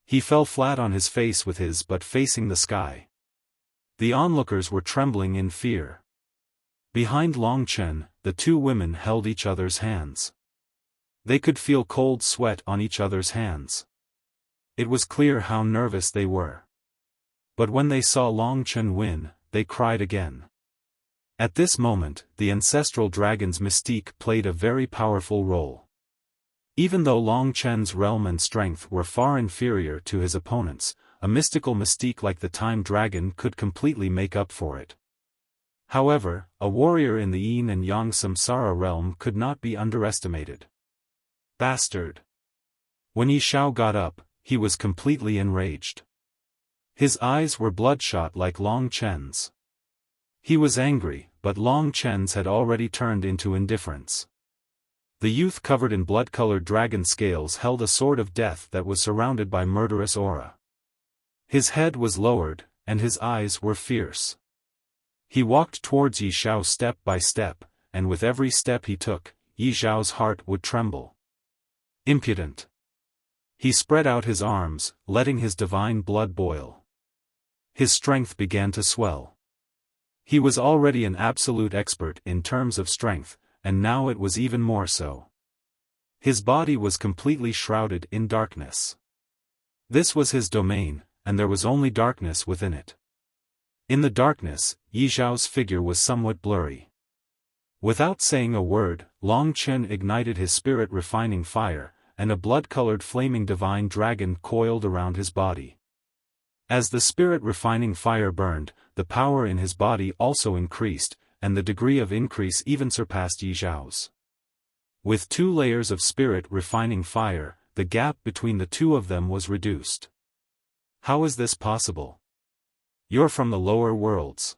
He fell flat on his face with his butt facing the sky. The onlookers were trembling in fear. Behind Long Chen, the 2 women held each other's hands. They could feel cold sweat on each other's hands. It was clear how nervous they were. But when they saw Long Chen win, they cried again. At this moment, the ancestral dragon's mystique played a very powerful role. Even though Long Chen's realm and strength were far inferior to his opponents, a mystical mystique like the Time Dragon could completely make up for it. However, a warrior in the Yin and Yang Samsara realm could not be underestimated. Bastard! When Yi Xiao got up, he was completely enraged. His eyes were bloodshot like Long Chen's. He was angry, but Long Chen's had already turned into indifference. The youth covered in blood-colored dragon scales held a sword of death that was surrounded by murderous aura. His head was lowered, and his eyes were fierce. He walked towards Yi Xiao step by step, and with every step he took, Yi Xiao's heart would tremble. Impudent! He spread out his arms, letting his divine blood boil. His strength began to swell. He was already an absolute expert in terms of strength, and now it was even more so. His body was completely shrouded in darkness. This was his domain, and there was only darkness within it. In the darkness, Yi Xiao's figure was somewhat blurry. Without saying a word, Long Chen ignited his spirit-refining fire, and a blood-colored flaming divine dragon coiled around his body. As the spirit-refining fire burned, the power in his body also increased, and the degree of increase even surpassed Yi Xiao's. With 2 layers of spirit-refining fire, the gap between the two of them was reduced. How is this possible? You're from the lower worlds.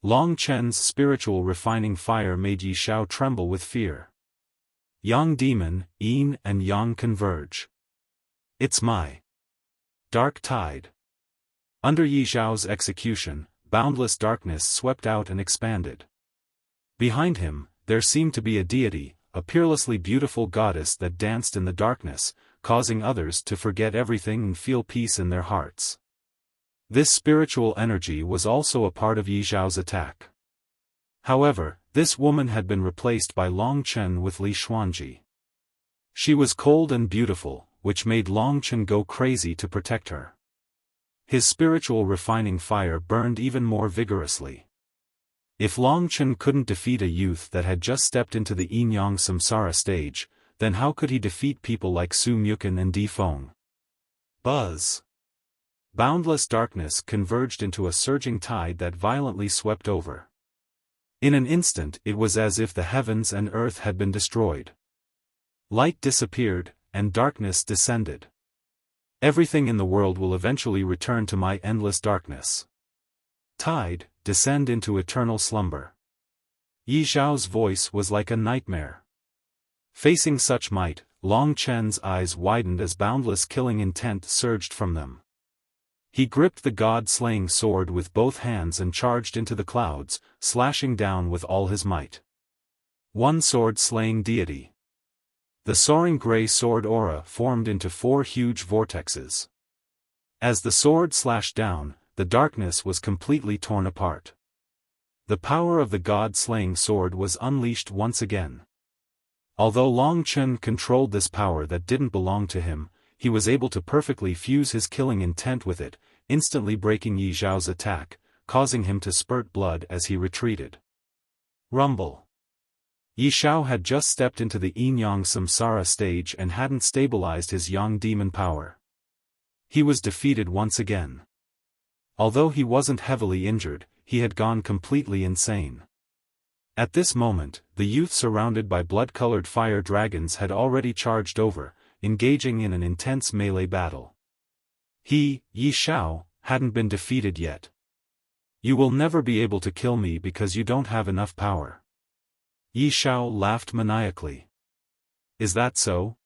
Long Chen's spiritual refining fire made Yi Xiao tremble with fear. Yang demon, yin and yang converge. It's my dark tide. Under Yi Xiao's execution, boundless darkness swept out and expanded. Behind him, there seemed to be a deity, a peerlessly beautiful goddess that danced in the darkness, causing others to forget everything and feel peace in their hearts. This spiritual energy was also a part of Yi Xiao's attack. However, this woman had been replaced by Long Chen with Li Xuanji. She was cold and beautiful, which made Long Chen go crazy to protect her. His spiritual refining fire burned even more vigorously. If Long Chen couldn't defeat a youth that had just stepped into the yin-yang samsara stage, then how could he defeat people like Su Mukan and Di Feng? Buzz! Boundless darkness converged into a surging tide that violently swept over. In an instant it was as if the heavens and earth had been destroyed. Light disappeared, and darkness descended. Everything in the world will eventually return to my endless darkness. Tide, descend into eternal slumber. Yi Xiao's voice was like a nightmare. Facing such might, Long Chen's eyes widened as boundless killing intent surged from them. He gripped the god-slaying sword with both hands and charged into the clouds, slashing down with all his might. One sword-slaying deity. The soaring grey sword aura formed into 4 huge vortexes. As the sword slashed down, the darkness was completely torn apart. The power of the god-slaying sword was unleashed once again. Although Long Chen controlled this power that didn't belong to him, he was able to perfectly fuse his killing intent with it, instantly breaking Yi Xiao's attack, causing him to spurt blood as he retreated. Rumble. Yi Xiao had just stepped into the yin-yang samsara stage and hadn't stabilized his yang demon power. He was defeated once again. Although he wasn't heavily injured, he had gone completely insane. At this moment, the youth surrounded by blood-colored fire dragons had already charged over, engaging in an intense melee battle. He, Yi Xiao, hadn't been defeated yet. You will never be able to kill me because you don't have enough power. Yi Xiao laughed maniacally. Is that so?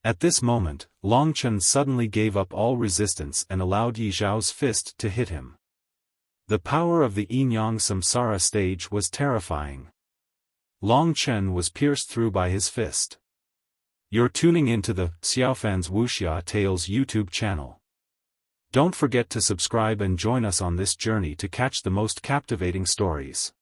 At this moment, Long Chen suddenly gave up all resistance and allowed Yi Xiao's fist to hit him. The power of the yin-yang samsara stage was terrifying. Long Chen was pierced through by his fist. You're tuning into the Xiaofan's Wuxia Tales YouTube channel. Don't forget to subscribe and join us on this journey to catch the most captivating stories.